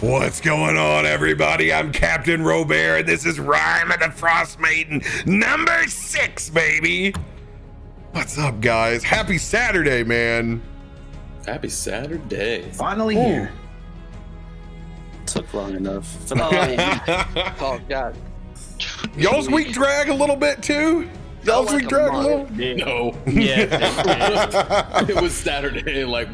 What's going on, everybody? I'm CaptainRoBear, and this is Rime of the Frostmaiden, number 6, baby. What's up, guys? Happy Saturday, man. Happy Saturday. Finally here. Took long enough. Oh God. Y'all's week drag a little bit, too? Y'all's week drag a little? No. Yeah. It was Saturday, like.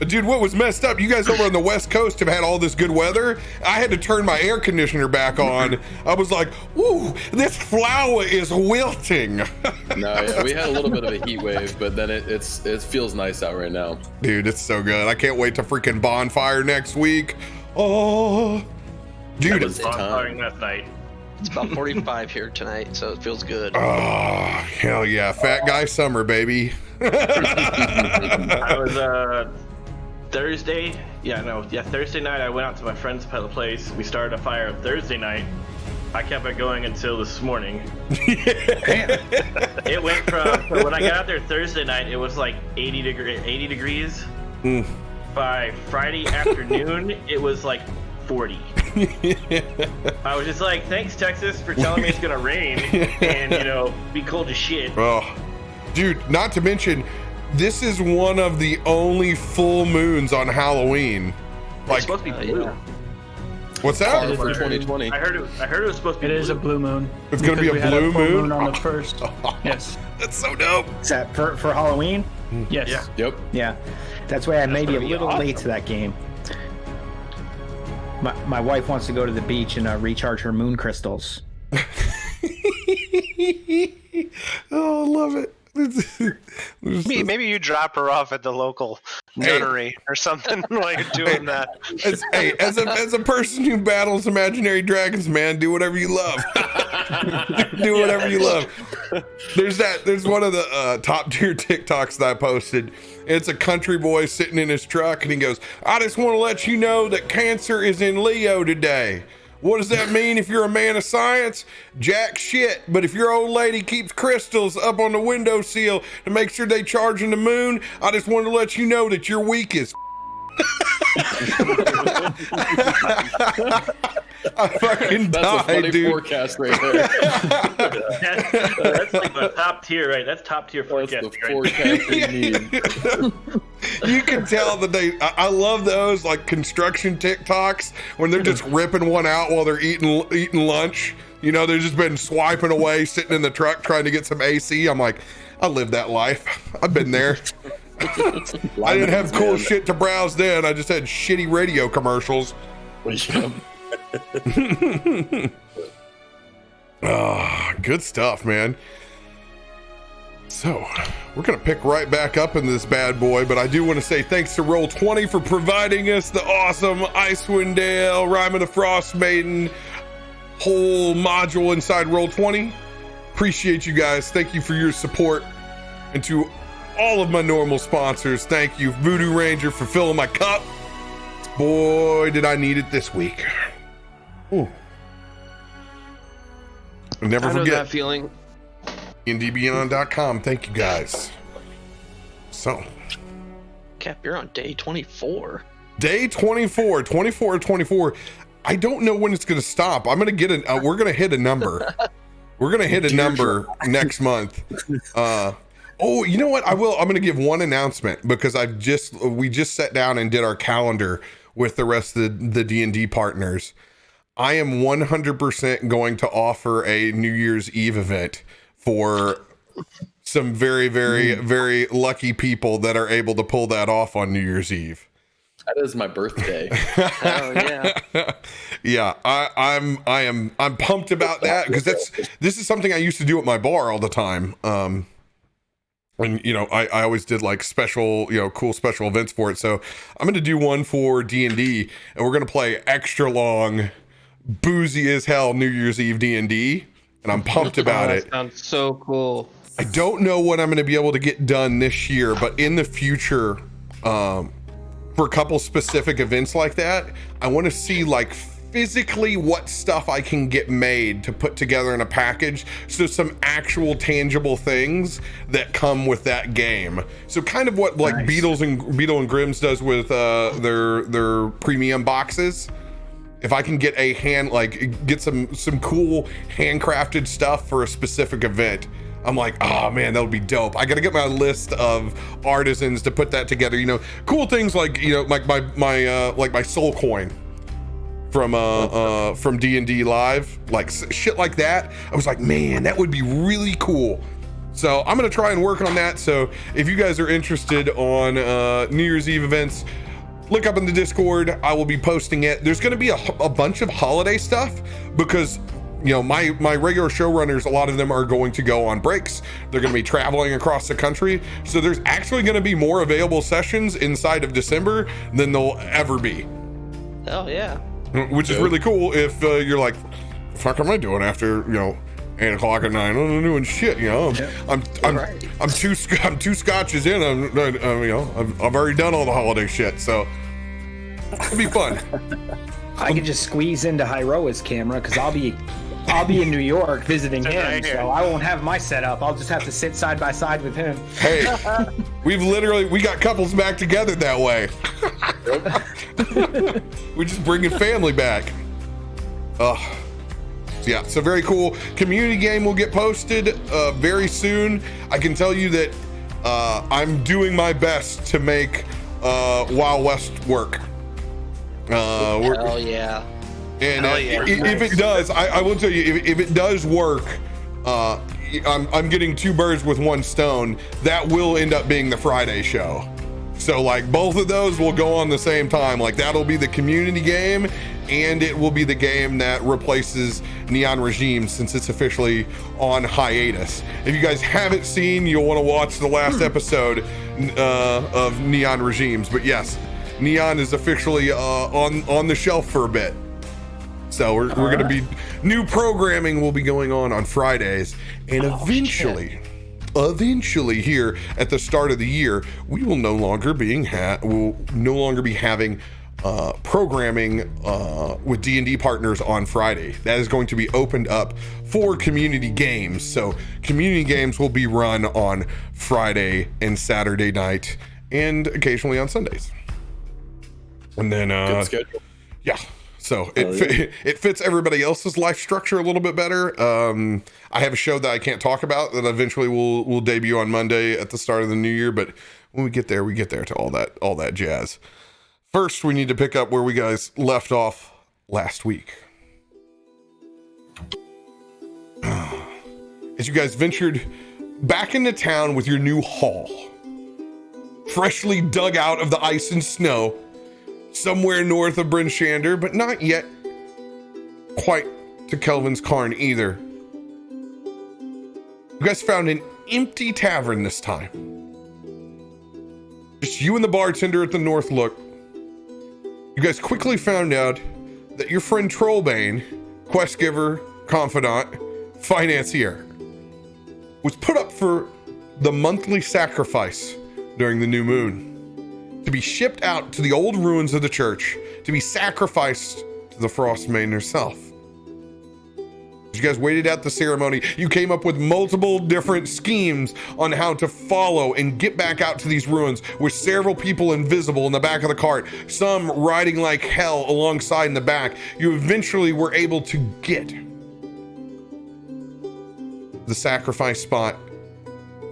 Dude, what was messed up, you guys over on the West Coast have had all this good weather. I had to turn my air conditioner back on. I was like, ooh, this flower is wilting. No, yeah, we had a little bit of a heat wave, but then it feels nice out right now. Dude, it's so good. I can't wait to freaking bonfire next week. Oh, dude. It's Bonfiring that night. It's about 45 here tonight, so it feels good. Oh, hell yeah. Fat guy summer, baby. I was Thursday night I went out to my friend's place. We started a fire Thursday night. I kept it going until this morning. It went from when I got out there Thursday night, it was like 80 degrees. By Friday afternoon, it was like 40. I was just like, thanks Texas for telling me it's gonna rain and be cold as shit. Oh, dude, not to mention, this is one of the only full moons on Halloween. It's supposed to be blue. Yeah. What's that? For 2020. I heard it was supposed to be It blue. is a blue moon. It's gonna be a Because we had blue full moon? on the first. Yes. That's so dope. Is that for Halloween? Yes. Yeah. Yep. Yeah. That's why I may be a gonna be little awesome. late to that game. My wife wants to go to the beach and recharge her moon crystals. Oh, I love it. Maybe you drop her off at the local nunnery or something while you're doing that. As a person who battles imaginary dragons, man, do whatever you love. Do whatever you love. There's one of the top tier TikToks that I posted. It's a country boy sitting in his truck and he goes, I just want to let you know that Cancer is in Leo today. What does that mean if you're a man of science? Jack shit. But if your old lady keeps crystals up on the windowsill to make sure they charge in the moon, I just wanted to let you know that you're weak as I fucking That's a died, funny dude. forecast right there. That's like the top tier, right? That's top tier That's forecast. the forecast we need. You can tell that I love those like construction TikToks when they're just ripping one out while they're eating lunch. You know, they've just been swiping away, sitting in the truck trying to get some AC. I'm like, I lived that life. I've been there. I didn't have cool shit to browse then. I just had shitty radio commercials. Oh, good stuff, man. So, we're going to pick right back up in this bad boy, but I do want to say thanks to Roll20 for providing us the awesome Icewind Rime of the Frostmaiden whole module inside Roll20. Appreciate you guys. Thank you for your support. And to all of my normal sponsors, thank you, Voodoo Ranger, for filling my cup. Boy, did I need it this week. Ooh. Never I know forget. that feeling. DnDBeyond.com. Thank you guys. So, Cap, you're on day 24. day 24, 24. I don't know when it's going to stop. I'm going to get we're going to hit a number. We're going to hit a number next month. Oh, you know what? I'm going to give one announcement because we just sat down and did our calendar with the rest of the D&D partners. I am 100% going to offer a New Year's Eve event for some very, very, very lucky people that are able to pull that off on New Year's Eve. That is my birthday. Oh yeah. Yeah, I'm pumped about that because this is something I used to do at my bar all the time. And I always did like special, cool special events for it. So I'm going to do one for D&D and we're going to play extra long, boozy as hell New Year's Eve D&D. And I'm pumped about it. Sounds so cool. I don't know what I'm going to be able to get done this year, but in the future, for a couple specific events like that, I want to see like physically what stuff I can get made to put together in a package. So some actual tangible things that come with that game. So kind of what like Beetle and Grimm's does with their premium boxes. If I can get get some cool handcrafted stuff for a specific event, I'm like, oh man, that'll be dope. I gotta get my list of artisans to put that together. You know, cool things like, you know, like my soul coin from D&D Live, like shit like that. I was like, man, that would be really cool. So I'm gonna try and work on that. So if you guys are interested on New Year's Eve events, look up in the Discord. I will be posting it. There's going to be a bunch of holiday stuff because, you know, my regular showrunners, a lot of them are going to go on breaks. They're going to be traveling across the country. So there's actually going to be more available sessions inside of December than there'll ever be. Oh, yeah. Which is really cool if you're like, fuck am I doing after, you know, 8 o'clock at night? I'm doing shit, you know. I'm two scotches in. You know, I've already done all the holiday shit, so it'll be fun. I can just squeeze into Hyroa's camera because I'll be in New York visiting him, so I won't have my setup. I'll just have to sit side by side with him. Hey, we got couples back together that way. We're just bringing family back. Yeah, so very cool. Community game will get posted very soon. I can tell you that I'm doing my best to make Wild West work. Hell yeah. And if it does, I will tell you, if it does work, I'm getting 2 birds with 1 stone. That will end up being the Friday show. So like both of those will go on the same time. Like that'll be the community game, and it will be the game that replaces Neon Regime since it's officially on hiatus. If you guys haven't seen, you'll want to watch the last episode of Neon Regimes. But yes, Neon is officially on the shelf for a bit. So we're going to be, new programming will be going on Fridays, and eventually here at the start of the year, we will no longer be having programming with D&D partners on Friday. That is going to be opened up for community games. So community games will be run on Friday and Saturday night, and occasionally on Sundays. And then good schedule. Yeah. So it fits everybody else's life structure a little bit better. I have a show that I can't talk about that eventually will debut on Monday at the start of the new year. But when we get there to all that jazz. First, we need to pick up where we guys left off last week. As you guys ventured back into town with your new haul, freshly dug out of the ice and snow, somewhere north of Bryn Shander, but not yet quite to Kelvin's Cairn either. You guys found an empty tavern this time. Just you and the bartender at the North Look. You guys quickly found out that your friend Trollbane, quest giver, confidant, financier, was put up for the monthly sacrifice during the new moon, to be shipped out to the old ruins of the church, to be sacrificed to the Frostmaiden herself. As you guys waited out the ceremony, you came up with multiple different schemes on how to follow and get back out to these ruins, with several people invisible in the back of the cart, some riding like hell alongside in the back. You eventually were able to get the sacrifice spot,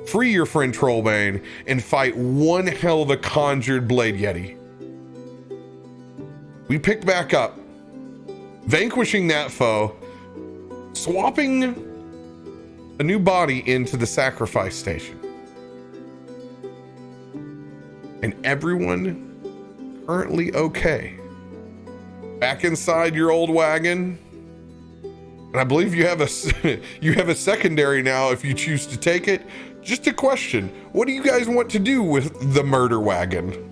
free your friend Trollbane, and fight one hell of a conjured Blade Yeti. We picked back up, vanquishing that foe, swapping a new body into the sacrifice station. And everyone currently okay. Back inside your old wagon. And I believe you have a secondary now if you choose to take it. Just a question. What do you guys want to do with the murder wagon?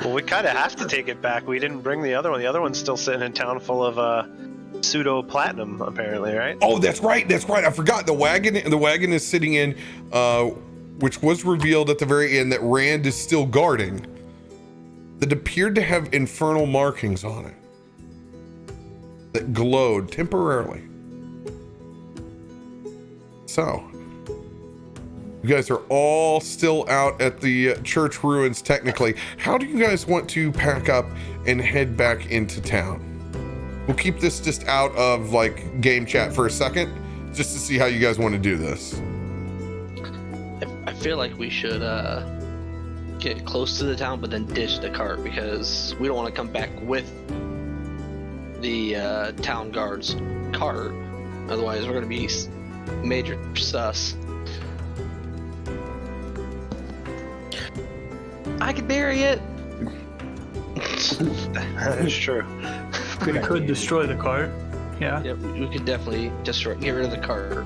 Well, we kind of have to take it back. We didn't bring the other one. The other one's still sitting in town full of pseudo platinum, apparently, right? Oh, that's right. I forgot. The wagon is sitting in, which was revealed at the very end that Rand is still guarding. that appeared to have infernal markings on it that glowed temporarily. So, you guys are all still out at the church ruins technically. How do you guys want to pack up and head back into town? We'll keep this just out of like game chat for a second, just to see how you guys want to do this. I feel like we should get close to the town, but then ditch the cart because we don't want to come back with the town guard's cart. Otherwise, we're going to be major sus. I could bury it. That's true. We could destroy the cart. Yeah. Yep, we could definitely get rid of the cart.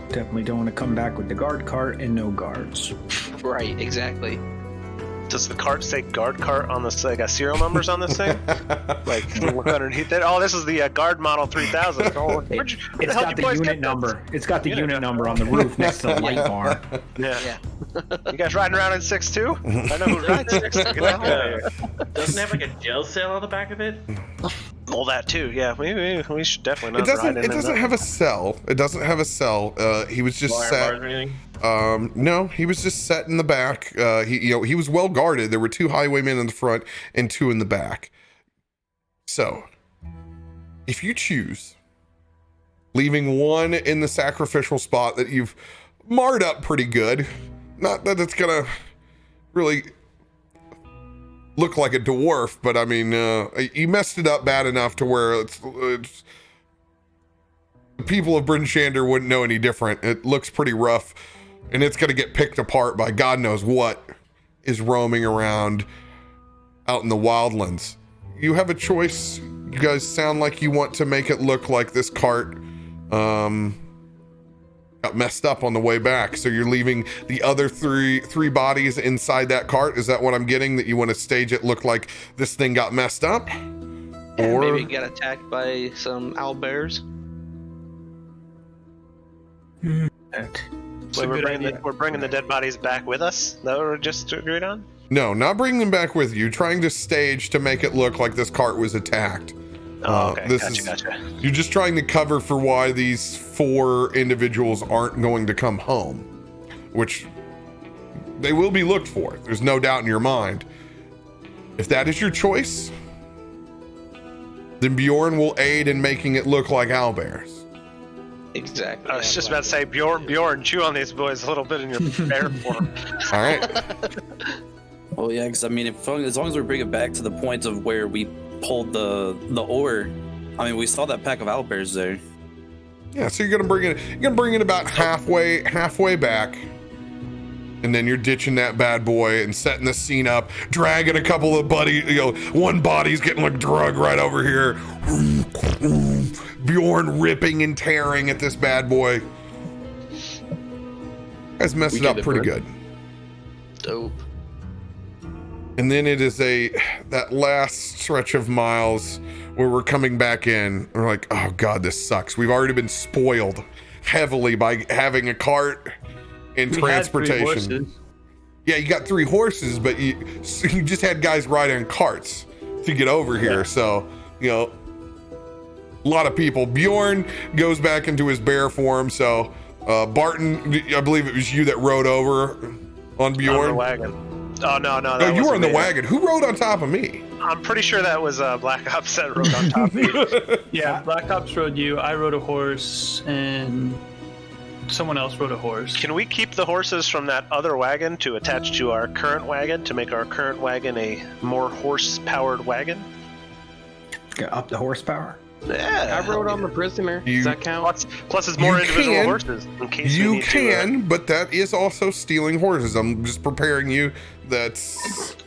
Definitely don't want to come back with the guard cart and no guards. Right, exactly. Does the cart say guard cart on this? Like, got serial numbers on this thing? Like, look underneath it. Oh, this is the guard model 3000. Oh, It's got the unit number. It's got the unit number on the roof next to the light bar. Yeah. You guys riding around in 6'2"? I know who rides 6'2". Get out of here. Doesn't it have like a jail cell on the back of it? Well, that too. Yeah, we should definitely not. It doesn't have a cell. It doesn't have a cell. He was just set. No, he was just set in the back. He was well guarded. There were 2 highwaymen in the front and 2 in the back. So, if you choose, leaving 1 in the sacrificial spot that you've marred up pretty good, not that it's gonna really look like a dwarf, but I mean, you messed it up bad enough to where it's the people of Bryn Shander wouldn't know any different. It looks pretty rough, and it's gonna get picked apart by God knows what is roaming around out in the wildlands. You have a choice. You guys sound like you want to make it look like this cart got messed up on the way back, so you're leaving the other three bodies inside that cart. Is that what I'm getting? That you want to stage it look like this thing got messed up? Or maybe get attacked by some owlbears. So we're bringing the dead bodies back with us? That we're just agreed on? No, not bringing them back with you. Trying to stage to make it look like this cart was attacked. Oh, okay. Gotcha. You're just trying to cover for why these 4 individuals aren't going to come home, which they will be looked for. There's no doubt in your mind. If that is your choice, then Bjorn will aid in making it look like owlbears. Exactly. I was just about to say, Bjorn, chew on these boys a little bit in your bear form. All right. Well, yeah, because I mean, as long as we bring it back to the point of where we pulled the ore, I mean, we saw that pack of owlbears there. Yeah, so you're gonna bring it about halfway back, and then you're ditching that bad boy and setting the scene up, dragging a couple of one body's getting like drug right over here. Bjorn ripping and tearing at this bad boy. Guys messed it up pretty good. Dope. And then it is that last stretch of miles where we're coming back in. We're like, oh God, this sucks. We've already been spoiled heavily by having a cart and transportation. Yeah, you got 3 horses, but you just had guys riding carts to get over here. Yeah. So, a lot of people. Bjorn goes back into his bear form. So, Barton, I believe it was you that rode over on Bjorn. On the wagon. Oh, no. No, you were on the wagon. Who rode on top of me? I'm pretty sure that was Black Ops that rode on top of me. Yeah, Black Ops rode you. I rode a horse, and someone else rode a horse. Can we keep the horses from that other wagon to attach to our current wagon to make our current wagon a more horse-powered wagon? Up the horsepower? Yeah. I rode on the prisoner. Does that count? Plus it's more individual horses in case you can, but that is also stealing horses. I'm just preparing you. That's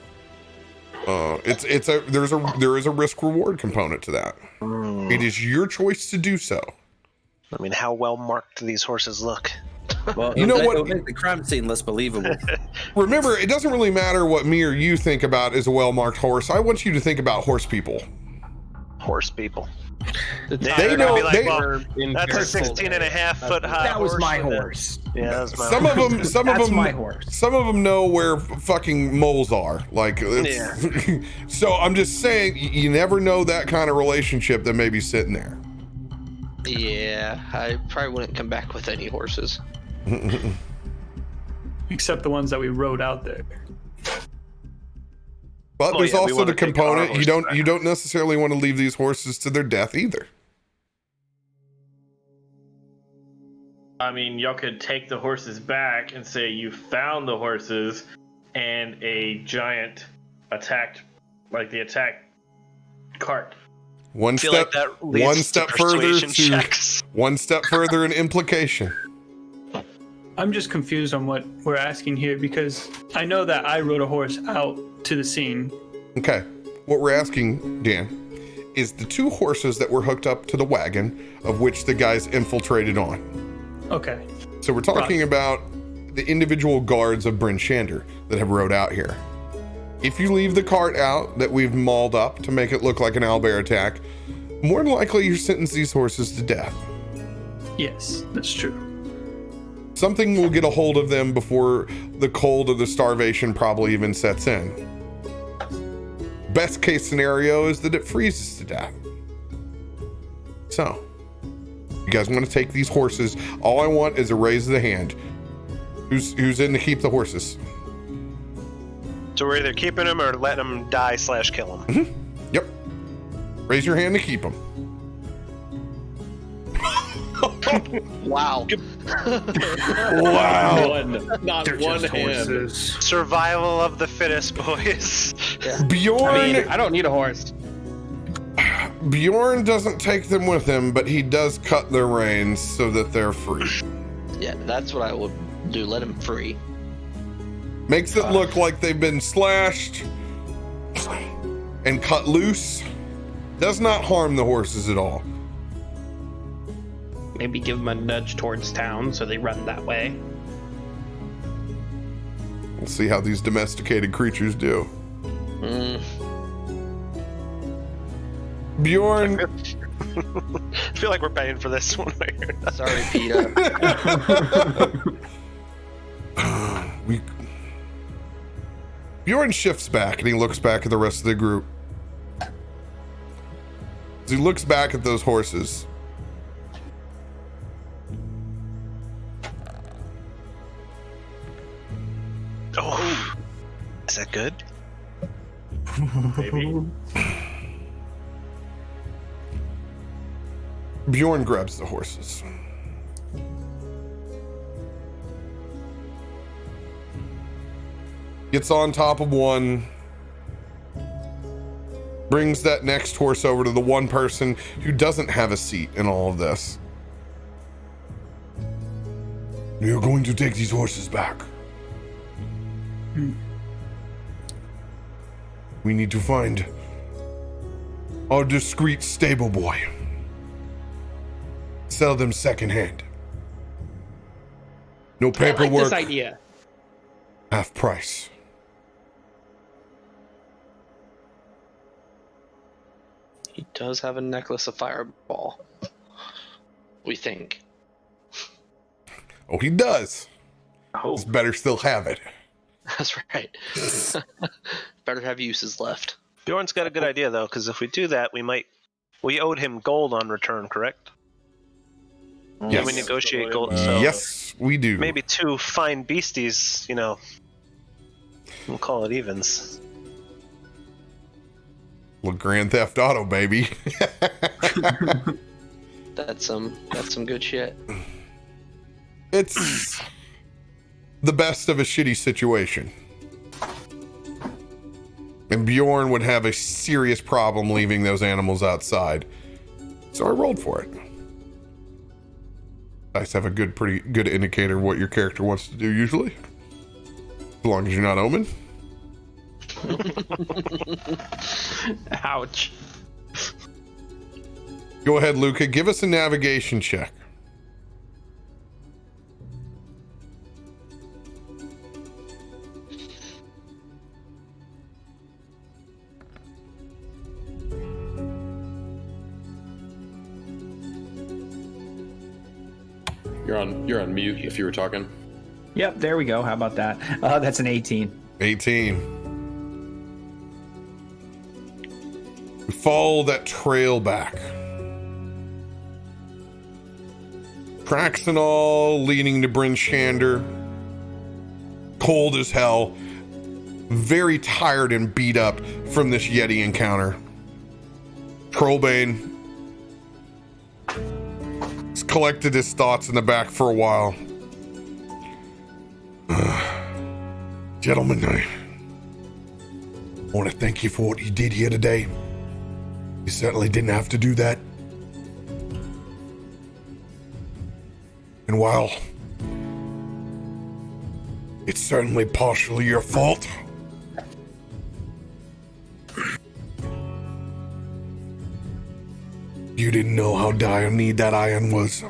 there is a risk reward component to that. It is your choice to do so. I mean, how well marked do these horses look? Well, you know what? It'll make the crime scene less believable. Remember, it doesn't really matter what me or you think about as a well-marked horse. I want you to think about horse people. Horse people. Yeah, They they're gonna know- be like, they- well, that's a Careful 16 and a half foot high That was my with a- horse. Yeah, that was my Some horse. of them, That's my horse. some of them know where fucking moles are. Like, it's, so I'm just saying, you never know that kind of relationship that may be sitting there. Yeah, I probably wouldn't come back with any horses. Except the ones that we rode out there. But Well, there's yeah, we also wanna the take our component horses you don't necessarily want to leave these horses to their death either. I mean, y'all could take the horses back and say you found the horses and a giant attacked cart. One I feel step, like that leads one to step further persuasion to checks. one step further in implication. I'm just confused on what we're asking here because I know that I rode a horse out to the scene. Okay, what we're asking, Dan, is the 2 horses that were hooked up to the wagon of which the guys infiltrated on. Okay. So we're talking about the individual guards of Bryn Shander that have rode out here. If you leave the cart out that we've mauled up to make it look like an owlbear attack, more than likely you sentence these horses to death. Yes, that's true. Something will get a hold of them before the cold or the starvation probably even sets in. Best case scenario is that it freezes to death. So, you guys want to take these horses? All I want is a raise of the hand. Who's in to keep the horses? So we're either keeping them or letting them die / kill them. Yep. Raise your hand to keep them. Wow. Wow. Not They're one just hand. horses. Survival of the fittest, boys. Bjorn, I mean, I don't need a horse. Bjorn doesn't take them with him, but he does cut their reins so that they're free. Yeah, that's what I would do. Let him free. Makes it look like they've been slashed and cut loose. Does not harm the horses at all. Maybe give them a nudge towards town so they run that way. We'll see how these domesticated creatures do. Bjorn, I feel like we're paying for this one way or another. Sorry, Peter. Bjorn shifts back and he looks back at the rest of the group. As he looks back at those horses, Oh, is that good? Maybe. Bjorn grabs the horses. Gets on top of one. Brings that next horse over to the one person who doesn't have a seat in all of this. You're going to take these horses back. We need to find our discreet stable boy. Sell them secondhand. No I like paperwork, this idea. half price. He does have a necklace of fireball. We think. Oh, he does. Oh, It's better still have it. That's right. Better have uses left. Bjorn's got a good idea though, because if we do that, we owed him gold on return, correct? Yes. Can we negotiate gold? So Yes, we do. maybe 2 fine beasties, we'll call it evens. Well, Grand Theft Auto, baby. That's some good shit. It's the best of a shitty situation. And Bjorn would have a serious problem leaving those animals outside. So I rolled for it. Dice have a pretty good indicator of what your character wants to do usually. As long as you're not Omen. Ouch. Go ahead, Luca. Give us a navigation check. You're on mute if you were talking. Yep, there we go. How about that? That's an 18. 18. We follow that trail back. Tracks and all leading to Bryn Shander. Cold as hell. Very tired and beat up from this Yeti encounter. Trollbane has collected his thoughts in the back for a while. Gentlemen, I want to thank you for what you did here today. You certainly didn't have to do that. And while it's certainly partially your fault, you didn't know how dire need that iron was.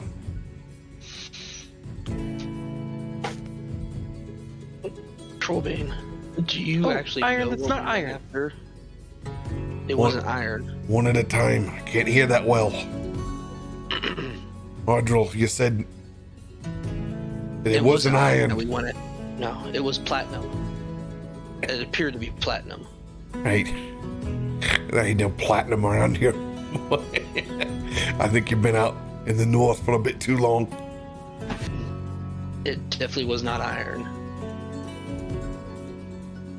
Trollbane, do you actually iron? know That's what not we iron. went after? It What? wasn't iron. One at a time. I can't hear that well. Audril, you said that it wasn't iron. And we wanted. No, it was platinum. It appeared to be platinum. Right. There ain't no platinum around here. I think you've been out in the north for a bit too long. It definitely was not iron.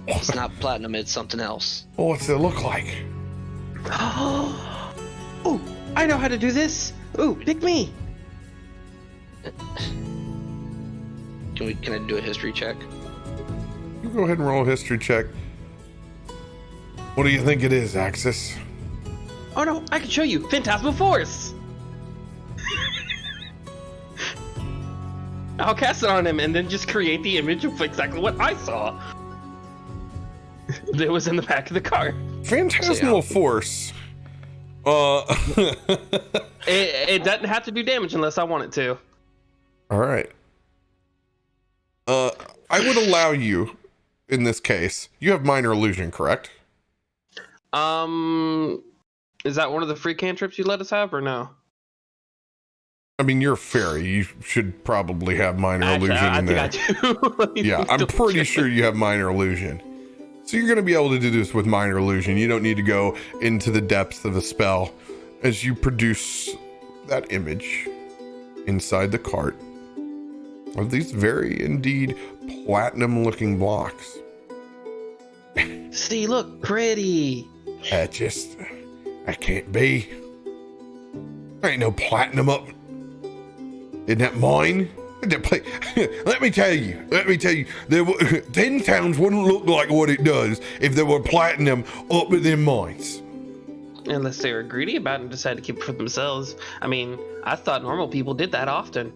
It's not platinum, it's something else. Well, what's it look like? Oh, I know how to do this. Ooh, pick me. Can I do a history check? You go ahead and roll a history check. What do you think it is, Axis? Oh no, I can show you. Phantasmal Force. I'll cast it on him and then just create the image of exactly what I saw. That was in the back of the car. Phantasmal Force. It doesn't have to do damage unless I want it to. All right. I would allow you, in this case, you have minor illusion, correct? Is that one of the free cantrips you let us have or no? I mean, you're a fairy. You should probably have minor Actually, illusion I in think there. I do. Let me Yeah, I'm double pretty check. sure you have minor illusion. So you're going to be able to do this with minor illusion. You don't need to go into the depths of the spell as you produce that image inside the cart of these very indeed platinum looking blocks. See, look, pretty. That can't be. There ain't no platinum up in that mine. Let me tell you, there were, 10 towns wouldn't look like what it does if there were platinum up in them mines. Unless they were greedy about it and decided to keep it for themselves. I mean, I thought normal people did that often.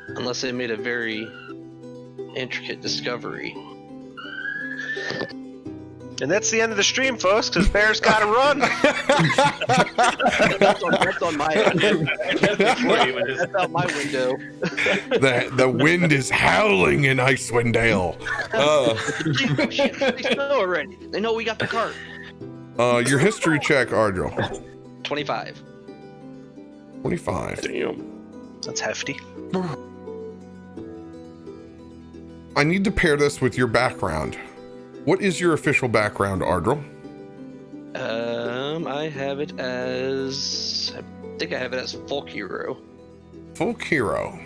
Unless they made a very intricate discovery. And that's the end of the stream, folks, because Bear's got to run. That's on my end. That's out my window. The wind is howling in Icewind Dale. They know already. They know we got the cart. Your history check, Ardril. 25. 25. Damn. That's hefty. I need to pair this with your background. What is your official background, Ardril? I have it as... I think I have it as folk hero. Folk hero.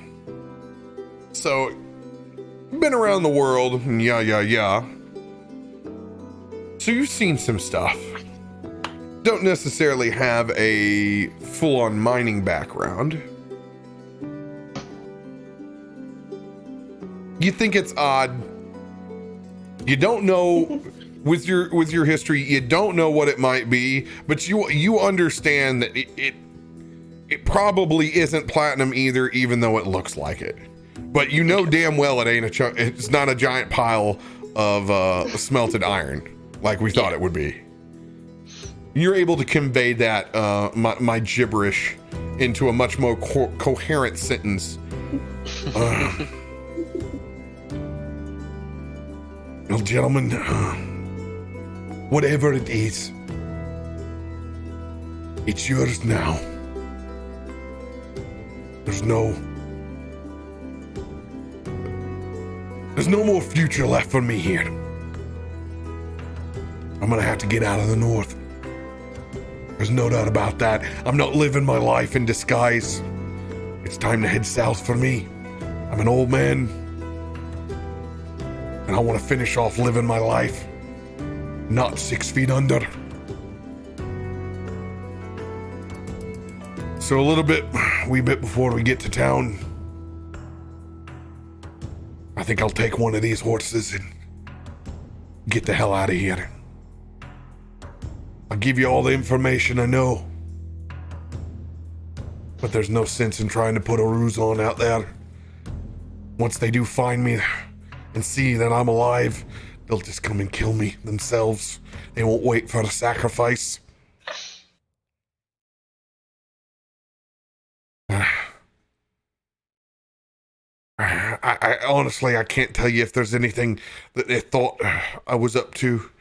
So, you've been around the world, and yeah. So you've seen some stuff. Don't necessarily have a full-on mining background. You think it's odd. You don't know with your history, you don't know what it might be, but you understand that it probably isn't platinum either, even though it looks like it. But you know damn well it's not a giant pile of smelted iron like we thought it would be. You're able to convey that my gibberish into a much more coherent sentence. Well, gentlemen, whatever it is, it's yours now. There's no There's no more future left for me here. I'm gonna have to get out of the north. There's no doubt about that. I'm not living my life in disguise. It's time to head south for me. I'm an old man, and I want to finish off living my life, not 6 feet under. So a wee bit before we get to town, I think I'll take one of these horses and get the hell out of here. I'll give you all the information I know, but there's no sense in trying to put a ruse on out there. Once they do find me and see that I'm alive, they'll just come and kill me themselves. They won't wait for the sacrifice. I honestly, I can't tell you if there's anything that they thought I was up to.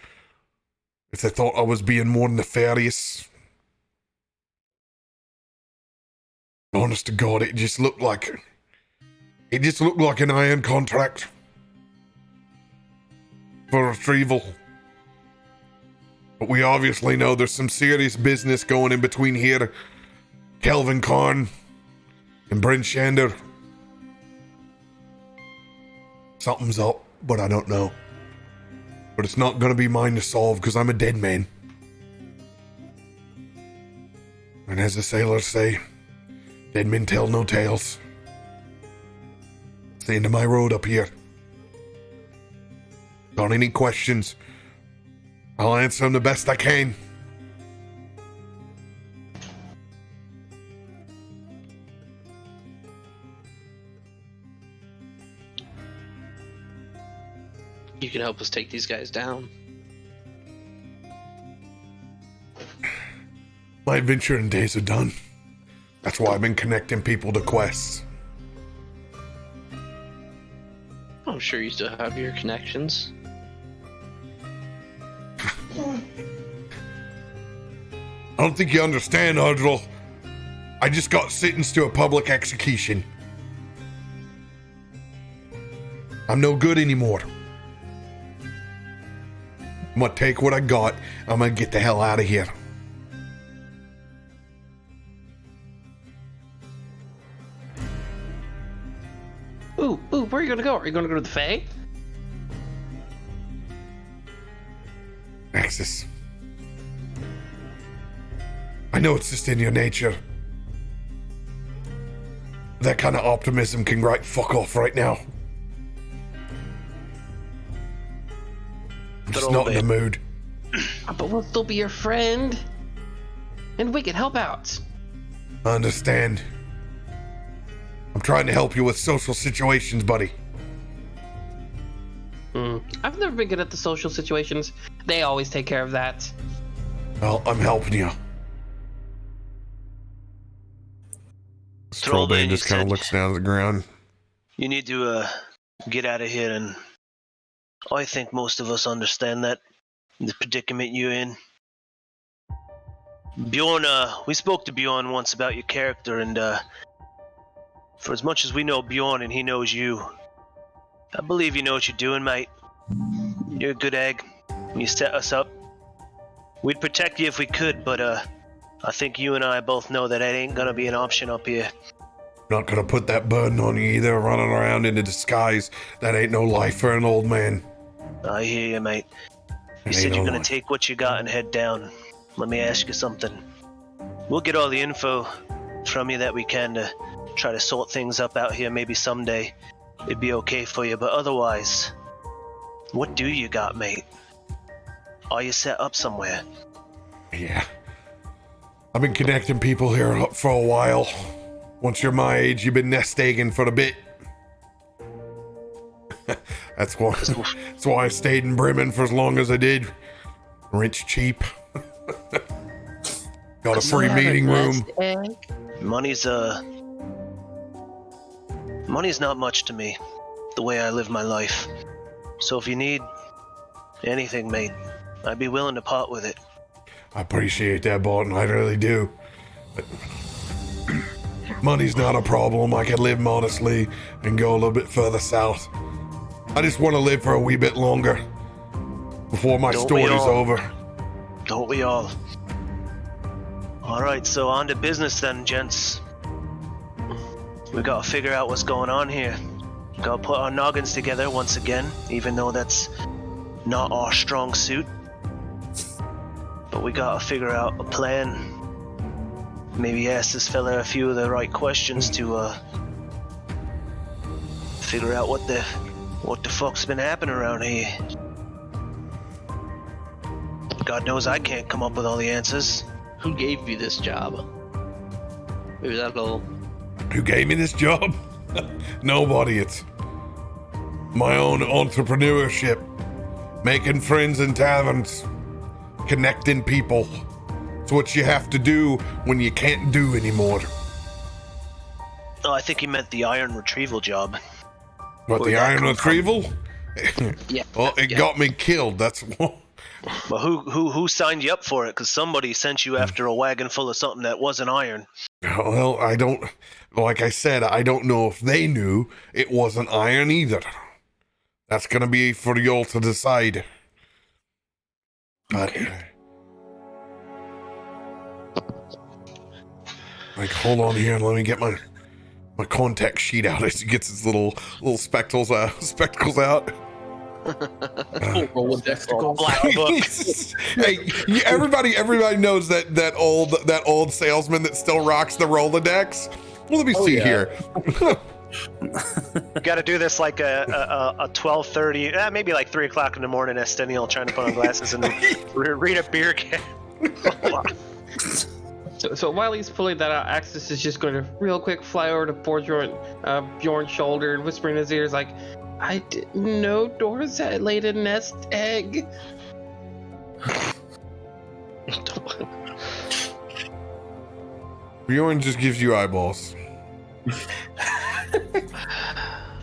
If they thought I was being more nefarious. Honest to God, it just looked like an iron contract for retrieval. But we obviously know there's some serious business going in between here. Kelvin Karn and Bryn Shander. Something's up, but I don't know. But it's not gonna be mine to solve because I'm a dead man. And as the sailors say, dead men tell no tales. It's the end of my road up here. Got any questions? I'll answer them the best I can. You can help us take these guys down. My adventuring days are done. That's why I've been connecting people to quests. I'm sure you still have your connections. I don't think you understand, Ardril. I just got sentenced to a public execution. I'm no good anymore. I'm gonna take what I got. I'm gonna get the hell out of here. Ooh, where are you gonna go? Are you gonna go to the Fae? Axis. I know it's just in your nature. That kind of optimism can right fuck off right now. I'm just not in the mood. But we'll still be your friend. And we can help out. I understand. I'm trying to help you with social situations, buddy. I've never been good at the social situations. They always take care of that. Well, I'm helping you. Trollbane just kind of looks down at the ground. You need to get out of here, and I think most of us understand that, the predicament you're in. Bjorn, we spoke to Bjorn once about your character, and for as much as we know Bjorn and he knows you, I believe you know what you're doing, mate. You're a good egg. You set us up. We'd protect you if we could, but I think you and I both know that ain't gonna be an option up here. Not gonna put that burden on you either, running around in a disguise. That ain't no life for an old man. I hear you, mate. You said you're gonna take what you got and head down. Let me ask you something. We'll get all the info from you that we can to try to sort things up out here. Maybe someday it'd be okay for you, but otherwise, what do you got, mate? Are you set up somewhere? Yeah. I've been connecting people here for a while. Once you're my age, you've been nest egging for a bit. That's why I stayed in Bremen for as long as I did. Rent's cheap. Got a free meeting room. Money's not much to me, the way I live my life. So if you need anything, mate, I'd be willing to part with it. I appreciate that, Barton. I really do. But money's not a problem. I can live modestly and go a little bit further south. I just want to live for a wee bit longer before my Don't we story's all? over. Don't we all? All right, so on to business then, gents. We gotta figure out what's going on here. Gotta put our noggins together once again, even though that's not our strong suit. But we gotta figure out a plan. Maybe ask this fella a few of the right questions to figure out what the fuck's been happening around here. God knows I can't come up with all the answers. Who gave you this job? Maybe that'll. Who gave me this job? Nobody. It's my own entrepreneurship. Making friends in taverns. Connecting people. It's what you have to do when you can't do anymore. Oh, I think he meant the iron retrieval job. What, Where'd the that iron come from? retrieval? Yeah. Well, it got me killed. That's what. But who signed you up for it? Because somebody sent you after a wagon full of something that wasn't iron. Well, I don't. Like I said, I don't know if they knew it wasn't iron either. That's gonna be for y'all to decide. But, like, hold on here and let me get my contact sheet out as he gets his little spectacles out. Black book. Hey, everybody knows that old salesman that still rocks the Rolodex. Well, let me see here. Got to do this like a 12:30, maybe like 3 o'clock in the morning. Esteniel trying to put on glasses and read a beer can. So while he's pulling that out, Axis is just going to real quick fly over to Bjorn's shoulder and whisper in his ears like, "I didn't know doors had laid a nest egg." Bjorn just gives you eyeballs.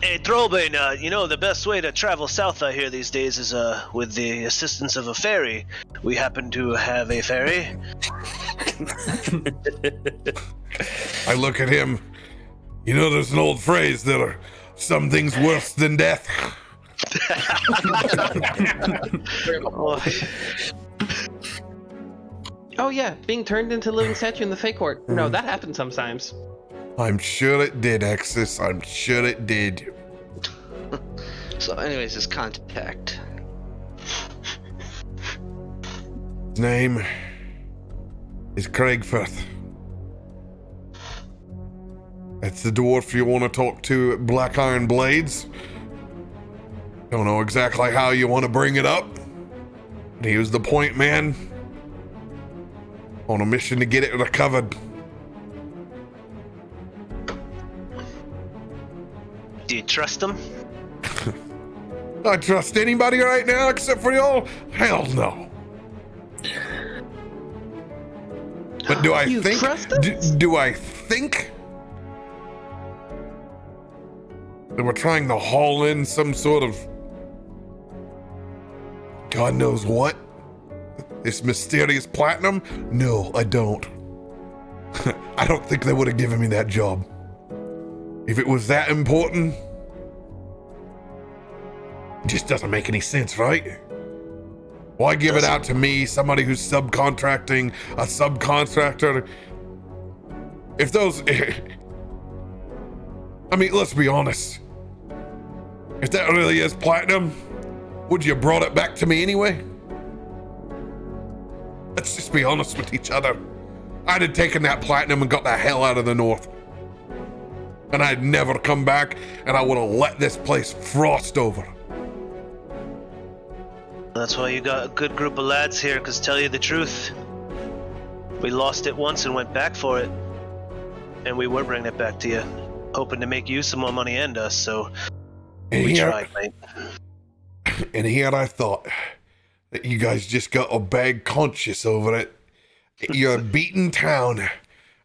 Hey, Throbane, you know the best way to travel south out here these days is with the assistance of a ferry. We happen to have a ferry. I look at him. You know, there's an old phrase that are some things worse than death. Oh yeah, being turned into a living statue in the Fey Court. No, that happens sometimes. I'm sure it did, Exis. I'm sure it did. So, anyways, his contact. His name is Craigforth. That's the dwarf you want to talk to at Black Iron Blades. Don't know exactly how you want to bring it up. He was the point man on a mission to get it recovered. Do you trust him? I trust anybody right now except for y'all? Hell no. But do I You think? trust us? Do I think that we're trying to haul in some sort of God knows what? This mysterious platinum? No, I don't. I don't think they would have given me that job. If it was that important, it just doesn't make any sense, right? Why give it out to me, somebody who's subcontracting a subcontractor? If those... I mean, let's be honest. If that really is platinum, would you have brought it back to me anyway? Let's just be honest with each other. I'd have taken that platinum and got the hell out of the north. And I'd never come back, and I would have let this place frost over. That's why you got a good group of lads here, because tell you the truth, we lost it once and went back for it. And we were bringing it back to you, hoping to make you some more money and us, so we tried, mate. And here I thought that you guys just got a bag conscious over it. You're beaten town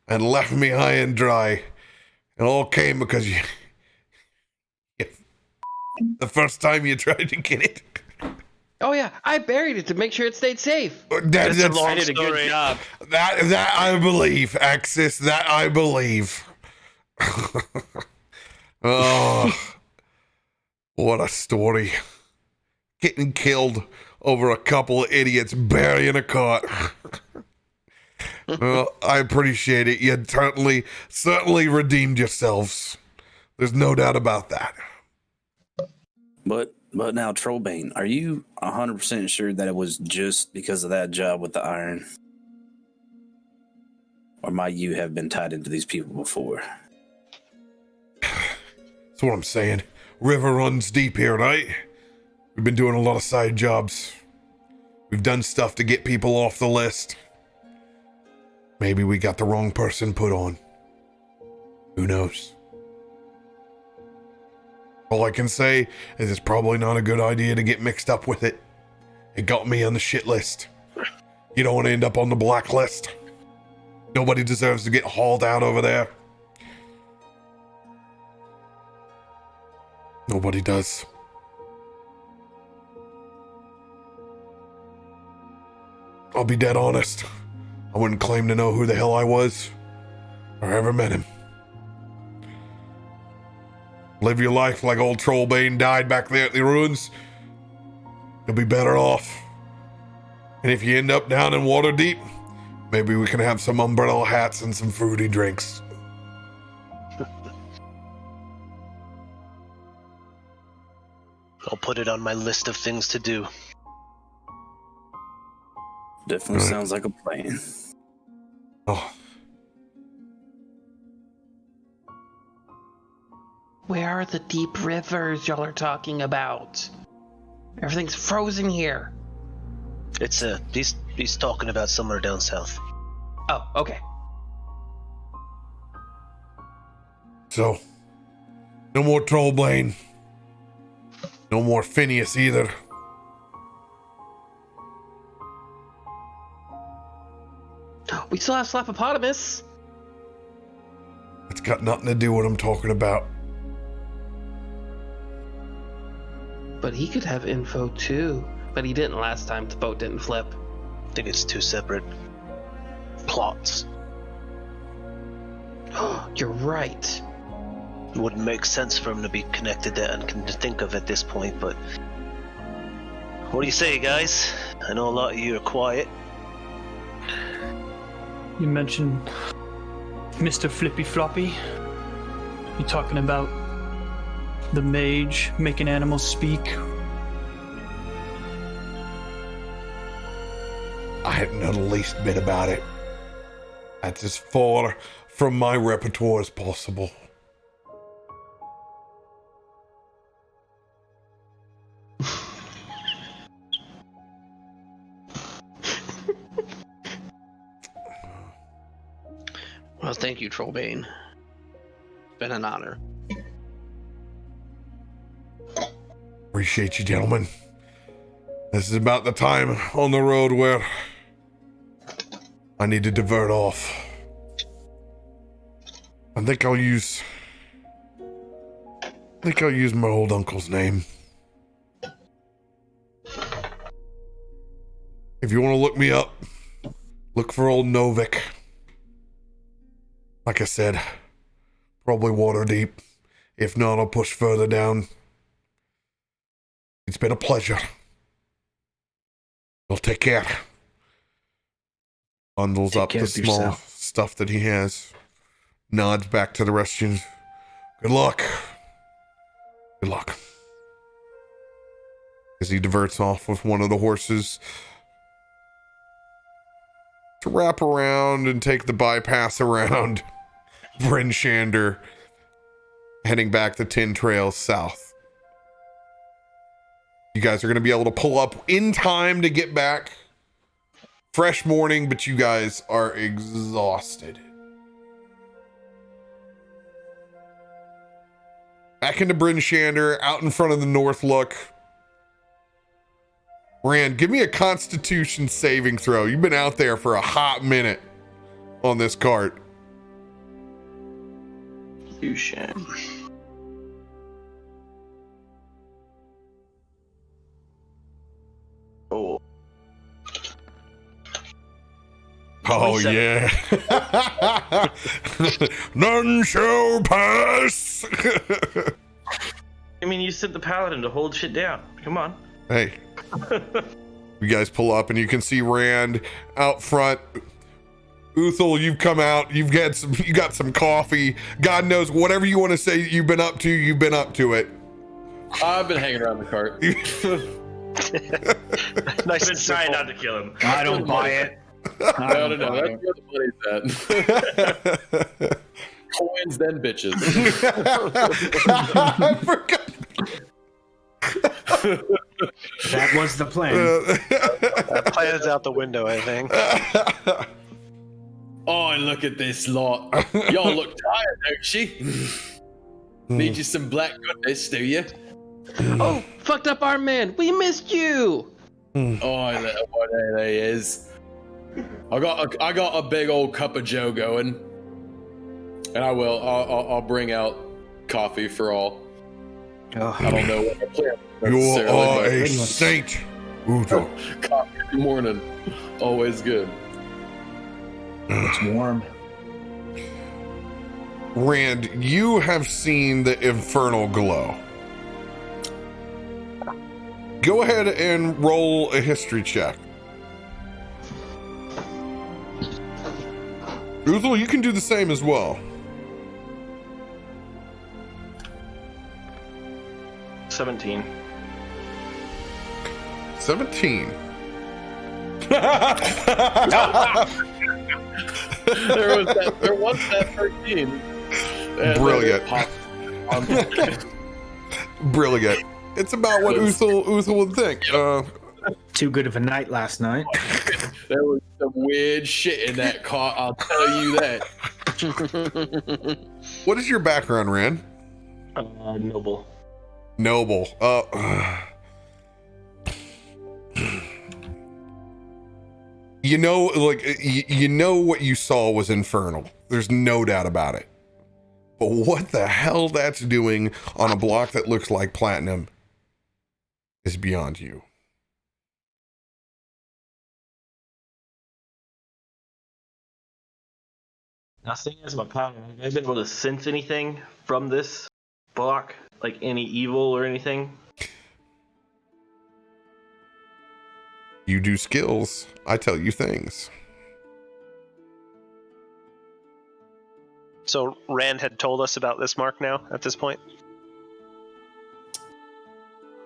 and left me high and dry. It all came because you the first time you tried to get it. Oh yeah, I buried it to make sure it stayed safe. That's a long I did a good story. job. That I believe, Axis. That I believe. Oh, What a story. Getting killed over a couple of idiots burying a cart. Well, I appreciate it. You certainly redeemed yourselves. There's no doubt about that. But now, Trollbane, are you 100% sure that it was just because of that job with the iron? Or might you have been tied into these people before? That's what I'm saying. River runs deep here, right? We've been doing a lot of side jobs. We've done stuff to get people off the list. Maybe we got the wrong person put on. Who knows? All I can say is it's probably not a good idea to get mixed up with it. It got me on the shit list. You don't want to end up on the blacklist. Nobody deserves to get hauled out over there. Nobody does. I'll be dead honest. I wouldn't claim to know who the hell I was or ever met him. Live your life like old Trollbane died back there at the ruins. You'll be better off. And if you end up down in water deep, maybe we can have some umbrella hats and some fruity drinks. I'll put it on my list of things to do. Definitely sounds like a plan. Oh. Where are the deep rivers y'all are talking about? Everything's frozen here. It's he's talking about somewhere down south. Oh, okay. So, no more Trollbane. No more Phineas either. We still have Slapopotamus. It's got nothing to do with what I'm talking about. But he could have info too. But he didn't last time. The boat didn't flip. I think it's two separate plots. You're right. It wouldn't make sense for him to be connected to and to think of at this point, but what do you say, guys? I know a lot of you are quiet. You mentioned Mr. Flippy Floppy. You talking about the mage making animals speak? I hadn't know the least bit about it. That's as far from my repertoire as possible. Well, thank you, Trollbane. Been an honor. Appreciate you, gentlemen. This is about the time on the road where I need to divert off. I think I'll use my old uncle's name. If you want to look me up, look for old Novik. Like I said, probably water deep. If not, I'll push further down. It's been a pleasure. Well, take care. Bundles up the small stuff that he has. Nods back to the rest of you. Good luck. Good luck. As he diverts off with one of the horses to wrap around and take the bypass around Bryn Shander, heading back the Tin Trails south. You guys are going to be able to pull up in time to get back. Fresh morning, but you guys are exhausted. Back into Bryn Shander, out in front of the North Look. Rand, give me a Constitution saving throw. You've been out there for a hot minute on this cart. You sham. Oh. Oh, yeah. None shall pass. Give mean, you sent the paladin to hold shit down. Come on. Hey. You guys pull up and you can see Rand out front. Uthal, you've come out. You got some coffee. God knows, whatever you want to say you've been up to it. I've been hanging around the cart. Nice. Been trying not to kill him. I don't buy it. No. That's where the money's at. Coins, then bitches. I forgot. That was the plan. That plan is out the window, I think. Oh, look at this lot. Y'all look tired, don't you? Need you some black goodness, do you? Oh, fucked up our man. We missed you. Oh, there he is. I got a big old cup of Joe going, and I'll bring out coffee for all. Oh, I don't know what the plan You necessarily, are a but saint, Uthal. coffee in the morning, always good. it's warm. Rand, you have seen the infernal glow. Go ahead and roll a history check. Uthal, you can do the same as well. 17. 17. There was that 13. And Brilliant. then Brilliant. It's about what Uthal would think. Too good of a night last night. there was some weird shit in that car, I'll tell you that. What is your background, Rand? Noble. Noble. You know, like, you know what you saw was infernal. There's no doubt about it. But what the hell that's doing on a block that looks like platinum is beyond you. Now, seeing as my paladin, have I been able to sense anything from this block? Like any evil or anything? You do skills. I tell you things. So Rand had told us about this mark now at this point?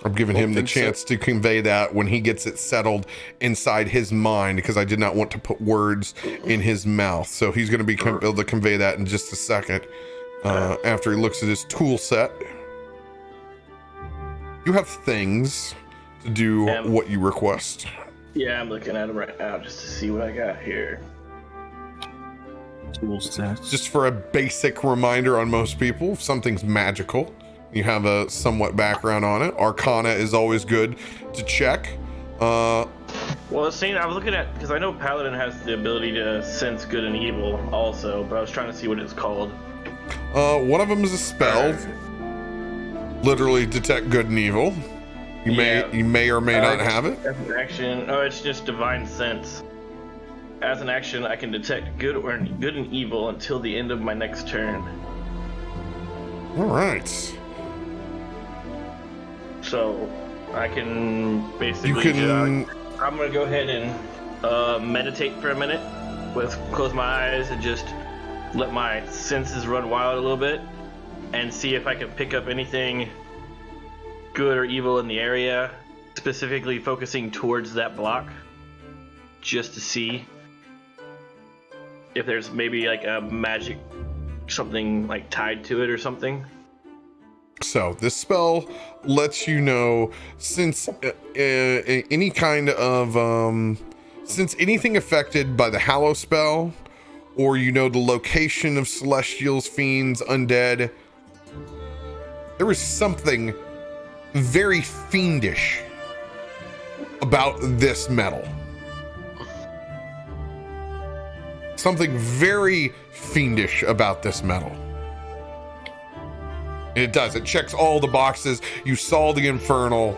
I'm giving him the chance to convey that when he gets it settled inside his mind, because I did not want to put words in his mouth. So he's going to be able to convey that in just a second after he looks at his tool set. You have things to do what you request. Yeah, I'm looking at them right now just to see what I got here. Tool sets. Just for a basic reminder on most people, if something's magical, you have a somewhat background on it. Arcana is always good to check. Well, seeing I was looking at, because I know Paladin has the ability to sense good and evil also, but I was trying to see what it's called. One of them is a spell. Literally detect good and evil. You may or may not have it. As an action, it's just divine sense. As an action, I can detect good and evil until the end of my next turn. All right. So I can basically. You can. I'm gonna go ahead and meditate for a minute, close my eyes and just let my senses run wild a little bit, and see if I can pick up anything good or evil in the area, specifically focusing towards that block, just to see if there's maybe like a magic something like tied to it or something. So this spell lets you know since any kind of since anything affected by the Hallow spell, or you know the location of celestials, fiends, undead, there is something very fiendish about this metal. Something very fiendish about this metal. It does. It checks all the boxes. You saw the infernal.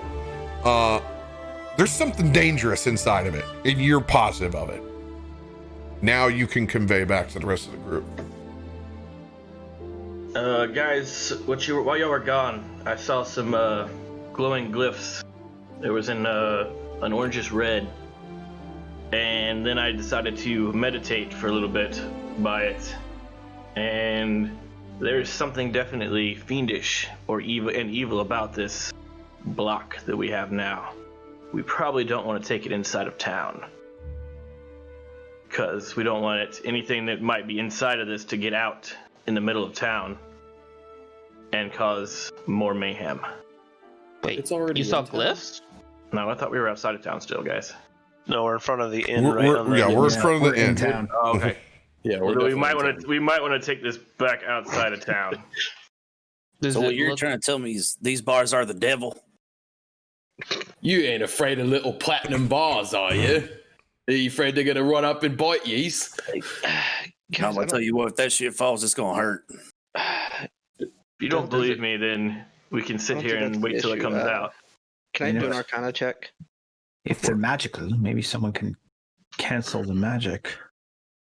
There's something dangerous inside of it, and you're positive of it. Now you can convey back to the rest of the group. Guys, while y'all were gone, I saw some glowing glyphs. There was an orangish red, and then I decided to meditate for a little bit by it, and there's something definitely fiendish or evil about this block that we have now. We probably don't want to take it inside of town, because we don't want anything that might be inside of this to get out in the middle of town and cause more mayhem. Wait, It's already you saw in town. glyphs? No, I thought we were outside of town still, guys. No, we're in front of the inn, We're in front of We're the in inn. town. Oh, okay. Yeah, Well, we're we might definitely want to take this back outside of town. Does So it what you're look- trying to tell me is these bars are the devil? You ain't afraid of little platinum bars, are you? Are you afraid they're gonna run up and bite ye's? I'm Guys, gonna tell you what, if that shit falls, it's gonna hurt. If you don't Does believe it- me, then we can I sit don't here think and that's wait the till it issue. comes out. Can I do an Yes. Arcana check? If they're magical, maybe someone can cancel the magic.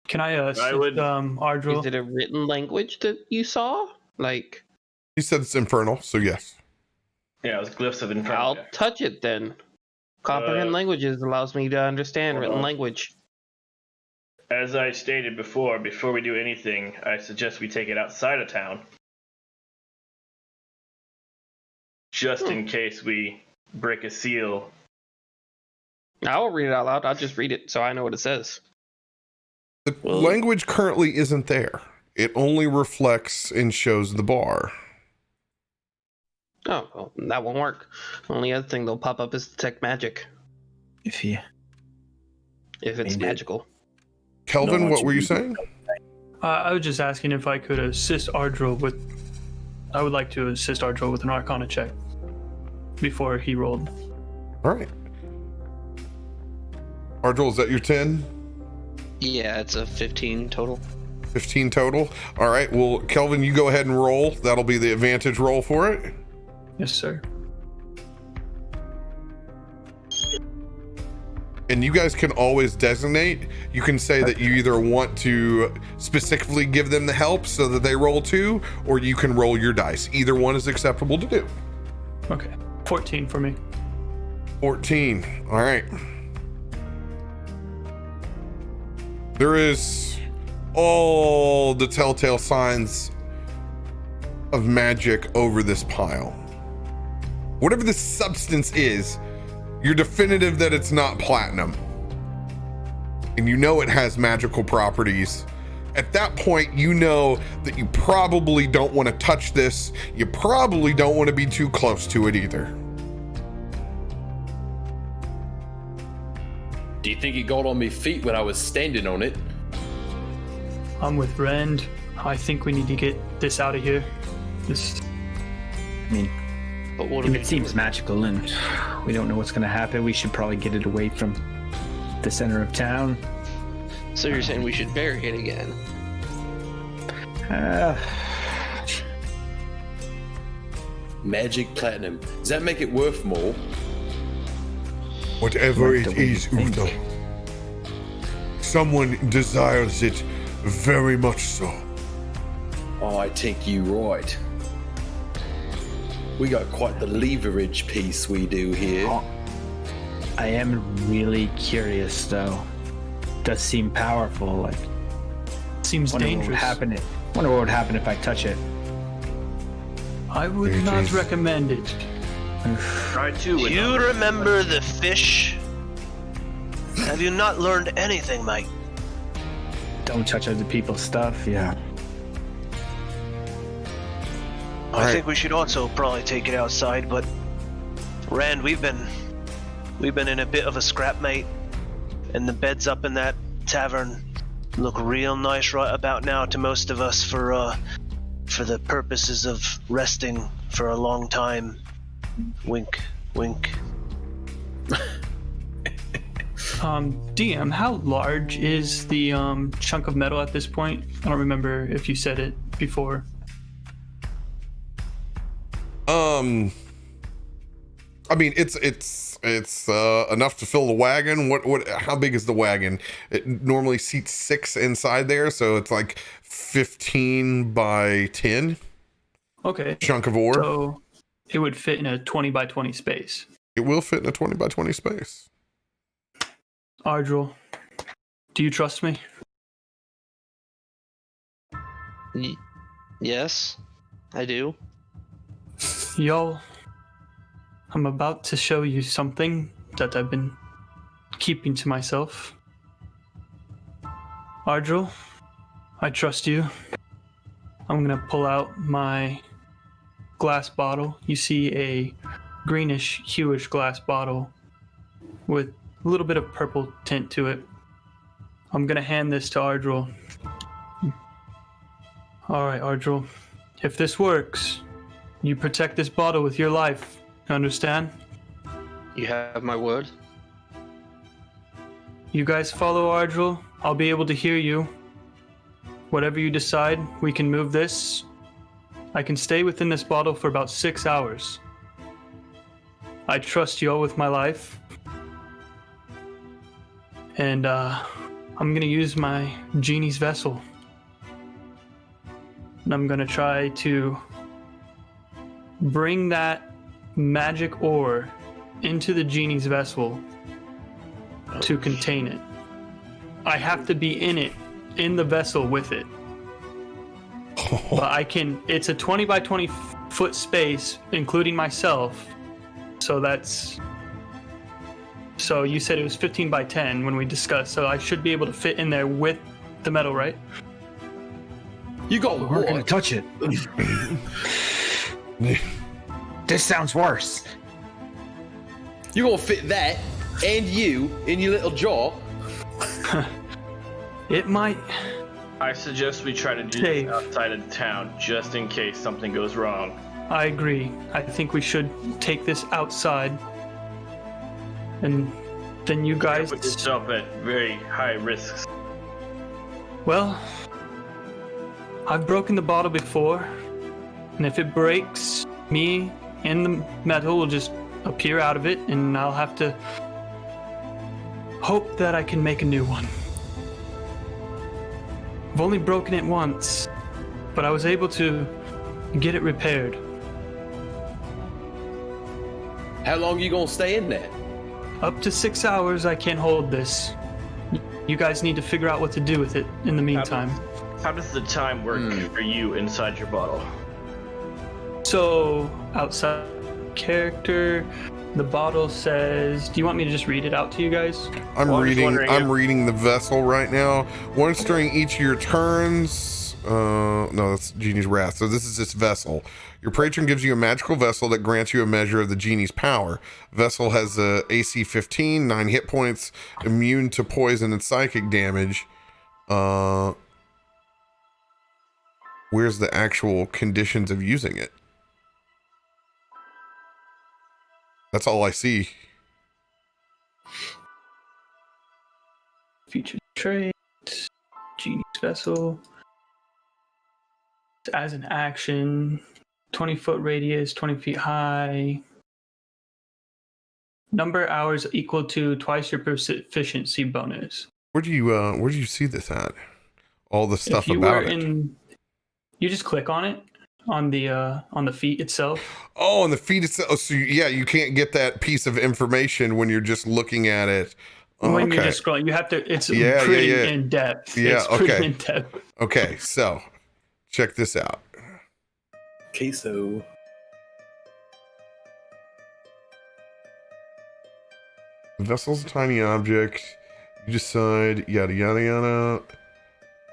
Can I assist, would- Ardril? Is it a written language that you saw? Like, He said it's infernal, so yes. Yeah, it was glyphs of Inferno. I'll touch it then. Comprehend languages allows me to understand hold written on. language. As I stated before we do anything, I suggest we take it outside of town. Just in case we break a seal. I will read it out loud. I'll just read it so I know what it says. The Well- language currently isn't there. It only reflects and shows the bar. Oh, well, that won't work. Only other thing that'll pop up is detect magic, If you if it's Indeed. magical. Kelvin, No, what were you you- saying? I was just asking if I could assist Ardril with. I would like to assist Ardril with an Arcana check before he rolled. All right. Ardril, is that your 10? Yeah, it's a 15 total. 15 total? All right. Well, Kelvin, you go ahead and roll. That'll be the advantage roll for it. Yes, sir. And you guys can always designate. You can say that you either want to specifically give them the help so that they roll 2, or you can roll your dice. Either one is acceptable to do. Okay. 14 for me. 14. All right. There is all the telltale signs of magic over this pile. Whatever the substance is, you're definitive that it's not platinum. And you know it has magical properties. At that point, you know that you probably don't want to touch this. You probably don't want to be too close to it either. Do you think it got on me feet when I was standing on it? I'm with Rand. I think we need to get this out of here. This. I mean, But what if if it seems magical and we don't know what's going to happen, we should probably get it away from the center of town. So you're saying we should bury it again? Magic platinum. Does that make it worth more? Whatever Like it the way you is, think. Uno, someone desires it very much so. Oh, I think you right. We got quite the leverage piece we do here. I am really curious, though. Does seem powerful. Like, Seems wonder what would dangerous. happen. Wonder what would happen if I touch it. I would It not is. recommend it. Try to. Do you remember the fish? Have you not learned anything, mate? Don't touch other people's stuff. Yeah. I Alright. think we should also probably take it outside, but Rand, we've been in a bit of a scrap, mate. And the beds up in that tavern look real nice right about now to most of us for the purposes of resting for a long time. Wink, wink. DM, how large is the chunk of metal at this point? I don't remember if you said it before. I mean, it's enough to fill the wagon. What? How big is the wagon? It normally seats 6 inside there, so it's like 15 by 10. Okay. chunk of ore. So it would fit in a 20 by 20 space. It will fit in a 20 by 20 space. Ardril, do you trust me? Yes, I do. Y'all, I'm about to show you something that I've been keeping to myself. Ardril, I trust you. I'm gonna pull out my glass bottle. You see a greenish, hueish glass bottle with a little bit of purple tint to it. I'm gonna hand this to Ardril. Alright, Ardril. If this works, you protect this bottle with your life. You understand? You have my word. You guys follow Ardril. I'll be able to hear you. Whatever you decide, we can move this. I can stay within this bottle for about 6 hours. I trust you all with my life. And I'm gonna use my genie's vessel. And I'm gonna try to bring that magic ore into the genie's vessel to contain it. I have to be in it, in the vessel with it. But I can, it's a 20 by 20 foot space, including myself. So that's, so you said it was 15 by 10 when we discussed. So I should be able to fit in there with the metal, right? You got We're gonna touch it. This sounds worse. You gonna fit that and you in your little jaw? It might. I suggest we try to do Dave. this outside of town, just in case something goes wrong. I agree. I think we should take this outside. And then you guys. Put yourself at very high risks. Well, I've broken the bottle before. And if it breaks, me and the metal will just appear out of it, and I'll have to hope that I can make a new one. I've only broken it once, but I was able to get it repaired. How long you gonna stay in there? Up to 6 hours, I can't hold this. You guys need to figure out what to do with it in the meantime. How does the time work for you inside your bottle? So, outside character, the bottle says, do you want me to just read it out to you guys? I'm Well, I'm just wondering if- reading the vessel right now. Once during each of your turns, no, that's Genie's Wrath. So this is this vessel. Your patron gives you a magical vessel that grants you a measure of the genie's power. Vessel has a AC 15, 9 hit points, immune to poison and psychic damage. Where's the actual conditions of using it? That's all I see. Featured trait, Genie's Vessel. As an action, 20-foot radius, 20 feet high. Number of hours equal to twice your proficiency bonus. Where do you see this at? All the stuff If you about were it. You just click on it on the feat itself. Oh, and the feed itself. Oh, so you can't get that piece of information when you're just looking at it. Oh, When okay. you're just scrolling, you have to. It's Yeah, pretty yeah. in depth. Yeah, It's pretty okay. in depth. Okay, so check this out. Queso. The vessel's a tiny object. You decide, yada yada yada.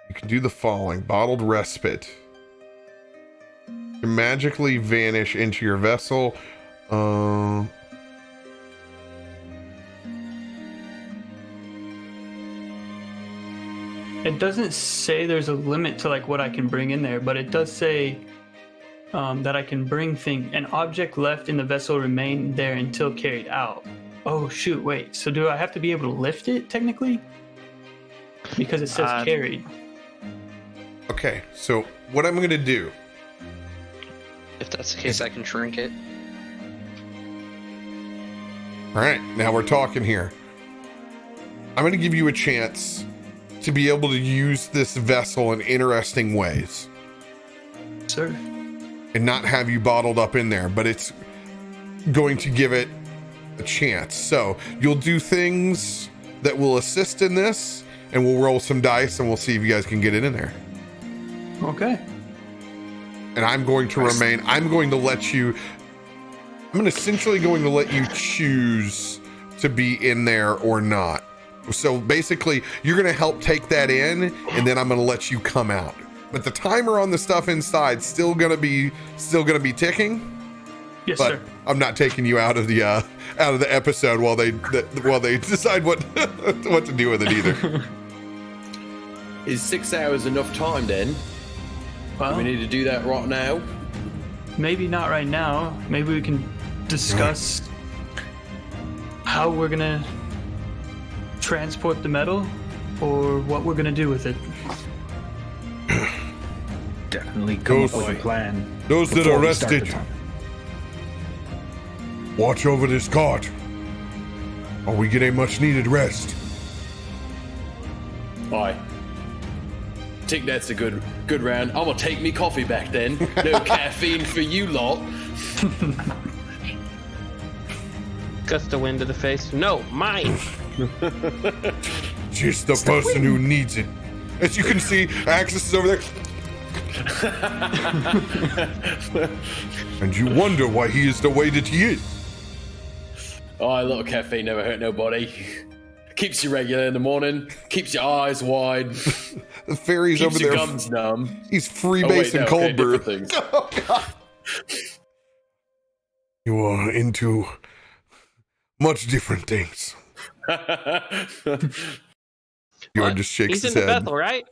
You can do the following: bottled respite. You magically vanish into your vessel. It doesn't say there's a limit to like what I can bring in there, but it does say that I can bring an object left in the vessel remain there until carried out. Oh shoot, wait. So do I have to be able to lift it technically? Because it says carried. Okay, so what I'm gonna do? If that's the case, I can shrink it. All right, now we're talking here. I'm gonna give you a chance to be able to use this vessel in interesting ways. Sir. and not have you bottled up in there, but it's going to give it a chance. So you'll do things that will assist in this, and we'll roll some dice and we'll see if you guys can get it in there. Okay. And I'm going to remain, I'm essentially going to let you choose to be in there or not. So basically you're going to help take that in, and then I'm going to let you come out. But the timer on the stuff inside still going to be ticking. Yes, but sir. I'm not taking you out of the episode while they decide what what to do with it either. Is 6 hours enough time then? Well, We need to do that right now. maybe not right now. Maybe we can discuss how we're gonna transport the metal, or what we're gonna do with it. Definitely come up with a plan. Those that before are we start the rested, time. watch over this cart, or we get a much needed rest. Aye. Think that's a good round. I'm gonna take me coffee back then. No caffeine for you lot. Gust of wind to the face. No, mine. Just the person who needs it. As you can see, Axis is over there. And you wonder why he is the way that he is. Oh, a little caffeine never hurt nobody. Keeps you regular in the morning. Keeps your eyes wide. The fairy's Keeps over your there. gums numb. He's freebasing cold brew. Things. Oh, God. You are into much different things. Bjorn just shakes He's his in the head. Bethel, right?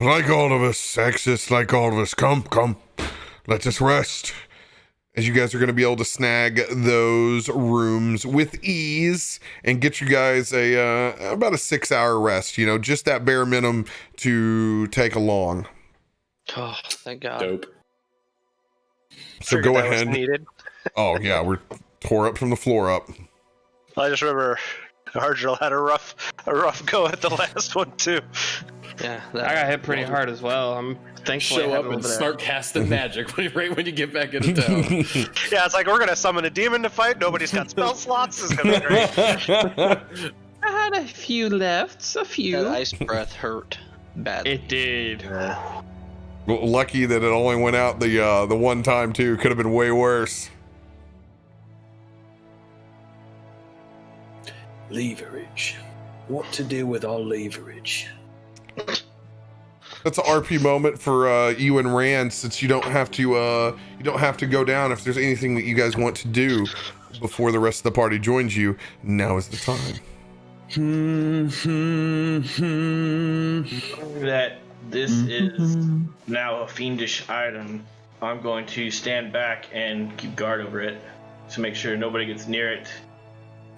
Like all of us, Axis, like all of us, come. Let us rest. As you guys are going to be able to snag those rooms with ease and get you guys about a 6 hour rest, just that bare minimum to take along. Oh, thank God. Dope. So Figured go that was ahead. needed. Oh yeah, we're tore up from the floor up. I just remember Argel had a rough go at the last one too. Yeah, I got hit pretty hard as well. I'm thankful. Show up and start casting magic right when you get back into town. Yeah, it's like we're gonna summon a demon to fight. Nobody's got spell slots. This is gonna be great. I had a few left. A few. That ice breath hurt bad. It did. Well, lucky that it only went out the one time too. Could have been way worse. Leverage. What to do with our leverage? That's an RP moment for you and Rand, since you don't have to go down. If there's anything that you guys want to do before the rest of the party joins you, now is the time. That this is now a fiendish item. I'm going to stand back and keep guard over it to make sure nobody gets near it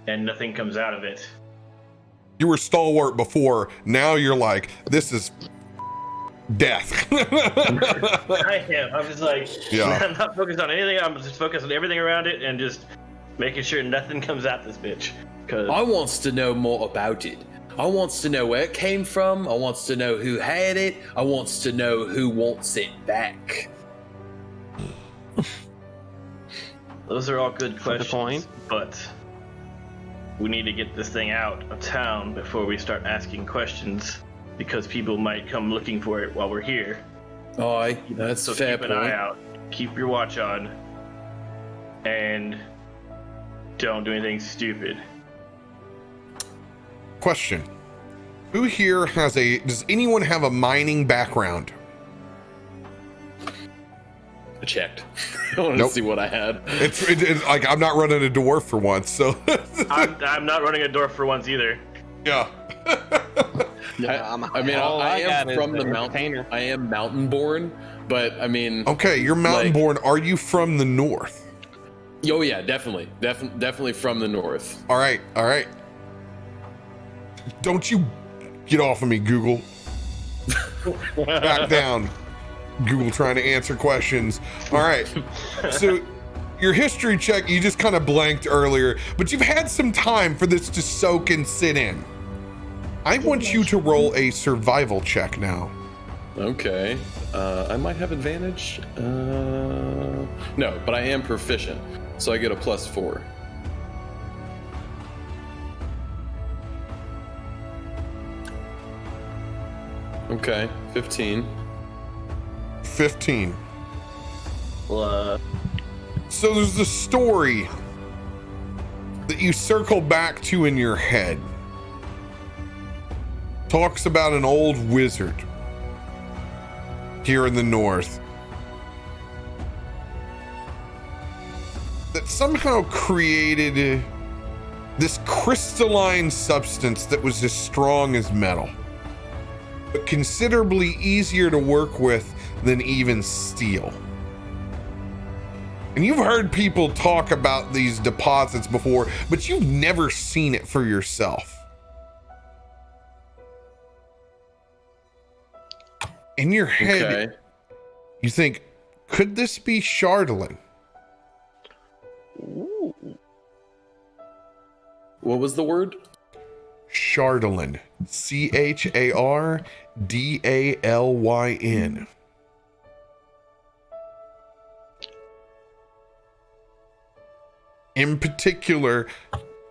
and nothing comes out of it. You were stalwart before. Now you're like, this is death. I am. I'm just like, Yeah. I'm not focused on anything. I'm just focused on everything around it and just making sure nothing comes at this bitch. Cause I wants to know more about it. I wants to know where it came from. I wants to know who had it. I wants to know who wants it back. those are all good questions, point. but we need to get this thing out of town before we start asking questions, because people might come looking for it while we're here. Aye, that's So a fair keep point. an eye out, keep your watch on, and don't do anything stupid. Question. Who here does anyone have a mining background? I checked. I wanted Nope. to see what I had. It's like, I'm not running a dwarf for once, so. I'm not running a door for once either. Yeah. I mean, All I got am is from the the mountain. container. I am mountain born, but I mean, Okay, you're mountain born. Are you from the north? oh yeah, definitely from the north. All right. Don't you get off of me, Google. Back down. Google trying to answer questions. All right. So your history check, you just kind of blanked earlier, but you've had some time for this to soak and sit in. I want you to roll a survival check now. Okay. I might have advantage. No, but I am proficient, so I get a +4. Okay, 15. 15. Well, So there's a story that you circle back to in your head. Talks about an old wizard here in the north that somehow created this crystalline substance that was as strong as metal, but considerably easier to work with than even steel. And you've heard people talk about these deposits before, but you've never seen it for yourself. In your head, Okay. you think, could this be Chardolin? What was the word? Chardolin. Chardalyn. In particular,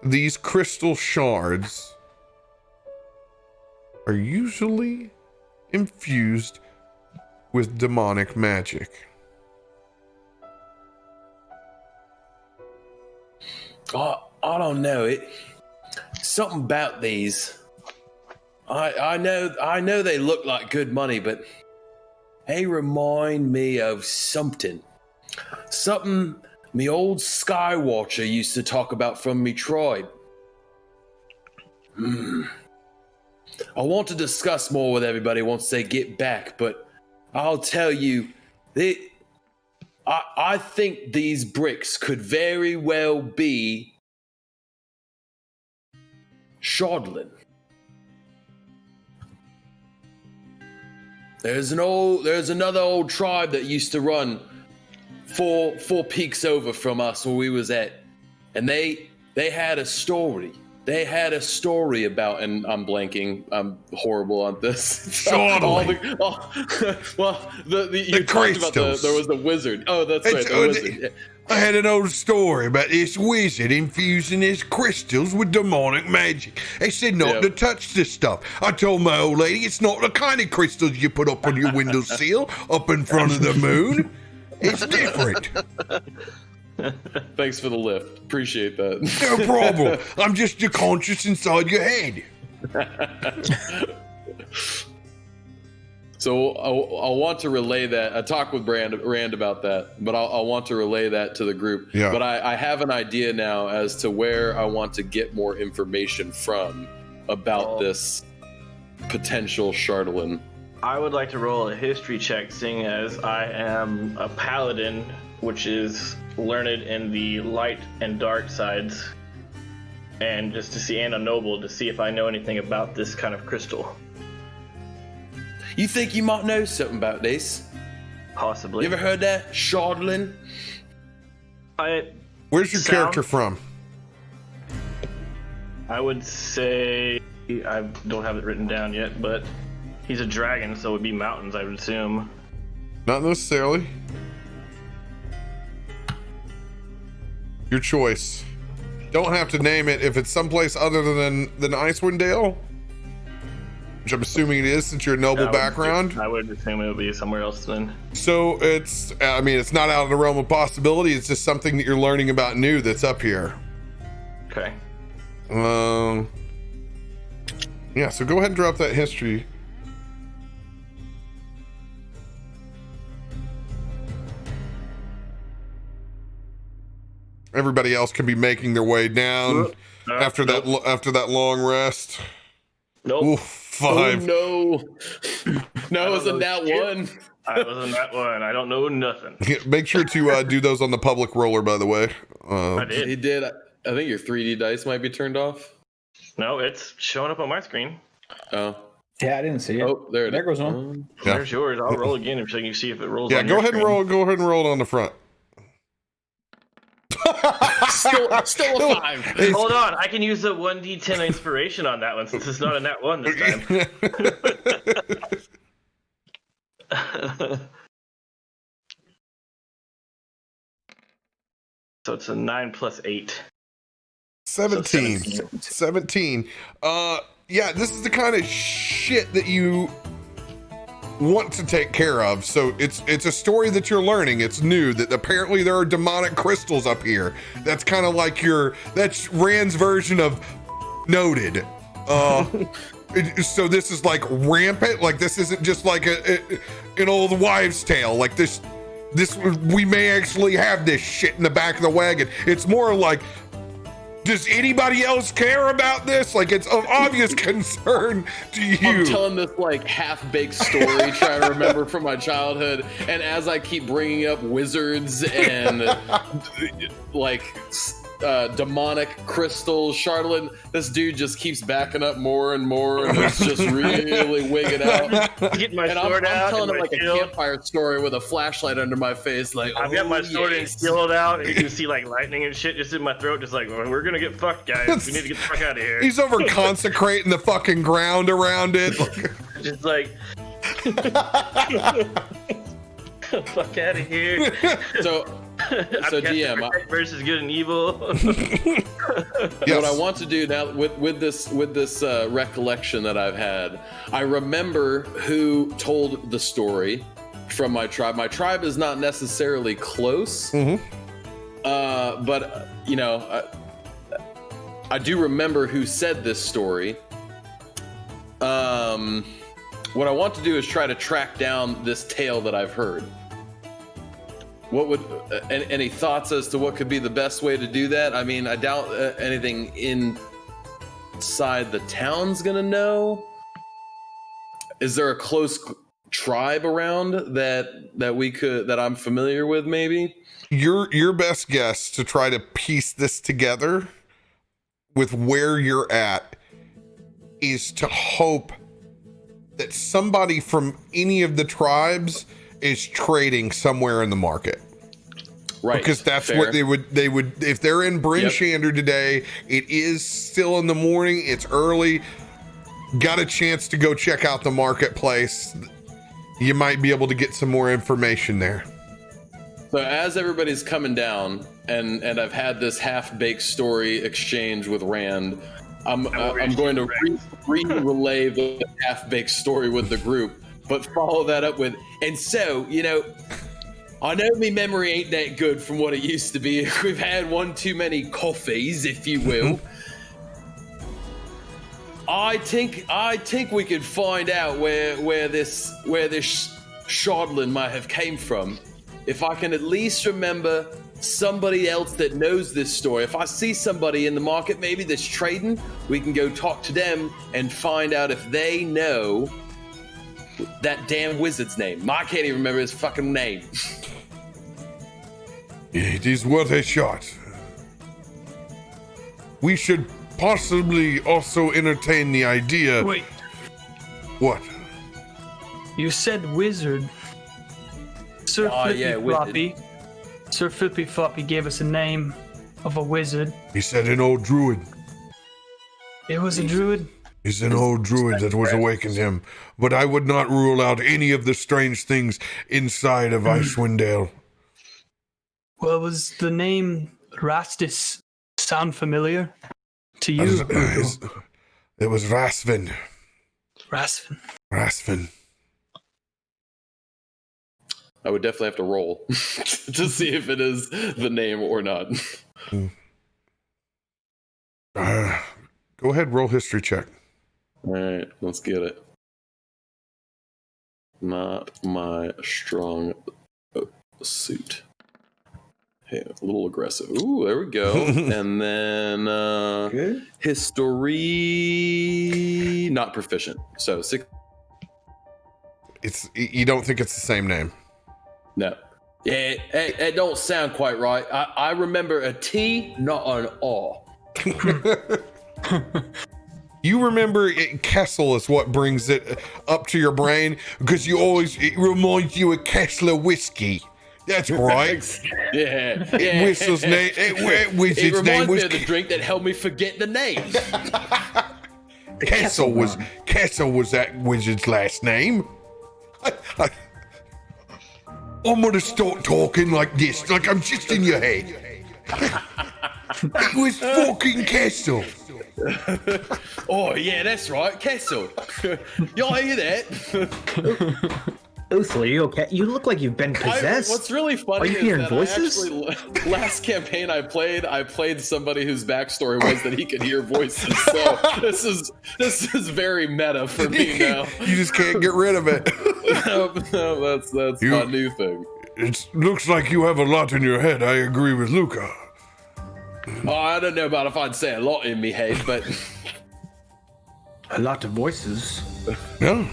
these crystal shards are usually infused with demonic magic. Oh, I don't know. Something about these. I know they look like good money, but they remind me of something. Something me old Skywatcher used to talk about from me tribe. I want to discuss more with everybody once they get back, but I'll tell you, I think these bricks could very well be Chardolin. There's another old tribe that used to run four peaks over from us where we was at, and they had a story. They had a story about, and I'm blanking. I'm horrible on this. You talked about there was the wizard. Oh, that's right, the wizard. I had an old story about this wizard infusing his crystals with demonic magic. They said not to touch this stuff. I told my old lady it's not the kind of crystals you put up on your windowsill up in front of the moon. It's different. Thanks for the lift. Appreciate that. No problem. I'm just your conscience inside your head. So I'll want to relay that. I talked with Rand about that, but I'll want to relay that to the group. Yeah. But I have an idea now as to where I want to get more information from about this potential Chardolin. I would like to roll a history check, seeing as I am a paladin, which is learned in the light and dark sides, and just to see, and a noble, to see if I know anything about this kind of crystal. You think you might know something about this? Possibly. You ever heard that? Chardolin? Where's your character from? I would say, I don't have it written down yet, but he's a dragon, so it would be mountains, I would assume. Not necessarily. Your choice. Don't have to name it if it's someplace other than Icewind Dale, which I'm assuming it is since you're a noble background. I would assume it would be somewhere else then. So it's not out of the realm of possibility. It's just something that you're learning about new that's up here. Okay. Yeah, so go ahead and drop that history. Everybody else can be making their way down after that long rest. Nope. Ooh, 5. Oh, no. No, it wasn't that one. I wasn't that one. I don't know nothing. Make sure to do those on the public roller, by the way. I did. He did. I think your 3D dice might be turned off. No, it's showing up on my screen. Oh. Yeah, I didn't see it. Oh, there goes one. Yeah. There's yours. I'll roll again so you can see if it rolls. Yeah, on go your ahead and screen. roll. Go ahead and roll it on the front. Still a 5. Hold on, I can use the 1d10 inspiration on that one since it's not in that one this time. So it's a 9 plus 8. 17. 17. Yeah, this is the kind of shit that you want to take care of. So it's a story that you're learning. It's new that apparently there are demonic crystals up here. That's kind of like that's Rand's version of noted. So this is like rampant. Like this isn't just like an old wives' tale. Like this we may actually have this shit in the back of the wagon. It's more like, does anybody else care about this? Like, it's of obvious concern to you. I'm telling this like half-baked story, trying to remember from my childhood, and as I keep bringing up wizards and like demonic crystals, Charlotte, this dude just keeps backing up more and more, and it's just really wigging out. Get my And sword I'm out. telling and it my like shield. a campfire story with a flashlight under my face. Like, I've got my sword and yes. shield out, and you can see like lightning and shit just in my throat, just like, well, we're gonna get fucked, guys. We need to get the fuck out of here. He's over consecrating the fucking ground around it. Just like, fuck out of here. So DM, versus good and evil. What I want to do now with this recollection that I've had, I remember who told the story from my tribe. My tribe is not necessarily close, but you know, I do remember who said this story. What I want to do is try to track down this tale that I've heard. What would any thoughts as to what could be the best way to do that? I mean, I doubt anything inside the town's gonna know. Is there a close tribe around that I'm familiar with? Maybe Your best guess to try to piece this together with where you're at is to hope that somebody from any of the tribes is trading somewhere in the market. Right. Because that's fair. what they would if they're in Bryn Shander today, it is still in the morning, it's early, got a chance to go check out the marketplace. You might be able to get some more information there. So as everybody's coming down, and I've had this half-baked story exchange with Rand, I'm going to relay the half-baked story with the group, but follow that up with, and so, you know, I know my memory ain't that good from what it used to be. We've had one too many coffees, if you will. I think we could find out where this Shardlin might have came from. If I can at least remember somebody else that knows this story. If I see somebody in the market maybe that's trading, we can go talk to them and find out if they know that damn wizard's name. I can't even remember his fucking name. It is worth a shot. We should possibly also entertain the idea. Wait, What? you said wizard. Sir Flippy Floppy gave us a name of a wizard. He said an old druid. It was a druid. He's an old druid that was awakened him. But I would not rule out any of the strange things inside of Icewind. Well, was the name Rastus sound familiar to you? It was Rasvin. Rasvin. I would definitely have to roll to see if it is the name or not. Go ahead, roll history check. All right, let's get it. Not my strong suit. Hey, a little aggressive. Ooh, there we go. And then history, not proficient. So 6. You don't think it's the same name? No. Yeah, it don't sound quite right. I remember a T, not an R. You remember Kessel is what brings it up to your brain because it reminds you of Kessler whiskey. That's right. Yeah. Whistle's name. Wizard's name was me of the drink that helped me forget the name. Kessel was that wizard's last name. I'm gonna start talking like this, like I'm just in your head. It was fucking Kessel. Oh yeah, that's right, Kessel. Y'all hear that? Uthal, are you okay? You look like you've been possessed. What's really funny Are you is hearing that voices? last campaign I played somebody whose backstory was that he could hear voices. So this is very meta for me now. You just can't get rid of it. No, that's my new thing. It looks like you have a lot in your head. I agree with Luca. Oh, I don't know about if I'd say a lot in me head, but A lot of voices. Yeah.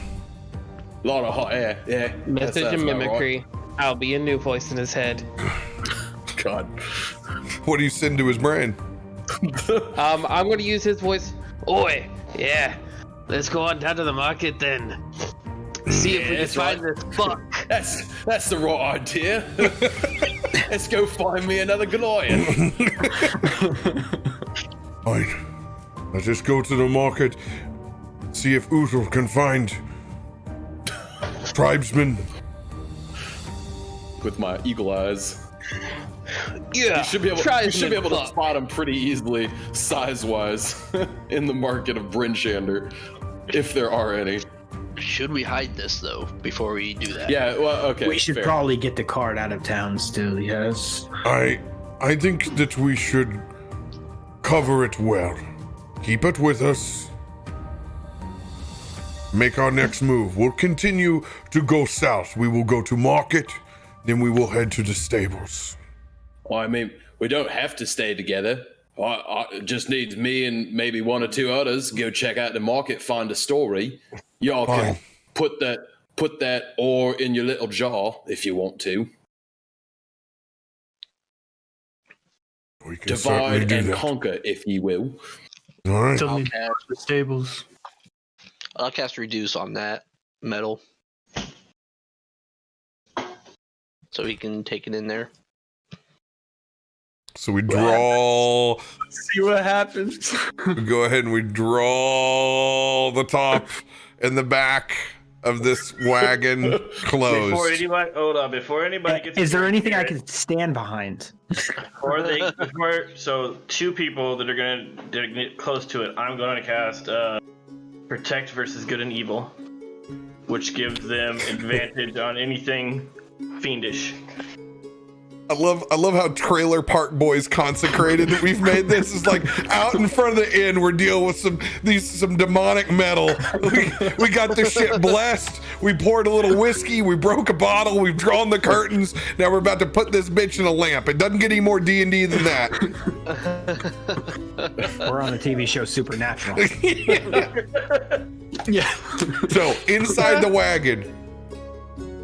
a lot of hot air. Yeah. Message that's and about mimicry. I'll be a new voice in his head. right. God. What do you send to his brain? I'm gonna use his voice. Oi, yeah. Let's go on down to the market then. See if we can that's find right. this buck. That's the right idea. Let's go find me another Goliath. Fine. Let's just go to the market, see if Uthal can find tribesmen. With my eagle eyes. Yeah. You should be able to buck. spot them pretty easily, size-wise, in the market of Brinchander, if there are any. Should we hide this though before we do that? Yeah, well, okay. We should fair. probably get the cart out of town still, yes. I think that we should cover it well. Keep it with us. Make our next move. We'll continue to go south. We will go to market, then we will head to the stables. Well, I mean, we don't have to stay together. It just needs me and maybe one or two others go check out the market, find a story. Y'all can Fine. put that ore in your little jar if you want to. We can certainly Divide do and that. conquer, if you will. All right. Still need the stables. I'll cast reduce on that metal, so he can take it in there. So we draw. See what happens. We go ahead and we draw the top and the back of this wagon closed. Before anybody gets. Is there anything I can stand behind? So two people that are gonna get close to it. I'm going to cast Protect versus Good and Evil, which gives them advantage on anything fiendish. I love how Trailer Park Boys consecrated that we've made this. Is like out in front of the inn, we're dealing with some demonic metal. We got this shit blessed. We poured a little whiskey, we broke a bottle, we've drawn the curtains. Now we're about to put this bitch in a lamp. It doesn't get any more D&D than that. We're on the TV show Supernatural. Yeah. So inside the wagon,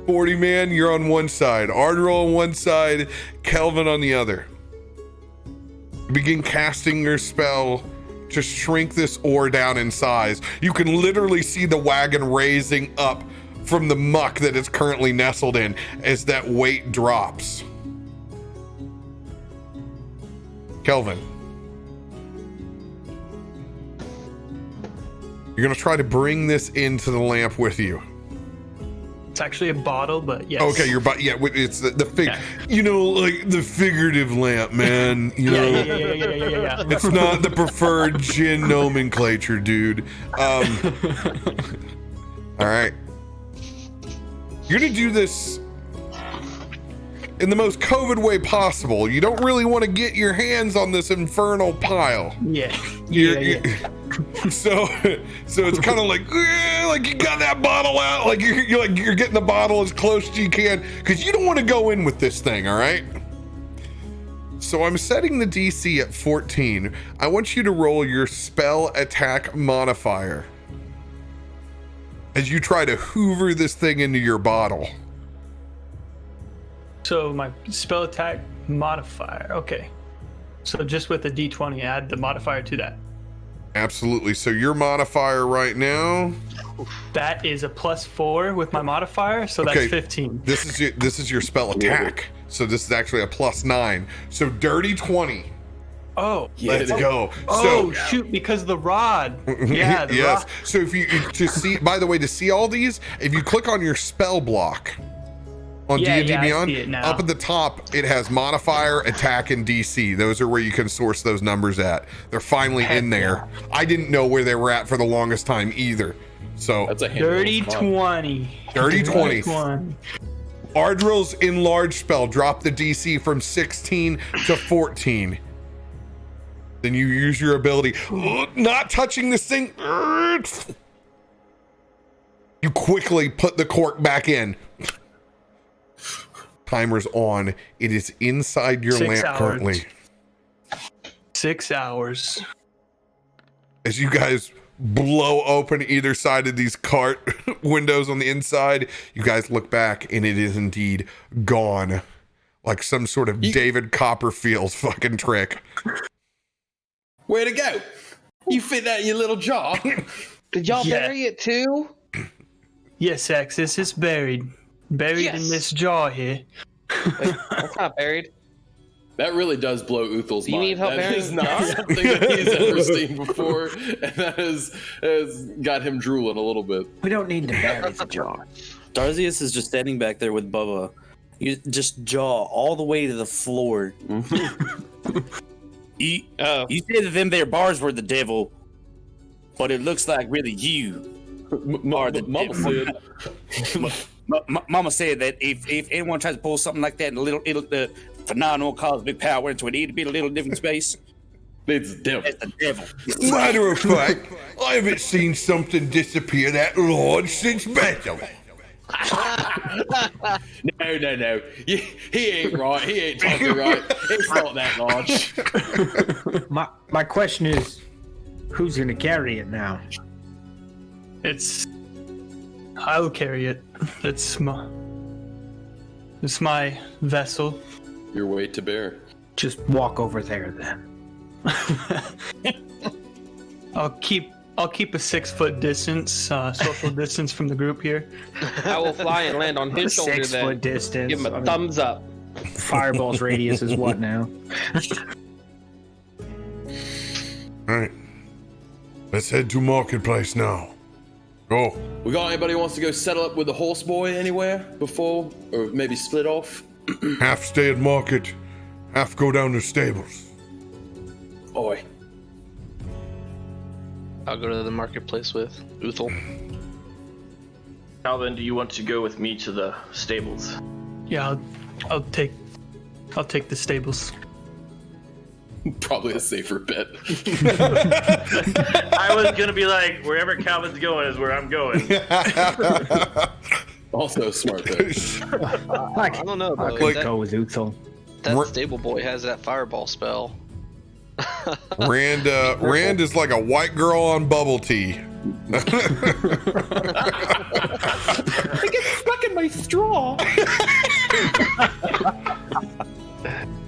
40 man, you're on one side, Ardril on one side, Kelvin on the other. Begin casting your spell to shrink this ore down in size. You can literally see the wagon raising up from the muck that it's currently nestled in as that weight drops. Kelvin, you're gonna try to bring this into the lamp with you. It's actually a bottle, but yes. Okay, it's the fig, Yeah. you know, like the figurative lamp, man. You know, Yeah. it's not the preferred gin nomenclature, dude. All right, you're gonna do this in the most COVID way possible. You don't really want to get your hands on this infernal pile. Yeah. So it's kind of like you got that bottle out, like you're getting the bottle as close as you can because you don't want to go in with this thing. All right. So I'm setting the DC at 14. I want you to roll your spell attack modifier as you try to hoover this thing into your bottle. So my spell attack modifier. Okay. So just with the D20, add the modifier to that. Absolutely. So your modifier right now. That is a +4 with my modifier, so that's 15. This is your spell attack. So this is actually a +9. So dirty 20. Oh, Let's go. Oh shoot! Because of the rod. Yeah. The yes. rod. So if you to see, by the way, to see all these, if you click on your spell block on D&D I Beyond. see it now. Up at the top, it has modifier, attack, and DC. Those are where you can source those numbers at. They're finally in there. I didn't know where they were at for the longest time either. So That's a Dirty 20. Dirty 20. 20. Ardril's enlarged spell. Drop the DC from 16 to 14. Then you use your ability. Not touching this thing. You quickly put the cork back in. Timer's on. It is inside your 6 lamp hours. currently. 6 hours. As you guys blow open either side of these cart windows on the inside, you guys look back and it is indeed gone. Like some sort of David Copperfield fucking trick. Way to go! You fit that in your little jar. Did y'all Yeah. bury it too? Yes, Axis, it's buried. Buried in Yes. this jar here. Wait, that's not buried. That really does blow Uthel's You mind. need help That burying is the not jar? something that he's ever seen before, and that has got him drooling a little bit. We don't need to bury the jar. Darzius is just standing back there with Bubba. You just jaw all the way to the floor. you say that them there bars were the devil, but it looks like really you are the Mama devil. said. Mama said that if anyone tries to pull something like that, it'll phenomenal cosmic power into it, it'll be a little different space. It's devil. It's the devil. Matter of fact, I haven't seen something disappear that large since battle. No. He ain't right. He ain't talking right. It's not that large. My question is, who's gonna carry it now? I'll carry it. It's my vessel. Your weight to bear. Just walk over there then. I'll keep a 6 foot distance, social distance from the group here. I will fly and land on his shoulder 6 then. foot distance. Give him I a mean, thumbs up. Fireball's radius is what now? All right. Let's head to Marketplace now. Go. We got anybody who wants to go settle up with the horse boy anywhere before, or maybe split off? Half stay at market, half go down to stables. Oi. I'll go to the marketplace with Uthel. Calvin, do you want to go with me to the stables? Yeah, I'll take the stables. Probably a safer bet. I was gonna be like, wherever Calvin's going is where I'm going. Also smart though. I don't know I though. could That, go with Uthel. that stable boy has that fireball spell. Rand is like a white girl on bubble tea. I get stuck in my straw.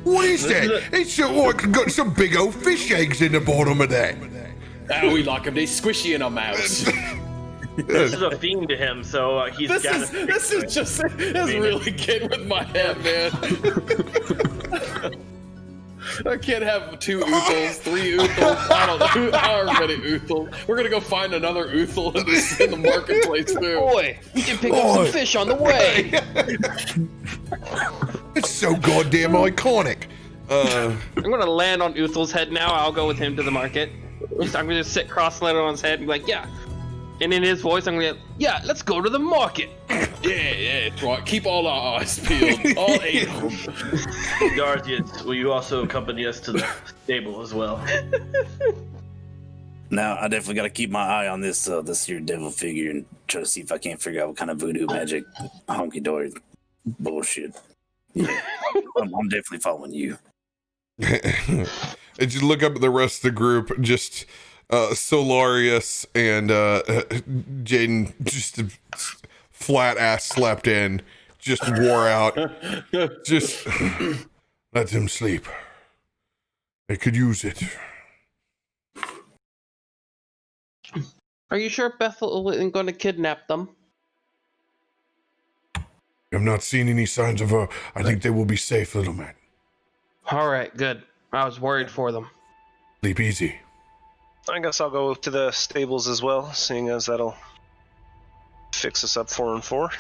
What is that? It's got some big old fish eggs in the bottom of that. How we like them. They squishy in our mouths. This is a fiend to him, so he's This got is really getting with my head, man. I can't have 2 Uthels, 3 Uthels, I don't know, however many Uthels. We're gonna go find another Uthel in the marketplace too. Boy, you can pick up some fish on the way. It's so goddamn iconic. I'm gonna land on Uthel's head now. I'll go with him to the market. I'm gonna sit cross-legged on his head and be like, yeah. And in his voice, I'm gonna be like, yeah, let's go to the market. Yeah, that's right. Keep all our eyes peeled. All 8 of them. Darzius, will you also accompany us to the stable as well? Now I definitely got to keep my eye on this here devil figure and try to see if I can't figure out what kind of voodoo magic honky dory bullshit. Yeah, I'm definitely following you. As you look up at the rest of the group, just Solarius and Jaden, just a flat ass slept in, just wore out. Just let them sleep. They could use it. Are you sure Bethel isn't going to kidnap them? I've not seen any signs of her. I think they will be safe, little man. All right, good. I was worried for them. Sleep easy. I guess I'll go to the stables as well, seeing as that'll fix us up 4 and 4. All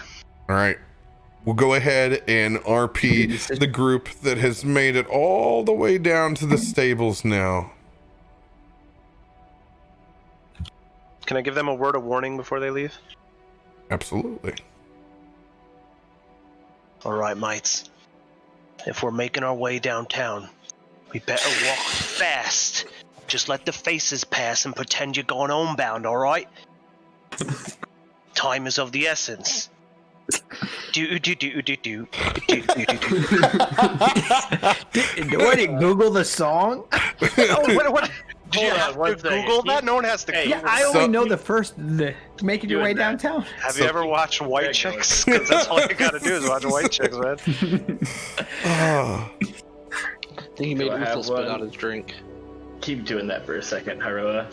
right. we'll go ahead and RP the group that has made it all the way down to the stables now. Can I give them a word of warning before they leave? Absolutely. All right, mates. If we're making our way downtown, we better walk fast. Just let the faces pass and pretend you're going homebound, all right? Time is of the essence. Do. What did Google the song? What? Did you Hold on have one to second. Google that? No one has to Hey, Google Yeah, I that. only know the making your way Doing that. downtown. Have you ever watched White Chicks? Because that's all you gotta do is watch White Chicks, man. Ah, I think he made I have Rufus spit one? out his drink. Keep doing that for a second, Haroa.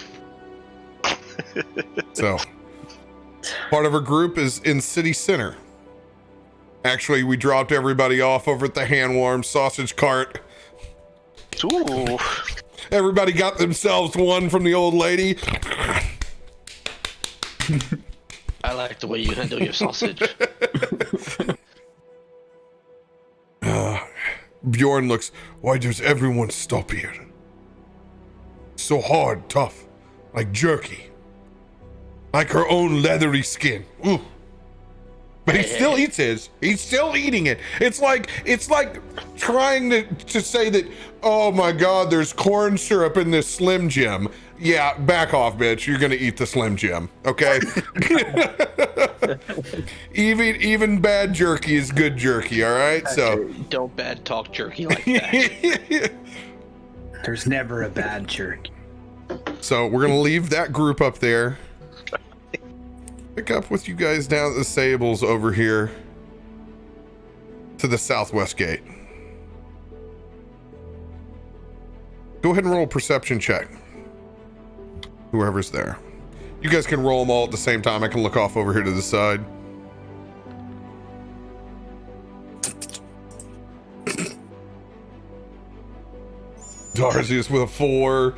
so, part of our group is in city center. Actually, we dropped everybody off over at the hand warm sausage cart. Ooh. Everybody got themselves one from the old lady. I like the way you handle your sausage. Bjorn looks, why does everyone stop here? So hard, tough, like jerky. Like her own leathery skin. Ooh. But he still eats his. He's still eating it. It's like trying to say that, oh my God, there's corn syrup in this Slim Jim. Yeah, back off, bitch. You're gonna eat the Slim Jim, okay? even bad jerky is good jerky, all right? So Don't bad talk jerky like that. There's never a bad jerky. So we're gonna leave that group up there. Pick up with you guys down at the stables over here to the southwest gate. Go ahead and roll a perception check. Whoever's there. You guys can roll them all at the same time. I can look off over here to the side. Darzius with a 4.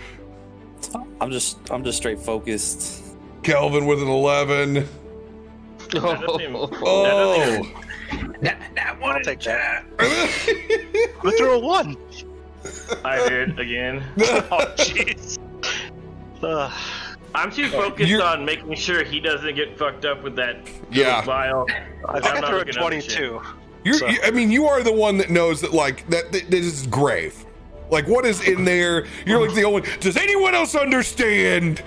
I'm just straight focused. Kelvin with an 11. Oh. That one. I'll take that. Let's throw a 1. I did again. Oh, jeez. I'm too focused You're- on making sure he doesn't get fucked up with that Yeah. vial. I think I'm I not threw a looking up at shit. 22. I mean, you are the one that knows that, like, that this is grave. Like, what is in there? You're like the only. Does anyone else understand?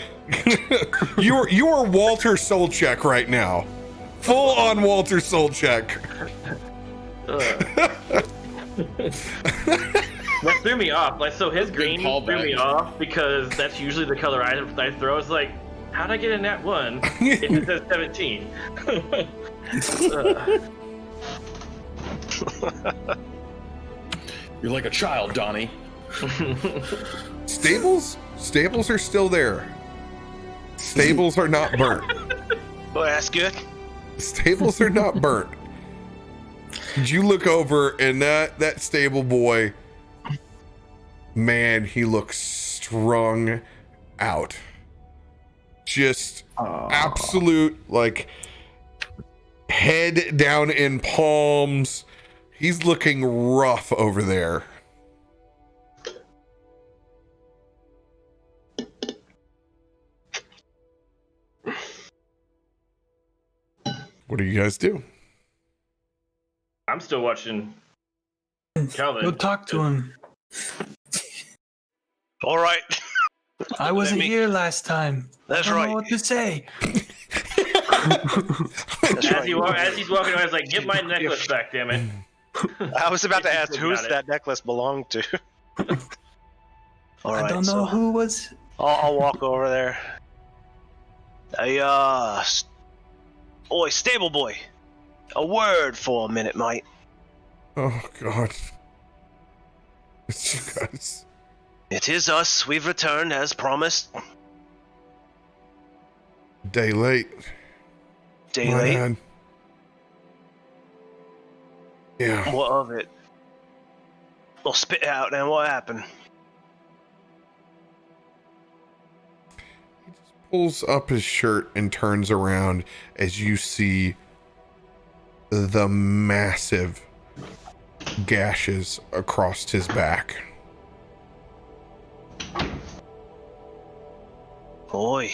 You're Walter Solcheck right now. Full on Walter Solcheck. That threw me off. Like, so his Good green callback. threw me off because that's usually the color I throw. It's like, how'd I get in that one? It says 17. You're like a child, Donnie. Stables are still there. Stables are not burnt. Well, that's good. Stables are not burnt. Did you look over and that stable boy, man, he looks strung out. Just absolute, like, head down in palms. He's looking rough over there. What do you guys do? I'm still watching Calvin. Go talk to him. All right. I wasn't here last time. That's I don't right. know what to say. That's right. As he's walking away, I was like, "Get my necklace back, damn it!" I was about to ask Got who's it. that necklace belonged to. All right. I don't know who was. I'll walk over there. Hey, oi, stable boy. A word for a minute, mate. Oh God. It's you guys. It is us. We've returned as promised. Day late. Day My late. bad. Yeah. What of it? Well, spit it out then. What happened? Pulls up his shirt and turns around as you see the massive gashes across his back. Boy,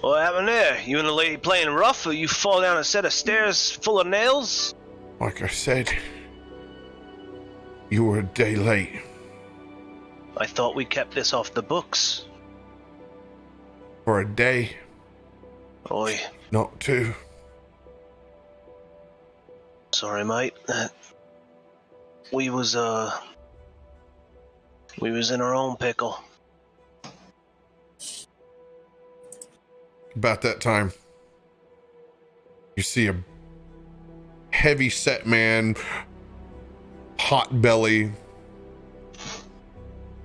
what happened there? You and the lady playing rough, or you fall down a set of stairs full of nails? Like I said, you were a day late. I thought we kept this off the books. For a day, Oi, not two. sorry, mate. We was in our own pickle. About that time, you see a heavy set man, hot belly,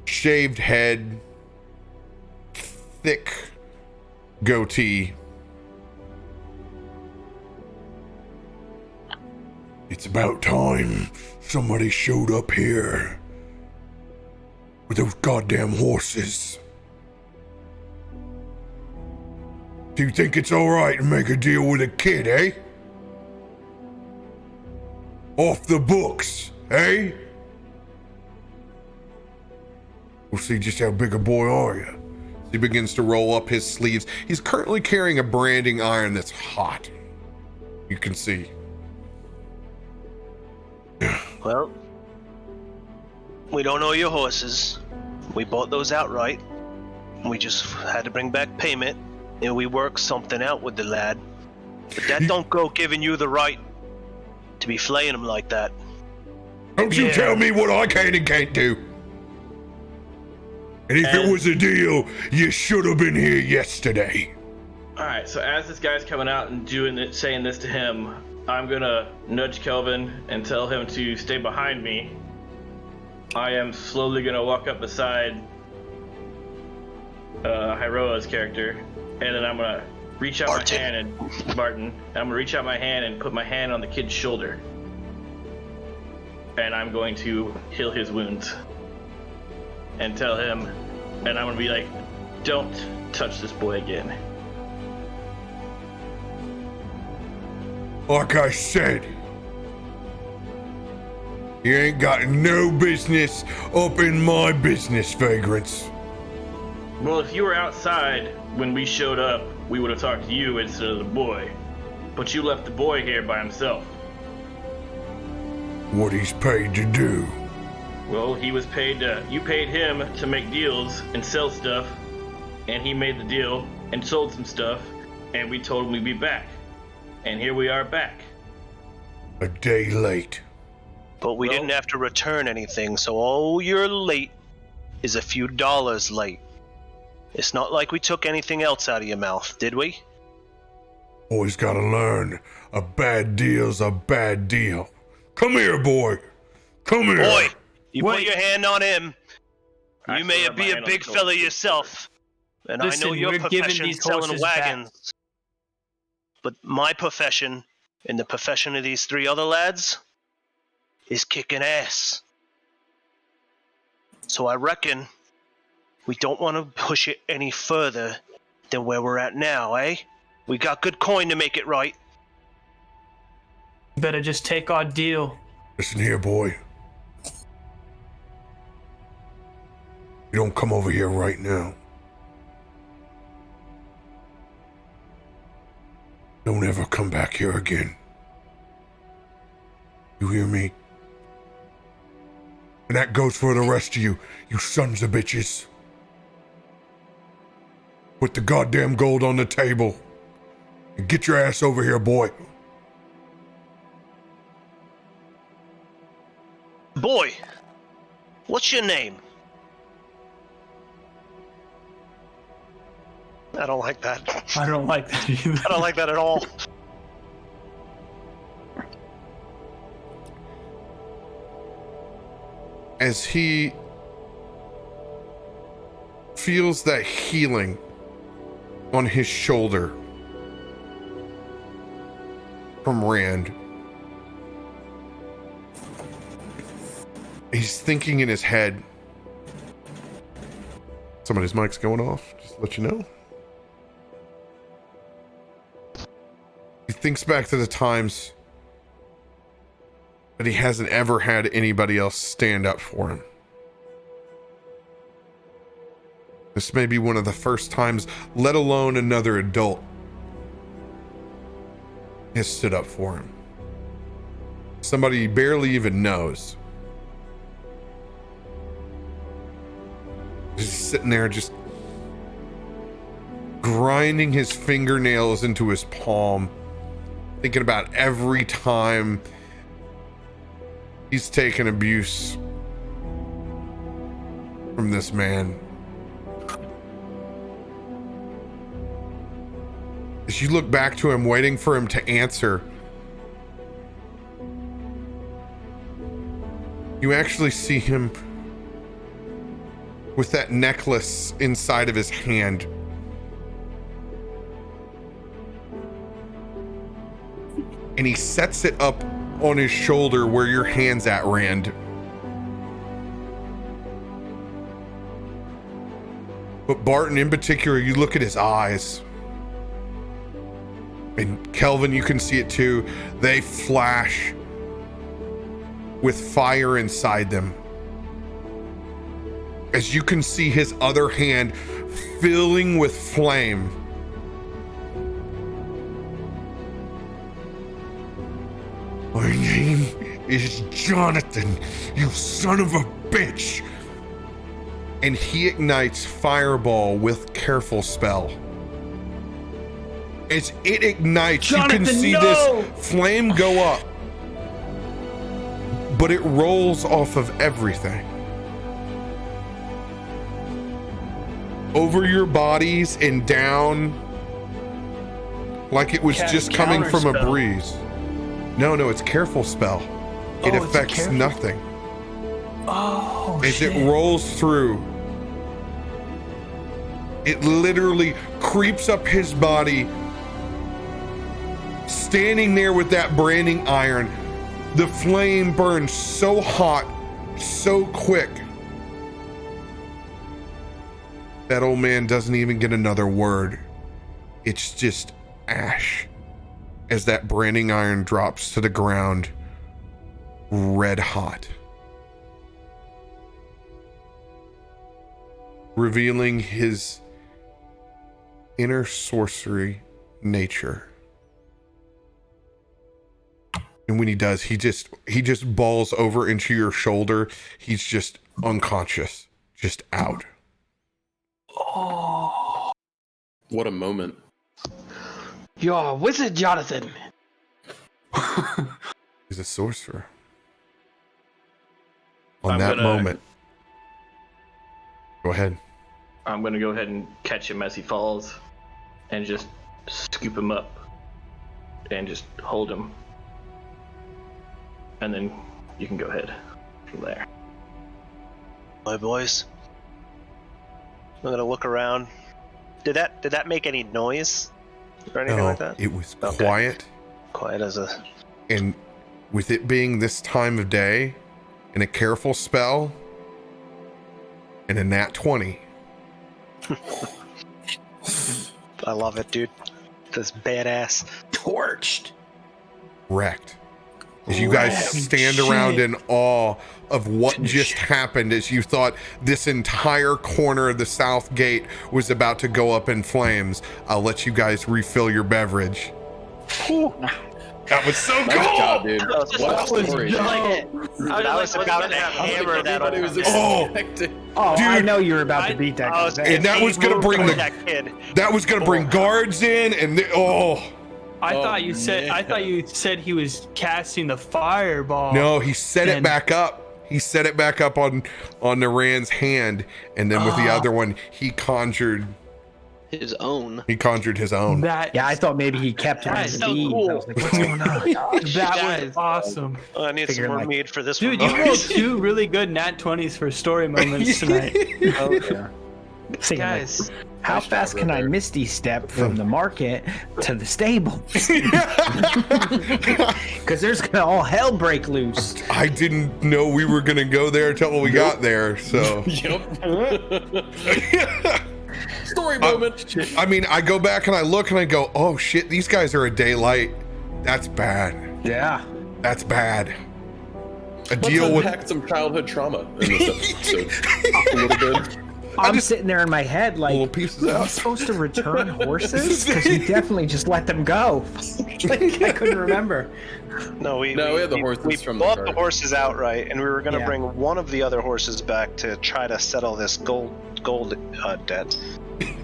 shaved head, thick goatee. It's about time somebody showed up here with those goddamn horses. Do you think it's all right to make a deal with a kid, eh? Off the books, eh? We'll see just how big a boy are you. He begins to roll up his sleeves. He's currently carrying a branding iron that's hot. You can see. Well, we don't owe your horses. We bought those outright. We just had to bring back payment, and we worked something out with the lad. But that don't go giving you the right to be flaying him like that. Don't you tell me what I can and can't do. And if it was a deal, you should have been here yesterday. All right, so as this guy's coming out and saying this to him, I'm gonna nudge Kelvin and tell him to stay behind me. I am slowly gonna walk up beside Hyroa's character, and then I'm gonna reach out my hand and Martin. I'm gonna reach out my hand and put my hand on the kid's shoulder, and I'm going to heal his wounds and tell him, and I'm gonna be like, "Don't touch this boy again." Like I said, you ain't got no business up in my business, Vagrants. Well, if you were outside when we showed up, we would have talked to you instead of the boy. But you left the boy here by himself. What he's paid to do. Well, he was paid you paid him to make deals and sell stuff, and he made the deal and sold some stuff, and we told him we'd be back. And here we are back. A day late. But we didn't have to return anything, so all you're late is a few dollars late. It's not like we took anything else out of your mouth, did we? Always gotta learn, a bad deal's a bad deal. Come here, boy. Come here. Boy, you put your hand on him. You may be a big fella yourself. And Listen, I know your we're giving profession's these selling horses wagons. But my profession, and the profession of these three other lads, is kicking ass. So I reckon we don't want to push it any further than where we're at now, eh? We got good coin to make it right. Better just take our deal. Listen here, boy. You don't come over here right now. Don't ever come back here again. You hear me? And that goes for the rest of you, you sons of bitches. Put the goddamn gold on the table. And get your ass over here, boy. Boy, what's your name? I don't like that. I don't like that either. I don't like that at all. As he feels that healing on his shoulder from Rand, he's thinking in his head. Somebody's mic's going off, just to let you know. He thinks back to the times but he hasn't ever had anybody else stand up for him. This may be one of the first times, let alone another adult has stood up for him. Somebody he barely even knows. Just sitting there, just grinding his fingernails into his palm, thinking about every time he's taken abuse from this man. As you look back to him, waiting for him to answer, you actually see him with that necklace inside of his hand. And he sets it up on his shoulder where your hand's at, Rand. But Barton in particular, you look at his eyes. And Kelvin, you can see it too. They flash with fire inside them. As you can see his other hand filling with flame. My name is Jonathan, you son of a bitch. And he ignites Fireball with Careful Spell. As it ignites, Jonathan, you can see this flame go up. But it rolls off of everything. Over your bodies and down, like it was just coming from a breeze. No, it's Careful Spell. It affects nothing. Oh, as shit. It rolls through, it literally creeps up his body, standing there with that branding iron. The flame burns so hot, so quick. That old man doesn't even get another word. It's just ash as that branding iron drops to the ground, red hot. Revealing his inner sorcery nature. And when he does, he just balls over into your shoulder. He's just unconscious, just out. Oh, what a moment. You're a wizard, Jonathan. He's a sorcerer. On that moment. Go ahead. I'm gonna go ahead and catch him as he falls and just scoop him up and just hold him. And then you can go ahead from there. My boys. I'm gonna look around. Did that make any noise or anything like that? It was quiet. Quiet as a. And with it being this time of day, and a Careful Spell, and a nat 20. I love it, dude. This badass. Torched. Wrecked. As you guys stand around in awe of what just happened, as you thought this entire corner of the south gate was about to go up in flames. I'll let you guys refill your beverage. That was so cool. Job, dude. What a story. I was about to hammer that on him. Oh, dude, I know you were about to beat that guy. And that was gonna bring that was gonna bring guards in, and I thought you said he was casting the fireball. No, he set it back up. He set it back up on Naran's hand, and then with the other one, he conjured his own. He conjured his own. Yeah, I thought maybe he kept one of the so beads. cool. I was like, what's going on? That was awesome. Oh, I need some more mead for this Dude, one. you rolled 2 really good nat 20s for story moments tonight. Oh, yeah. Guys, How fast can I Misty step from the market to the stable? Because there's gonna all hell break loose. I didn't know we were gonna go there till we got there, so. Story moment. I mean, I go back and I look and I go, oh shit, these guys are a day late. That's bad. Yeah. That's bad. a deal Let's with. unpack some childhood trauma in this episode a little bit. I'm sitting there in my head like, Little pieces are we out. supposed to return horses? Because we definitely just let them go. Like, I couldn't remember. No, we had the horses we from the bought cart. the horses outright, and we were going to Yeah. bring one of the other horses back to try to settle this gold debt.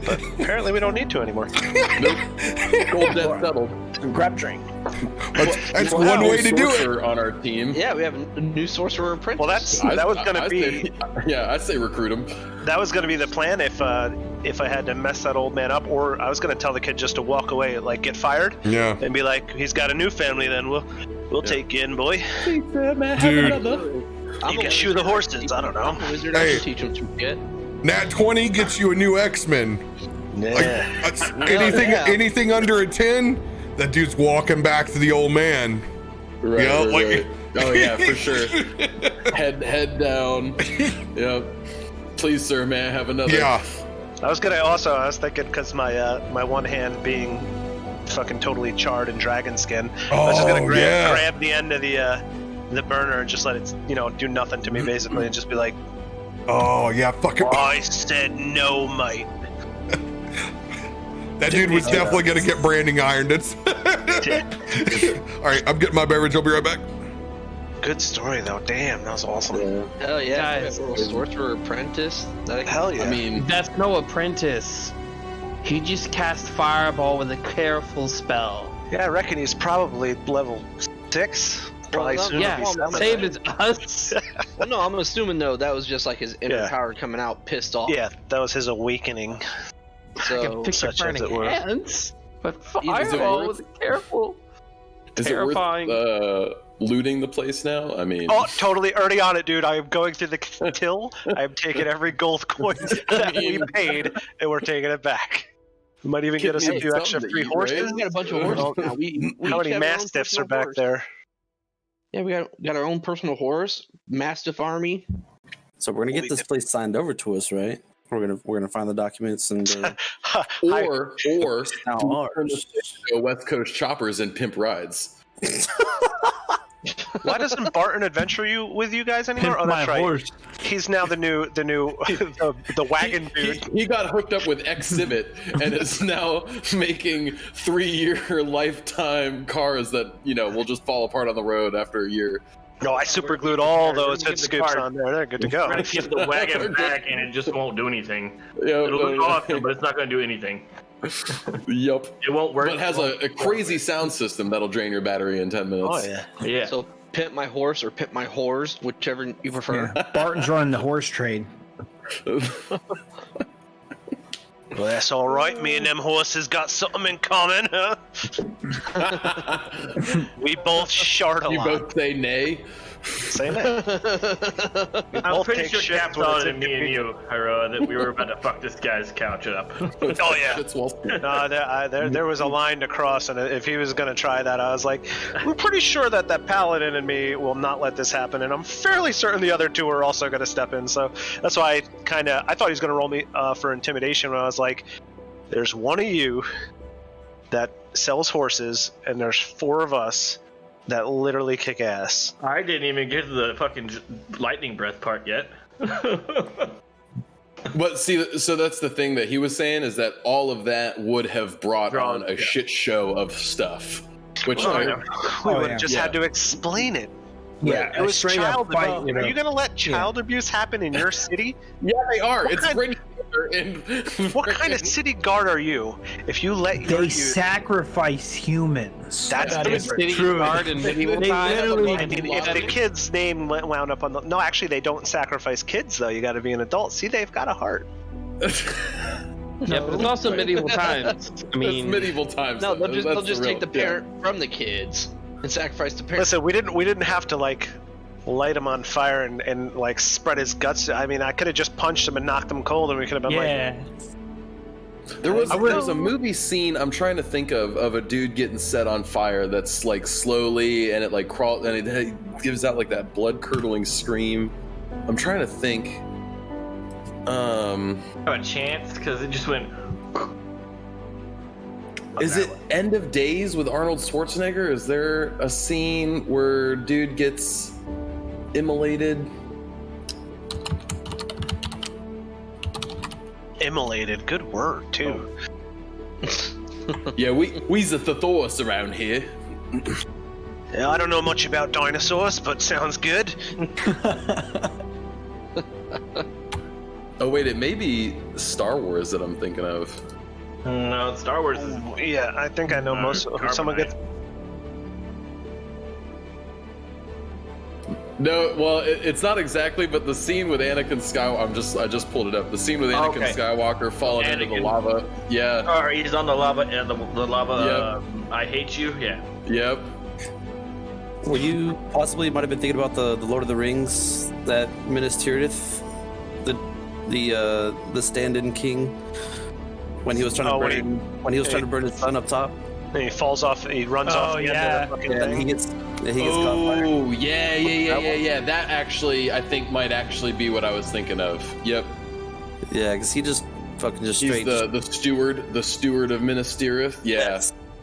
But apparently we don't need to anymore. Gold debt settled. Grab drink. That's We'll have one a way to do it. sorcerer on our team. Yeah, we have a new sorcerer apprentice. Well, that was going to be I say recruit him. that was going to be the plan if I had to mess that old man up, or I was going to tell the kid just to walk away, like get fired, Yeah. and be like, he's got a new family. Then we'll take you in, boy. Dude. You can shoe the horses. I don't know. I'm a wizard. I Hey. can teach him to get. Nat 20 gets you a new X-Men. Like, that's anything under a 10, that dude's walking back to the old man. Right, Yeah, right, like- right. Oh yeah, for sure. head down. Yep. Please, sir, may I have another? Yeah. I was thinking, because my one hand being fucking totally charred in dragon skin, I was just gonna Oh, grab the end of the burner and just let it do nothing to me basically, and just be like, Oh, yeah, fucking. I said no, mate. That dude was definitely going to get branding ironed. It's. All right, I'm getting my beverage. I'll be right back. Good story though. Damn, that was awesome. Hell yeah, Guys. we have a little sorcerer apprentice. Hell yeah. I mean, That's no apprentice. He just cast fireball with a careful spell. Yeah, I reckon he's probably level 6. Probably Well, soon Yeah, to be 7. same as us. Well, no, I'm assuming though that was just like his inner Yeah. power coming out, pissed off. Yeah, that was his awakening. I So can picture such as it burning were. hands, but Is it fireball worth- with a careful. is Terrifying. it worth looting the place now? I mean, Oh, totally already on it, dude. I am going through the till. I am taking every gold coin that we paid, and we're taking it back. We might even get us a Hey, few extra something to free eat, horses. right? we got a bunch of horses now. We How each many have our own mastiffs are personal back horse. there? Yeah, we got our own personal horse, mastiff army. So we're gonna get this place signed over to us, right? We're gonna find the documents and or now ours. go West Coast choppers and pimp rides. Why doesn't Barton adventure with you guys anymore? Oh, that's right. He's now the new the wagon dude. He got hooked up with Exhibit and is now making 3-year lifetime cars that will just fall apart on the road after a year. No, I super glued all those Give head the scoops card. on there. They're good to We're go. gonna give the wagon back, and it just won't do anything. Yeah, It'll look awesome, but it's not gonna do anything. Yep. It won't work. But it has a crazy sound system that'll drain your battery in 10 minutes. Oh yeah. Yeah. So pimp my horse or pimp my whores, whichever you prefer. Barton's running the horse trade. Well, that's all right. Me and them horses got something in common, huh? We both shard a You lot. both say nay. Say that. We I'm both pretty take sure shifts Cap when saw it's it in me and you, Hiro, that we were about to fuck this guy's couch up. Oh yeah. Shit's well spent. No, there was a line to cross, and if he was going to try that, I was like, I'm pretty sure that paladin and me will not let this happen, and I'm fairly certain the other two are also going to step in. So that's why I thought he was going to roll me for intimidation when I was like, there's one of you that sells horses, and there's 4 of us that literally kick ass. I didn't even get to the fucking lightning breath part yet. But see, so that's the thing that he was saying is that all of that would have brought on a shit show of stuff. Which Oh, yeah. We Oh, would yeah. have just had to explain it. Yeah, It was straight child up fight. abuse. Are you going to let child abuse happen in your city? yeah, they are. What It's kind- right here in What kind of city guard are you if you let your They youth... sacrifice humans. That's That the is difference. true. Guard in medieval They times. literally- I mean, if the kid's name wound up on the... No, actually, they don't sacrifice kids, though. You got to be an adult. See, they've got a heart. Yeah, but it's also medieval times. I mean, It's medieval times. No, though. they'll That's just real- take the parent from the kids and sacrifice the parent. Listen, we didn't have to, like, light him on fire and like, spread his guts. I mean, I could have just punched him and knocked him cold, and we could have been like... Yeah. There was a movie scene I'm trying to think of a dude getting set on fire that's like slowly and it like crawls and it gives out like that blood curdling scream. I'm trying to think. Have a chance because it just went. Is it End of Days with Arnold Schwarzenegger? Is there a scene where dude gets immolated. Immolated, good word too. Yeah, we's the Thothorus around here. Yeah, I don't know much about dinosaurs, but sounds good. Oh wait, it may be Star Wars that I'm thinking of. No, Star Wars is. Yeah, I think I know most. Someone gets. No, well, it's not exactly, but the scene with Anakin Skywalker. I just pulled it up. The scene with Anakin Skywalker falling into the lava. Yeah. Or he's on the lava. The lava. I hate you. Yeah. Yep. Were you possibly might have been thinking about the Lord of the Rings, that Minas Tirith, the stand-in king, when he was trying to burn his son up top? And he falls off. He runs off the end of the fucking thing. He gets caught fire. Oh, yeah. That actually, I think, might actually be what I was thinking of. Yep. Yeah, because he just fucking just He's straight. the steward of Minas Tirith. Yeah.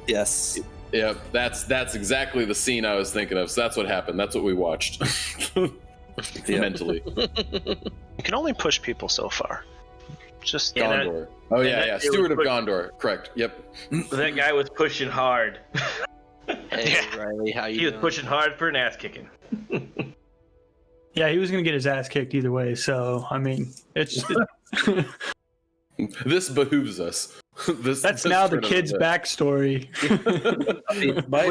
Yes. Yep. That's exactly the scene I was thinking of. So that's what happened. That's what we watched. Mentally. You can only push people so far. Just Gondor. Oh yeah. Steward of Gondor. Correct. Yep. That guy was pushing hard. Hey, Riley, how you He was doing? pushing hard for an ass kicking. Yeah, he was gonna get his ass kicked either way. So I mean, This behooves us. That's now the kid's backstory. I mean, my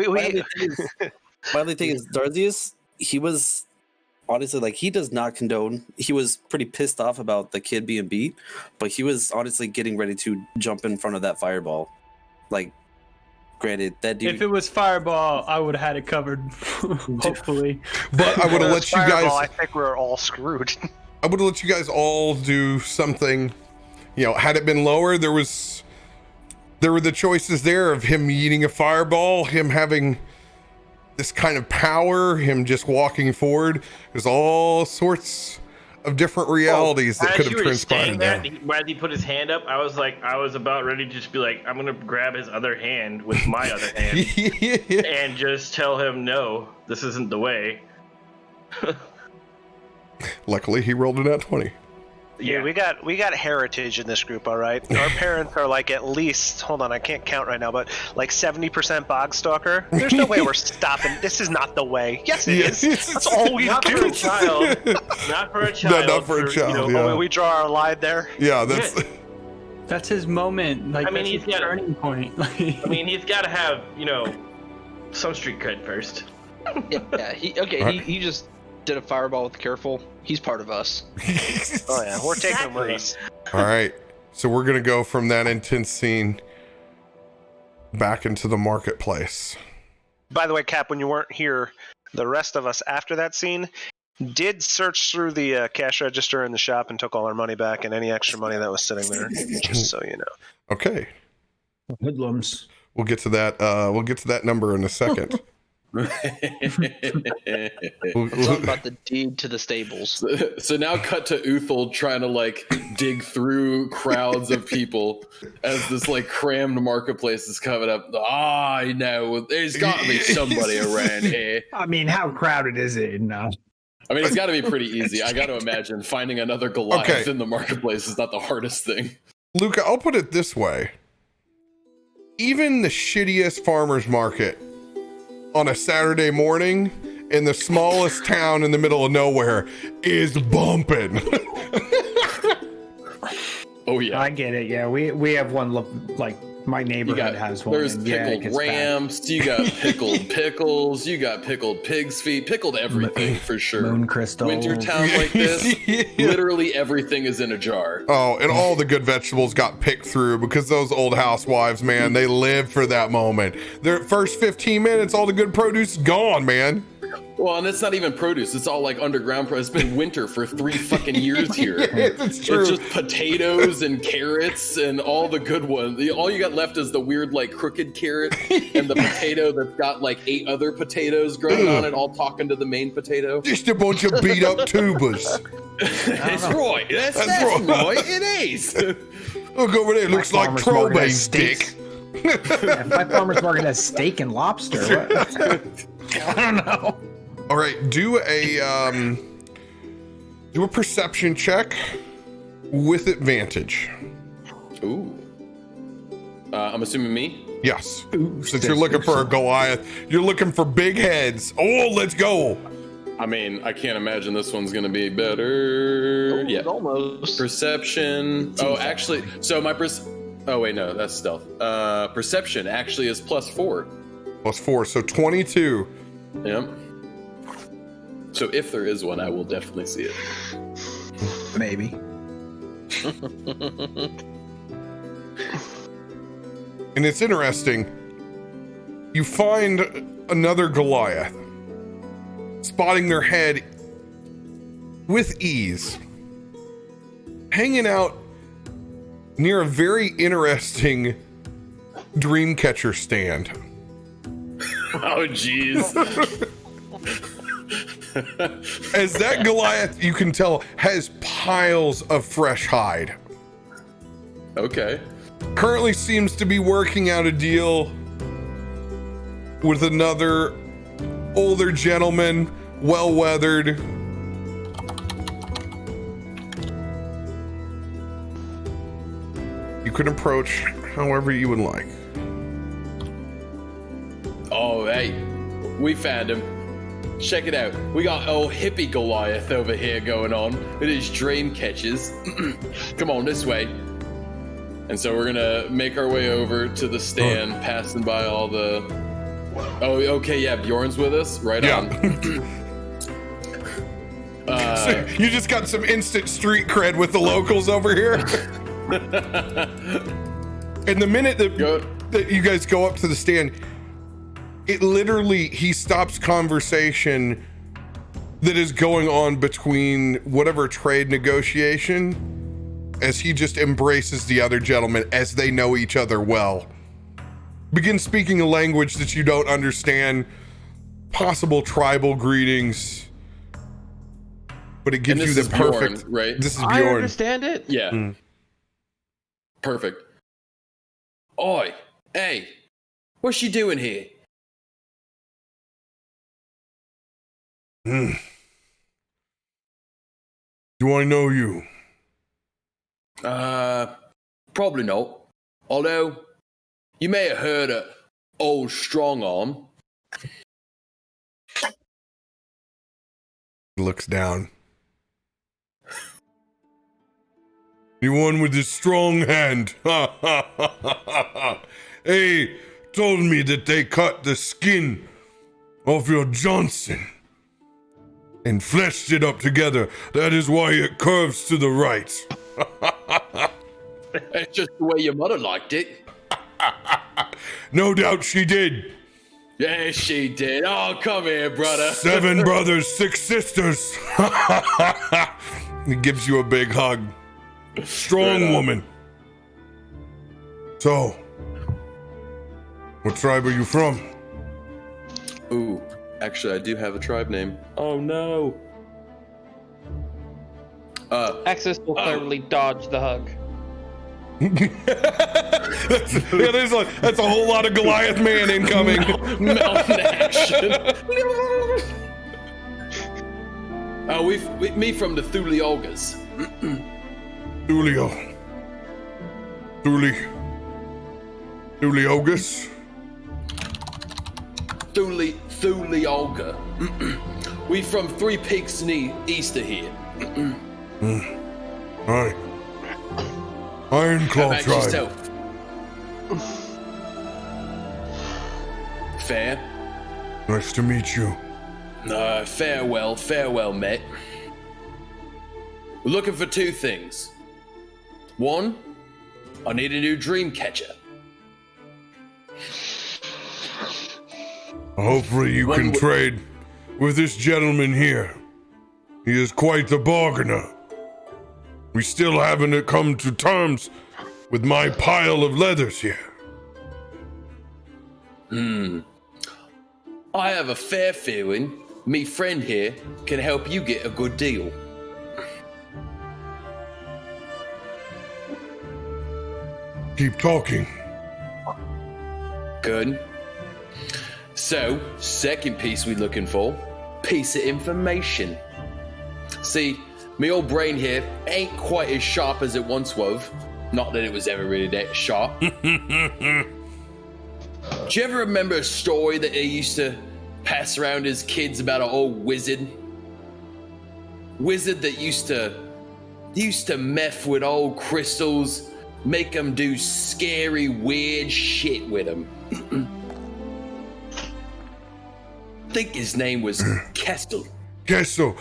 only thing is Darzius, he was honestly, like, he does not condone. He was pretty pissed off about the kid being beat, but he was honestly getting ready to jump in front of that fireball. Like, granted, that dude. If it was Fireball, I would have had it covered. Hopefully, But I would have let you guys. I think we're all screwed. I would have let you guys all do something. You know, had it been lower, there were the choices there of him eating a fireball, him having this kind of power, him just walking forward. There's all sorts of different realities that could have transpired there. As he put his hand up, I was about ready to just be like, I'm gonna grab his other hand with my other hand and just tell him, no, this isn't the way. Luckily, he rolled a nat 20. Yeah, we got heritage in this group, all right? Our parents are like at least, hold on, I can't count right now, but like 70% bog stalker. There's no way we're stopping. This is not the way. Yes, it is. That's all we Not do. for a child. Not for a child. Not for a child, yeah. We draw our line there. Yeah, that's his moment. Like, I mean, that's his turning point. I mean, he's got to have, some street cred first. Yeah. He just did a fireball with Careful. He's part of us. Oh yeah, we're taking risks. All right, so we're gonna go from that intense scene back into the marketplace. By the way, Cap, when you weren't here, the rest of us after that scene did search through the cash register in the shop and took all our money back and any extra money that was sitting there, just so you know. Okay, Hoodlums. we'll get to that. We'll get to that number in a second. It's all about the deed to the stables. So now cut to Uthel trying to dig through crowds of people as this crammed marketplace is coming up. I know there's got to be somebody around here. I mean, how crowded is it now? I mean, it's got to be pretty easy. I got to imagine finding another Goliath in the marketplace is not the hardest thing. Luca, I'll put it this way. Even the shittiest farmer's market on a Saturday morning in the smallest town in the middle of nowhere is bumping. Oh yeah, I get it. Yeah, we have one. Like my neighborhood has one. There's pickled rams. You got pickled pickles. You got pickled pig's feet. Pickled everything for sure. Moon crystals. Winter town like this, literally everything is in a jar. Oh, and all the good vegetables got picked through because those old housewives, man, they live for that moment. Their first 15 minutes, all the good produce is gone, man. Well, and it's not even produce. It's all underground produce. It's been winter for 3 fucking years here. Yeah, that's true. It's just potatoes and carrots and all the good ones. All you got left is the weird, crooked carrot and the potato that's got 8 other potatoes growing on it, all talking to the main potato. Just a bunch of beat up tubers. That's right. That's right. It is. Look over there. Looks like Trollbase dick. Yeah, my farmer's market has steak and lobster. I don't know. All right, do a perception check with advantage. Ooh. I'm assuming me? Yes. Since you're looking for a Goliath, you're looking for big heads. Oh, let's go. I mean, I can't imagine this one's gonna be better. Yeah. Almost. Perception. Oh, actually, so my oh wait, no, that's stealth. Perception actually is +4. +4, so 22. Yep. So if there is one, I will definitely see it. Maybe. And it's interesting. You find another Goliath, spotting their head with ease, hanging out near a very interesting Dreamcatcher stand. Oh, jeez. As that Goliath, you can tell, has piles of fresh hide. Okay. Currently seems to be working out a deal with another older gentleman, well-weathered. You can approach however you would like. Oh, hey, we found him. Check it out. We got old hippie Goliath over here going on with his dream catches. Come on, this way. And so we're gonna make our way over to the stand, passing by all the... Oh, okay, yeah, Bjorn's with us? Right on. So you just got some instant street cred with the locals over here. And the minute that you guys go up to the stand, it literally, he stops conversation that is going on between whatever trade negotiation, as he just embraces the other gentleman as they know each other well. Begin speaking a language that you don't understand, possible tribal greetings, but it gives you the perfect... Bjorn, right? This is Bjorn. I understand it. Yeah. Perfect. Oi, hey, what's she doing here? Do I know you? Probably not. Although, you may have heard of Old Strong Arm. He looks down. You one with the strong hand. Hey, told me that they cut the skin off your Johnson and fleshed it up together. That is why it curves to the right. It's just the way your mother liked it. No doubt she did. Yes, she did. Oh, come here, brother. 7 brothers, 6 sisters. He gives you a big hug. Strong woman. So, what tribe are you from? Ooh, actually, I do have a tribe name. Oh, no. Axis will cleverly dodge the hug. That's a whole lot of Goliath man incoming. Mountain action. Me from the Thuliolgas. Thuliolgas? Thuliolga. We from 3 Peaks east of here. Alright. Ironclaw tribe. Yourself? Fair. Nice to meet you. Farewell, mate. We're looking for 2 things. 1, I need a new dream catcher. Hopefully you can trade with this gentleman here. He is quite the bargainer. We still haven't come to terms with my pile of leathers here. I have a fair feeling me friend here can help you get a good deal. Keep talking. Good. So, second piece we're looking for. piece of information. See, my old brain here ain't quite as sharp as it once was. Not that it was ever really that sharp. Do you ever remember a story that they used to pass around as kids about an old wizard? Wizard that used to mess with old crystals, make them do scary, weird shit with them. I think his name was Kessel. Kessel,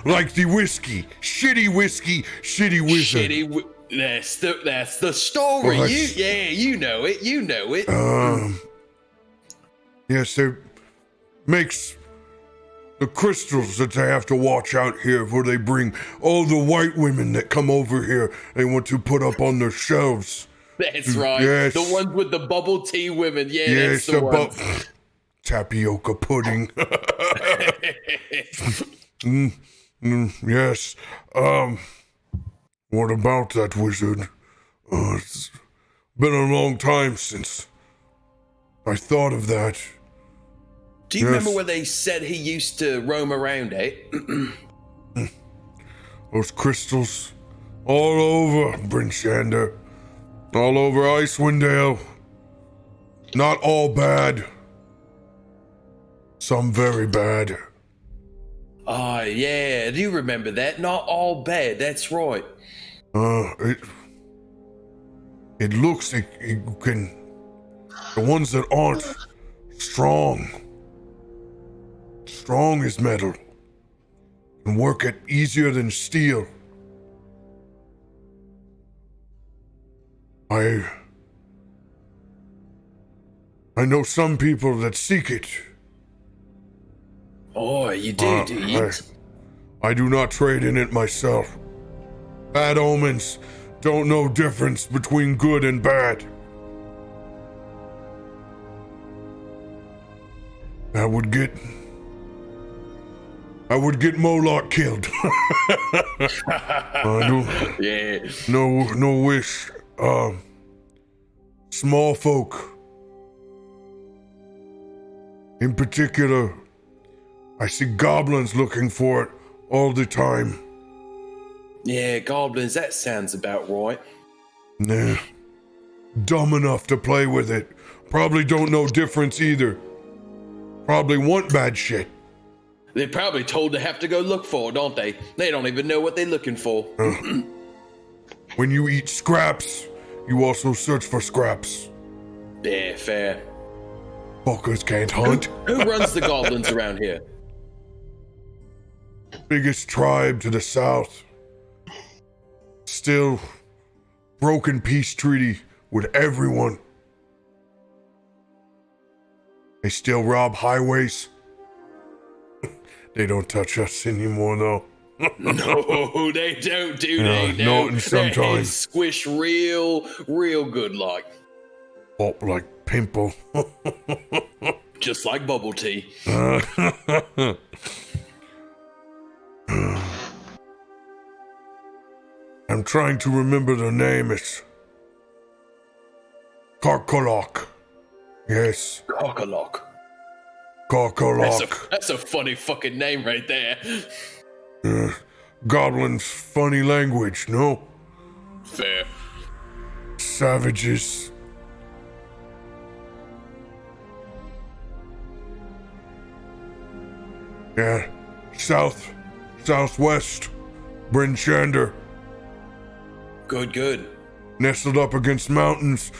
like the whiskey, shitty wizard. That's the story. Well, you know it. Yes, it makes the crystals that they have to watch out here where they bring all the white women that come over here. They want to put up on their shelves. That's right. Yes. The ones with the bubble tea women. Yeah, Yes, that's the one. Tapioca pudding. Yes. What about that wizard? It's been a long time since I thought of that. Do you remember where they said he used to roam around, eh? Those crystals all over Brinshander, all over Icewind Dale. Not all bad. Some very bad. Oh, yeah, I do remember that. Not all bad, that's right. It looks like you can... The ones that aren't strong as metal, can work it easier than steel. I know some people that seek it. Oh, you do you? I do not trade in it myself. Bad omens don't know difference between good and bad. I would get Moloch killed. Yeah. No wish. Small folk. In particular, I see goblins looking for it all the time. Yeah, goblins, that sounds about right. Nah. Dumb enough to play with it. Probably don't know difference either. Probably want bad shit. They're probably told to have to go look for it, don't they? They don't even know what they're looking for. When you eat scraps, you also search for scraps. Yeah, fair. Fuckers can't hunt. Who runs the goblins around here? Biggest tribe to the south. Still broken peace treaty with everyone. They still rob highways. They don't touch us anymore, though. No, they don't, do they? No, not sometimes. They squish real good, like. Pop like pimple. Just like bubble tea. I'm trying to remember the name. It's Karkolok. Yes. Karkolok. Karkolok. That's a funny fucking name right there. Goblin's funny language, no? Fair. Savages. Yeah. Southwest. Brinshander. Good. Nestled up against mountains.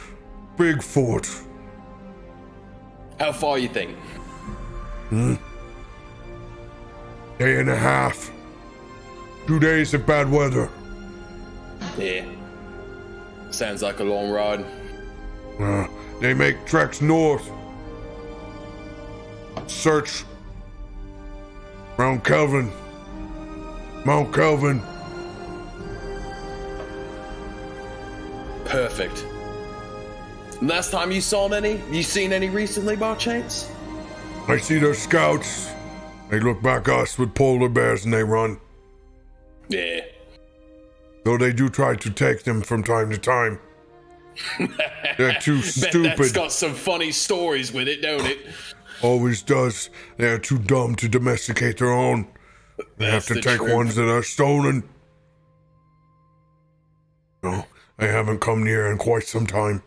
Big fort. How far you think? Day and a half. 2 days of bad weather. Yeah. Sounds like a long ride. They make treks north. Search Mount Kelvin. Perfect. Last time you saw any? You seen any recently by chance? I see their scouts. They look back us with polar bears and they run. Yeah. Though they do try to take them from time to time. They're too stupid. That's got some funny stories with it, don't it? always does. They are too dumb to domesticate their own. They have to take ones that are stolen. No, I haven't come near in quite some time.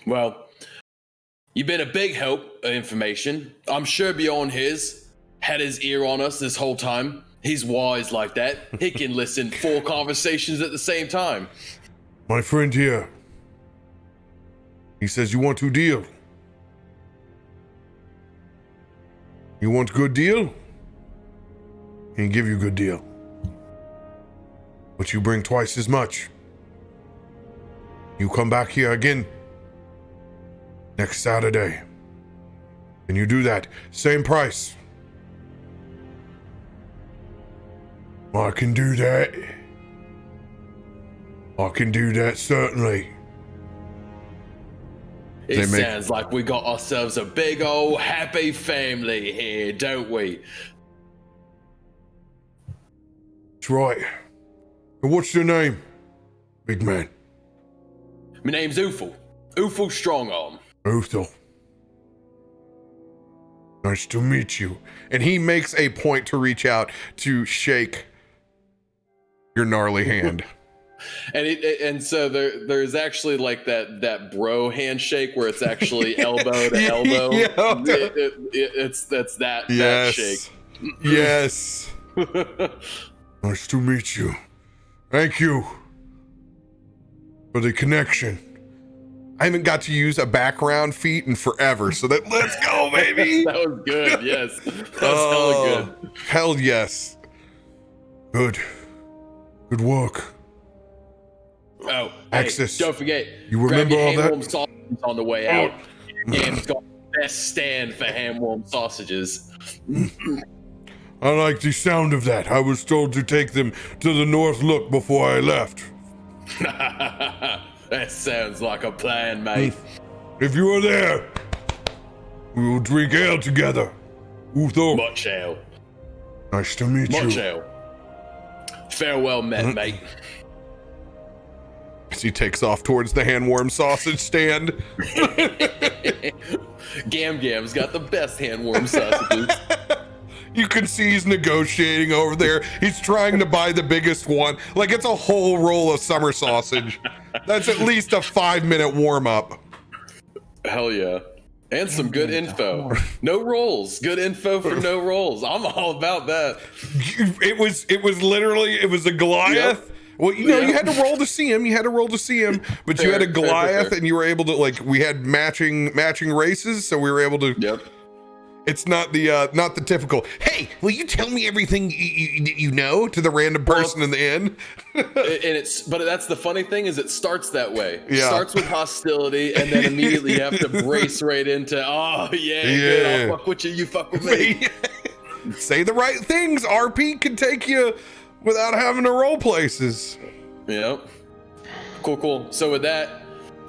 Well, you've been a big help of information. I'm sure Beyond had his ear on us this whole time. He's wise like that. He can listen 4 conversations at the same time. My friend here, he says you want to deal. You want good deal? He can give you good deal. But you bring twice as much. You come back here again next Saturday. And you do that. Same price. I can do that. I can do that, certainly. It sounds like we got ourselves a big old happy family here, don't we? That's right. And what's your name, big man? My name's Ufel. Ufel Strongarm. Uthel. Nice to meet you. And he makes a point to reach out to shake your gnarly hand. And so there's actually like that bro handshake where it's actually elbow to elbow. Yeah. That's that shake. Yes. Nice to meet you. Thank you for the connection. I haven't got to use a background feat in forever, so let's go, baby. That was good. Yes, that's hella good. Hell yes. Good work. Oh, Axis. Hey, don't forget. You remember all that? Ham warm sausages on the way out. Gam's got the best stand for ham warm sausages. I like the sound of that. I was told to take them to the North Look before I left. That sounds like a plan, mate. If you are there, we will drink ale together. Utho. Much ale. Nice to meet you. Much ale. Farewell, mate. As he takes off towards the hand warm sausage stand. Gam's got the best hand warm sausages. You can see he's negotiating over there. He's trying to buy the biggest one. Like it's a whole roll of summer sausage. That's at least a 5-minute warm up. Hell yeah. And some good info. No rolls. Good info for no rolls. I'm all about that. It was literally a Goliath. Yep. Well, you know, you had to roll to see him. But you had a Goliath, and you were able to we had matching races, so we were able to. Yep. It's not the typical. Hey, will you tell me everything you know to the random person in the inn? But that's the funny thing is it starts that way. Yeah. It starts with hostility, and then immediately you have to brace right into good. I'll fuck with you. You fuck with me. Say the right things. RP can take you without having to roll places. Yep. Cool. So with that,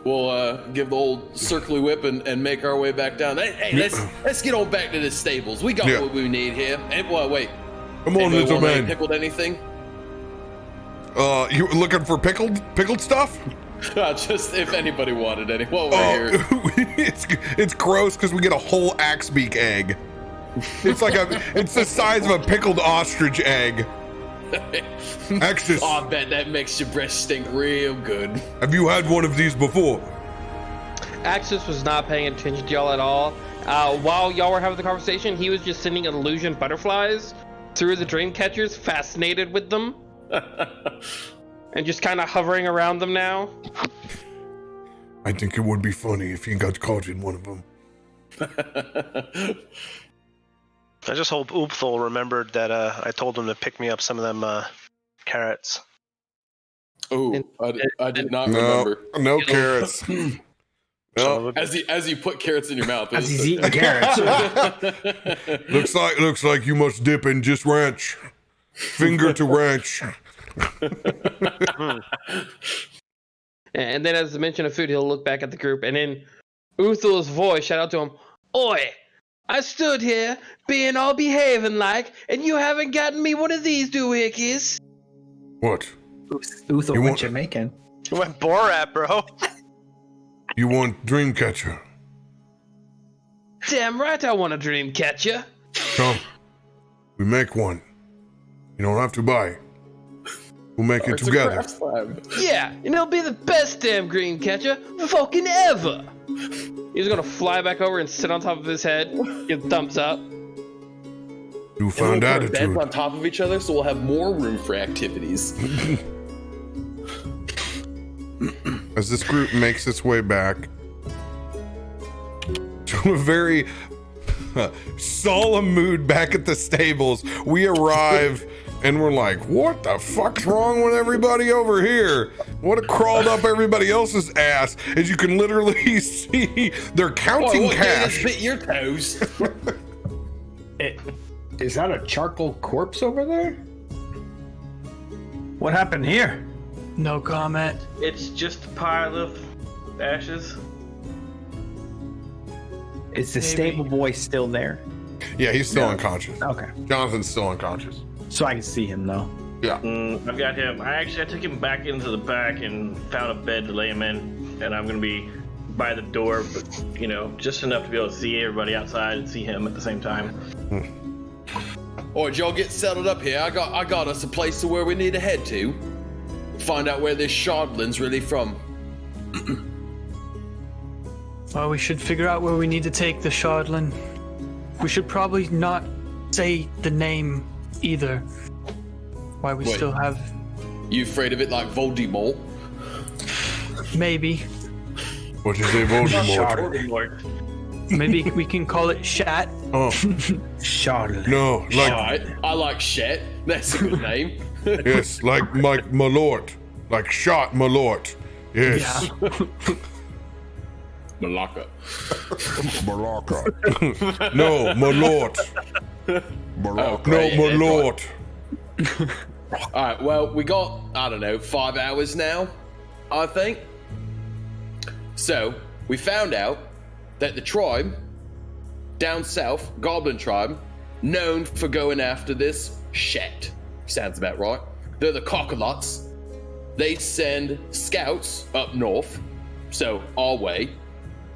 we'll give the old circly whip and make our way back down. Hey, let's get on back to the stables. We got what we need here. And wait. Come on, little man. Pickled anything? You looking for pickled stuff? Just if anybody wanted any. While we're here. It's gross because we get a whole axe beak egg. It's it's the size of a pickled ostrich egg. Axis. Oh, I bet that makes your breath stink real good. Have you had one of these before? Axis was not paying attention to y'all at all. While y'all were having the conversation, he was just sending illusion butterflies through the dream catchers, fascinated with them. And just kind of hovering around them now. I think it would be funny if you got caught in one of them. I just hope Oopthol remembered that I told him to pick me up some of them carrots. Oh, I did not remember. No carrots. No. As you put carrots in your mouth. As he's eating carrots. Looks like you must dip in just ranch. Finger to ranch. And then as a mention of food, he'll look back at the group, and in Uthel's voice, shout out to him, "Oi! I stood here, being all behaving like, and you haven't gotten me one of these doohickeys." What? Uthel went Jamaican. You went Borat, bro. You want Dreamcatcher? Damn right I want a dream catcher. Come. We make one. You don't have to buy. We'll make it together. Yeah, and it'll be the best damn dream catcher fucking ever. He's gonna fly back over and sit on top of his head, give thumbs up. You found Beds attitude. on top of each other, so we'll have more room for activities. As this group makes its way back to a very solemn mood back at the stables, we arrive and we're like, what the fuck's wrong with everybody over here? What crawled up everybody else's ass? As you can literally see, they're counting cash. Bit your toes. Is that a charcoal corpse over there? What happened here? No comment. It's just a pile of ashes. Is the Maybe. stable boy still there? Yeah, he's still unconscious. Okay. Jonathan's still unconscious. So I can see him though. Yeah. I've got him. I took him back into the back and found a bed to lay him in, and I'm gonna be by the door, but just enough to be able to see everybody outside and see him at the same time. All right, y'all get settled up here. I got us a place to where we need to head to. Find out where this Shardlin's really from. Well, we should figure out where we need to take the Shardlin. We should probably not say the name either. Why we Wait. still have... You afraid of it like Voldemort? Maybe. What is a Voldemort? Lord. Maybe we can call it Shat. Oh, Charlotte. no, All like, right, I like Shet. That's a good name. yes, like Mike Malort. Like shot Malort. Yes. Malacca. No, Malort. Oh, No, great. Malort. All right, well, we got, 5 hours now, I think. So, we found out that the tribe down south, Goblin tribe, known for going after this Shet. Sounds about right. They're the Cockalots. They send scouts up north, so our way.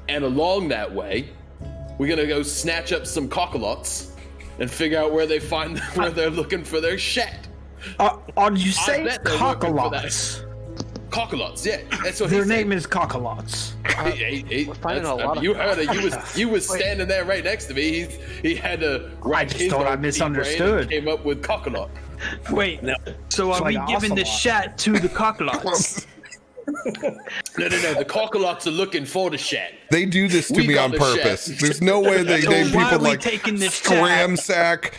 And along that way, we're gonna go snatch up some Cockalots and figure out where they find where they're looking for their Shet. Are you saying bet they're looking for that. cockalots? Cockalots, yeah. That's what Their he said. name is cockalots. We're finding a lot of You heard it. You was standing there right next to me. He had to write just his thought I own misunderstood. and came up with Cockalot. Wait, so are like we an giving the ocelot. Shat to the Cockalots? No. The Cockalots are looking for the Shat. They do this to We me got on the purpose. Shat. There's no way they So name why people are we like taking this Scramsack,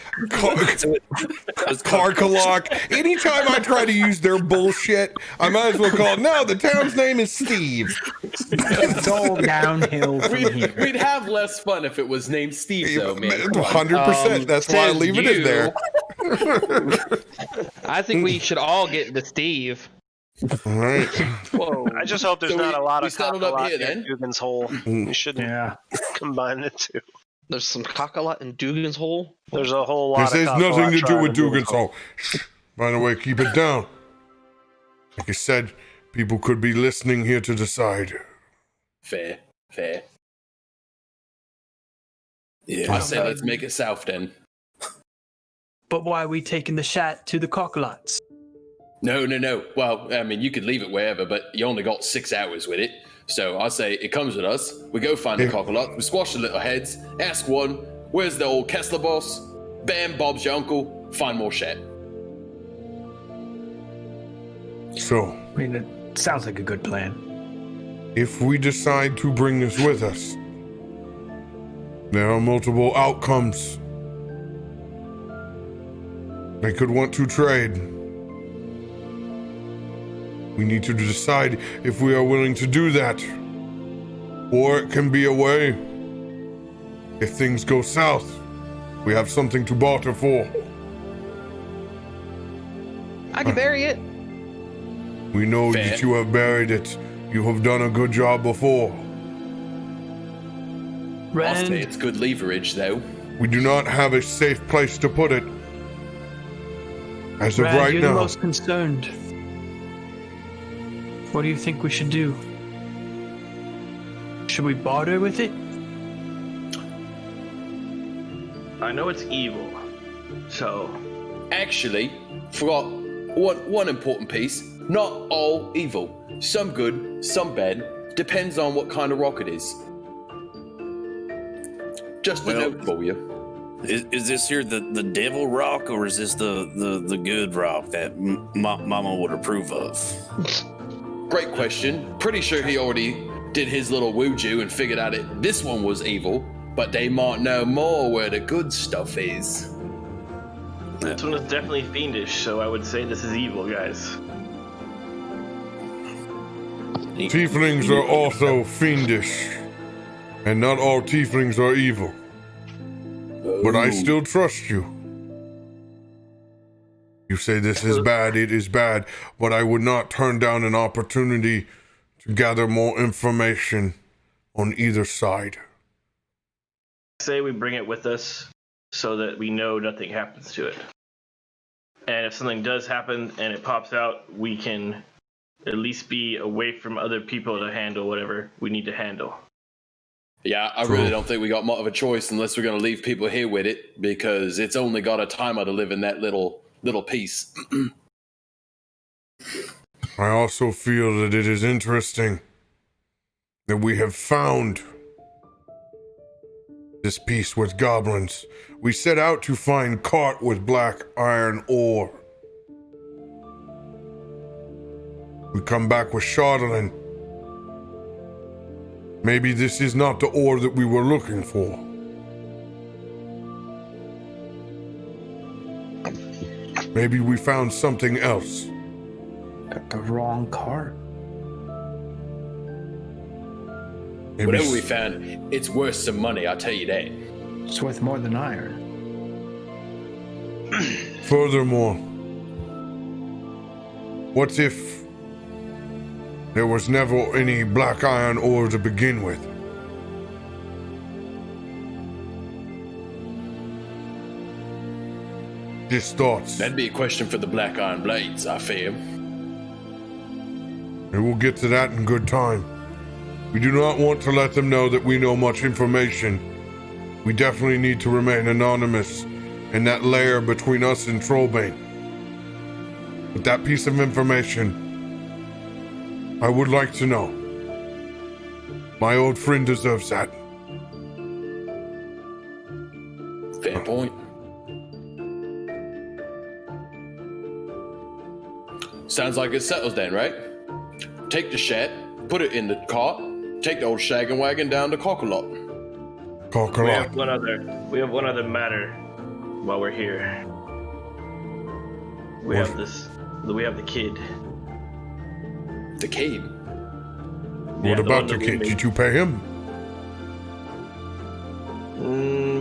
Carcalock. Anytime I try to use their bullshit, I might as well call it. No, the town's name is Steve. It's all downhill from here. We'd have less fun if it was named Steve, though, man. Come on. 100%. That's why I says leave it in you. there. I think we should all get into Steve. All right. Whoa. I just hope there's So not a lot we of settled up here, Cockalot then? in Dugan's Hole. You shouldn't Yeah. combine the two. There's some cockalot in Dugan's Hole. There's a whole lot This has of nothing Cockalot to do tribe with in Dugan's Dugan's Hole. Shh. By the way, keep it down. Like I said, people could be listening here to decide. Fair. Yeah, I say let's make it south then. But why are we taking the Shat to the Cockalots? No. Well, I mean, you could leave it wherever, but you only got 6 hours with it. So I say it comes with us. We go find the Cockalot. We squash the little heads. Ask one, where's the old Kessler boss? Bam, Bob's your uncle. Find more Shat. So, I mean, it sounds like a good plan. if we decide to bring this with us, there are multiple outcomes. They could want to trade. We need to decide if we are willing to do that. Or it can be a way. If things go south, we have something to barter for. I can bury it. We know Fair. that you have buried it. You have done a good job before. I'll say Rand, it's good leverage, though. We do not have a safe place to put it. As of Rand, right you're now. the most concerned. What do you think we should do? Should we barter with it? I know it's evil. So, Actually, forgot one important piece. Not all evil. Some good, some bad. Depends on what kind of rock it is. Just a note for you. Is this here the devil rock, or is this the good rock that Mama would approve of? Great question. Pretty sure he already did his little woo-joo and figured out this one was evil, but they might know more where the good stuff is. this one is definitely fiendish, so I would say this is evil, guys. Tieflings are also fiendish, and not all tieflings are evil. But I still trust you. You say this is bad, it is bad, but I would not turn down an opportunity to gather more information on either side. Say we bring it with us so that we know nothing happens to it. And if something does happen and it pops out, we can at least be away from other people to handle whatever we need to handle. Yeah, I really don't think we got much of a choice unless we're going to leave people here with it, because it's only got a timer to live in that little piece. I also feel that it is interesting that we have found this piece with goblins. We set out to find cart with black iron ore. We come back with Shardolin. Maybe this is not the ore that we were looking for. Maybe we found something else. Got the wrong cart. Maybe Whatever we found, it's worth some money, I'll tell you that. It's worth more than iron. Furthermore, what if there was never any black iron ore to begin with? Just thoughts. That'd be a question for the Black Iron Blades, I fear. And we'll get to that in good time. We do not want to let them know that we know much information. We definitely need to remain anonymous in that layer between us and Trollbane. But that piece of information, I would like to know. My old friend deserves that. Fair point. Sounds like it settles then, right? Take the shed, put it in the cart, take the old shaggin' wagon down to Cockalock. Cockalock. We have one other matter while we're here. We have the kid. The kid? What about the kid? Did you pay him?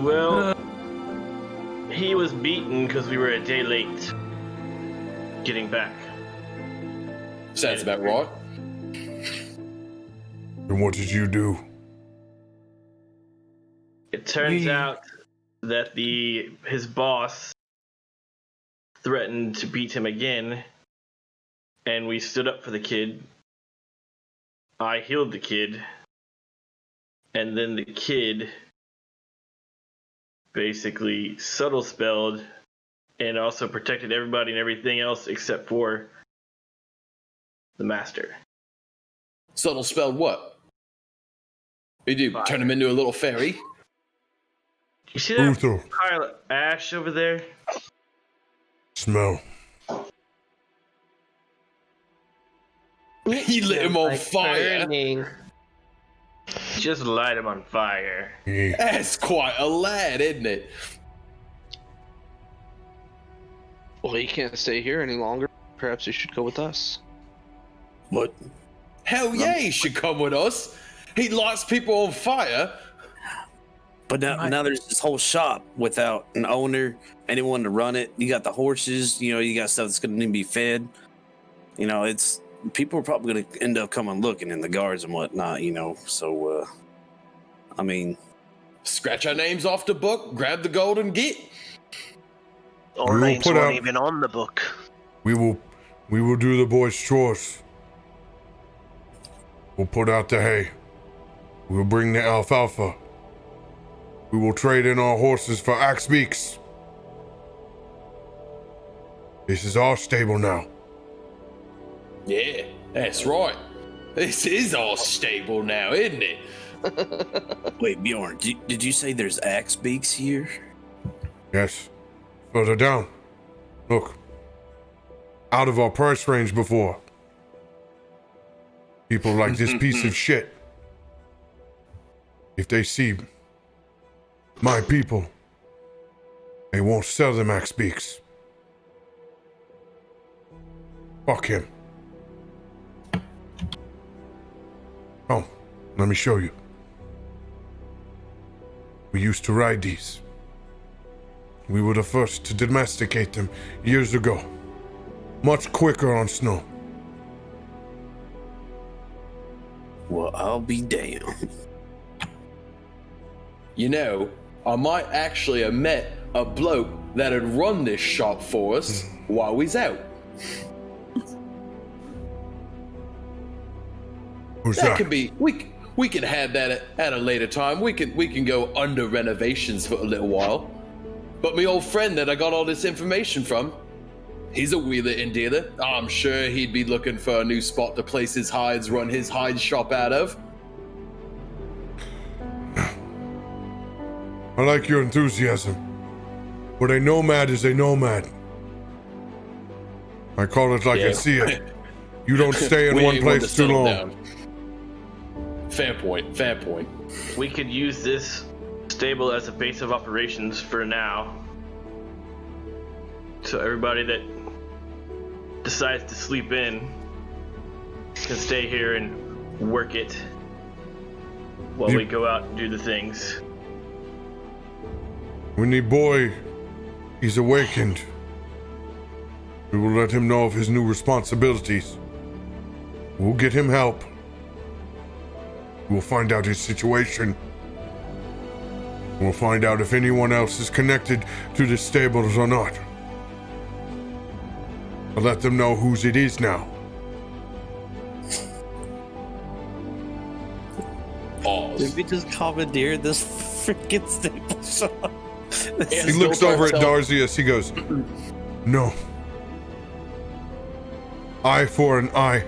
Well, he was beaten because we were a day late getting back. Sounds about right. And what did you do? It turns out that his boss threatened to beat him again, and we stood up for the kid. I healed the kid, and then the kid basically subtle spelled and also protected everybody and everything else except for the master. Subtle spelled what? You do Fire. turn him into a little fairy? You see that Uther. pile of ash over there? Smell. He lit him on fire. Burning. Just light him on fire. Yeah. That's quite a lad, isn't it? Well, he can't stay here any longer. Perhaps he should go with us. What? Hell yeah, he should come with us. He lights people on fire. But now there's this whole shop without an owner, anyone to run it. You got the horses, you got stuff that's going to need to be fed. It's people are probably going to end up coming looking in the guards and whatnot, So, I mean, Scratch our names off the book, grab the gold and get. Our We will names put weren't out- even on the book. We will do the boys' chores. We'll put out the hay. We'll bring the alfalfa. We will trade in our horses for axe beaks. This is our stable now. Yeah, that's right. This is our stable now, isn't it? Wait, Bjorn, did you say there's axe beaks here? Yes. Further down. Look. Out of our price range before. People like this piece of shit. If they see my people, they won't sell them axe beaks. Fuck him. Oh, let me show you. We used to ride these. We were the first to domesticate them years ago. Much quicker on snow. Well, I'll be damned. You know, I might actually have met a bloke that had run this shop for us while we was out. Who's That that? could be. We can have that at a later time. We can go under renovations for a little while. But my old friend that I got all this information from, he's a wheeler and dealer. I'm sure he'd be looking for a new spot to place his hides, run his hide shop out of. I like your enthusiasm. But a nomad is a nomad. I call it like I see it. You don't stay in We one ain't one to place too settle long. down. Fair point. Fair point. We could use this stable as a base of operations for now. So everybody that decides to sleep in can stay here and work it while we go out and do the things. When the boy is awakened, we will let him know of his new responsibilities. We'll get him help. We'll find out his situation. We'll find out if anyone else is connected to the stables or not. I'll let them know whose it is now. Did we just commandeer this freaking stable shop? He looks over at Darzius. He goes, "No. Eye for an eye.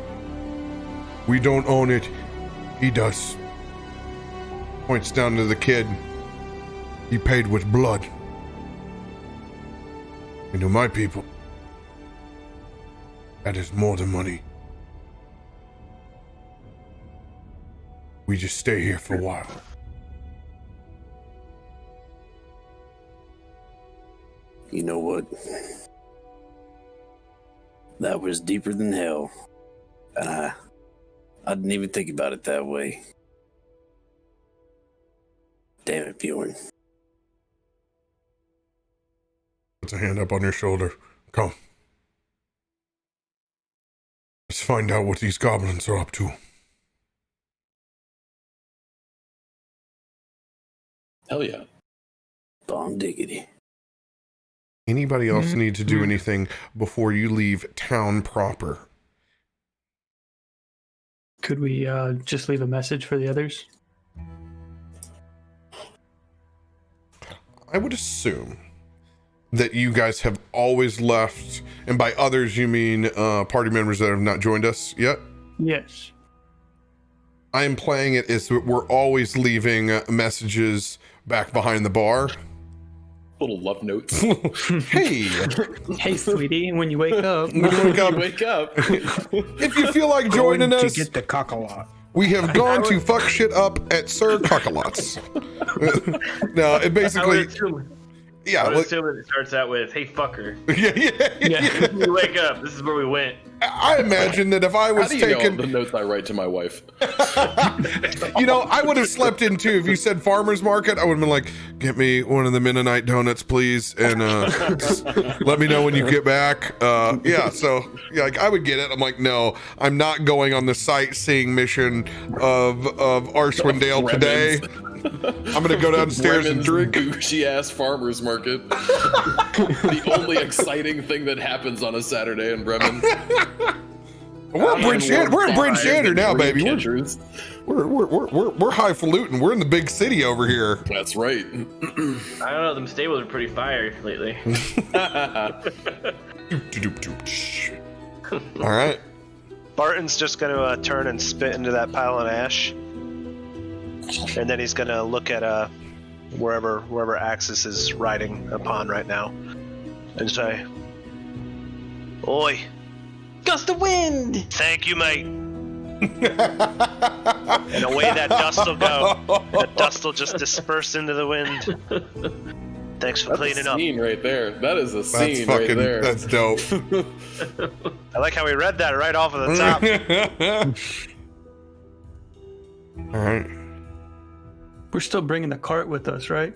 We don't own it. He does." Points down to the kid. He paid with blood. And to my people, that is more than money. We just stay here for a while. You know what? That was deeper than hell. And I didn't even think about it that way. Damn it, Bjorn. Puts a hand up on your shoulder. Come. Let's find out what these goblins are up to. Hell yeah. Bomb diggity. Anybody else need to do anything before you leave town proper? Could we just leave a message for the others? I would assume that you guys have always left, and by others you mean party members that have not joined us yet? Yes. I am playing it as we're always leaving messages back behind the bar. Little love notes. Hey, Hey, sweetie, when you wake up. when you Wake up. if you feel like joining Going us, to get the cockalot. we have gone to fuck shit up at Sir Cockalot's. No, it I basically, would assume, yeah, I would like, assume that it starts out with, "Hey fucker, yeah. when you wake up, this is where we went." I imagine that if I How was do you taken, know the notes I write to my wife? you know, I would have slept in too. If you said farmer's market, I would have been like, "Get me one of the Mennonite donuts, please, and just let me know when you get back." Yeah, so yeah, like I would get it. I'm like, no, I'm not going on the sightseeing mission of Archwindale today. I'm gonna go downstairs and drink. Bougie ass farmers market. The only exciting thing that happens on a Saturday in Bremen. We're in Bryn Shander now, baby. Catchers. We're highfalutin. We're in the big city over here. That's right. I don't know. Them stables are pretty fire lately. All right. Barton's just going to turn and spit into that pile of ash, and then he's going to look at wherever Axis is riding upon right now, and say, "Oi, Gust of wind! thank you, mate." And away that dust will go. The dust will just disperse into the wind. Thanks for That's cleaning a up. scene right there. That is a scene That's right there. That's dope. I like how we read that right off of the top. All right. We're still bringing the cart with us, right?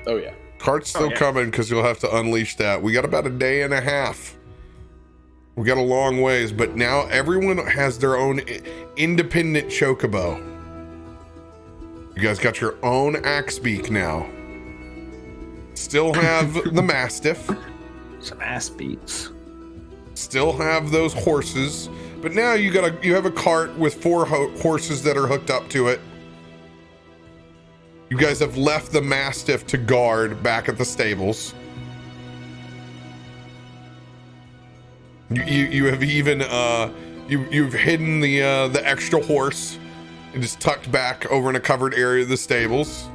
Oh yeah. Cart's still coming because you'll have to unleash that. We got about a day and a half. We got a long ways, but now everyone has their own independent chocobo. You guys got your own axe beak now. Still have the Mastiff. Some ass beats. Still have those horses, but now you have a cart with 4 horses that are hooked up to it. You guys have left the Mastiff to guard back at the stables. You have even you've hidden the extra horse and just tucked back over in a covered area of the stables.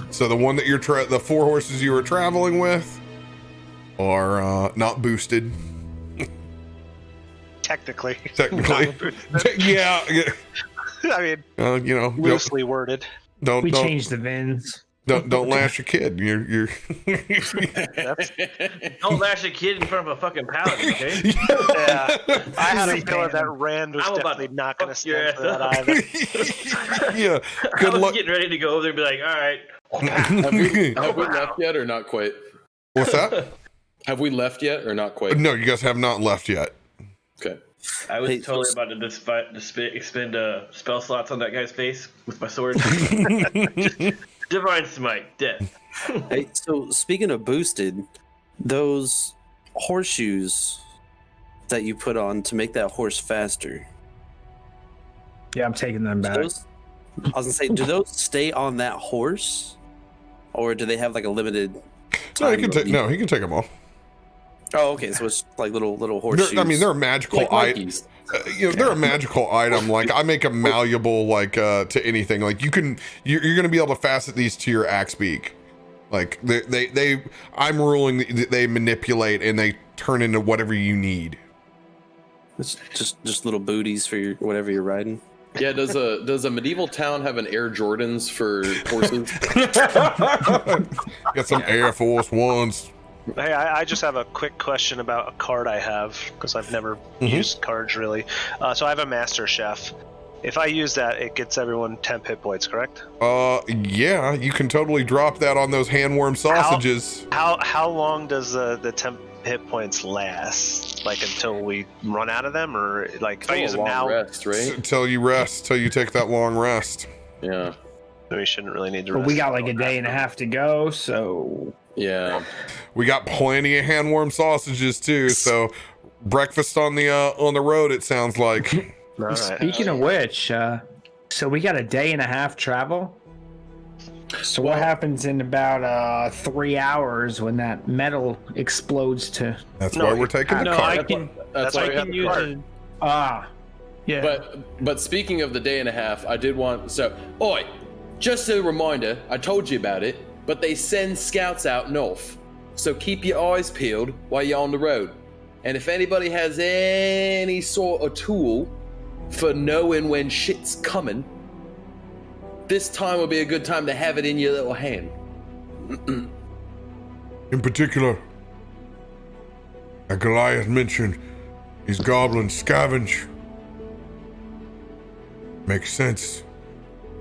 So the one that the 4 horses you were traveling with are not boosted. Technically. Yeah. I mean, loosely worded. We changed the VINs. Don't lash a kid. You're Don't lash a kid in front of a fucking paladin, okay? Yeah, I had a feeling that Rand was definitely not going to stand for that either. Yeah. I was getting ready to go over there and be like, all right. Have we left yet or not quite? What's that? Have we left yet or not quite? No, you guys have not left yet. Okay. I was totally about to expend spell slots on that guy's face with my sword. Divine Smite, death. Hey, so speaking of boosted, those horseshoes that you put on to make that horse faster. Yeah, I'm taking them back. I was gonna say, do those stay on that horse, or do they have like a limited? No, he can take them off. Oh, okay. So it's like little horseshoes. They're a magical item. They're a magical item. Like I make them malleable, to anything. Like you're going to be able to fasten these to your axe beak. Like I'm ruling that they manipulate and they turn into whatever you need. It's just little booties for whatever you're riding. Yeah, does a medieval town have an Air Jordans for horses? Got some Air Force Ones. Hey, I just have a quick question about a card I have, because I've never used cards really. So I have a Master Chef. If I use that, it gets everyone 10 hit points, correct? Yeah, you can totally drop that on those handworm sausages. How long does the 10 hit points last? Like until we run out of them, or like if I use them now? Rest, right? Until you rest, till you take that long rest. Yeah. We shouldn't really need to rest. But we got like a day and a half to go, so yeah. We got plenty of handworm sausages too, so breakfast on the road, it sounds like. Right. Speaking of which, so we got a day and a half travel. So what happens in about 3 hours when that metal explodes to? That's why we're taking the cart. I can use it. Yeah. But speaking of the day and a half, I did want just a reminder, I told you about it, but they send scouts out north. So keep your eyes peeled while you're on the road. And if anybody has any sort of tool for knowing when shit's coming, this time will be a good time to have it in your little hand. In particular, like Goliath mentioned, these goblins scavenge. Makes sense.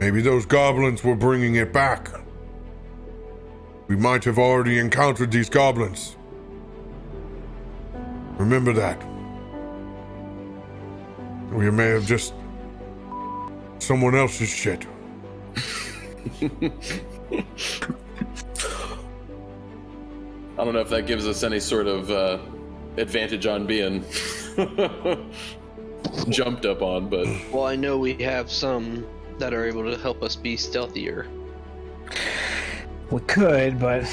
Maybe those goblins were bringing it back. We might have already encountered these goblins. Remember that. We may have just someone else's shit. I don't know if that gives us any sort of advantage on being. jumped up on, but Well, I know we have some that are able to help us be stealthier. We could, but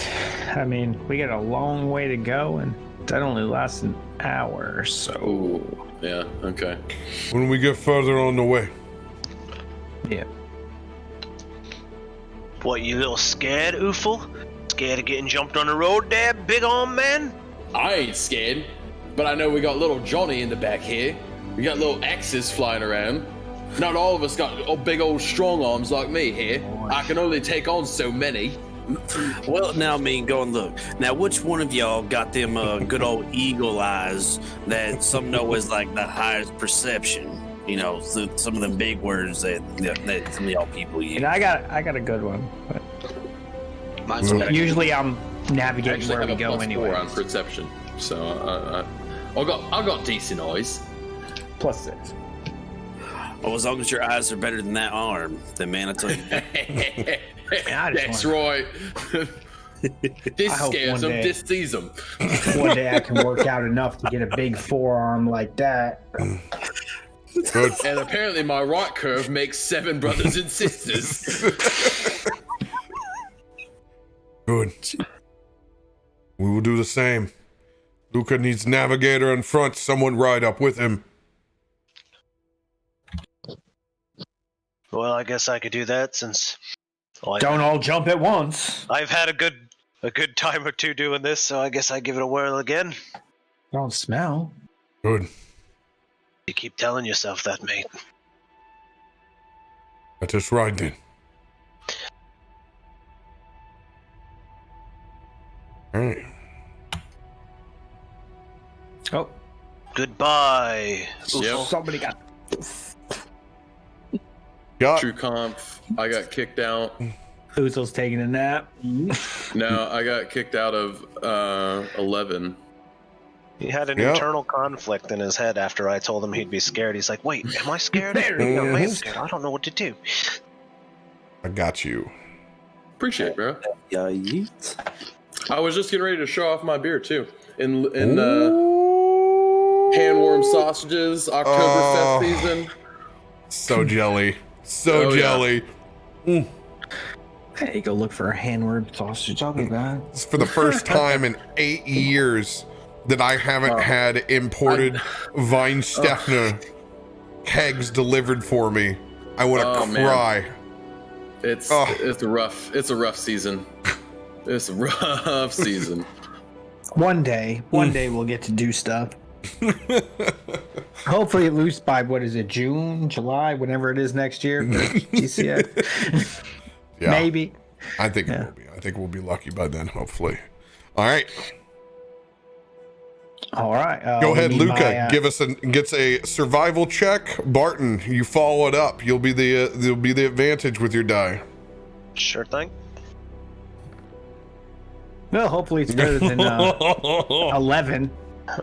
I mean, we got a long way to go, and that only lasts an hour. So, ooh, yeah, okay. When we get further on the way. yeah. What, you little scared, Oofle? Scared of getting jumped on the road there, big arm man? I ain't scared, but I know we got little Johnny in the back here. We got little axes flying around. Not all of us got big old strong arms like me here. I can only take on so many. Well, now, I mean, go and look. Now, which one of y'all got them good old eagle eyes that some know is like the highest perception? You know, some of the big words that some of y'all people use. And I got a good one. But Mine's usually I'm I navigating actually where have we a go +4 anyway. on perception, so I got decent eyes. +6. Oh, as long as your eyes are better than that arm, then man, I tell you. That's right. This I hope scares one them. day- This sees them. One day I can work out enough to get a big forearm like that. Good. And apparently my right curve makes 7 brothers and sisters. Good. We will do the same. Luca needs navigator in front, someone ride up with him. Well, I guess I could do that since Don't all jump at once. I've had a good time or two doing this, so I guess I give it a whirl again. Don't smell. Good. You keep telling yourself that, mate. Let us ride then. Alright. Oh, Goodbye. Yep. somebody got. Got True comp. I got kicked out. Oozle's taking a nap. No, I got kicked out of 11. He had an Yep. internal conflict in his head after I told him he'd be scared. He's like, wait, am I scared? There you No, go. I am scared. I don't know what to do. I got you. Appreciate it, bro. Yeah, yeet. I was just getting ready to show off my beer too. In hand-warmed sausages, Oktoberfest season. So jelly. So Oh, yeah. jelly. Hey, go look for a hand-warmed sausage. I'll be back. It's for the first time in 8 years that I haven't had imported Weinstefner kegs delivered for me. I want to Oh, man. cry. It's Oh. it's rough. It's a rough season. It's a rough season. One day we'll get to do stuff. Hopefully at least by, what is it, June, July, whenever it is next year for GCX. Yeah, Maybe. I think it Yeah. will be. I think we'll be lucky by then, hopefully. All right. All right. Go we ahead, need Luca. my, Gets a survival check. Barton, you follow it up. You'll be the advantage with your die. Sure thing. well, hopefully it's better than 11.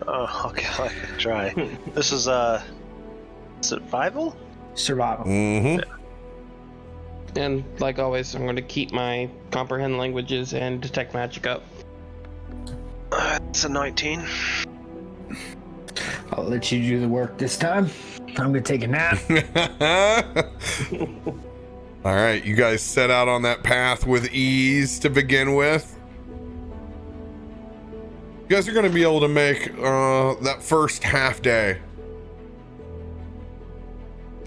Oh, okay, I can try. This is survival? Survival. Mm-hmm. And like always, I'm going to keep my comprehend languages and detect magic up. It's a 19. I'll let you do the work this time. I'm going to take a nap. All right, you guys set out on that path with ease to begin with. You guys are going to be able to make that first half day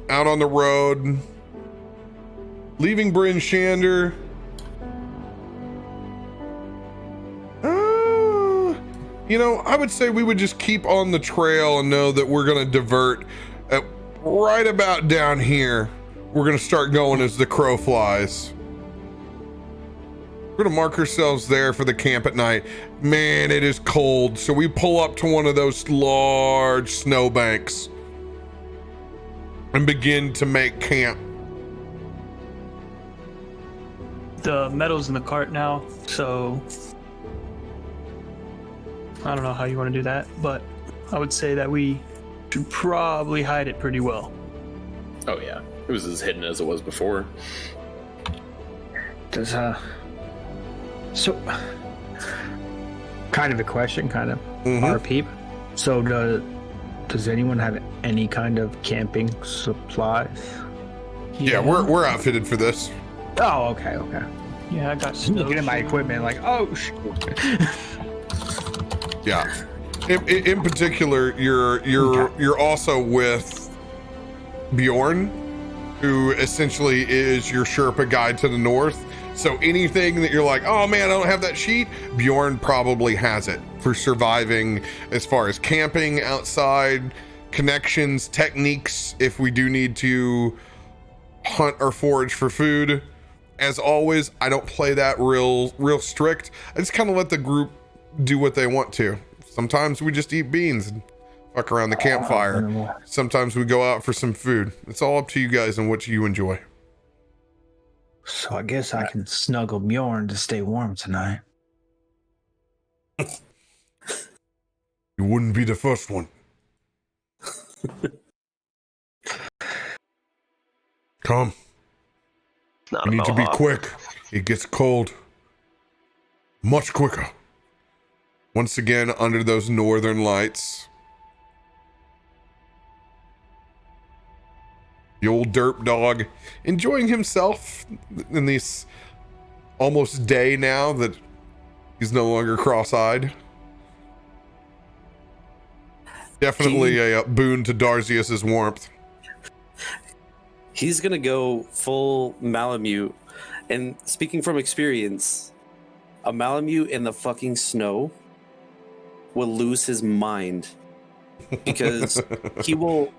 out on the road, leaving Bryn Shander. You know, I would say we would just keep on the trail and know that we're going to divert at right about down here. We're going to start going as the crow flies. We're going to mark ourselves there for the camp at night. Man, it is cold. So we pull up to one of those large snowbanks and begin to make camp. The metal's in the cart now, so I don't know how you want to do that, but I would say that we should probably hide it pretty well. Oh yeah, it was as hidden as it was before. Does so kind of a question, kind of our peep. So Does anyone have any kind of camping supplies? Yeah, we're outfitted for this. Oh, okay, okay. Yeah, I got Looking at my equipment, like, oh, Yeah. In particular, you're also with Bjorn, who essentially is your Sherpa guide to the north. So anything that you're like, oh man, I don't have that sheet, Bjorn probably has it for surviving as far as camping outside, connections, techniques, if we do need to hunt or forage for food. As always, I don't play that real strict. I just kind of let the group do what they want to. Sometimes we just eat beans and fuck around the campfire. Sometimes we go out for some food. It's all up to you guys and what you enjoy. So I guess I can snuggle Bjorn to stay warm tonight. You wouldn't be the first one. Come. You need to be quick. It gets cold. Much quicker. Once again, under those northern lights. The old derp dog enjoying himself in this almost day now that he's no longer cross-eyed. Definitely a boon to Darzius's warmth. He's gonna go full Malamute, and speaking from experience, a Malamute in the fucking snow will lose his mind because he will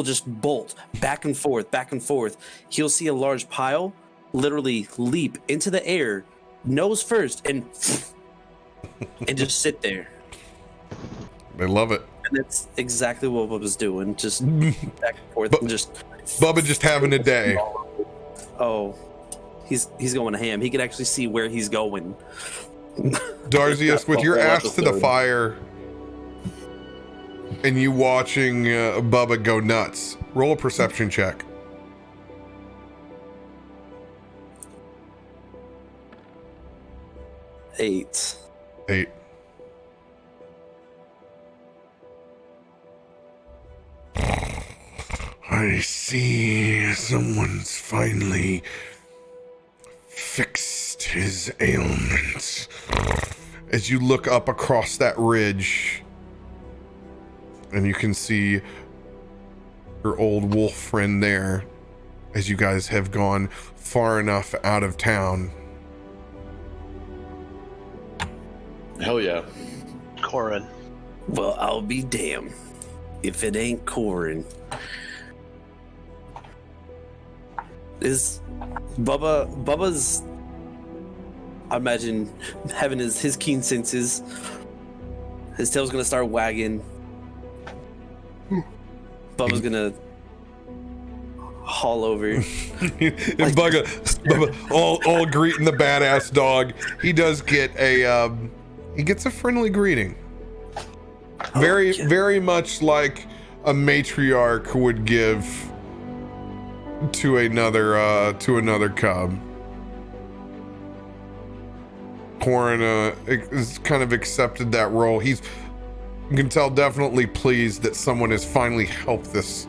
just bolt back and forth. He'll see a large pile, literally leap into the air, nose first, and just sit there. They love it. And that's exactly what Bubba's doing, just back and forth, and just. Bubba just having a day. Oh, he's going ham. He can actually see where he's going. Darzius, with your ass to the fire and you watching Bubba go nuts, roll a perception check. Eight. I see someone's finally fixed his ailments. As you look up across that ridge, and you can see your old wolf friend there, as you guys have gone far enough out of town. Hell yeah. Corin. Well, I'll be damned if it ain't Corin. Is Bubba's, I imagine, having his keen senses. His tail's gonna start wagging. Bubba's gonna haul over. And Bubba all greeting the badass dog. He does get he gets a friendly greeting. Very much like a matriarch would give to another cub. Corin has kind of accepted that role. You can tell, definitely pleased that someone has finally helped this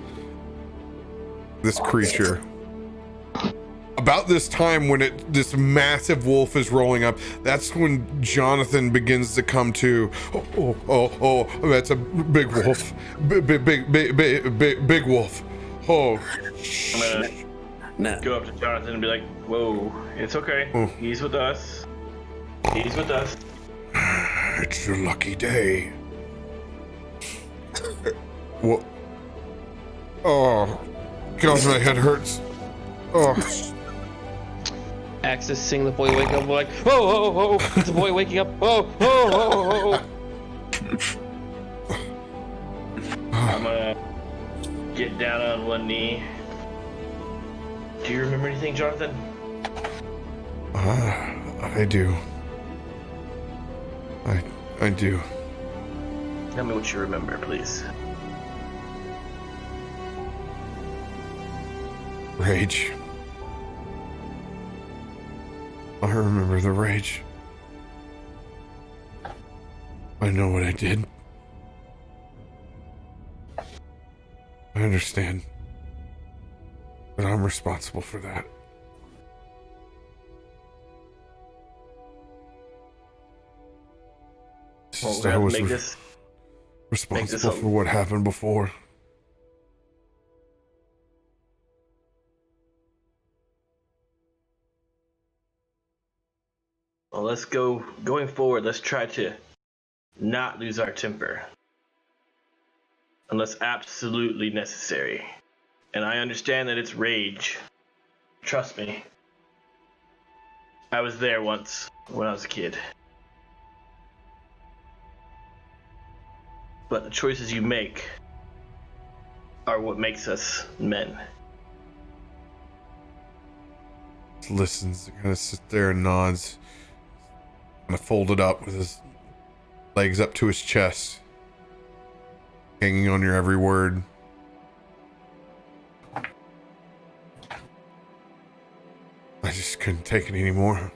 creature. About this time, when this massive wolf is rolling up, that's when Jonathan begins to come to. Oh, that's a big wolf. Big wolf. Oh. I'm gonna go up to Jonathan and be like, whoa, it's okay. Oh. He's with us. It's your lucky day. What? Oh, God, my head hurts. Oh. Axis seeing the boy wake up, like, oh, it's a boy waking up, oh. I'm gonna get down on one knee. Do you remember anything, Jonathan? I do. I do. Tell me what you remember, please. Rage. I remember the rage. I know what I did. understand. But I'm responsible for that. Well, I was make this responsible for what happened before. Well, going forward, let's try to not lose our temper. Unless absolutely necessary. And I understand that it's rage. Trust me. I was there once when I was a kid. But the choices you make are what makes us men. Listens, kind of sits there and nods. Kind of folded up with his legs up to his chest. Hanging on your every word. I just couldn't take it anymore.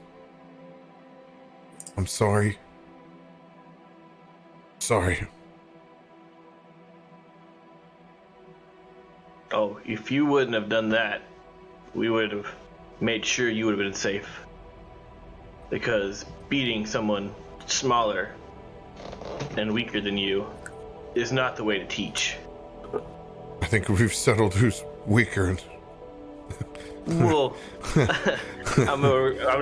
I'm sorry. Sorry. Oh, if you wouldn't have done that, we would have made sure you would have been safe. Because beating someone smaller and weaker than you is not the way to teach. I think we've settled who's weaker. Well, I'm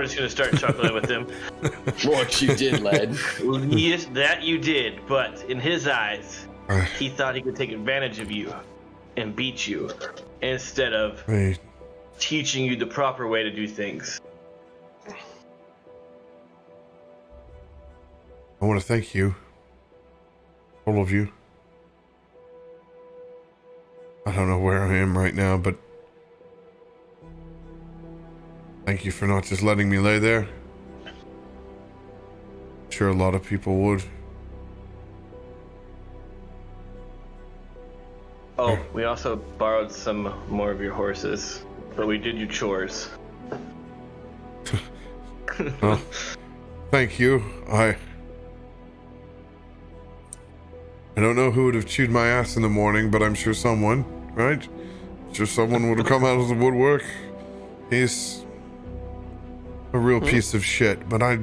just gonna start chuckling with him. What you did, lad. Yes, that you did, but in his eyes, he thought he could take advantage of you and beat you instead of teaching you the proper way to do things. I want to thank you. All of you. I don't know where I am right now, but thank you for not just letting me lay there. I'm sure a lot of people would. Oh, we also borrowed some more of your horses, but we did your chores. Well, thank you. I don't know who would have chewed my ass in the morning, but I'm sure someone, right? I'm sure someone would have come out of the woodwork. He's a real piece of shit, but I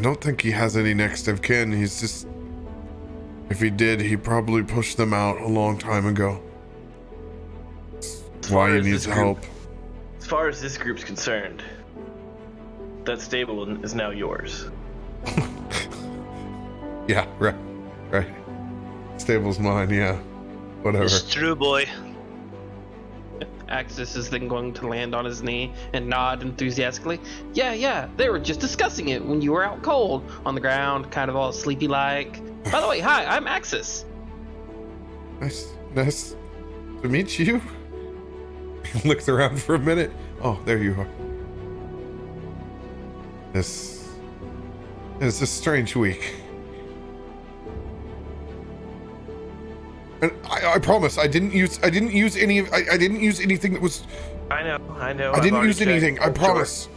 don't think he has any next of kin. He's just, if he did, he probably pushed them out a long time ago. That's why he needs help. As far as this group's concerned, that stable is now yours. Yeah, right. Stable's mine, yeah. Whatever. It's true, boy. Axis is then going to land on his knee and nod enthusiastically. Yeah, they were just discussing it when you were out cold on the ground, kind of all sleepy like. By the way, hi, I'm Axis. Nice to meet you. He looks around for a minute. Oh, there you are. This is a strange week. And I promise I didn't use anything that was. I know. I didn't use anything. I promise.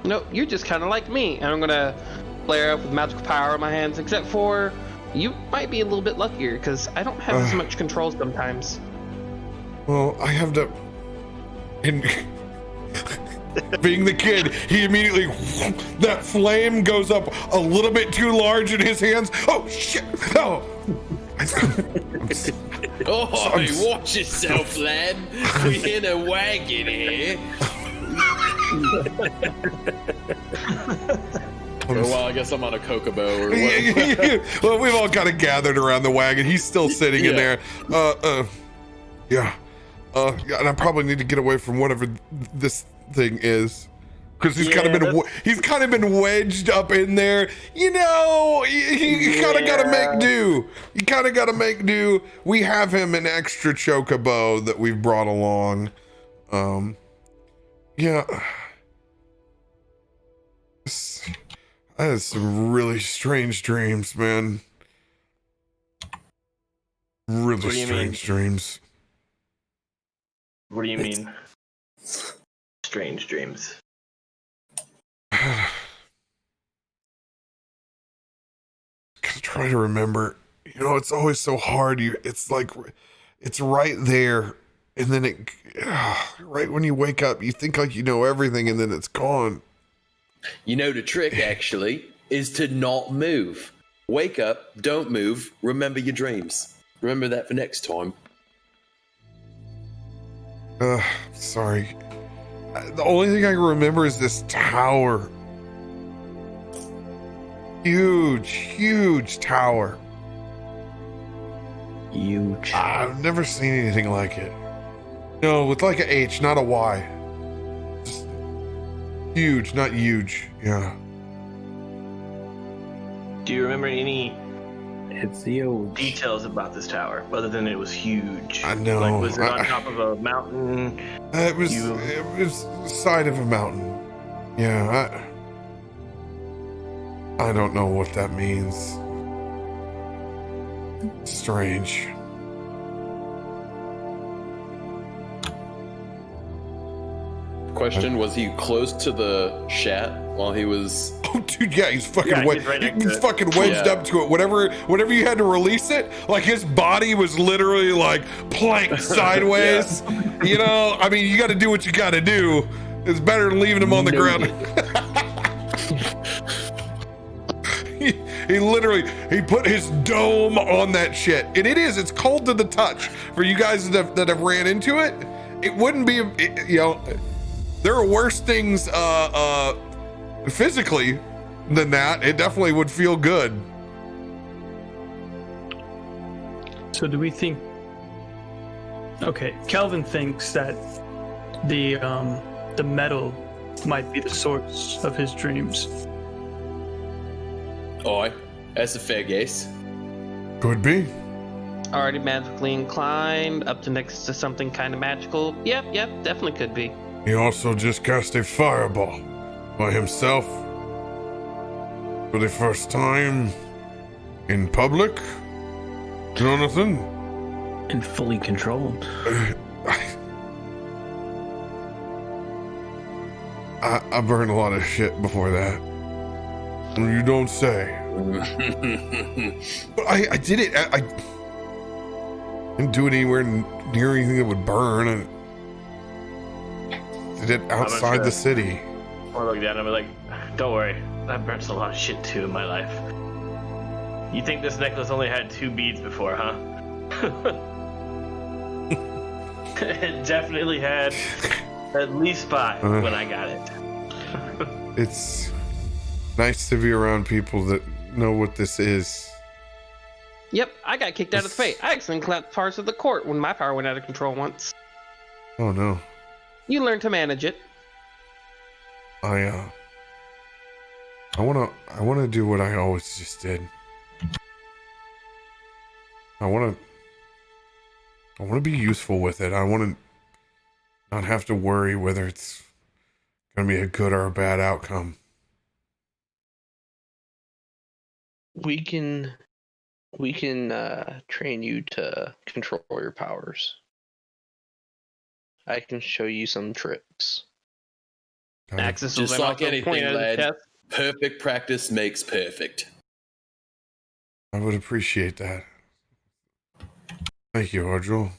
No, you're just kind of like me, and I'm gonna flare up with magical power in my hands. Except for you might be a little bit luckier because I don't have as much control sometimes. Well, I have to. And being the kid, he immediately that flame goes up a little bit too large in his hands. Oh shit! Oh. Watch yourself, lad. We're in a wagon here. Well, I guess I'm on a chocobo or whatever. Well, we've all kind of gathered around the wagon. He's still sitting in there. Yeah. And I probably need to get away from whatever this thing is. Because he's kind of been wedged up in there. You know, you kind of got to make do. You kind of got to make do. We have him an extra chocobo that we've brought along. Yeah. I had some really strange dreams, man. Really strange dreams. What do you mean? Strange dreams. Try to remember. You know, it's always so hard. It's like, it's right there. And then right when you wake up, you think like you know everything, and then it's gone. You know, the trick actually is to not move. Wake up, don't move, remember your dreams. Remember that for next time. Sorry. The only thing I can remember is this tower. Huge tower. Huge. I've never seen anything like it. No, with like a H, not a Y. Just huge, not huge. Yeah. Do you remember any It's huge. details about this tower, other than it was huge? I know. Like, was it on top of a mountain? It was the side of a mountain. Yeah, I don't know what that means. Strange. Question, was he close to the shat while he was... Oh, dude, yeah, he's fucking Yeah, he's right next to it. fucking wedged Yeah. up to it. Whenever you had to release it, like his body was literally like planked sideways. You know, I mean, you got to do what you got to do. It's better than leaving him on the ground. He literally put his dome on that shit, and it's cold to the touch. For you guys that have ran into it, it wouldn't be, you know, there are worse things physically than that. It definitely would feel good. So do we think? Okay, Kelvin thinks that the metal might be the source of his dreams. Oi, that's a fair guess. Could be. Already magically inclined, up to next to something kind of magical. Yep, definitely could be. He also just cast a fireball by himself for the first time in public. Jonathan? And fully controlled. I burned a lot of shit before that. You don't say. But I did it. I didn't do it anywhere near anything that would burn. I did it outside the city. Or look down and be like, don't worry, I've burnt a lot of shit too in my life. You think this necklace only had 2 beads before, huh? It definitely had at least 5 when I got it. It's nice to be around people that know what this is. Yep, I got kicked out of the fate. I accidentally clapped parts of the court when my power went out of control once. Oh no. You learn to manage it. I wanna do what I always just did. I wanna be useful with it. I wanna not have to worry whether it's gonna be a good or a bad outcome. We can train you to control your powers. I can show you some tricks. Axis Just was like anything, pointing at lad. the chest. Perfect practice makes perfect. I would appreciate that. Thank you, Ardril.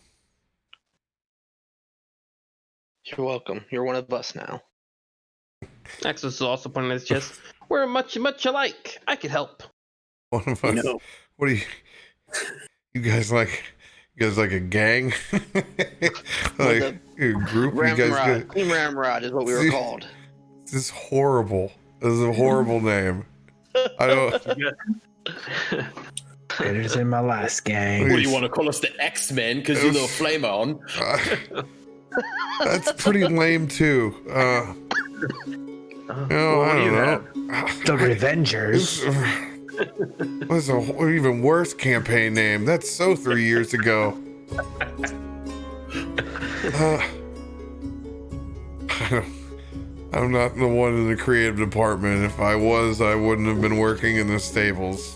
You're welcome. You're one of us now. Axis was also pointing at his chest. We're much alike. I could help. One of us. What do you guys like? You guys like a gang? Like a group? You guys Ramrod. Team Ramrod is what we were called. This is horrible. This is a horrible name. I don't. Better than my last gang. What do you want to call us, the X-Men? Because you little flame on. That's pretty lame too. I don't know. The Revengers. That's an even worse campaign name. That's so 3 years ago. I'm not the one in the creative department. If I was, I wouldn't have been working in the stables.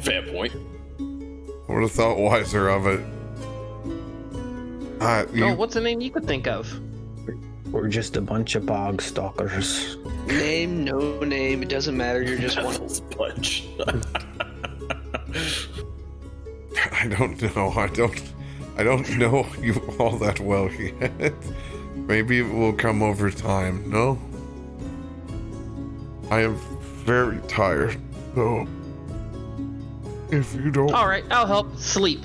Fair point. Would have thought wiser of it. What's a name you could think of? We're just a bunch of bog stalkers. Name, no name, it doesn't matter. You're just one. Punch. I don't know. I don't know you all that well yet. Maybe it will come over time. No? I am very tired, though. If you don't... All right, I'll help. Sleep.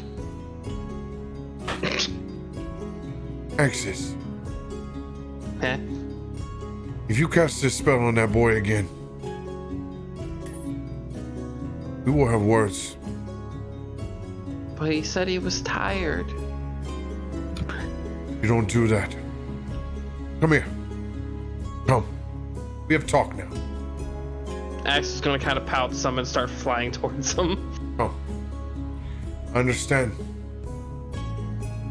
Axis, Huh? if you cast this spell on that boy again, we will have words. But he said he was tired. You don't do that. Come here. Come. We have talk now. Axe is gonna kind of pout some and start flying towards him. Come. I understand.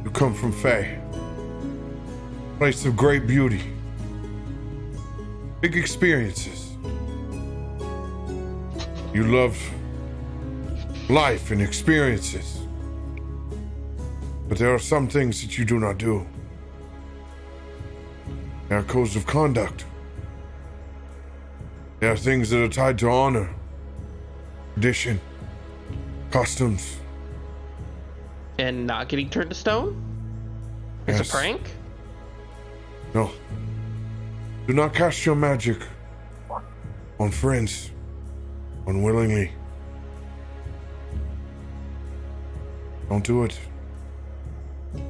You come from Fae. Place of great beauty. Big experiences. You love life and experiences. But there are some things that you do not do. There are codes of conduct. There are things that are tied to honor, tradition, customs. And not getting turned to stone? It's Yes. a prank? No. Do not cast your magic on friends unwillingly. Don't do it.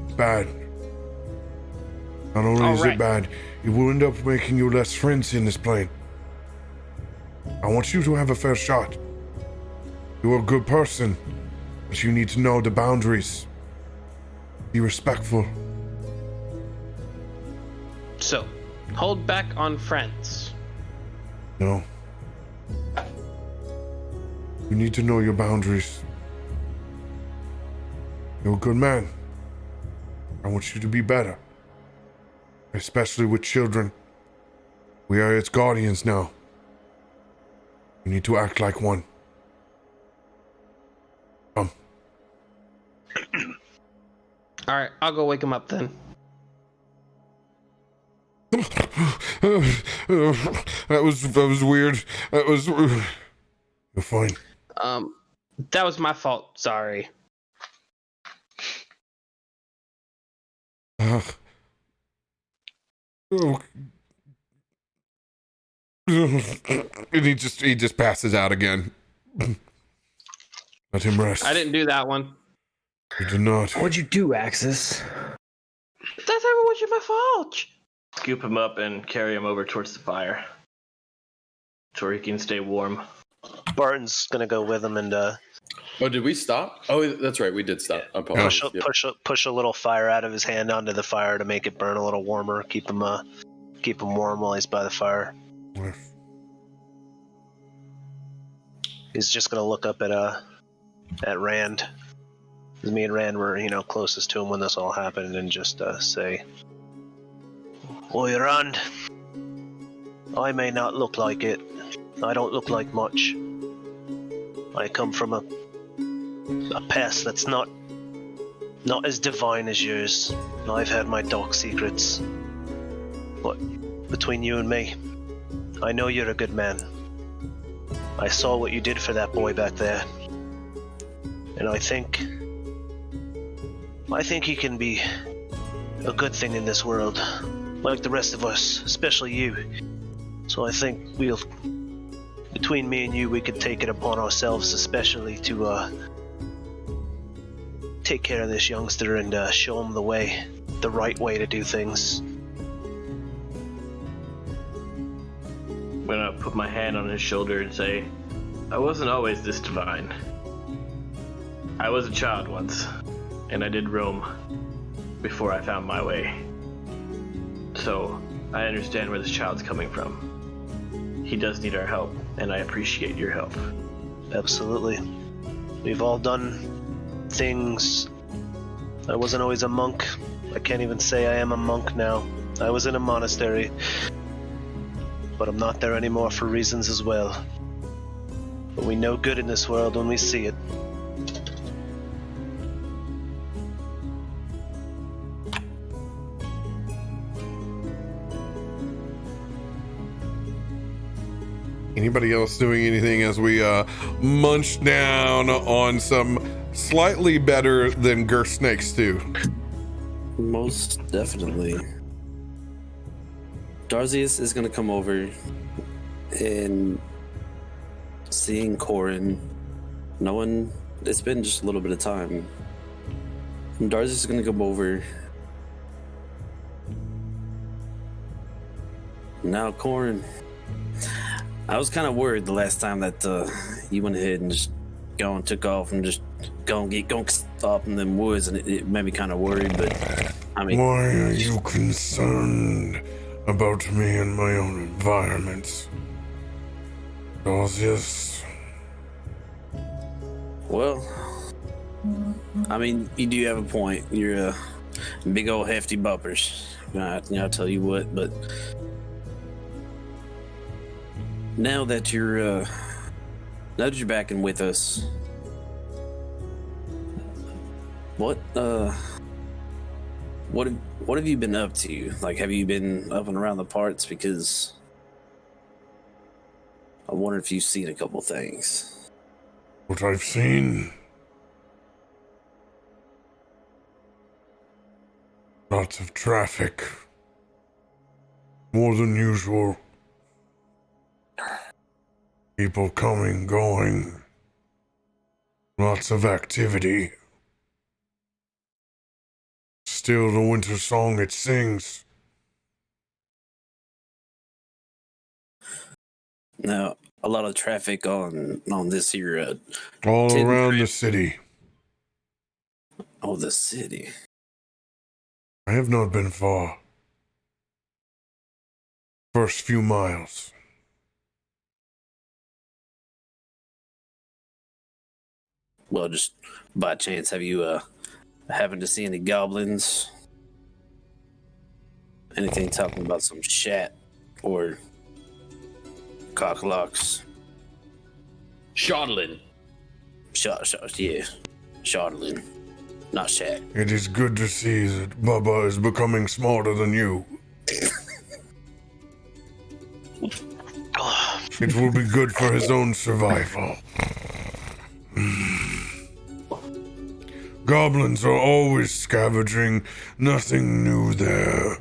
It's bad. Not only is it bad, it will end up making you less friends in this plane. I want you to have a fair shot. You're a good person, but you need to know the boundaries. Be respectful. So, hold back on friends. No. You need to know your boundaries. You're a good man. I want you to be better. Especially with children. We are its guardians now. You need to act like one. Come. Alright, I'll go wake him up then. That was weird. That was... You're fine. That was my fault. Sorry. And he just passes out again. Let him rest. I didn't do that one. You did not. What'd you do, Axis? That's never was my fault. Scoop him up and carry him over towards the fire, so he can stay warm. Barton's gonna go with him and Oh, did we stop? Oh, that's right. We did stop. I apologize. push a little fire out of his hand onto the fire to make it burn a little warmer. Keep him warm while he's by the fire. He's just gonna look up at Rand. 'Cause me and Rand were, closest to him when this all happened, and just say, "Oi, Rand. I may not look like it. I don't look like much. I come from a past that's not as divine as yours. I've had my dark secrets. But between you and me, I know you're a good man. I saw what you did for that boy back there. And I think he can be a good thing in this world, like the rest of us, especially you. So I think between me and you, we could take it upon ourselves, especially to take care of this youngster and show him the right way to do things." I'm gonna put my hand on his shoulder and say, I wasn't always this divine. I was a child once, and I did roam before I found my way. So, I understand where this child's coming from. He does need our help, and I appreciate your help. Absolutely. We've all done things. I wasn't always a monk. I can't even say I am a monk now. I was in a monastery, but I'm not there anymore for reasons as well. But we know good in this world when we see it. Anybody else doing anything as we munch down on some slightly better than Girth Snake stew? Most definitely. Darzius is going to come over and seeing Corin, knowing it's been just a little bit of time. Darzius is going to come over. Now, Corin, I was kind of worried the last time that you went ahead and just took off and just go stop in them woods, and it made me kind of worried, but I mean... Why are you concerned about me and my own environment? Darzius? Well, I mean, you do have a point. You're a big old hefty bumpers. I'll tell you what, but now that you're back in with us, what have you been up to? Like, have you been up and around the parts? Because I wonder if you've seen a couple things. What I've seen? Lots of traffic. More than usual. People coming, going. Lots of activity. Still the winter song it sings. Now, a lot of traffic on this here. All around the city. Oh, the city. I have not been far. First few miles. Well, just by chance, have you happened to see any goblins? Anything talking about some shat or cocklocks? Shardlin. Yeah. Shardlin. Not shat. It is good to see that Bubba is becoming smarter than you. It will be good for his own survival. Goblins are always scavenging. Nothing new there.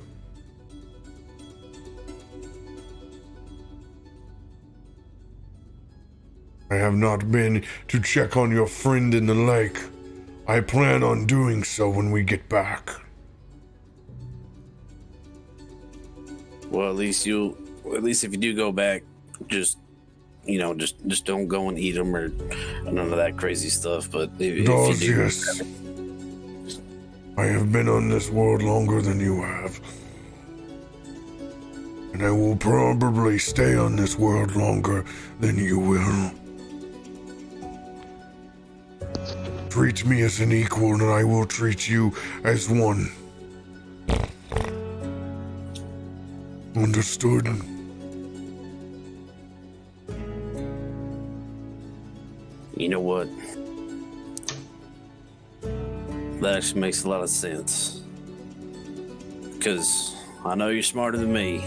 I have not been to check on your friend in the lake. I plan on doing so when we get back. Well, at least if you do go back, just don't go and eat them or none of that crazy stuff. But if you do, yes. I have been on this world longer than you have. And I will probably stay on this world longer than you will. Treat me as an equal, and I will treat you as one. Understood? You know what? That actually makes a lot of sense. Because I know you're smarter than me.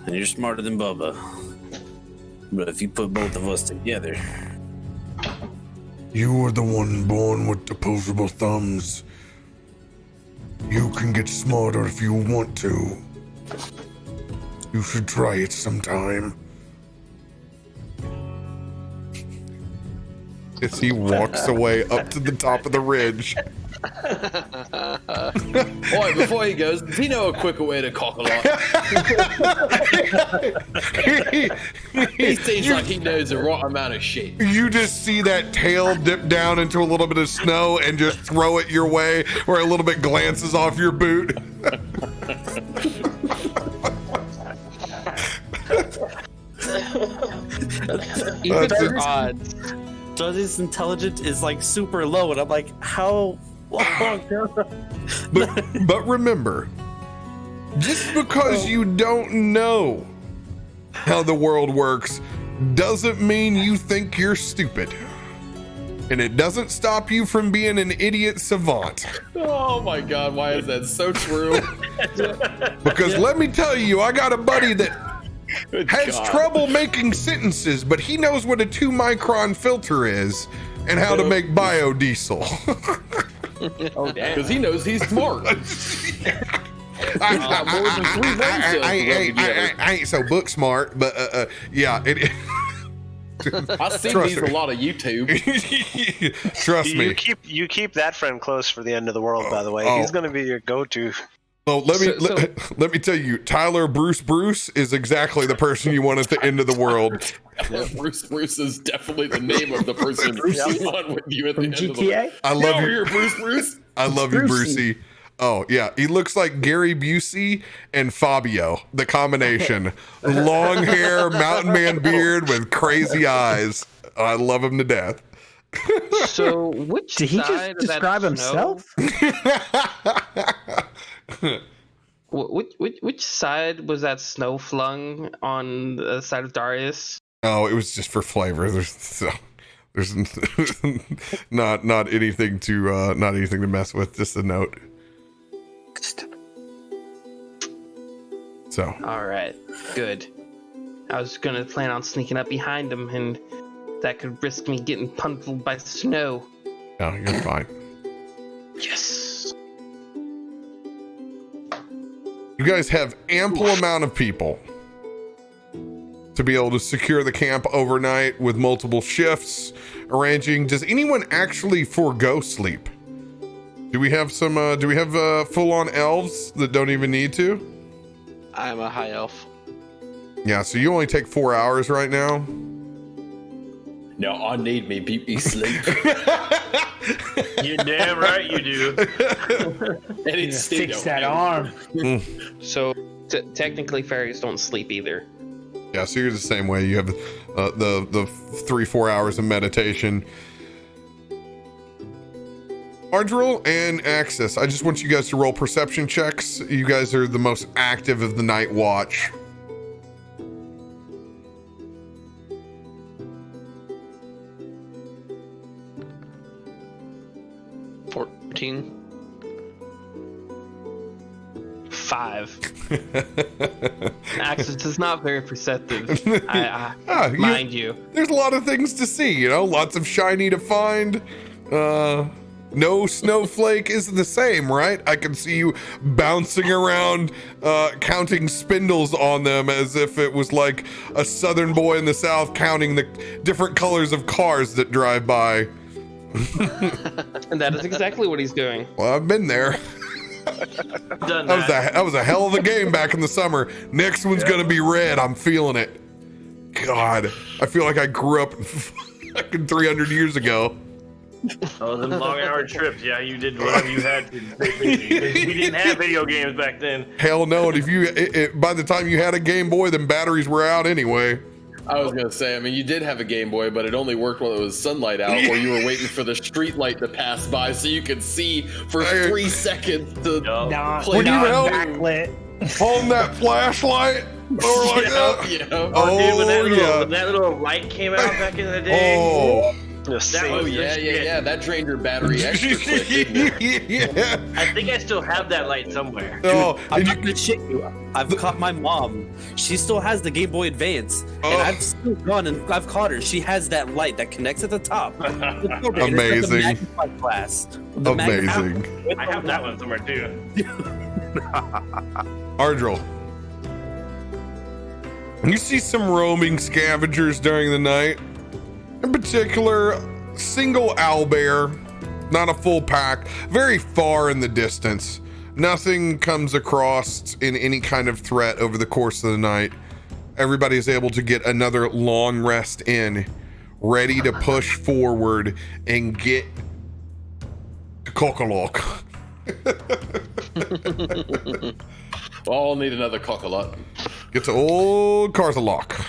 And you're smarter than Bubba. But if you put both of us together... You were the one born with opposable thumbs. You can get smarter if you want to. You should try it sometime. As he walks away up to the top of the ridge. Boy, before he goes, does he know a quicker way to cock a lot? He seems like he knows the right amount of shit. You just see that tail dip down into a little bit of snow and just throw it your way where a little bit glances off your boot. Even their odds. Darzius' intelligence is like super low, and I'm like, how long? But remember, just because you don't know how the world works doesn't mean you think you're stupid. And it doesn't stop you from being an idiot savant. Oh my god, why is that so true? Because let me tell you, I got a buddy that has trouble making sentences, but he knows what a 2-micron filter is and how to make biodiesel. Oh, damn. Because he knows he's smart. I ain't so book smart, but yeah. I've seen these a lot of YouTube. Trust me. You keep that friend close for the end of the world. By the way, he's going to be your go-to. Well, let me tell you, Tyler Bruce is exactly the person you want at the end of the world. Bruce is definitely the name of the person who's on with you at the end of the world. I love you, here, Bruce. I love you, Brucey. Oh yeah, he looks like Gary Busey and Fabio, the combination. Long hair, mountain man beard with crazy eyes. I love him to death. So, which Did he side just describe of that himself? Which side was that snow flung on the side of Darius? Oh, it was just for flavor. There's not anything to mess with. Just a note. So. All right, good. I was gonna plan on sneaking up behind him, and that could risk me getting punctured by snow. No, you're fine. Yes. You guys have ample amount of people to be able to secure the camp overnight with multiple shifts arranging. Does anyone actually forego sleep? Do we have some? Do we have full-on elves that don't even need to? I'm a high elf. Yeah, so you only take 4 hours right now. No, I need me beauty sleep. You damn right you do. And it's Fix that arm. So technically, fairies don't sleep either. Yeah, so you're the same way. You have the 3-4 hours of meditation. Ardril and Axis, I just want you guys to roll perception checks. You guys are the most active of the night watch. Five. Axis is not very perceptive. Mind you. There's a lot of things to see, you know, lots of shiny to find. No snowflake is the same, right? I can see you bouncing around, counting spindles on them as if it was like a southern boy in the south counting the different colors of cars that drive by. And that is exactly what he's doing. Well, I've been there. Done That was a hell of a game back in the summer. Next one's gonna be red. I'm feeling it. God, I feel like I grew up fucking 300 years ago. Oh, them long-hour trips. Yeah, you did whatever you had to. We didn't have video games back then. Hell no. And if by the time you had a Game Boy, then batteries were out anyway. I was gonna say, I mean, you did have a Game Boy, but it only worked when it was sunlight out, or you were waiting for the street light to pass by so you could see for 3 seconds to play. When you were backlit, holding that flashlight, or like that. When that little light came out back in the day. Oh. Yeah. That drained your battery extra quick, didn't it? Yeah. I think I still have that light somewhere. Oh, I'm not gonna shit you. I've caught my mom. She still has the Game Boy Advance, and I've still gone and I've caught her. She has that light that connects at the top. Amazing. Amazing. I have that one somewhere too. Ardril. You see some roaming scavengers during the night. In particular, single owlbear, not a full pack, very far in the distance. Nothing comes across in any kind of threat over the course of the night. Everybody is able to get another long rest in, ready to push forward and get to Kokolok. I'll need another cockalock. Get to old Karthalok.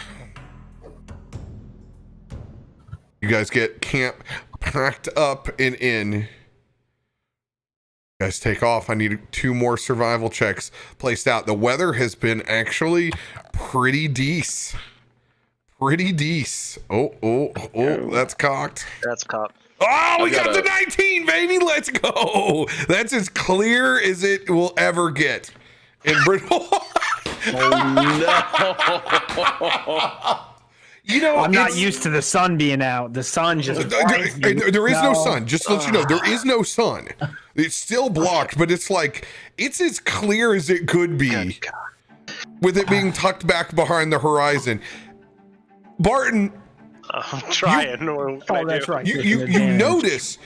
You guys get camp packed up and in. You guys take off. I need 2 more survival checks placed out. The weather has been actually pretty decent. Pretty decent. Oh, that's cocked. That's cocked. Oh, we got the 19, baby. Let's go. That's as clear as it will ever get in Brittle. You know, I'm not used to the sun being out. The sun just there is no sun. Just to let you know, there is no sun. It's still blocked, but it's like it's as clear as it could be, with it being tucked back behind the horizon. Barton, I'm trying. that's right. you notice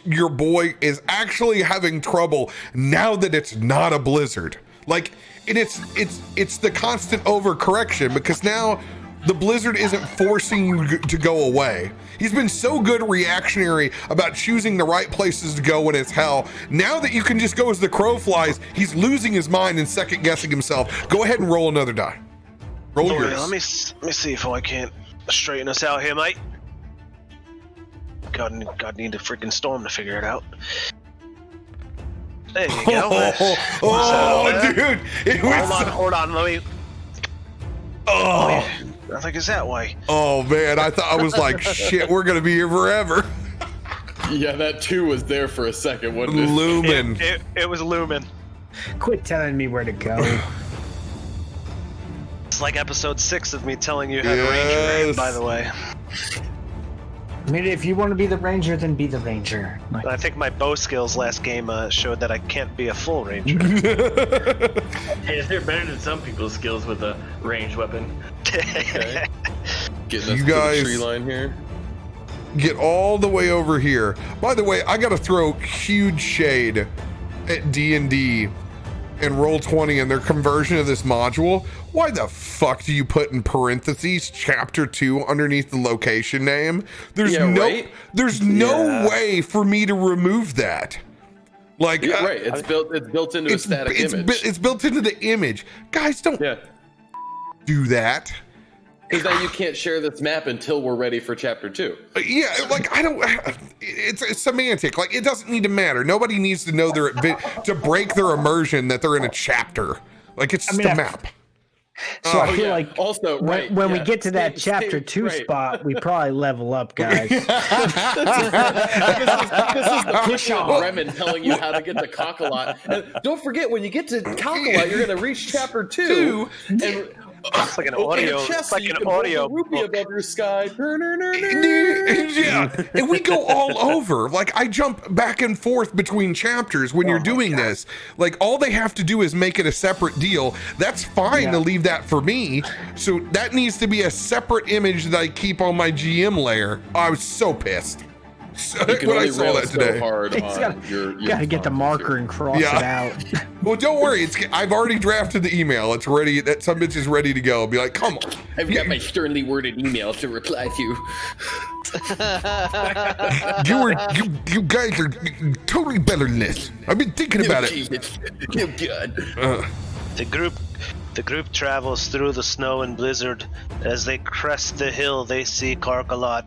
your boy is actually having trouble now that it's not a blizzard. Like, and it's the constant overcorrection, because now the blizzard isn't forcing you to go away. He's been so good reactionary about choosing the right places to go when it's hell. Now that you can just go as the crow flies, he's losing his mind and second guessing himself. Go ahead and roll another die. Roll yours. Let me see if I can't straighten us out here, mate. God need a freaking storm to figure it out. There you go. Dude, it was hold on, let me. Oh, I think it's that way. oh man, I thought, I was like, shit, we're gonna be here forever. Yeah, that 2 was there for a second, wasn't it? Lumen. It was Lumen. Quit telling me where to go. It's like episode 6 of me telling you how to ranger, by the way. I mean, if you want to be the ranger, then be the ranger. Like, I think my bow skills last game showed that I can't be a full ranger. Hey, they're better than some people's skills with a ranged weapon. Okay. Getting us You to guys- the tree line here. Get all the way over here. By the way, I gotta throw huge shade at D&D and Roll20 and their conversion of this module. Why the fuck do you put in parentheses chapter 2 underneath the location name? There's no way for me to remove that. Like, Yeah, right. It's built into a static image. It's built into the image. Guys, don't do that. Because now you can't share this map until we're ready for chapter 2. Yeah, like, I don't. It's semantic. Like, it doesn't need to matter. Nobody needs to know to break their immersion that they're in a chapter. Like, it's just a map. so I feel like also when we get to that chapter 2 spot, we probably level up, guys. This is the push on Remen telling you how to get to Cockalot. And don't forget, when you get to Cockalot, you're going to reach chapter 2. And It's like an audio. It's like an audio. Rupee above your sky. Yeah, and we go all over. Like, I jump back and forth between chapters when you're doing this. Like, all they have to do is make it a separate deal. That's fine to leave that for me. So that needs to be a separate image that I keep on my GM layer. I was so pissed when I saw that today. Gotta get the marker and cross it out. Well, don't worry. I've already drafted the email. It's ready. That some bitch is ready to go. Be like, come on. I've got my sternly worded email to reply to. You guys are totally better than this. I've been thinking about it. Oh God. The group travels through the snow and blizzard. As they crest the hill, they see Karkalot.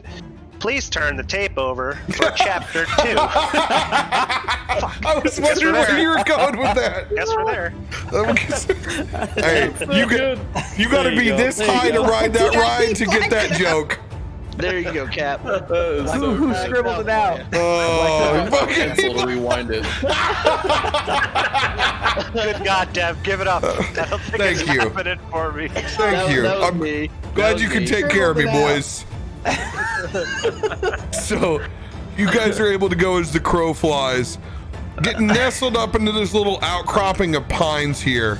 Please turn the tape over for chapter 2. I was wondering where you were going with that. Guess we're there. Hey, you got to be this high to ride that ride to get that joke. There you go, Cap. Who scribbled it out? Oh, fucking Pencil to rewind it. Good God, Dev, give it up. I don't think Thank it's you. happening for me. Thank you. That was I'm me. glad you can take care of me, boys. So, you guys are able to go as the crow flies, getting nestled up into this little outcropping of pines here.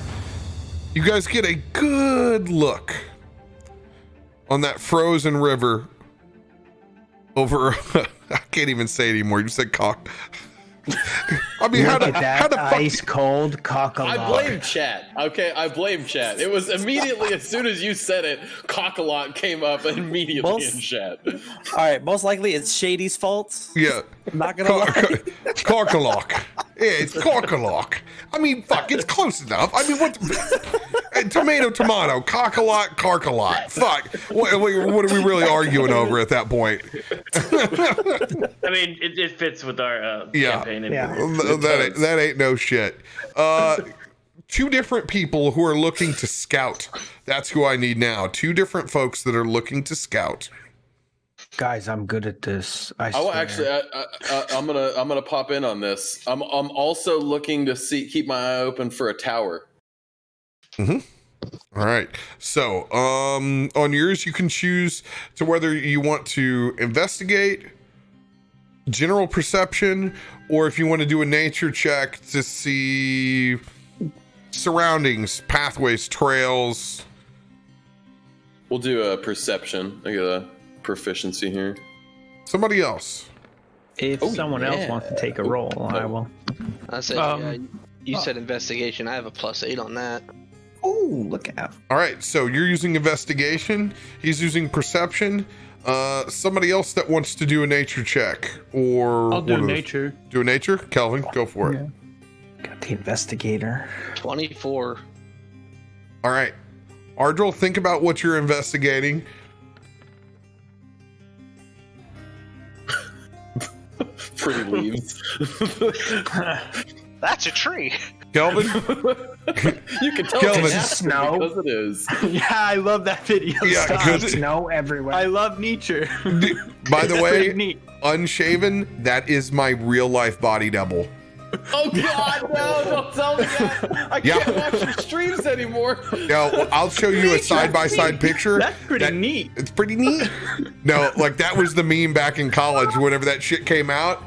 You guys get a good look on that frozen river over. I can't even say it anymore. You said cock. I mean, how Look the at that fuck? ice cold cockalock. I blame chat. Okay, I blame chat. It was immediately as soon as you said it, Cockalock came up immediately in chat. All right, most likely it's Shady's fault. Yeah. Not gonna lie. Karkalok. Yeah, it's Karkalok. I mean, fuck, it's close enough. I mean, what? Tomato, Karkalok. Fuck. What are we really arguing over at that point? I mean, it fits with our campaign. That ain't no shit. 2 different people who are looking to scout. That's who I need now. 2 different folks that are looking to scout. Guys, I'm good at this. I'm gonna pop in on this. I'm also looking to keep my eye open for a tower. Mm-hmm. All right. So, on yours, you can choose to whether you want to investigate, general perception, or if you want to do a nature check to see surroundings, pathways, trails. We'll do a perception. I got a proficiency here. Somebody else. If someone else wants to take a roll, I will. I said, you said investigation. I have a +8 on that. Oh, look out. All right. So you're using investigation. He's using perception. Somebody else that wants to do a nature check, or I'll do nature. Do a nature. Kelvin, go for it. Got the investigator. 24. All right. Ardril, think about what you're investigating. Pretty leaves. That's a tree. Kelvin? You can tell Kelvin. it's Snow. because it is. Yeah, I love that video. Yeah, Stop. good. Snow everywhere. I love nature. By the Pretty way, neat. unshaven, that is my real life body double. Oh God, no! Don't tell me that. I can't watch your streams anymore. No, I'll show you a side-by-side picture. That's pretty neat. It's pretty neat. No, like that was the meme back in college. Whenever that shit came out,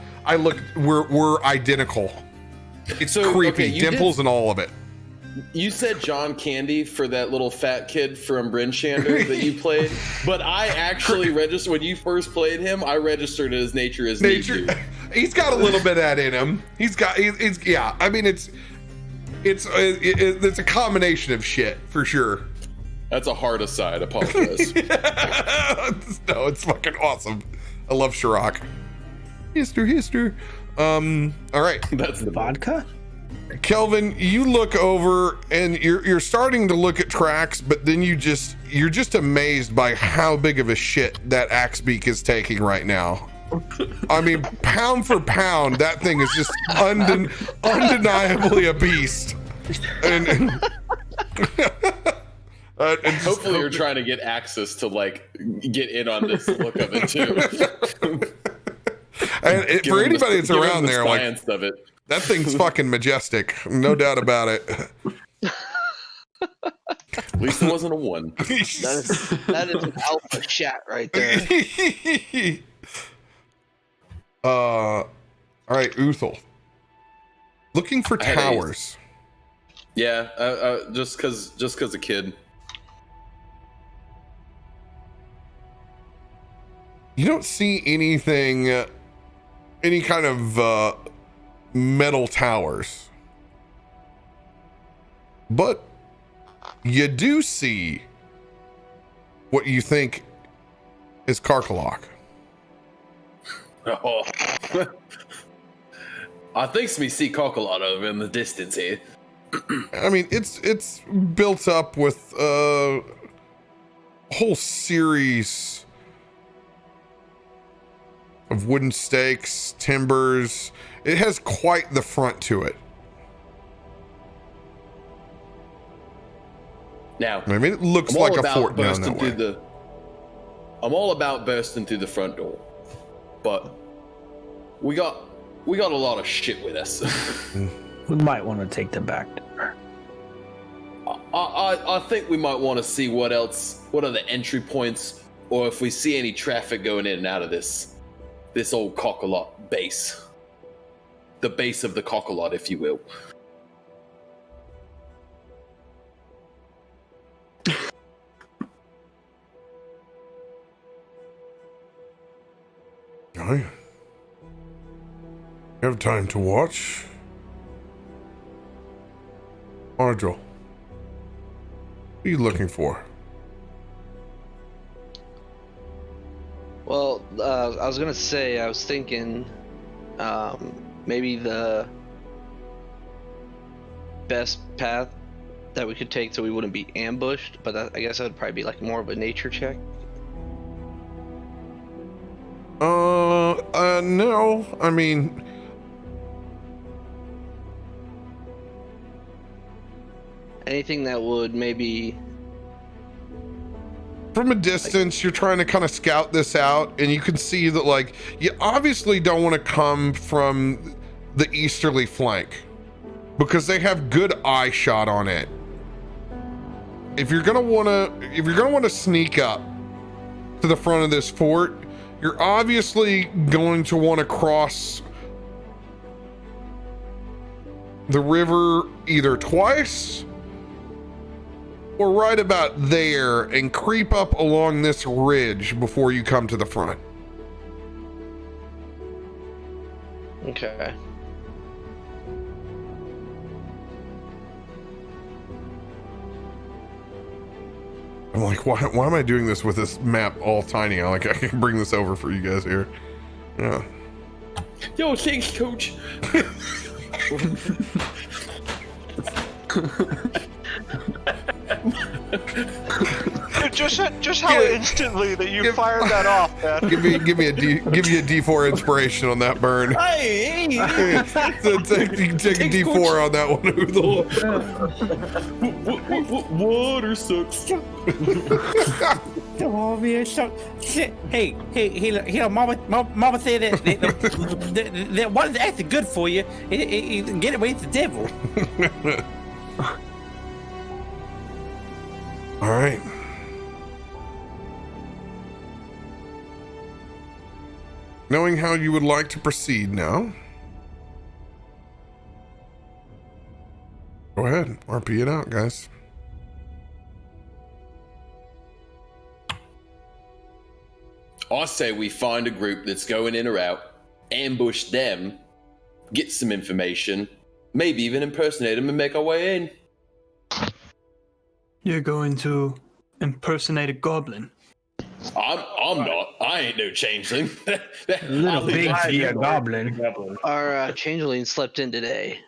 we're identical. It's So, creepy, okay, you dimples and all of it. You said John Candy for that little fat kid from Bryn Shander that you played, but I actually registered when you first played him. I registered it as nature as nature. He's got a little bit of that in him. He's yeah. I mean, it's a combination of shit for sure. That's a hard aside. Apologize. No, it's fucking awesome. I love Shirok. Hister. All right. That's the Vodka? Kelvin, you look over and you're starting to look at tracks, but then you're just amazed by how big of a shit that Axebeak is taking right now. I mean, pound for pound, that thing is just undeniably a beast. And hopefully you're trying to get access to like get in on this look of it too. And for anybody that's around there, like of it. That thing's fucking majestic, no doubt about it. At least it wasn't a 1. That is an alpha chat right there. All right, Uthal. Looking for towers. Yeah, just cause a kid. You don't see anything, any kind of metal towers, but you do see what you think is Karkalok. Oh. I think we see Cockleot over in the distance here. I mean, it's built up with a whole series of wooden stakes, timbers. It has quite the front to it. Now, I mean, it looks like a fort down that way. I'm all about bursting through the front door, but we got a lot of shit with us. We might want to take the back door. I think we might want to see what are the entry points, or if we see any traffic going in and out of this old Cockleot base. The base of the Cockleot, if you will. You have time to watch? Ardril, what are you looking for? Well, I was gonna say, I was thinking maybe the best path that we could take so we wouldn't be ambushed, but I guess that would probably be like more of a nature check. No, I mean, Anything that would maybe... from a distance, you're trying to kind of scout this out, and you can see that, like, you obviously don't want to come from the easterly flank because they have good eye shot on it. if you're gonna wanna sneak up to the front of this fort, you're obviously going to want to cross the river either twice or right about there and creep up along this ridge before you come to the front. Okay. I'm like, why am I doing this with this map all tiny? I can bring this over for you guys here. Yeah. Yo, thanks, coach. just how instantly that you fired that off, man. Give me a D4 inspiration on that burn. Hey. So take a D4 on that one. Water sucks. Oh, man, hey, Mama said that water's actually good for you. Get away from the devil. All right. Knowing how you would like to proceed now, go ahead, RP it out, guys. I say we find a group that's going in or out, ambush them, get some information, maybe even impersonate them and make our way in. You're going to impersonate a goblin. I'm not. I ain't no changeling. Little big to be a goblin. Our changeling slept in today.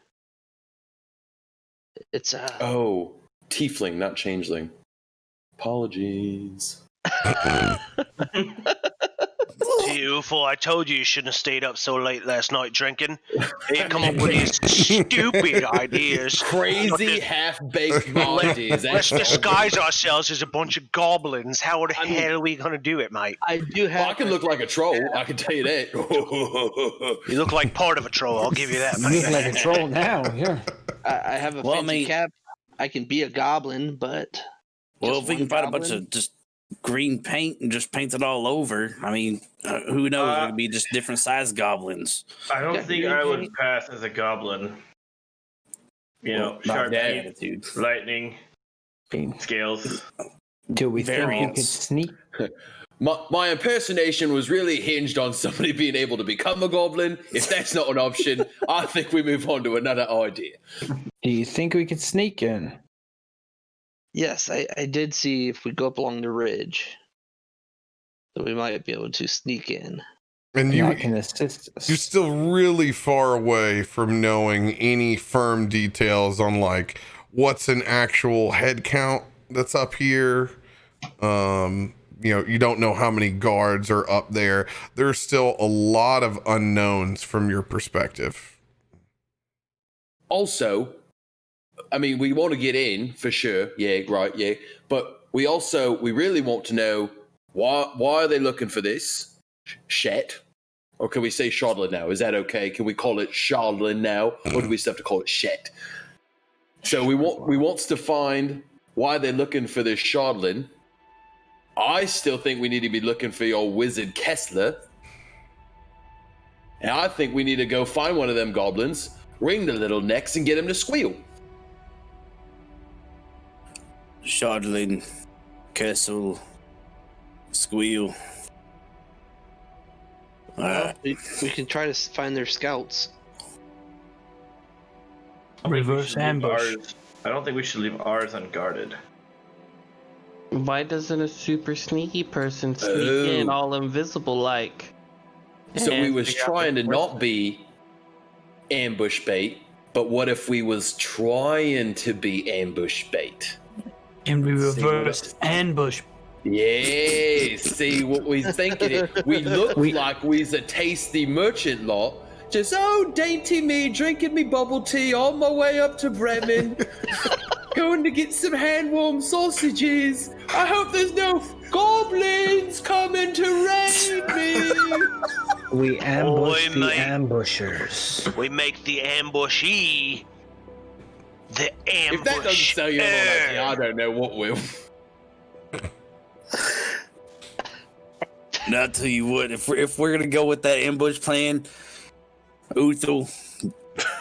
It's Oh, tiefling, not changeling. Apologies. You fool, I told you shouldn't have stayed up so late last night drinking. They come up with these stupid ideas. Crazy half-baked ideas. Let's disguise ourselves as a bunch of goblins. How the hell are we going to do it, mate? I do have. Well, I can look like a troll. I can tell you that. You look like part of a troll, I'll give you that, You mate. look like a troll now, yeah. I have a fancy cap. I can be a goblin, but Well, if we can find a bunch of just green paint and just paint it all over, I mean, who knows? It could be just different sized goblins. I don't think I would pass as a goblin. You know, sharp that teeth, attitude. lightning, scales. Do we think we Variants. could sneak? My impersonation was really hinged on somebody being able to become a goblin. If that's not an option, I think we move on to another idea. Do you think we could sneak in? yes, I did see if we go up along the ridge that we might be able to sneak in. And I can assist us. you're still really far away from knowing any firm details on like what's an actual head count that's up here. You know, you don't know how many guards are up there. There's still a lot of unknowns from your perspective. Also, I mean, we want to get in for sure. Yeah, right. Yeah. But we really want to know why are they looking for this? Shet? Or can we say Shardlin now? Is that okay? Can we call it Shardlin now? Or do we still have to call it Shet? So we want to find why they're looking for this Shardlin. I still think we need to be looking for your wizard Kessler. And I think we need to go find one of them goblins, wring the little necks, and get them to squeal. Shardlin, Kessel, Squeal. We can try to find their scouts. Reverse ambush. I don't think we should leave ours unguarded. Why doesn't a super sneaky person sneak in all invisible like? So we And was figure out trying to the not be ambush bait, but what if we was trying to be ambush bait? And we reverse ambush. Yeah, see what we thinking it. We look like we's a tasty merchant lot. Just, oh, dainty me, drinking me bubble tea on my way up to Bremen. Going to get some hand-warmed sausages. I hope there's no goblins coming to raid me. We ambush Oi, the mate. ambushers. We make the ambushee. The ambush. If that doesn't sell you on that thing, I don't know what will. Now, I'll tell you what, if we're gonna go with that ambush plan, Uthul,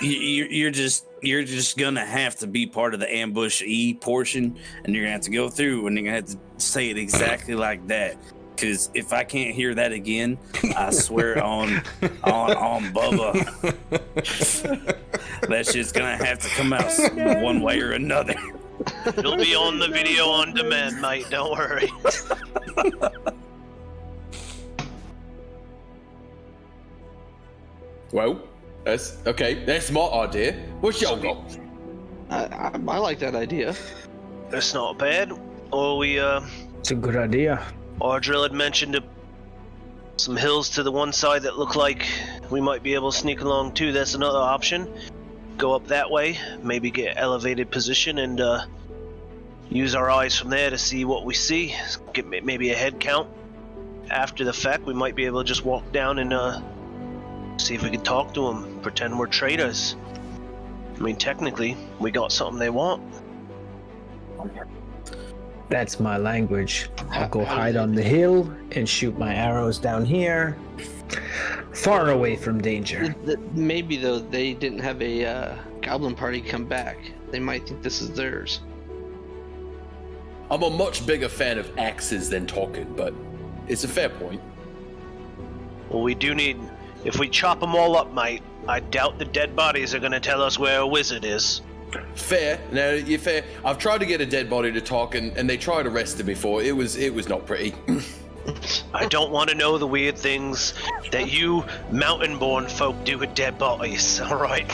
you're just gonna have to be part of the ambush portion, and you're gonna have to go through, and you're gonna have to say it exactly like that. Because if I can't hear that again, I swear on Bubba, that shit's gonna have to come out one way or another. It'll be on the video on demand, mate. Don't worry. Well, that's okay. That's my idea. What's y'all got? I like that idea. That's not bad. Or It's a good idea. Ardrill had mentioned some hills to the one side that look like we might be able to sneak along too. That's another option. Go up that way, maybe get elevated position and use our eyes from there to see what we see. Get maybe a head count. After the fact, we might be able to just walk down and see if we can talk to them. Pretend we're traders. I mean, technically, we got something they want. That's my language. I'll go hide on the hill and shoot my arrows down here, far away from danger. Maybe though they didn't have a goblin party come back. They might think this is theirs. I'm a much bigger fan of axes than talking, but it's a fair point. Well, we do need... If we chop them all up, mate, I doubt the dead bodies are going to tell us where a wizard is. Fair. Now, you're fair. I've tried to get a dead body to talk, and they tried to arrest him before. It was not pretty. I don't want to know the weird things that you mountain-born folk do with dead bodies, all right?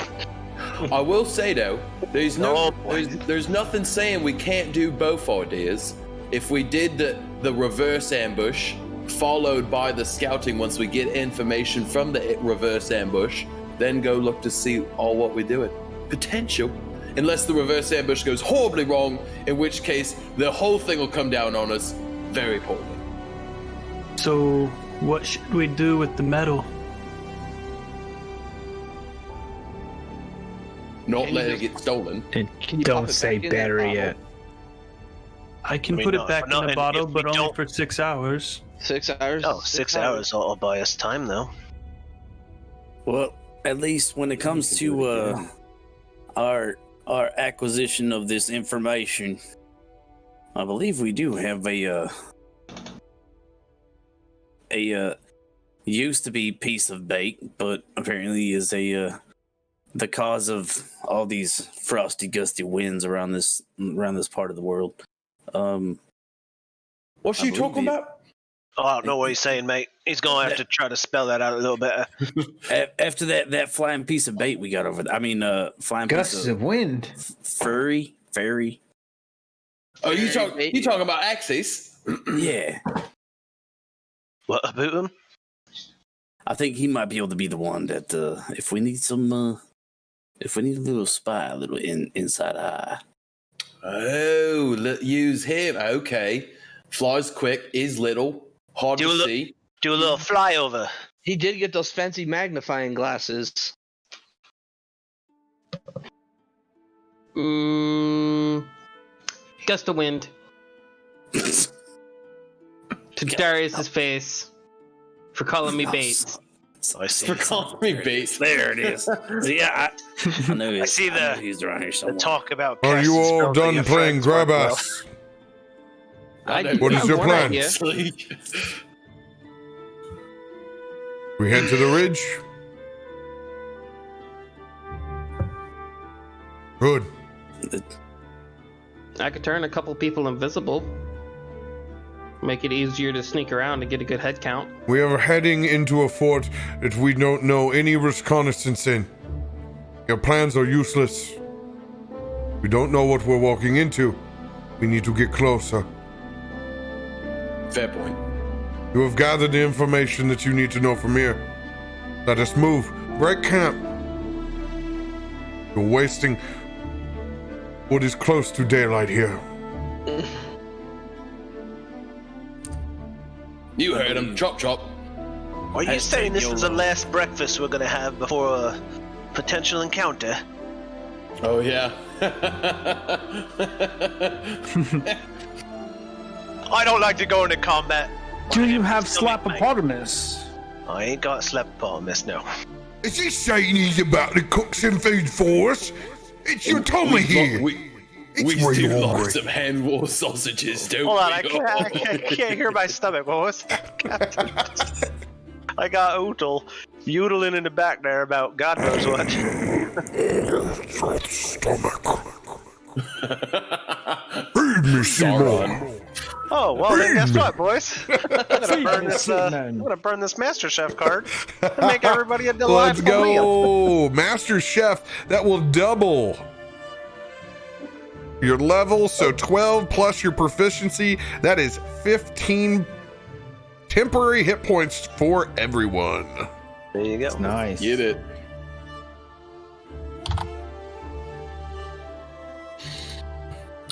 I will say, though, there's nothing saying we can't do both ideas. If we did the reverse ambush, followed by the scouting once we get information from the reverse ambush, then go look to see what we're doing. Potential. Unless the reverse ambush goes horribly wrong, in which case the whole thing will come down on us very poorly. So, what should we do with the metal? Not let it get stolen. And Can you don't pop it say back in that bury bottle? it. I can I mean, put no, it back for in the nothing, bottle, if we but only don't- for 6 hours. 6 hours? Oh, 6 hours will buy us time, though. Well, at least when it comes to our acquisition of this information, I believe we do have a used to be piece of bait, but apparently is the cause of all these frosty, gusty winds around this part of the world. What's you talking about? Oh, I don't know what he's saying, mate. He's going to have to try to spell that out a little better. After that flying piece of bait we got over there, flying Gusts piece of of wind. fairy. Oh, you talking about axes? Yeah, What about him? I think he might be able to be the one that if we need a little spy, a little inside eye. Oh, use him. Okay. Flies quick, is little, hard to see. Do a little flyover. He did get those fancy magnifying glasses. Gust of wind. To Darius's face. For calling me bait. I see. For calling me bait. There it is. Yeah, I know. I see he's around here the somewhere. talk about. Are you casting all spells that done your playing friends grab work ass? What is your plan? Honestly. We head to the ridge. Good. I could turn a couple people invisible. Make it easier to sneak around and get a good head count. We are heading into a fort that we don't know any reconnaissance in. Your plans are useless. We don't know what we're walking into. We need to get closer. Fair point. You have gathered the information that you need to know from here. Let us move. Break camp. You're wasting what is close to daylight here. You heard him. Chop, chop. Are you saying this is the last breakfast we're going to have before a potential encounter? Oh yeah. I don't like to go into combat. Do you have Slapopotamus? I ain't got Slapopotamus, no. Is he saying he's about to cook some food for us? It's your Tommy here. We It's really do hungry. like some hand-walled sausages, don't Hold on, we? I can't hear my stomach. What was that, Captain? I got Ootle yodeling in the back there about God knows what. Stomach. Feed me some more. Oh, well then guess what, boys? I'm Man. gonna burn this Master Chef card and make everybody a delightful Let's meal. go, Master Chef. That will double your level, so 12 plus your proficiency. That is 15 temporary hit points for everyone. There you go. Nice. Get it.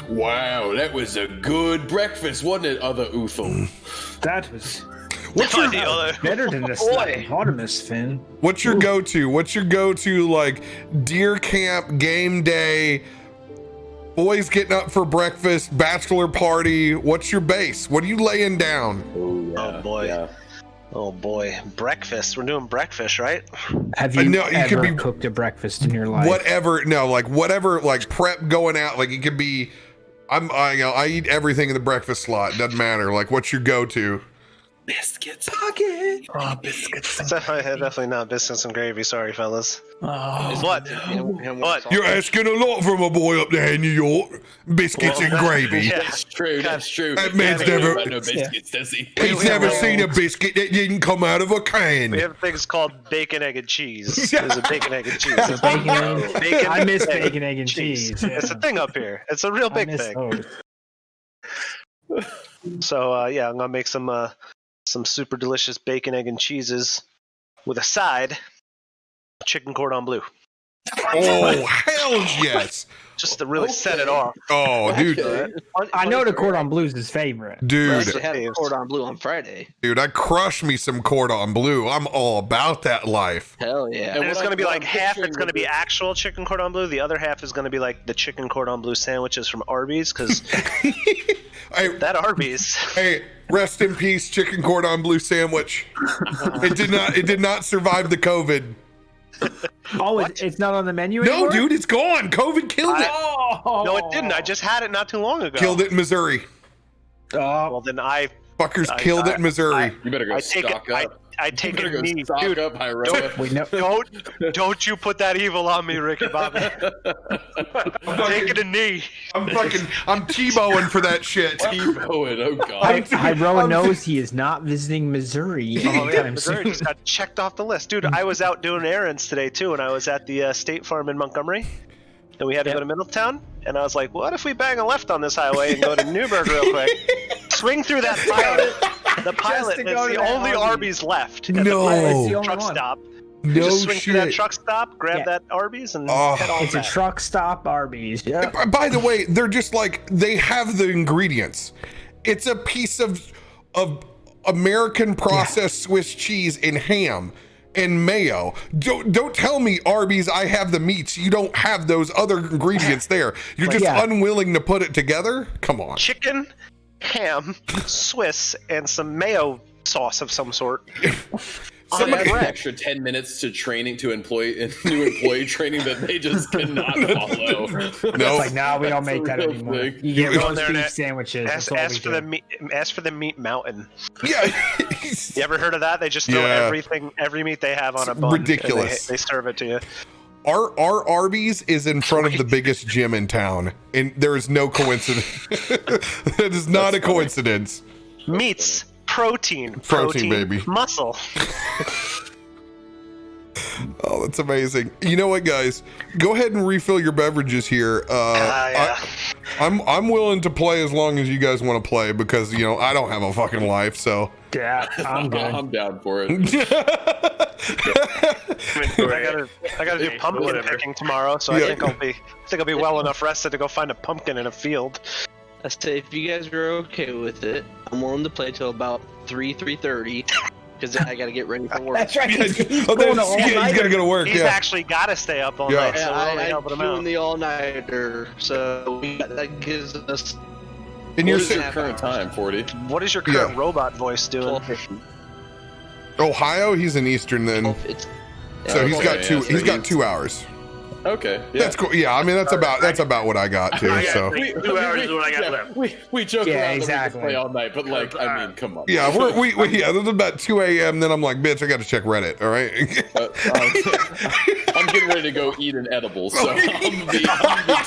Wow, that was a good breakfast, wasn't it, other Uthal? That was What's your better than the Slapopotamus, Finn. What's your go-to? What's your go-to, like, deer camp, game day, boys getting up for breakfast, bachelor party? What's your base? What are you laying down? Oh boy. Yeah. Oh boy. Breakfast. We're doing breakfast, right? Have you No, you could ever be- cooked a breakfast in your life? Whatever, no, like, whatever, like, prep going out, like, it could be, I eat everything in the breakfast slot, doesn't matter. Like, what's your go-to? Biscuits. Oh, biscuits. It's definitely not biscuits and gravy. Sorry, fellas. Oh, What? What? You're asking a lot from a boy up there in New York. Biscuits and gravy. Yeah. That's true, that's true. That man's He doesn't never- know about no biscuits, does he? He's never seen a biscuit that didn't come out of a can. We have things called bacon, egg, and cheese. There's a bacon, egg, and cheese. Bacon, egg. Bacon, I miss egg, bacon, egg, and cheese. It's a thing up here. It's a real I big miss thing. those. So yeah, I'm gonna make some super delicious bacon, egg, and cheeses with a side chicken cordon bleu, Oh, hell yes. just to really set it off. Oh, dude. I know the cordon bleu's his favorite. Dude, We had a cordon bleu on Friday. dude, I crush me some cordon bleu. I'm all about that life. Hell yeah. And it's what gonna be what like I'm half. picturing It's gonna with be it- actual chicken cordon bleu. The other half is gonna be like the chicken cordon bleu sandwiches from Arby's, because Hey, that Arby's. hey, rest in peace, chicken cordon bleu sandwich. It did not survive the COVID. Oh, it's not on the menu No, anymore? dude, it's gone. COVID killed it. Oh. No, it didn't. I just had it not too long ago. Killed it in Missouri. Well, then Fuckers killed it in Missouri. You better go I take stock it. up. I You take better it go knee, stock dude. up, Hyroa. We know. Don't you put that evil on me, Ricky Bobby. Take it a knee. I'm Tebowing for that shit. T-Bowen, oh god. Hyroa knows he is not visiting Missouri Oh yeah, anytime Missouri soon. just got checked off the list, dude. I was out doing errands today too, and I was at the State Farm in Montgomery, and we had to go to Middletown, and I was like, what if we bang a left on this highway and go to Newburgh real quick? Swing through that pilot. The pilot to is go to the that only Arby's. Arby's left. At No. the It's the only truck one. stop. You No just swing through that shit. truck stop, grab Yeah. that Arby's, and Oh. head on It's a back. truck stop Arby's. Yeah. By the way, they're just like, they have the ingredients. It's a piece of American processed Swiss cheese and ham and mayo. Don't tell me Arby's, I have the meats. You don't have those other ingredients there. You're just Yeah. unwilling to put it together? Come on. Chicken, ham, Swiss, and some mayo sauce of some sort. Somebody had an extra 10 minutes to new employee training that they just cannot follow. It's No. like, no, we don't make that real anymore. thing. You get go in roast there and beef ask- sandwiches. That's all Ask we for do. the meat. Ask for the meat mountain. Yeah. You ever heard of that? They just throw Yeah. every meat they have on a bun. and ridiculous. They serve it to you. Our Arby's is in front of the biggest gym in town, and there is no coincidence. It is not a coincidence. Meats, protein, baby. muscle. Oh, that's amazing. You know what, guys? Go ahead and refill your beverages here. Yeah. I'm willing to play as long as you guys want to play because I don't have a fucking life. So Yeah, I'm good. I'm down for it. I gotta do pumpkin picking tomorrow, so Yeah. I think I'll be well enough rested to go find a pumpkin in a field. I say if you guys are okay with it, I'm willing to play till about 3:30. because I got to get ready for work. That's right. Yeah, He's oh, going that's- all yeah, you night. gotta go to work. He's Yeah. actually got to stay up all Yeah. night, so we're only helping him doing out. the all-nighter, so that gives us. And What you're is your saying current time, 40? What is your current robot voice doing? 12:50. Ohio, he's in Eastern then. It's So he's got Okay, two. yeah, so he's got he's- 2 hours. Okay. Yeah. That's cool. Yeah, I mean that's about what I got too. I got So like 2 hours is what I got left. We joke Yeah, around exactly. that we can play all night, but like, I mean, come on. yeah, we yeah. There's about 2 a.m. Then I'm like, bitch, I got to check Reddit. All right. I'm getting ready to go eat an edible, so I'm gonna be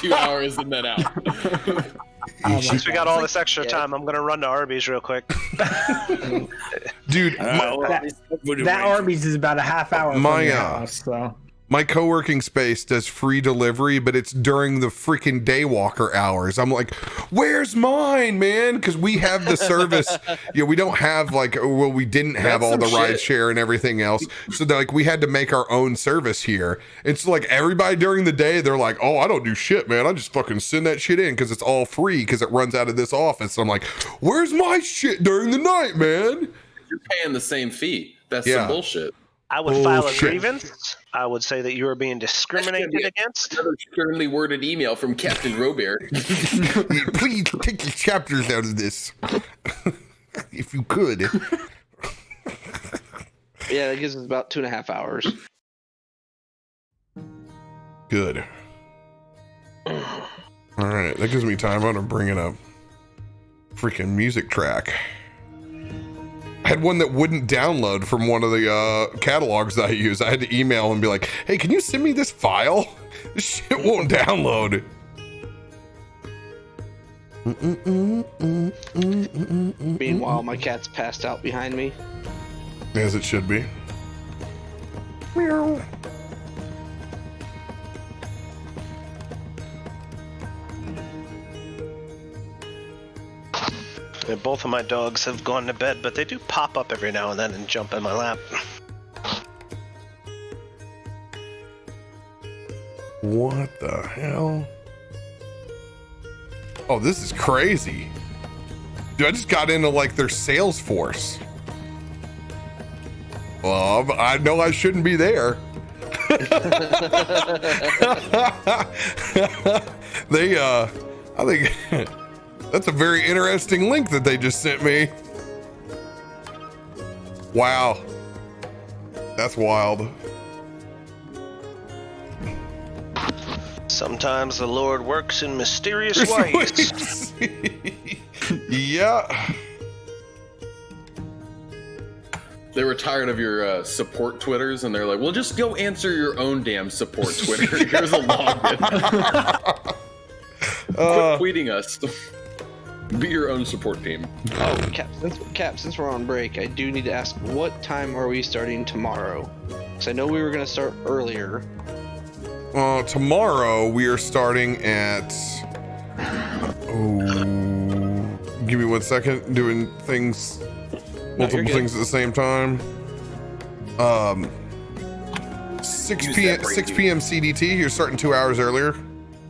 2 hours and then out. Since we got all this extra time, I'm gonna run to Arby's real quick. Dude, That Arby's is about a half hour My, from your uh, house, so. my co-working space does free delivery, but it's during the freaking daywalker hours. I'm like, where's mine, man? Because we have the service. Yeah, we don't have we didn't have That's all the some ride shit. share and everything else. So they're like, we had to make our own service here. It's like everybody during the day, they're like, oh, I don't do shit, man. I just fucking send that shit in because it's all free because it runs out of this office. I'm like, where's my shit during the night, man? You're paying the same fee. That's Yeah. some bullshit. I would file a Bullshit. grievance. I would say that you are being discriminated against. Another sternly worded email from CaptainRoBear. Please take the chapters out of this. If you could. Yeah, that gives us about 2.5 hours. Good. All right, that gives me time. I'm gonna bring in a freaking music track. I had one that wouldn't download from one of the catalogs that I use. I had to email and be like, "Hey, can you send me this file? This shit won't download." Meanwhile, my cat's passed out behind me. As it should be. Meow. Yeah, both of my dogs have gone to bed, but they do pop up every now and then and jump in my lap. What the hell? Oh, this is crazy. Dude, I just got into like their Salesforce. Well, I know I shouldn't be there. They, I think that's a very interesting link that they just sent me. Wow. That's wild. Sometimes the Lord works in mysterious ways. Yeah. They were tired of your support Twitters, and they're like, well, just go answer your own damn support Twitter. Here's a login. Quit tweeting us. Be your own support team. Oh, Cap, since we're on break, I do need to ask, what time are we starting tomorrow? Because I know we were going to start earlier. Tomorrow we are starting at. Give me 1 second. Doing things, multiple things at the same time. 6 p.m. 6 p.m. CDT. You're starting 2 hours earlier.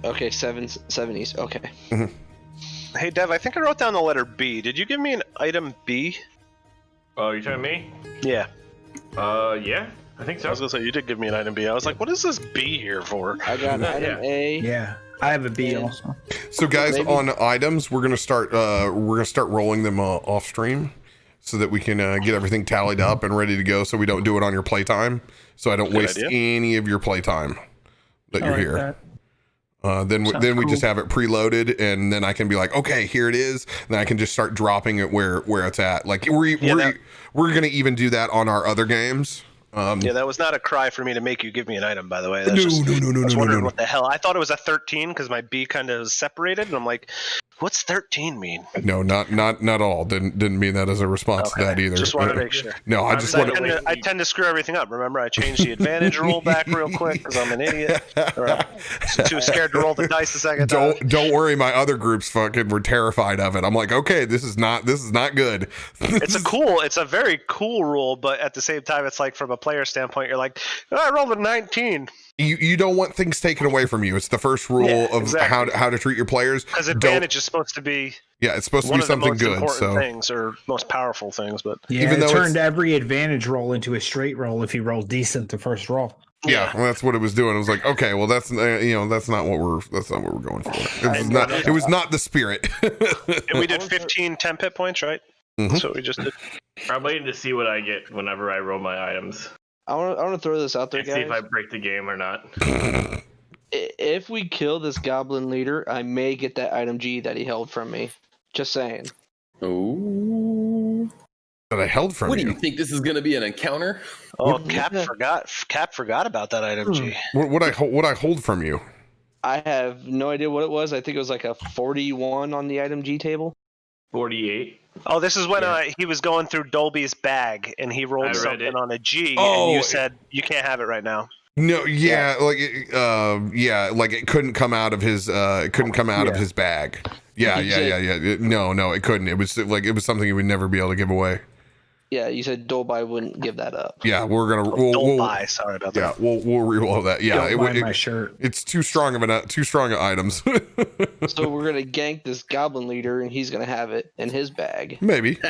Okay, 7:70s. Okay. Mm-hmm. Hey, Dev, I think I wrote down the letter B. Did you give me an item B? Oh, you talking to me? Yeah. Yeah, I think I so. was gonna say you did give me an item B. I was like, what is this B here for? I got an item A. Yeah, I have a B Yeah. also. So guys, Maybe. on items, we're gonna start rolling them off stream, so that we can get everything tallied up and ready to go. So we don't do it on your playtime. So I don't Good waste idea. any of your playtime that I you're like here. that. Then Sounds we cool. just have it preloaded, and then I can be like, okay, here it is. Then I can just start dropping it where it's at. Like we're gonna even do that on our other games. Yeah, that was not a cry for me to make you give me an item, by the way. That's No, just, no, no, no, I was no, wondering no. what the hell. I thought it was a 13 because my B kind of separated, and I'm like, what's 13 mean? No, not all. Didn't mean that as a response to that either. Just want to make sure. No, I just I want to. I tend to screw everything up. Remember, I changed the advantage rule back real quick because I'm an idiot. Or I'm too scared to roll the dice the second time. Don't worry. My other groups fucking were terrified of it. I'm like, okay, this is not good. It's a very cool rule, but at the same time, it's like from a player standpoint, you're like, I rolled a 19. You don't want things taken away from you. It's the first rule of exactly. how to treat your players. Because advantage is supposed to be it's supposed to one be of the something most good. important So things or most powerful things, but even though it turned every advantage roll into a straight roll if you roll decent the first roll. Yeah, well, that's what it was doing. It was like, okay, well, that's that's not what we're going for. It was not the spirit. And we did 15 10 hit points, right? Mm-hmm. That's what we just did. I'm waiting to see what I get whenever I roll my items. I want to throw this out there, and guys. see if I break the game or not. If we kill this goblin leader, I may get that item G that he held from me. Just saying. Oh. That I held from What you. do you think this is going to be an encounter? Oh, Cap forgot about that item G. What I hold from you? I have no idea what it was. I think it was like a 41 on the item G table. 48. Oh, this is when he was going through Dolby's bag and he rolled something on a G, and you said you can't have it right now. No, like it couldn't come out of his of his bag. Yeah. No, it couldn't. It was something he would never be able to give away. Yeah, you said Dolby wouldn't give that up. Yeah, we're gonna Dolby. Sorry about that. Yeah, we'll re-roll that. Yeah, my shirt. It's too strong of items. So we're gonna gank this goblin leader, and he's gonna have it in his bag. Maybe.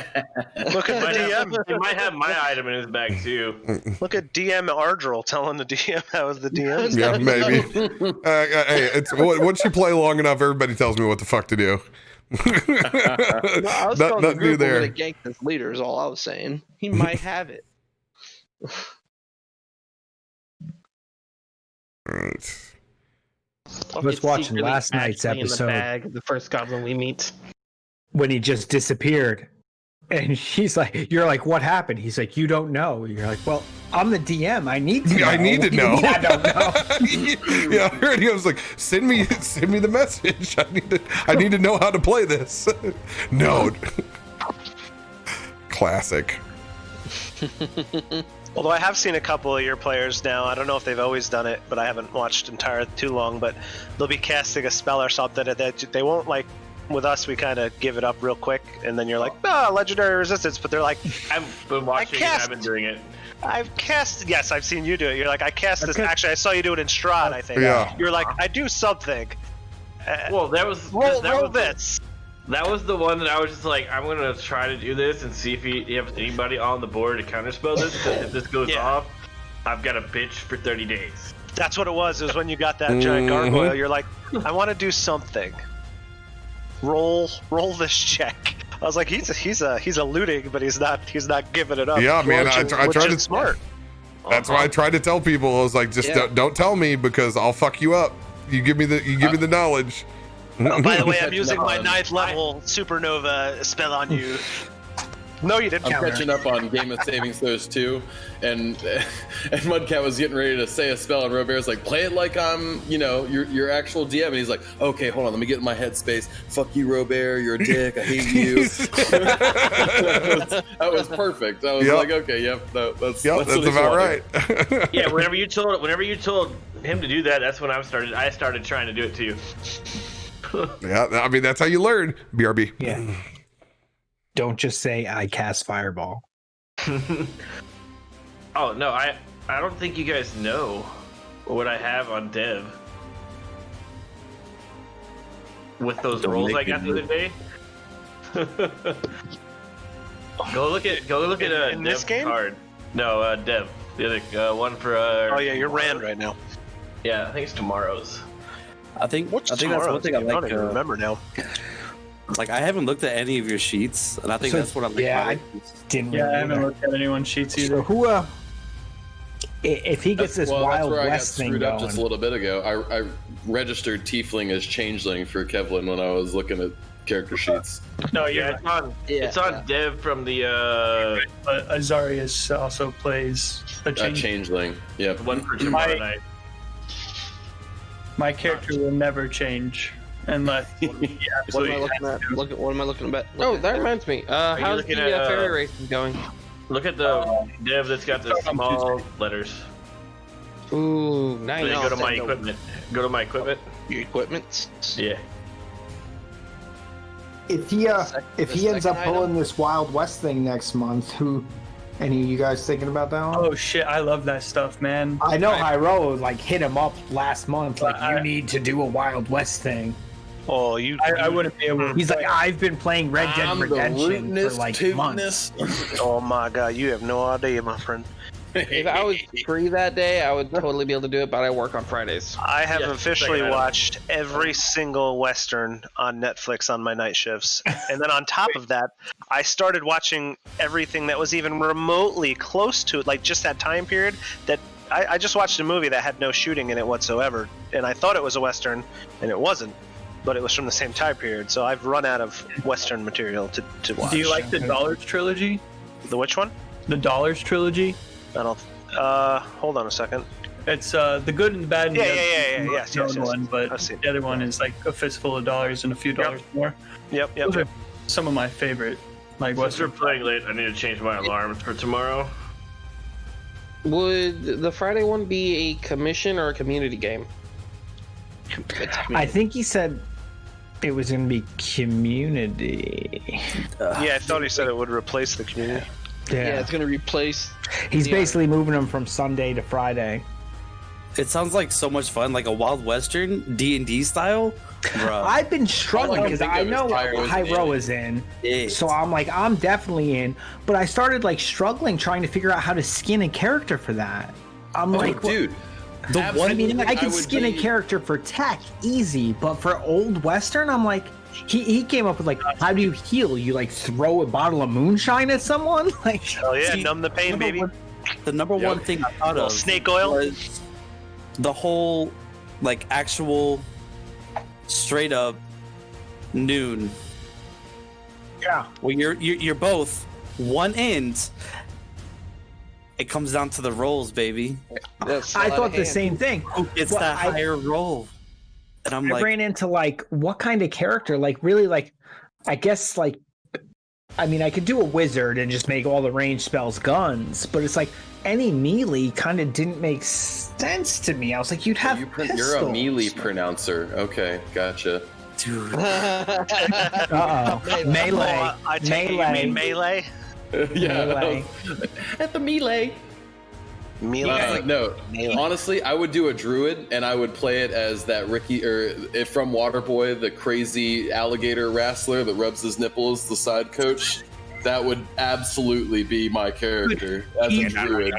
Look at the DM. He might have my item in his bag too. Look at DM Ardril telling the DM how was the DM. Yeah, maybe. Hey, it's once you play long enough, everybody tells me what the fuck to do. I was telling the group we're gonna gank this leader is all I was saying. He might have it. Right. I was watching last night's episode. The first goblin we meet. When he just disappeared. And he's like, you're like, what happened? He's like, you don't know. You're like, well, I'm the DM. I need to know. I need to know. I don't know. Yeah, I heard he was like, send me the message. I need to know how to play this. No. Classic. Although I have seen a couple of your players now, I don't know if they've always done it, but I haven't watched too long, but they'll be casting a spell or something that they won't like. With us, we kind of give it up real quick, and then you're like, legendary resistance. But they're like, I've been watching it, I've been doing it. Yes, I've seen you do it. You're like, I cast this. Actually, I saw you do it in Strahd, I think. Yeah. You're like, I do something. Well, that was roll this. That was the one that I was just like, I'm gonna try to do this and see if you have anybody on the board to counterspell this. Because if this goes off, I've got a bitch for 30 days. That's what it was. It was when you got that giant gargoyle. You're like, I want to do something. Roll this check. I was like, he's a looting, but he's not giving it up. Yeah, man. I tried to smart. That's why I tried to tell people. I was like, just don't tell me because I'll fuck you up. You give me the knowledge. Oh, by the way, I'm using my 9th level supernova spell on you. No, you didn't. I'm catching up on Game of Saving Throws 2, and Mudcat was getting ready to say a spell, and RoBear's like, play it like I'm, your actual DM, and he's like, okay, hold on, let me get in my headspace. Fuck you, RoBear, you're a dick, I hate you. that was perfect. I was like, okay, that's about right. Yeah, whenever you told him to do that, that's when I started trying to do it too. Yeah, I mean that's how you learn. BRB. Yeah. Don't just say I cast fireball. Oh no, I don't think you guys know what I have on Dev. With those rolls I got the other day. Go look at in Dev this game? card. No, Dev. The other one for oh yeah, you're Rand right now. Yeah, I think it's tomorrow's. I think that's one thing I like. I don't even remember now. Like I haven't looked at any of your sheets, and I think that's what I like. Yeah, I didn't. Yeah, I haven't looked at anyone's sheets either. So who? If he gets this Wild West thing going, just a little bit ago, I registered Tiefling as Changeling for Kevlin when I was looking at character sheets. No, it's on Dev from the. But Azarius also plays a Changeling. Yeah, one for tomorrow night. My character will never change unless. What am I looking at? What am I looking at? Oh, that reminds me. How's the fairy racing going? Look at the Dev that's got the small letters. Ooh, nice. So go to my equipment. Go to my equipment. Your equipment? Yeah. If he ends up pulling this Wild West thing next month, who Any of you guys thinking about that one? Oh shit, I love that stuff, man. I know Hyro like hit him up last month, like you need to do a Wild West thing. Oh, I wouldn't be able to. He's like, I've been playing Red Dead Redemption for like months. Oh my god, you have no idea, my friend. If I was free that day, I would totally be able to do it, but I work on Fridays. I have officially watched every single Western on Netflix on my night shifts. And then on top of that, I started watching everything that was even remotely close to it, like just that time period that I just watched a movie that had no shooting in it whatsoever. And I thought it was a Western, and it wasn't. But it was from the same time period, so I've run out of Western material to watch. Do you like the Dollars trilogy? The which one? The Dollars trilogy? I don't. Hold on a second. It's the good and the bad. And Yes. One, but the other one is like a fistful of dollars and a few dollars more. Yep. Those are some of my favorite. Like, since we're playing late, I need to change my alarm for tomorrow. Would the Friday one be a commission or a community game? I think he said it was going to be community. Yeah, I thought he said it would replace the community. Yeah, it's going to replace. He's basically moving them from Sunday to Friday. It sounds like so much fun, like a Wild Western D&D style. Bruh. I've been struggling because I know Hyro is in, so I'm like, I'm definitely in. But I started like struggling trying to figure out how to skin a character for that. I'm like, dude. I mean, I can skin a character for tech easy, but for old Western, I'm like, he came up with like, how do you heal? You like throw a bottle of moonshine at someone? Like, hell yeah, numb the pain, baby. The number one thing I thought of snake oil was the whole like actual straight up noon. Yeah. Well, you're both one end. It comes down to the rolls, baby. I thought the same thing. It's that higher roll. And I'm I ran into like, what kind of character? Like, really, like, I guess, like, I mean, I could do a wizard and just make all the ranged spells guns, but it's like any melee kind of didn't make sense to me. I was like, you'd have You're a melee pronouncer. Okay, gotcha. Dude. Melee. I take it you mean melee? Yeah. Melee. At the melee. No, honestly, I would do a druid and I would play it as that Ricky from Waterboy, the crazy alligator wrestler that rubs his nipples, the side coach. That would absolutely be my character as a druid.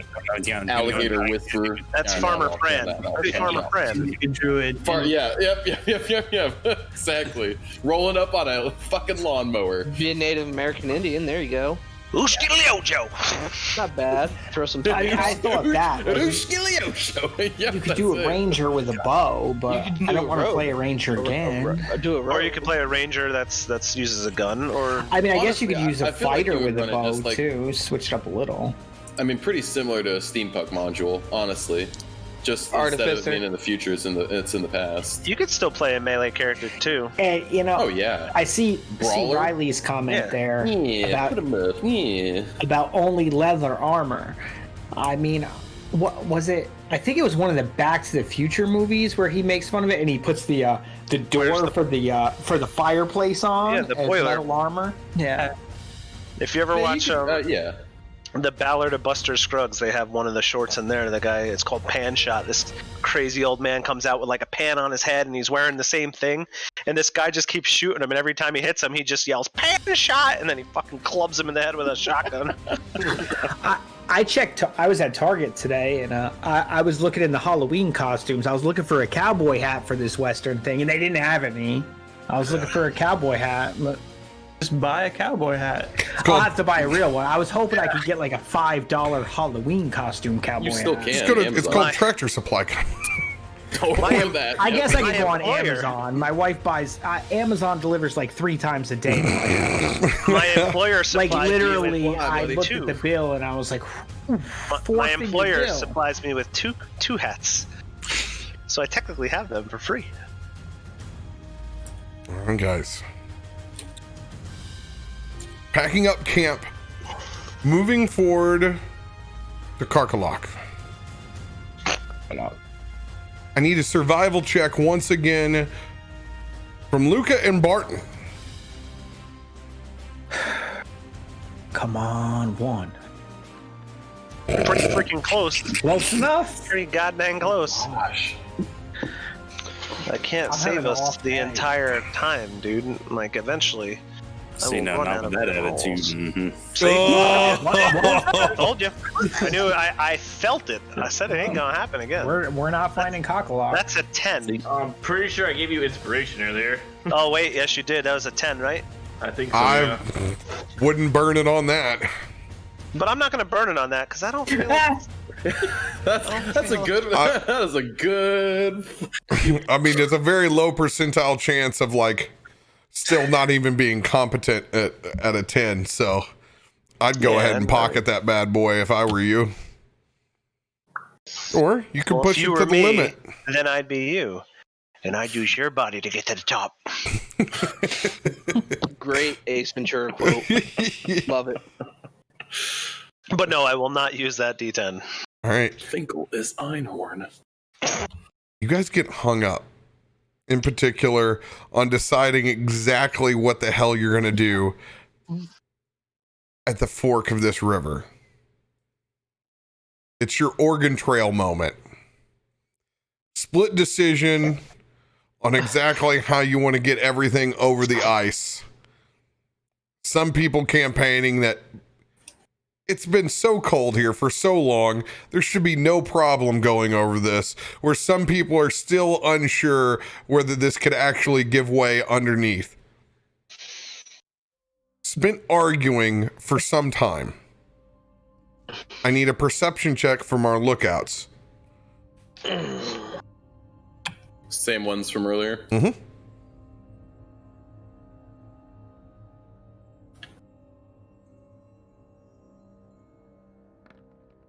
Alligator whisperer. That's Farmer Fran. That's Farmer Fran. Druid. Yep. Exactly. Rolling up on a fucking lawnmower. Be a Native American Indian. There you go. Ushkiliojo. Not bad. Throw some. I thought that. You could do a ranger with a bow, but I don't want to play a ranger again. Or you could play a ranger that's uses a gun. Or I mean, I guess you could use a fighter like with a bow like, too. Switch it up a little. I mean, pretty similar to a steampunk module, honestly. Just instead of being in the future, it's in the past. You could still play a melee character too. And you know, oh yeah, I see Riley's comment there about only leather armor. I mean, what was it? I think it was one of the Back to the Future movies where he makes fun of it and he puts the door for the fireplace on. Yeah, the as boiler metal armor. Yeah. If you ever watch the Ballad of Buster Scruggs, they have one of the shorts in there. The guy, it's called Pan Shot. This crazy old man comes out with like a pan on his head and he's wearing the same thing. And this guy just keeps shooting him. And every time he hits him, he just yells, "Pan Shot!" And then he fucking clubs him in the head with a shotgun. I checked. I was at Target today, and I was looking in the Halloween costumes. I was looking for a cowboy hat for this Western thing, and they didn't have any. I was looking for a cowboy hat. Just buy a cowboy hat. I'll have to buy a real one. I was hoping I could get like a $5 Halloween costume cowboy hat. You still can. It's called Tractor Supply. I guess I can go on Amazon. My wife buys. Amazon delivers like 3 times a day. My employer supplies like literally. me with I looked at the bill and I was like, my employer supplies me with two hats, so I technically have them for free. All right, guys. Packing up camp, moving forward to Karkalok. I need a survival check once again from Luca and Barton. Come on, 1. Pretty freaking close. Close enough. Pretty goddamn close. Gosh. I can't I'm save having an us off the day. entire time, dude. Like, eventually. I See, will now, run not out with of that rolls. attitude. Mhm. See? Oh. Told you. I knew. I felt it. I said it ain't gonna happen again. We're not finding cockalock. That's a 10. I'm pretty sure I gave you inspiration earlier. Oh wait, yes you did. That was a 10, right? I think so. I Yeah. wouldn't burn it on that. But I'm not gonna burn it on that because I don't feel. Like, That's a good. That is a good. I mean, there's a very low percentile chance of like still not even being competent at a 10. So I'd go ahead and pocket that bad boy if I were you. Or you could well, push if it you to were the me, limit. then I'd be you, and I'd use your body to get to the top. Great Ace Ventura quote. Love it. But no, I will not use that D10. All right. Finkel is Einhorn. You guys get hung up in particular on deciding exactly what the hell you're going to do at the fork of this river. It's your Oregon Trail moment. Split decision on exactly how you want to get everything over the ice. Some people campaigning that it's been so cold here for so long, there should be no problem going over this, where some people are still unsure whether this could actually give way underneath. Spent arguing for some time. I need a perception check from our lookouts. Same ones from earlier. Mm-hmm.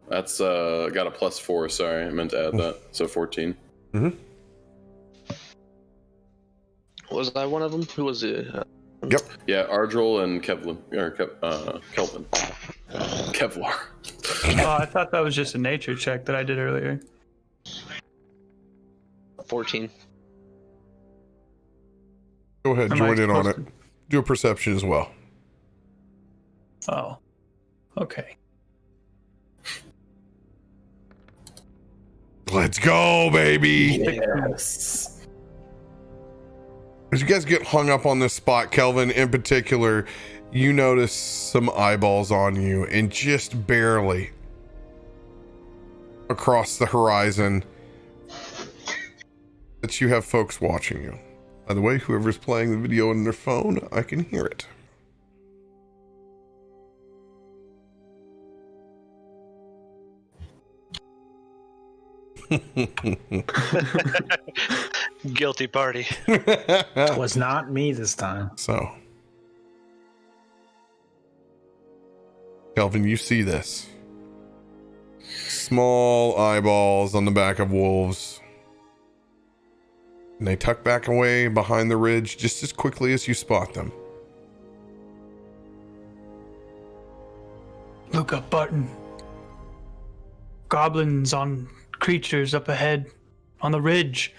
That's got a +4. Sorry, I meant to add that. So 14. Mm-hmm. Was I one of them? Who was it? Yep. Yeah, Ardril and Kevlin or Kelvin. Kevlar. Oh, I thought that was just a nature check that I did earlier. 14. Go ahead, Am I join in on it. supposed Do a perception as well. Oh, okay. Let's go, baby. Yes. As you guys get hung up on this spot, Kelvin in particular, you notice some eyeballs on you, and just barely across the horizon that you have folks watching you. By the way, whoever's playing the video on their phone, I can hear it. Guilty party. It was not me this time. So, Kelvin, you see this. Small eyeballs on the back of wolves. And they tuck back away behind the ridge just as quickly as you spot them. Look up, Barton. Goblins on creatures up ahead on the ridge.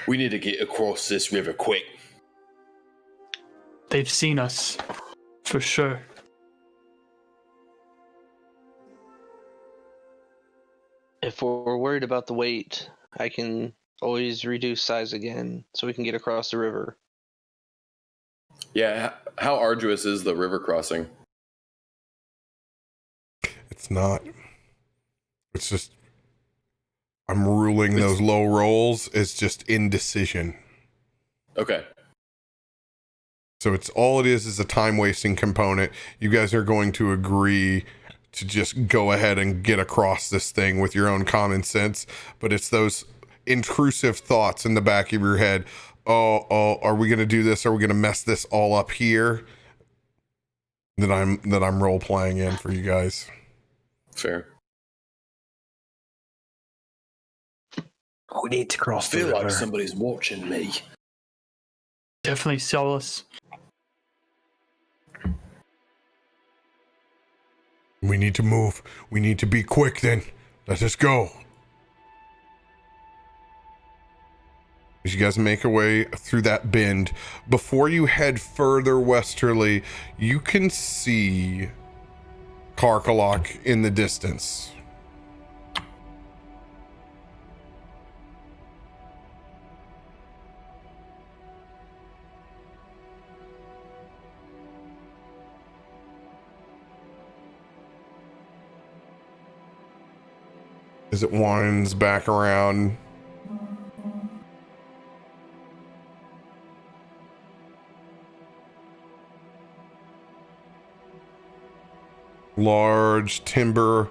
We need to get across this river quick. They've seen us, for sure. If we're worried about the weight, I can always reduce size again so we can get across the river. Yeah, how arduous is the river crossing? It's not. It's just, I'm ruling those low rolls as just indecision. Okay. So it's all it is a time wasting component. You guys are going to agree to just go ahead and get across this thing with your own common sense, but it's those intrusive thoughts in the back of your head. Oh, are we going to do this? Are we going to mess this all up here? That I'm role playing in for you guys. Fair. We need to I cross the feel river. like somebody's watching me. Definitely sell us. We need to move. We need to be quick then. Let us go. As you guys make your way through that bend, before you head further westerly, you can see Karkalok in the distance. As it winds back around. Large timber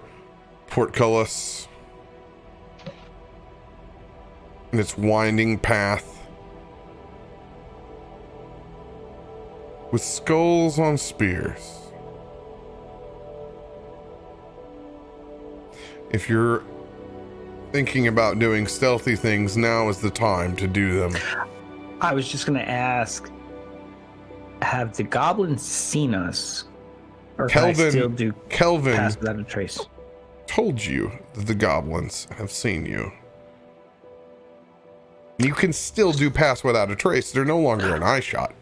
portcullis and its winding path with skulls on spears. If you're thinking about doing stealthy things, now is the time to do them. I was just going to ask, have the goblins seen us? Or can I still do pass without a trace? Told you that the goblins have seen you. You can still do pass without a trace. They're no longer an eye shot.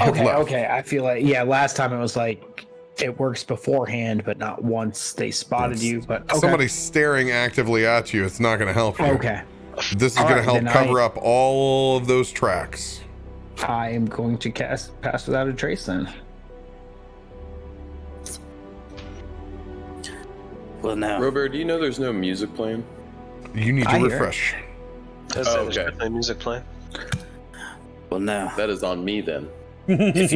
Okay. I feel like, last time it was like it works beforehand, but not once they spotted you. But okay. Somebody's staring actively at you. It's not going to help you. Okay. This is going to help cover up all of those tracks. I am going to cast pass without a trace then. Well, now, RoBear, do you know there's no music playing? You need to refresh. There's definitely music playing. Well, now that is on me then. If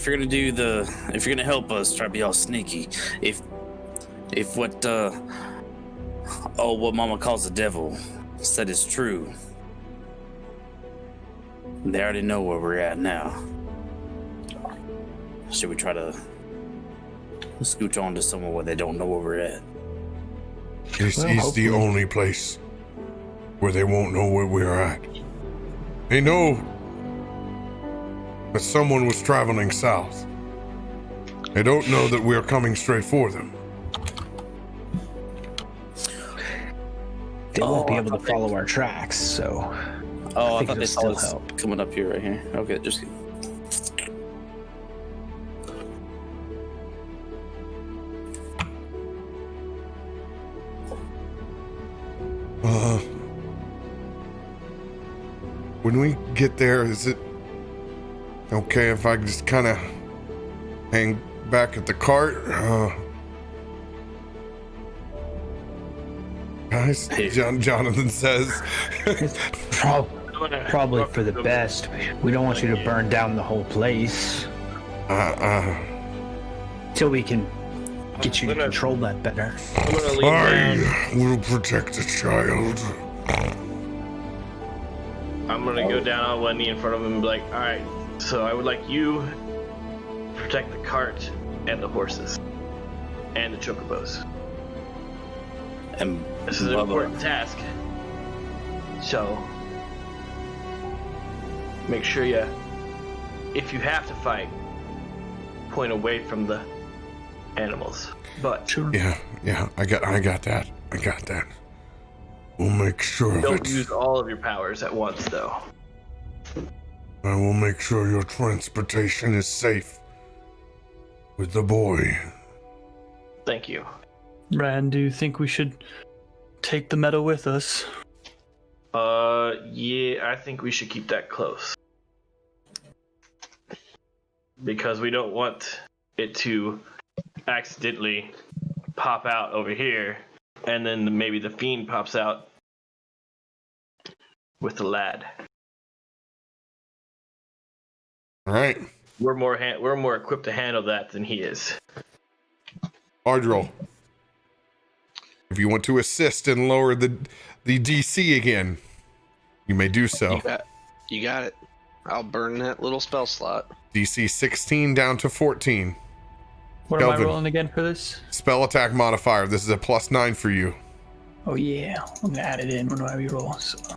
you're gonna help us, try to be all sneaky. If what Mama calls the devil said is true, they already know where we're at now. Should we try to scooch on to somewhere where they don't know where we're at? This is the only place where they won't know where we're at. They know that someone was traveling south. They don't know that we're coming straight for them. They won't be able to follow our tracks, so I thought they saw us coming up here, right here. Okay, just when we get there, is it okay if I just kind of hang back at the cart? Guys, Jonathan says. Probably for the best. We don't want you to burn down the whole place. Till we can get you to control that better. I will protect the child. I'm gonna go down on one knee in front of him and be like, alright, so I would like you to protect the cart and the horses. And the chocobos. And this is an important task. So make sure if you have to fight, point away from the animals. But yeah, I got that. We'll make sure of it. Don't use all of your powers at once, though. I will make sure your transportation is safe with the boy. Thank you. Rand, do you think we should take the medal with us? Yeah, I think we should keep that close. Because we don't want it to accidentally pop out over here, and then maybe the fiend pops out with the lad. All right. We're more equipped to handle that than he is. Ardril, if you want to assist and lower the DC again, you may do so. You got it. I'll burn that little spell slot. DC 16 down to 14. What Kelvin, am I rolling again for this? Spell attack modifier. This is a +9 for you. Oh yeah, I'm gonna add it in when I reroll. So.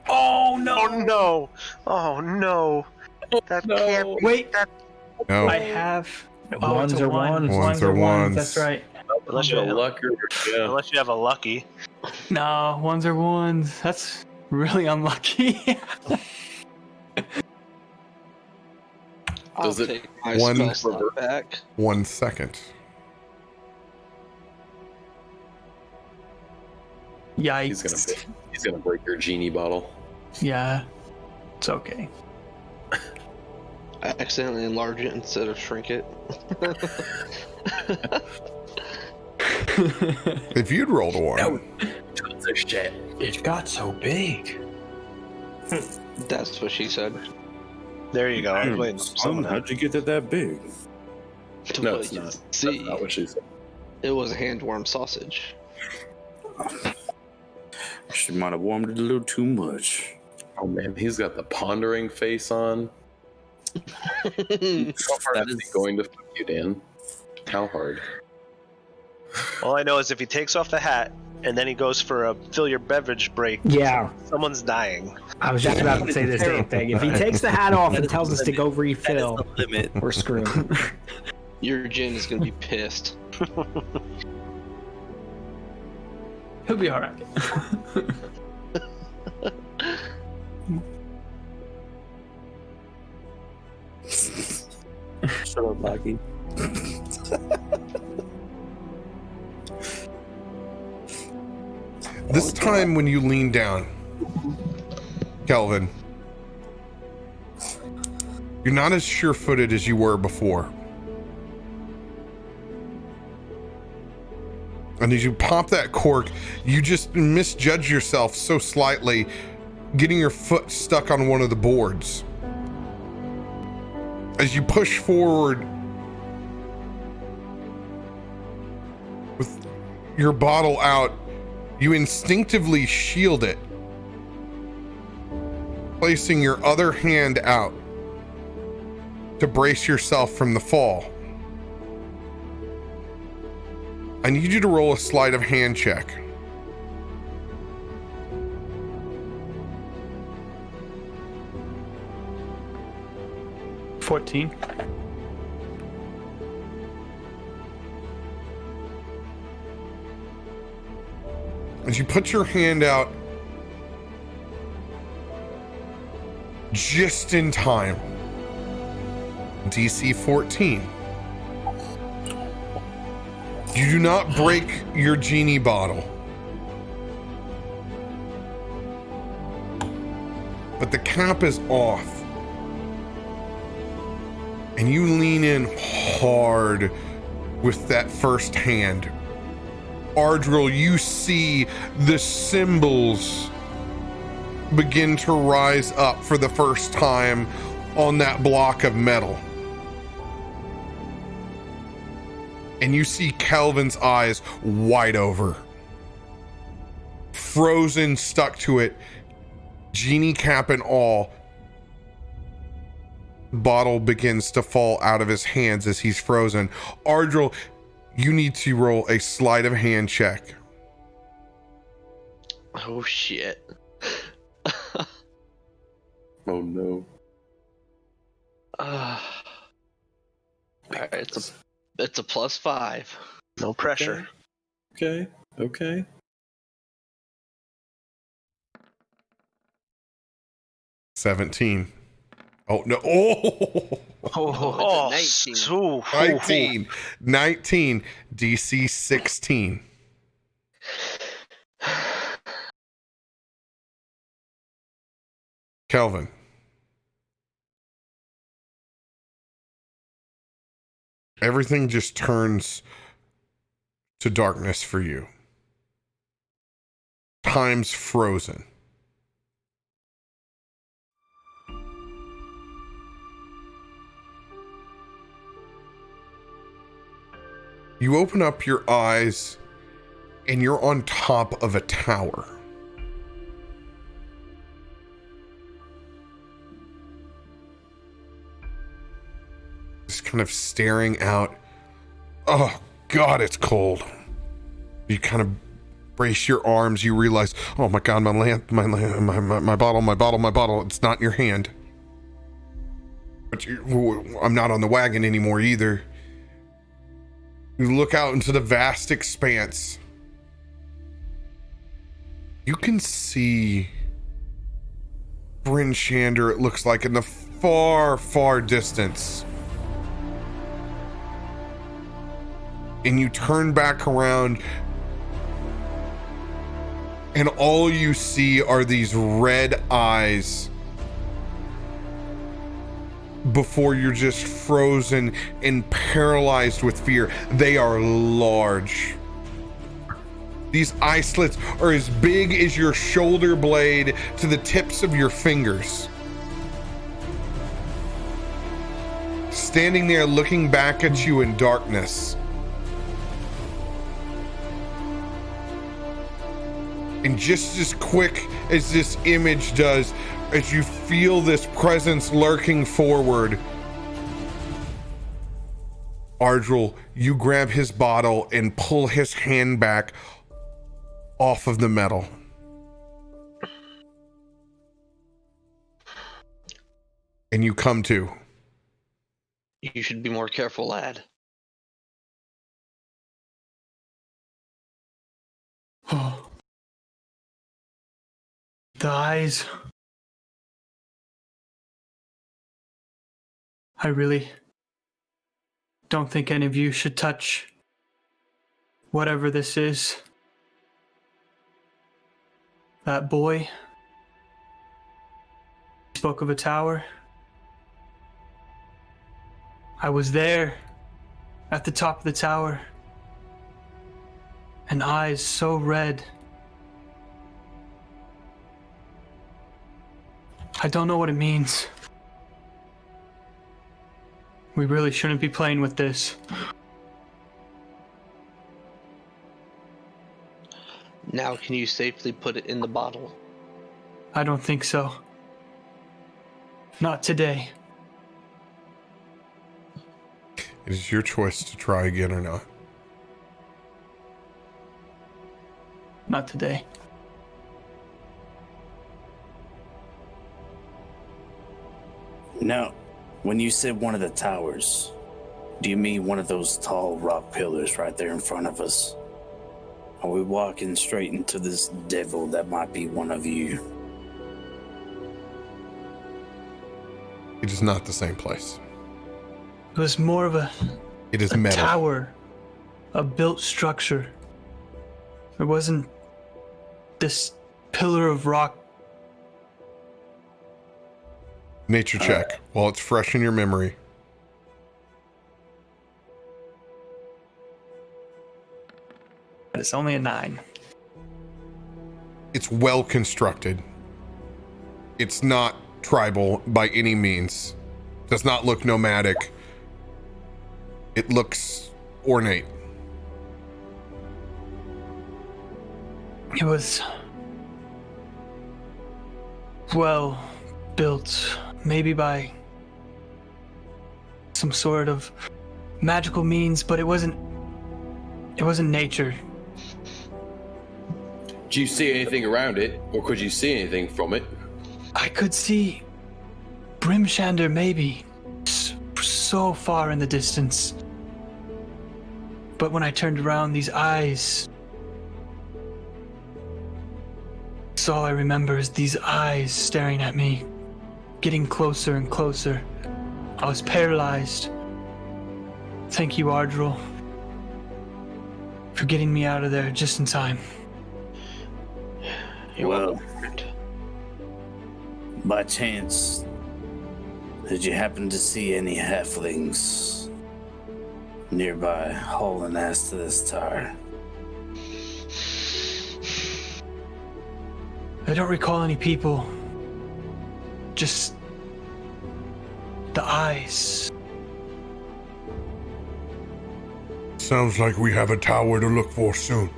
Oh no! Oh no! That can't be. Wait. That... No. I have. Ones are ones. Ones are ones. That's right. Unless The lucker, yeah. unless you have a lucky. No, ones are ones. That's really unlucky. I'll Does it- take my one- spell slot back. 1 second. Yikes. He's gonna break your genie bottle. Yeah, it's okay. I accidentally enlarge it instead of shrink it. If you'd rolled a 1. Tons of shit. It got so big. That's what she said. There you go. I was waiting for someone. How'd you get it that big? No, But it's you not. See, That's not what she said. it was a hand-warmed sausage. She might have warmed it a little too much. Oh man, he's got the pondering face on. How hard That is is- he going to fuck you, Dan? How hard? All I know is if he takes off the hat and then he goes for a fill your beverage break, Yeah, someone's dying. I was just about to say the same thing. If he takes the hat off That and is tells the us to go limit. That is refill, the limit. we're screwed. Your gin is gonna be pissed. He'll be alright. Shut up, Lucky. This time when you lean down, Kelvin, you're not as sure-footed as you were before. And as you pop that cork, you just misjudge yourself so slightly, getting your foot stuck on one of the boards. As you push forward with your bottle out, you instinctively shield it, placing your other hand out to brace yourself from the fall. I need you to roll a sleight of hand check. $14. As you put your hand out just in time, DC 14. You do not break your genie bottle, but the cap is off. And you lean in hard with that first hand. Ardril, you see the symbols begin to rise up for the first time on that block of metal. And you see Kelvin's eyes wide over. Frozen, stuck to it, genie cap and all. Bottle begins to fall out of his hands as he's frozen. Ardril, you need to roll a sleight of hand check. Oh shit. Oh no. Alright, it's a +5. No pressure. Okay. Okay. $17. Oh no. Oh, Oh, It's a 19. 19. 19. DC 16. Kelvin. Everything just turns to darkness for you. Time's frozen. You open up your eyes and you're on top of a tower. Just kind of staring out. Oh God, it's cold. You kind of brace your arms. You realize, oh my God, my bottle. It's not in your hand. But I'm not on the wagon anymore either. You look out into the vast expanse. You can see Bryn Shander, it looks like, in the far, far distance. And you turn back around, and all you see are these red eyes before you're just frozen and paralyzed with fear. They are large. These eye slits are as big as your shoulder blade to the tips of your fingers. Standing there looking back at you in darkness. And just as quick as this image does, as you feel this presence lurking forward, Ardril, you grab his bottle and pull his hand back off of the metal. And you come to. You should be more careful, lad. Oh. The eyes. I really don't think any of you should touch whatever this is. That boy spoke of a tower. I was there at the top of the tower, and eyes so red. I don't know what it means. We really shouldn't be playing with this. Now can you safely put it in the bottle? I don't think so. Not today. It is your choice to try again or not. Not today. Now, when you said one of the towers, do you mean one of those tall rock pillars right there in front of us? Are we walking straight into this devil that might be one of you? It is not the same place. It was more of a It is a metal. tower, a built structure. It wasn't this pillar of rock. Nature check while it's fresh in your memory. But it's only a 9. It's well constructed. It's not tribal by any means. Does not look nomadic. It looks ornate. It was well built, maybe by some sort of magical means, but it wasn't nature. Do you see anything around it, or could you see anything from it? I could see Brimshander maybe so far in the distance. But when I turned around, these eyes, that's all I remember is these eyes staring at me, getting closer and closer. I was paralyzed. Thank you, Ardril, for getting me out of there just in time. You're welcome. By chance, did you happen to see any halflings nearby hauling ass to this tower? I don't recall any people. Just the eyes. Sounds like we have a tower to look for soon.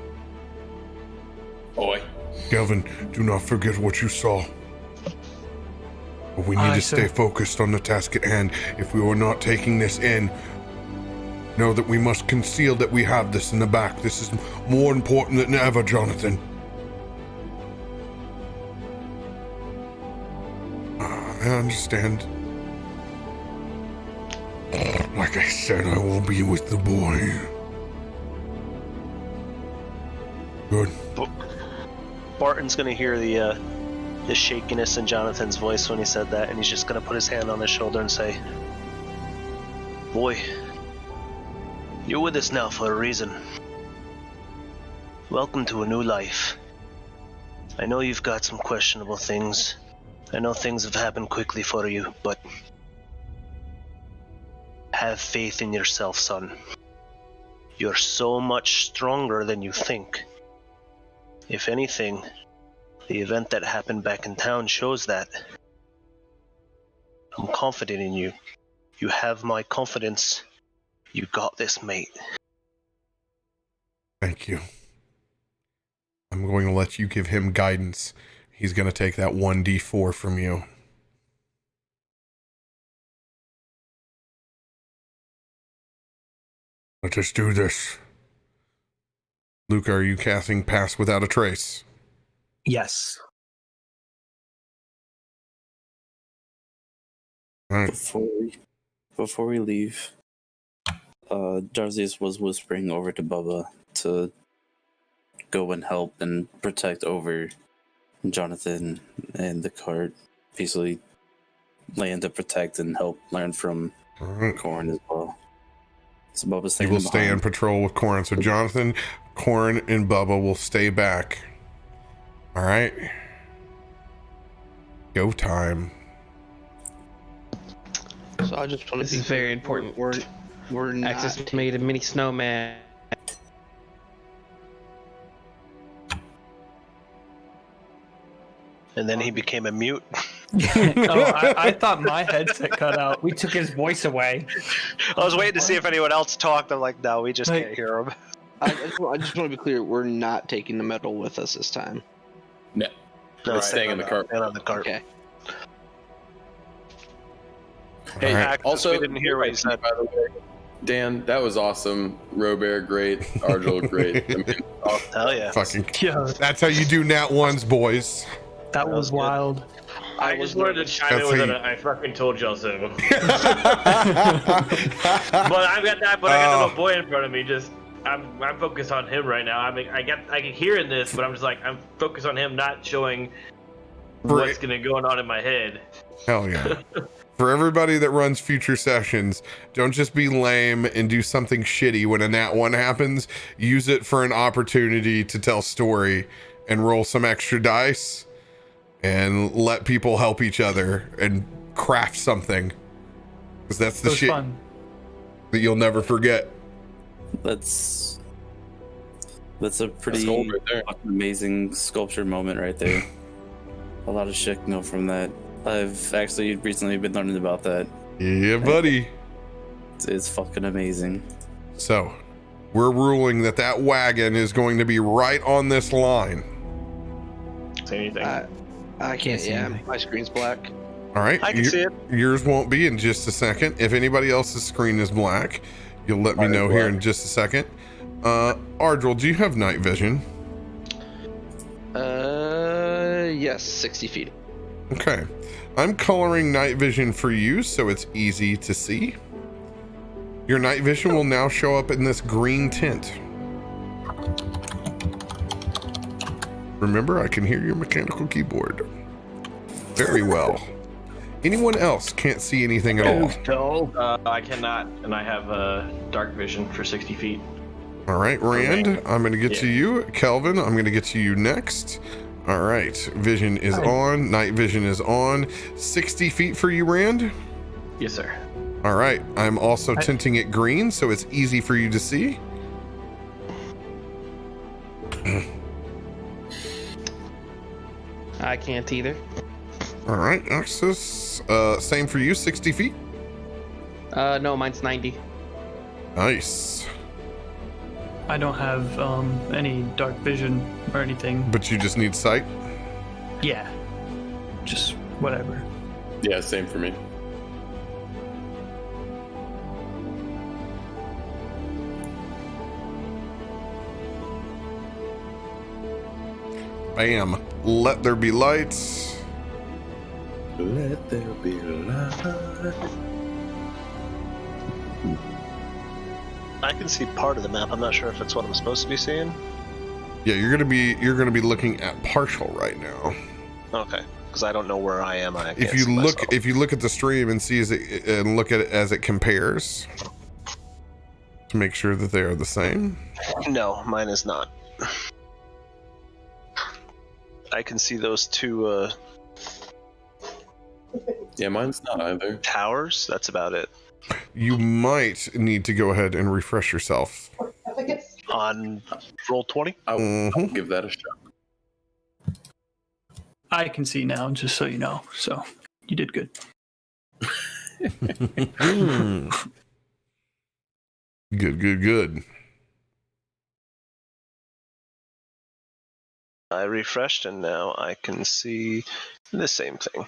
Oi. Gelvin, do not forget what you saw. But we need to stay focused on the task at hand. If we are not taking this in, know that we must conceal that we have this in the back. This is more important than ever, Jonathan. I understand. Like I said, I will be with the boy. Good. Barton's gonna hear the shakiness in Jonathan's voice when he said that, and he's just gonna put his hand on his shoulder and say, "Boy, you're with us now for a reason. Welcome to a new life. I know you've got some questionable things. I know things have happened quickly for you, but have faith in yourself, son. You're so much stronger than you think. If anything, the event that happened back in town shows that. I'm confident in you. You have my confidence. You got this, mate." Thank you. I'm going to let you give him guidance. He's going to take that 1d4 from you. Let us do this. Luke, are you casting Pass Without a Trace? Yes. All right. Before we leave, Darzius was whispering over to Bubba to go and help and protect over Jonathan and the cart. Basically, land to protect and help learn from Corn as well. So Bubba's He staying will stay in behind. patrol with Corn. So Jonathan, Corn, and Bubba will stay back. All right. Go time. So I just want This to be is very important. We're not Access made a mini snowman. And then he became a mute. I thought my headset cut out. We took his voice away. I was waiting to see if anyone else talked. I'm like, no, we just Like- can't hear him. I just want to be clear. We're not taking the medal with us this time. No. No, We're staying in the cart. And on the cart. Okay. Hey, All right. Actus, also, we didn't hear what you said. by the way, Dan, that was awesome. RoBear, great. Argel, great. I mean, Hell yeah. Fucking. Yeah, That's how you do nat ones, boys. that was wild. I just wanted to chime in That's with how it. you- I fucking told y'all so. But I've got that. But I got the little boy in front of me. Just I'm focused on him right now. I mean, I can hear in this, but I'm just like I'm focused on him, not showing what's gonna going on in my head. Hell yeah. For everybody that runs future sessions, don't just be lame and do something shitty when a nat 1 happens. Use it for an opportunity to tell story and roll some extra dice and let people help each other and craft something. Because that's It the was shit fun. that you'll never forget. That's a pretty That's gold right there. fucking amazing sculpture moment right there. A lot of shit know from that. I've actually recently been learning about that. Yeah, buddy. It's fucking amazing. So, we're ruling that wagon is going to be right on this line. Say anything. I can't. see Yeah, anything. my screen's black. All right. I can see it. Yours won't be in just a second. If anybody else's screen is black, you'll let me Mine is know here black. in just a second. Ardrel, do you have night vision? Yes, 60 feet. Okay. I'm coloring night vision for you so it's easy to see. Your night vision will now show up in this green tint. Remember, I can hear your mechanical keyboard. Very well. Anyone else can't see anything at all? I cannot, and I have dark vision for 60 feet. All right, Rand, I'm going to get to Yeah. you. Kelvin, I'm going to get to you next. All right, vision is on. Night vision is on. 60 feet for you, Rand. Yes, sir. All right, I'm also tinting it green so it's easy for you to see. I can't either. All right, Axis, same for you, 60 feet. No, mine's 90. Nice. I don't have any dark vision or anything. But you just need sight. Yeah, just whatever. Yeah, same for me. Bam. Let there be lights. Let there be light. I can see part of the map. I'm not sure if it's what I'm supposed to be seeing. Yeah, you're gonna be looking at partial right now. Okay, because I don't know where I am. If you look at the stream and look at it as it compares to make sure that they are the same. No, mine is not. I can see those two Yeah, mine's not either. towers. That's about it. You might need to go ahead and refresh yourself. On roll 20? I'll give that a shot. I can see now, just so you know. So you did good. Good. I refreshed and now I can see the same thing.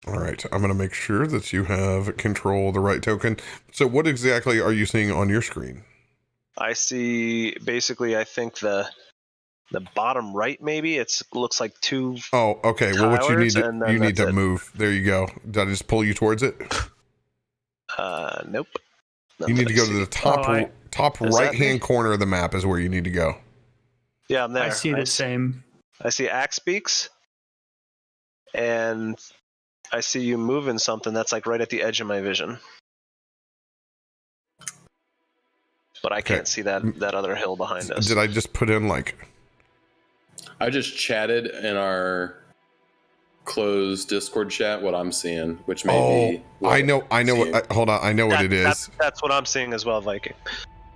All right, I'm going to make sure that you have control of the right token. So what exactly are you seeing on your screen? I see basically, I think the bottom right, maybe it looks like two. Oh, okay. Well, what you need towers, you need to move. There you go. Did I just pull you towards it? Nope. You need to go to the top Is that right hand me? corner of the map is where you need to go. Yeah, I'm there. I see the same. I see Axe Beaks, and I see you moving something that's like right at the edge of my vision. But I can't see that other hill behind us. Did I just put in like? I just chatted in our closed Discord chat what I'm seeing, which may be. I know. Hold on. I know what it is. That's what I'm seeing as well, Viking.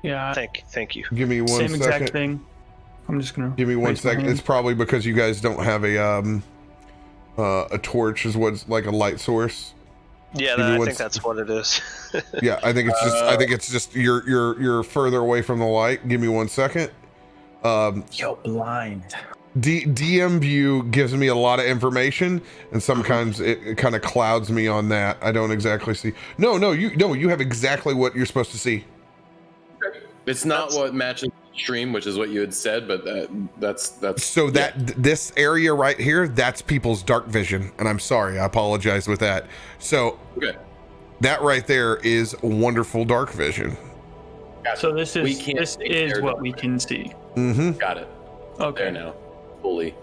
Yeah. Thank you. Give me one Same second. exact thing. I'm just gonna. Give me one raise my second. hand. It's probably because you guys don't have a torch, is what's like a light source. Yeah, I think that's what it is. Yeah, I think it's just you're further away from the light. Give me 1 second. Yo, blind. DM view gives me a lot of information, and sometimes it kind of clouds me on that. I don't exactly see. No, you have exactly what you're supposed to see. It's not what matches the stream, which is what you had said, but that's so that this area right here, that's people's dark vision, and I'm sorry, I apologize with that. So that right there is wonderful dark vision. So this is what we can see. Mm-hmm. Got it. Okay. There now, fully.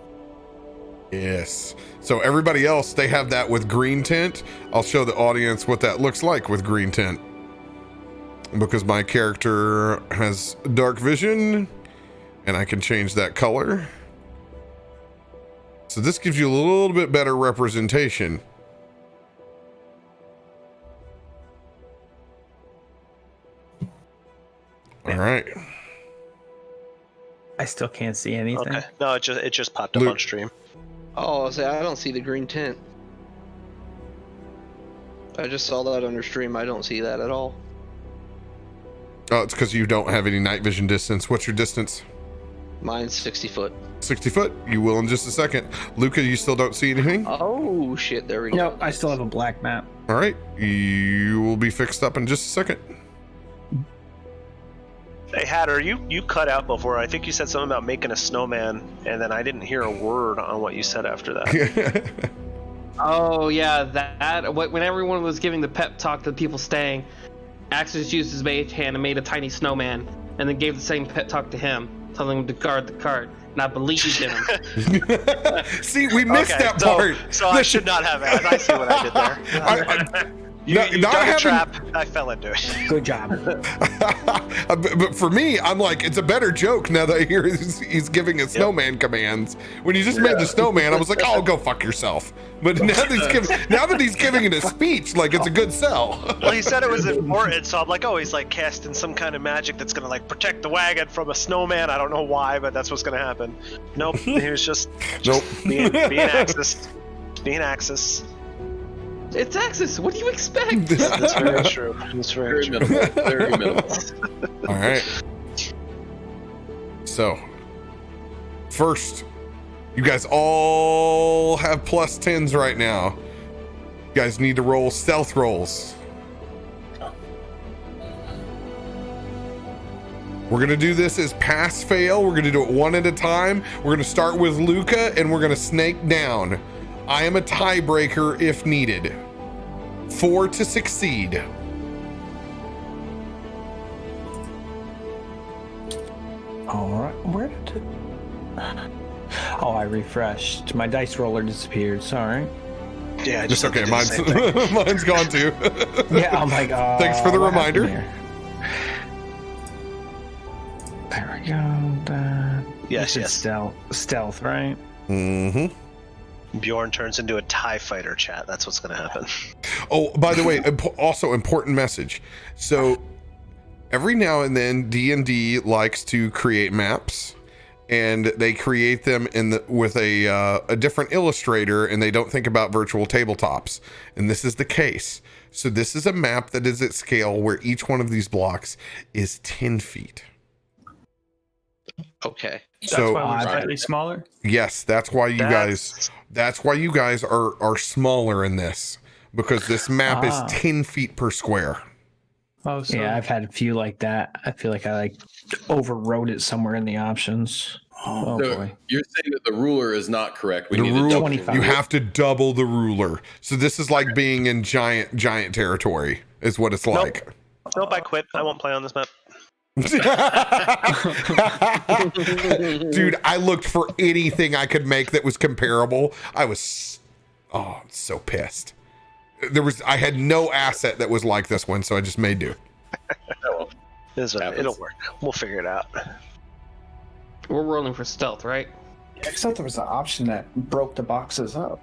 Yes. So everybody else, they have that with green tint. I'll show the audience what that looks like with green tint, because my character has dark vision and I can change that color. So this gives you a little bit better representation. All right. I still can't see anything. Okay. No, it just popped up on stream. Oh, I don't see the green tint. I just saw that under stream. I don't see that at all. Oh, it's because you don't have any night vision distance. What's your distance? Mine's 60 foot. 60 foot. You will in just a second. Luca, you still don't see anything? Oh, shit. There we go. No, I still have a black map. All right. You will be fixed up in just a second. Hey, Hatter, you cut out before. I think you said something about making a snowman, and then I didn't hear a word on what you said after that. Oh yeah, that when everyone was giving the pep talk to the people staying, Axis used his mage hand and made a tiny snowman, and then gave the same pep talk to him, telling him to guard the cart. And I believed in him. See, we missed that part. So I should not have asked. I see what I did there. You dug a trap. I fell into it. Good job. But for me, I'm like, it's a better joke now that I hear he's giving a snowman commands. When you just made the snowman, I was like, oh, go fuck yourself. But now that he's giving it a speech, like it's a good sell. Well, he said it was important, so I'm like, oh, he's like casting some kind of magic that's gonna like protect the wagon from a snowman. I don't know why, but that's what's gonna happen. Nope, he was just being Axis. Being Axis. It's Axis. What do you expect? That's very true. That's very true. Very minimal. All right. So, first, you guys all have plus 10s right now. You guys need to roll stealth rolls. We're going to do this as pass fail. We're going to do it one at a time. We're going to start with Luca and we're going to snake down. I am a tiebreaker if needed. 4 to succeed. All right, where did it? Oh, I refreshed. My dice roller disappeared. Sorry. Yeah, I Just just okay. Mine's mine's gone too. Yeah. Oh my god. Thanks for the what reminder. happened There we go. Yes, yes. Stealth, right? Mm-hmm. Bjorn turns into a TIE fighter, chat. That's what's going to happen. Oh, by the way, also important message. So every now and then D&D likes to create maps, and they create them with a different illustrator, and they don't think about virtual tabletops. And this is the case. So this is a map that is at scale where each one of these blocks is 10 feet. Okay. That's So why we're slightly smaller. yes, that's why you guys are smaller in this, because this map is 10 feet per square. Oh, so Yeah, I've had a few like that. I feel like I overwrote it somewhere in the options. Oh So boy. you're saying that the ruler is not correct. We The need to rule, double 25. you have to double the ruler. So this is like being in giant territory is what it's like. Nope, I quit. I won't play on this map. Dude, I looked for anything I could make that was comparable. I was so pissed. I had no asset that was like this one, so I just made do. It'll work. We'll figure it out. We're rolling for stealth, right? I thought there was an option that broke the boxes up.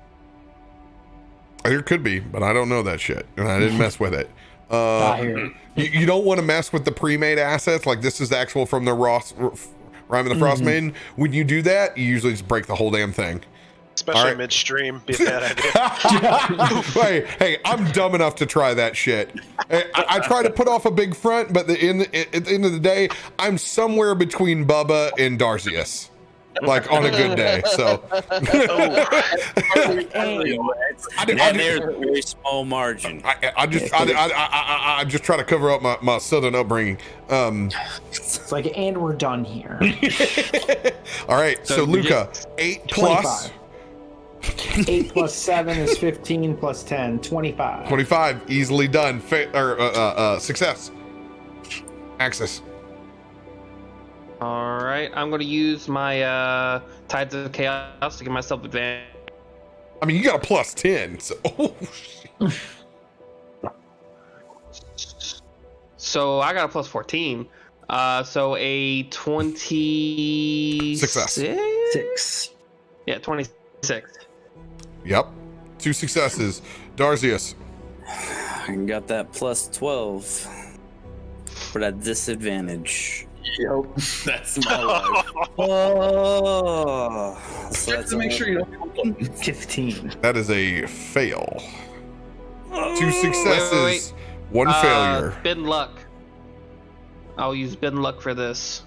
There could be, but I don't know that shit, and I didn't mess with it. I hear you. You don't want to mess with the pre-made assets. Like this is actual from the Rime and the Frostmaiden. When you do that, you usually just break the whole damn thing. Especially midstream, be a bad idea. Hey, I'm dumb enough to try that shit. I try to put off a big front, but at the end of the day, I'm somewhere between Bubba and Darzius. Like on a good day, so There's a very small margin. I just try to cover up my southern upbringing. It's like, and we're done here. All right, so Luca, 8 plus 8 plus 7 is 15 plus 10, 25. 25, easily done. Success. Access. All right, I'm gonna use my Tides of Chaos to give myself advantage. I mean, you got a plus 10, so So I got a plus 14. So a 20. Success. 6. Yeah, 26. Yep. 2 successes. Darzius. I got that plus 12 for that disadvantage. Yep, that's my life. Oh, so Just to make sure you don't. 15. That is a fail. 2 successes, Wait. 1 failure. Bend luck. I'll use bend luck for this.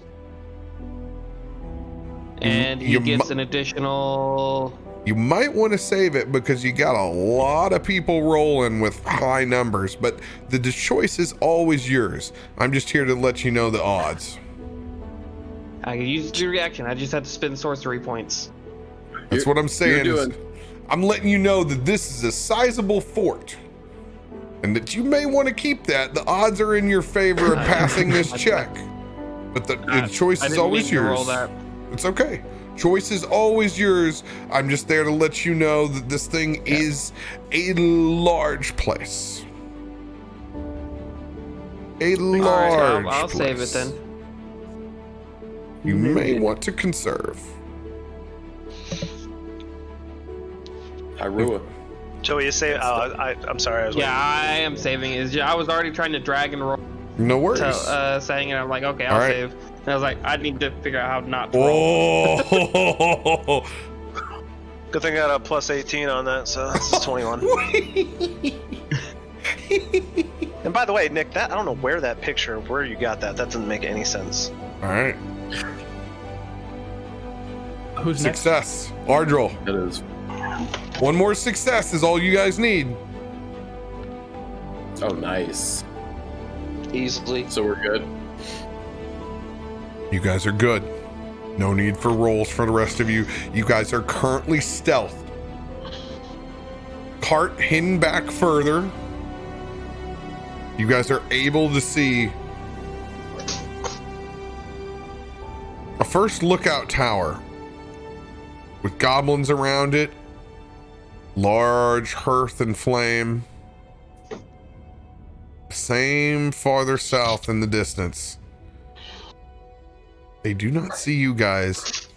And he you gets mu- an additional. You might want to save it because you got a lot of people rolling with high numbers, but the choice is always yours. I'm just here to let you know the odds. I can use the reaction. I just had to spend sorcery points. That's what I'm saying. You're Is doing- I'm letting you know that this is a sizable fort, and that you may want to keep that. The odds are in your favor of passing this check, but the choice I is didn't always mean to roll yours. that. It's okay. Choice is always yours. I'm just there to let you know that this thing is a large place. A large All right, I'll save it place. then. You may want to conserve. Hyrule. Joey, you say? I'm sorry. I was Yeah, I am saving it. I was already trying to drag and roll, No worries. saying it. I'm like, okay, I'll All right. save. And I was like, I need to figure out how not to roll. Oh, Good thing I got a plus 18 on that, so this is 21. And by the way, Nick, I don't know where that picture, where you got that. That doesn't make any sense. all right. Who's next? Success. Ardril. That is. 1 more success is all you guys need. Oh, nice. Easily. So we're good. You guys are good. No need for rolls for the rest of you. You guys are currently stealthed. Cart hidden back further. You guys are able to see a first lookout tower with goblins around it, large hearth and flame. Same farther south in the distance. They do not see you guys.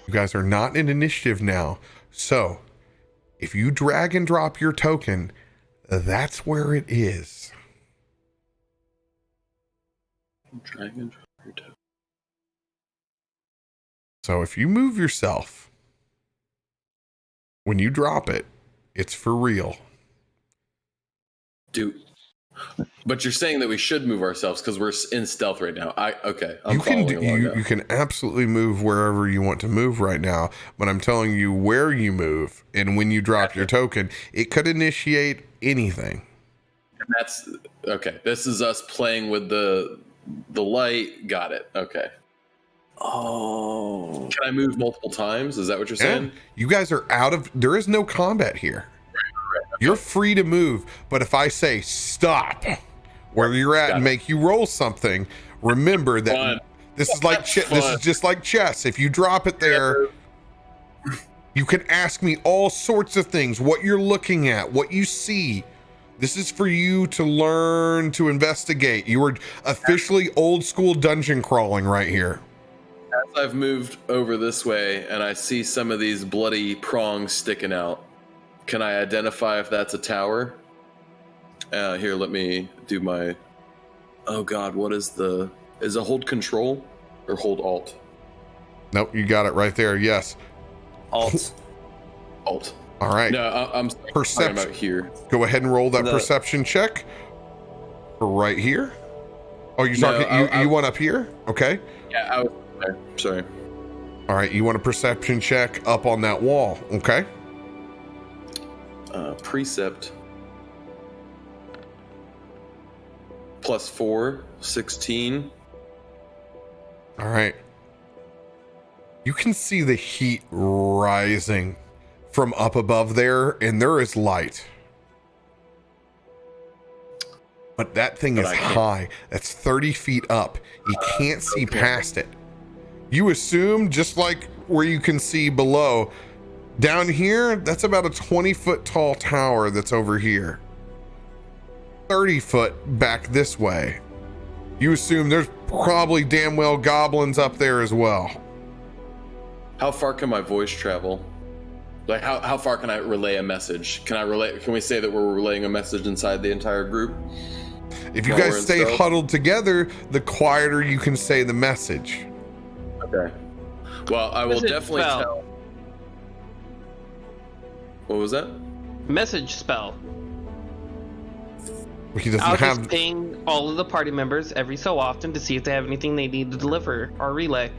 You guys are not in initiative now. So, if you drag and drop your token, that's where it is. Drag and drop your token. So, if you move yourself, when you drop it, it's for real. Dude. But you're saying that we should move ourselves because we're in stealth right now. Okay. You can absolutely move wherever you want to move right now, but I'm telling you where you move and when you drop your token, it could initiate anything. And that's okay. This is us playing with the light. Got it. Okay. Oh. Can I move multiple times? Is that what you're saying? You guys are there is no combat here. Okay. You're free to move, but if I say stop where you're at and make you roll something, remember that this is like this is just like chess. If you drop it there, you can ask me all sorts of things, what you're looking at, what you see. This is for you to learn, to investigate. You are officially old school dungeon crawling right here. As I've moved over this way and I see some of these bloody prongs sticking out, can I identify if that's a tower? Here, let me do my... Oh God, what is is it hold control or hold alt? Nope, you got it right there, yes. Alt. Alt. All right. No, I'm perception. Talking about here. Go ahead and roll that perception check for right here. Oh, you're talking, you want up here? Okay. Yeah, I was there. Sorry. All right, you want a perception check up on that wall, okay? Precept. +4, 16. All right. You can see the heat rising from up above there, and there is light. But that thing is high. That's 30 feet up. You can't see past it. You assume, just like where you can see below, down here, that's about a 20-foot tall tower that's over here. 30 foot back this way. You assume there's probably damn well goblins up there as well. How far can my voice travel? Like how far can I relay a message? Can we say that we're relaying a message inside the entire group? If you guys stay huddled together, the quieter you can say the message. Okay. Well, I will definitely tell. What was that? Message spell. He doesn't I'll have. just ping all of the party members every so often to see if they have anything they need to deliver or relay.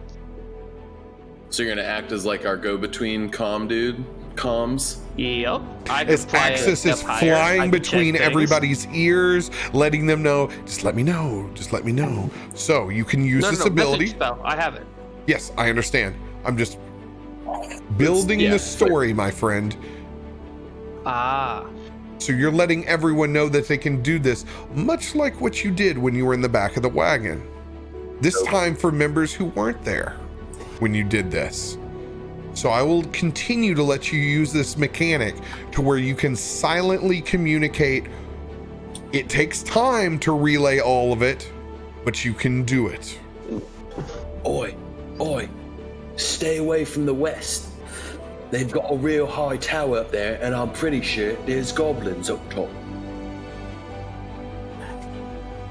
So you're gonna act as like our go-between comms? Yep. As Axis is flying between everybody's ears, letting them know, just let me know, just let me know. So you can use this ability. Message spell. I have it. Yes, I understand. I'm just building the story, my friend. Ah. So you're letting everyone know that they can do this, much like what you did when you were in the back of the wagon. This time for members who weren't there when you did this. So I will continue to let you use this mechanic to where you can silently communicate. It takes time to relay all of it, but you can do it. Oi, stay away from the west. They've got a real high tower up there, and I'm pretty sure there's goblins up top.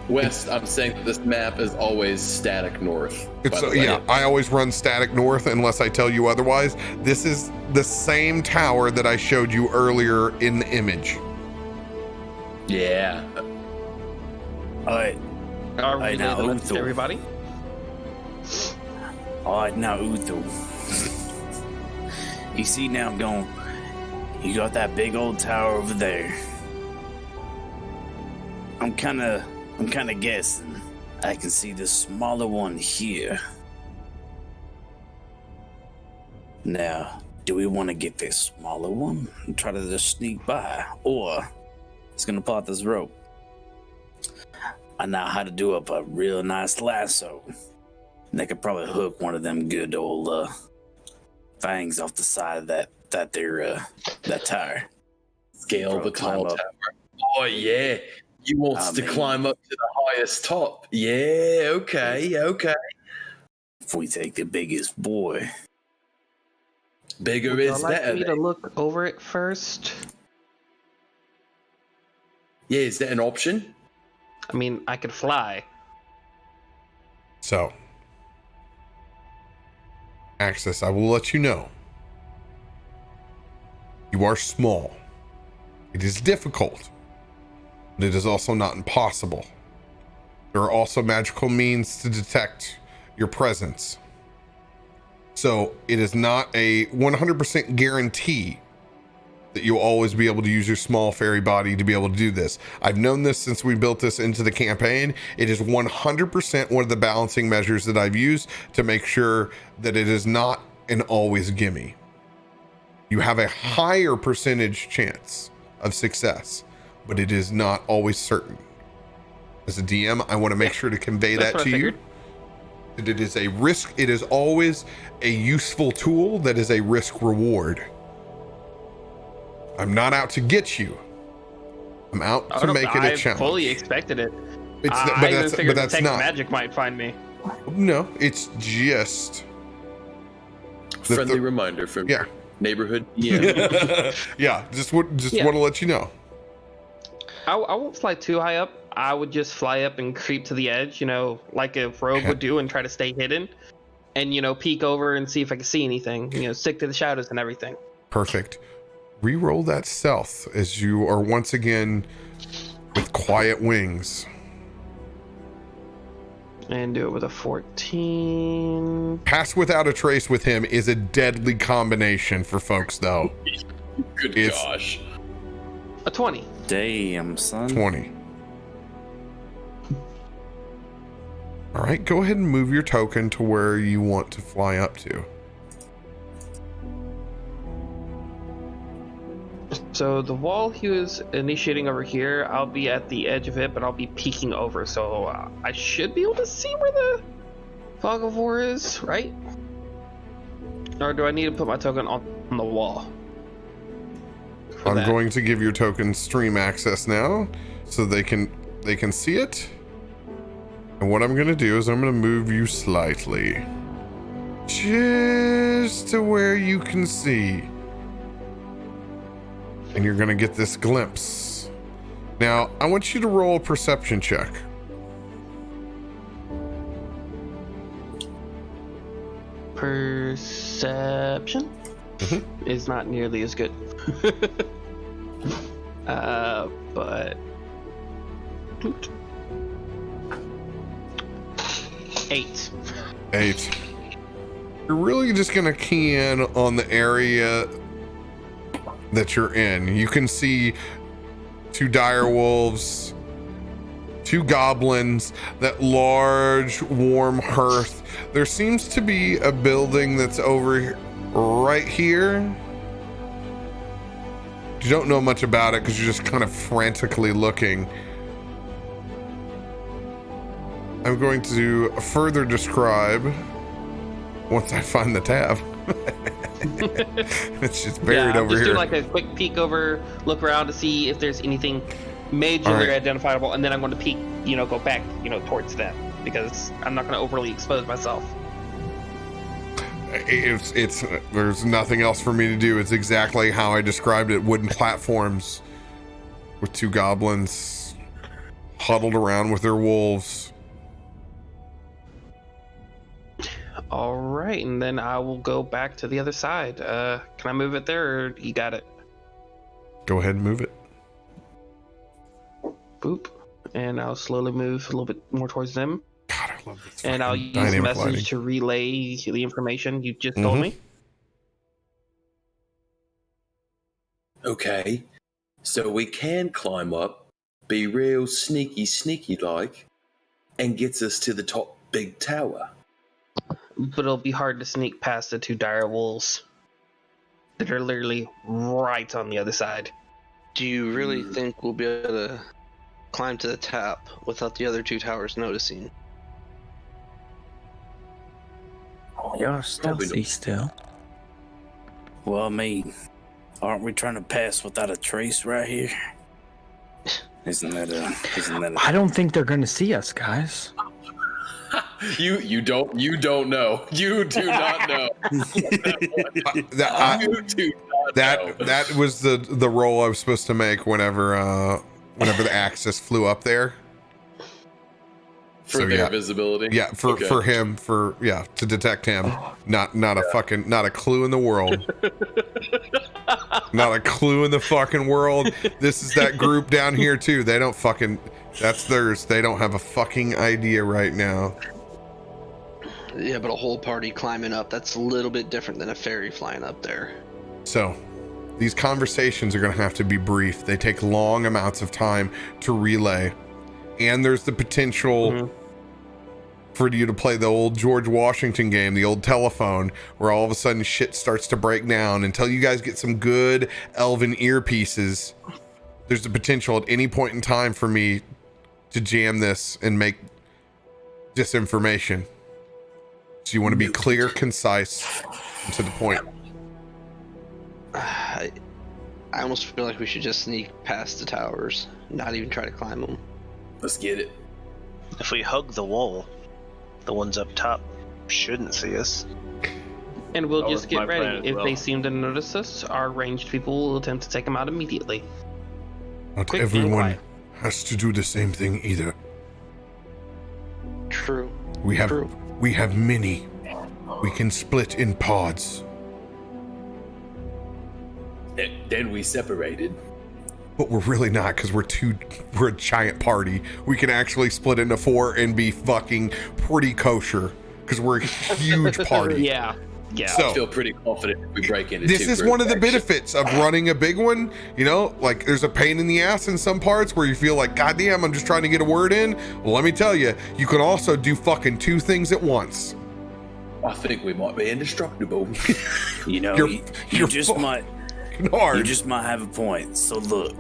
West, I'm saying that this map is always static north. I always run static north unless I tell you otherwise. This is the same tower that I showed you earlier in the image. Yeah. Alright. Now, everybody? Alright, now, Uthu. You see now, you got that big old tower over there. I'm kind of guessing I can see the smaller one here. Now, do we want to get this smaller one and try to just sneak by, or it's gonna pull out this rope? I know how to do up a real nice lasso. And they could probably hook one of them good old fangs off the side of that tire. Scale the tall up. tower. Oh yeah, you wants to climb up to the highest top. Yeah, okay. If we take the biggest boy. Bigger Would is y'all like better. me to look over it first? Yeah, is that an option? I mean, I could fly. So, Axis, I will let you know. You are small. It is difficult, but it is also not impossible. There are also magical means to detect your presence. So it is not a 100% guarantee that you'll always be able to use your small fairy body to be able to do this. I've known this since we built this into the campaign. It is 100% one of the balancing measures that I've used to make sure that it is not an always gimme. You have a higher percentage chance of success, but it is not always certain. As a DM, I want to make sure to convey that to you. That it is a risk. It is always a useful tool that is a risk reward. I'm not out to get you. I'm out to make it a challenge. I fully expected it. I even figured Detect not. Magic might find me. No, it's just friendly reminder from your neighborhood. Yeah, yeah. Just want to let you know. I won't fly too high up. I would just fly up and creep to the edge, like a rogue would do, and try to stay hidden, and peek over and see if I can see anything. Stick to the shadows and everything. Perfect. Reroll that stealth as you are once again with quiet wings. And do it with a 14. Pass without a trace with him is a deadly combination for folks, though. Good gosh. A 20. Damn, son. 20. All right, go ahead and move your token to where you want to fly up to. So the wall he was initiating over here, I'll be at the edge of it, but I'll be peeking over, so I should be able to see where the Fog of War is, right? Or do I need to put my token on the wall? I'm going to give your token stream access now, so they can see it. And what I'm going to do is I'm going to move you slightly, just to where you can see. And you're going to get this glimpse. Now, I want you to roll a perception check. Perception is not nearly as good. But 8. 8. You're really just going to key in on the area that you're in. You can see 2 dire wolves, 2 goblins, that large warm hearth. There seems to be a building that's over right here. You don't know much about it because you're just kind of frantically looking. I'm going to further describe once I find the tab. It's just buried over just here. do like a quick peek over, look around to see if there's anything majorly identifiable, and then I'm going to peek, go back, towards them, because I'm not going to overly expose myself. It's there's nothing else for me to do. It's exactly how I described it. Wooden platforms with 2 goblins huddled around with their wolves. All right, and then I will go back to the other side. Can I move it there, or you got it? Go ahead and move it. Boop. And I'll slowly move a little bit more towards them. God, I love this. And I'll use the message lighting to relay the information you just told me. Okay. So we can climb up, be real sneaky like, and gets us to the top big tower. But it'll be hard to sneak past the 2 dire wolves that are literally right on the other side. Do you really think we'll be able to climb to the top without the other 2 towers noticing? You're stealthy still. Well, I mean, aren't we trying to pass without a trace right here? Isn't that a... I don't think they're gonna see us, guys. You don't know. You do not know. That was the role I was supposed to make whenever the Axis flew up there. For their visibility. Yeah, for him, to detect him. Not a clue in the world. Not a clue in the fucking world. This is that group down here too. They don't fucking, that's theirs. They don't have a fucking idea right now. Yeah, but a whole party climbing up, that's a little bit different than a fairy flying up there. So, these conversations are going to have to be brief. They take long amounts of time to relay. And there's the potential for you to play the old George Washington game, the old telephone, where all of a sudden shit starts to break down. Until you guys get some good elven earpieces, there's the potential at any point in time for me to jam this and make disinformation. So you want to be clear, concise, and to the point. I almost feel like we should just sneak past the towers, not even try to climb them. Let's get it. If we hug the wall, the ones up top shouldn't see us. And we'll That just was my get ready. plan as If well. they seem to notice us, our ranged people will attempt to take them out immediately. Not Quick and everyone quiet. has to do the same thing either. True. We have many. We can split in pods. Then we separated. But we're really not, because we're a giant party. We can actually split into 4 and be fucking pretty kosher, because we're a huge party. Yeah. So, I feel pretty confident if we break into this two is groups, one of the actually. benefits of running a big one. You know, like there's a pain in the ass in some parts where you feel like, God damn, I'm just trying to get a word in. Well, let me tell you, you can also do fucking 2 things at once. I think we might be indestructible. You know, You're you just might hard. you just might have a point. So look,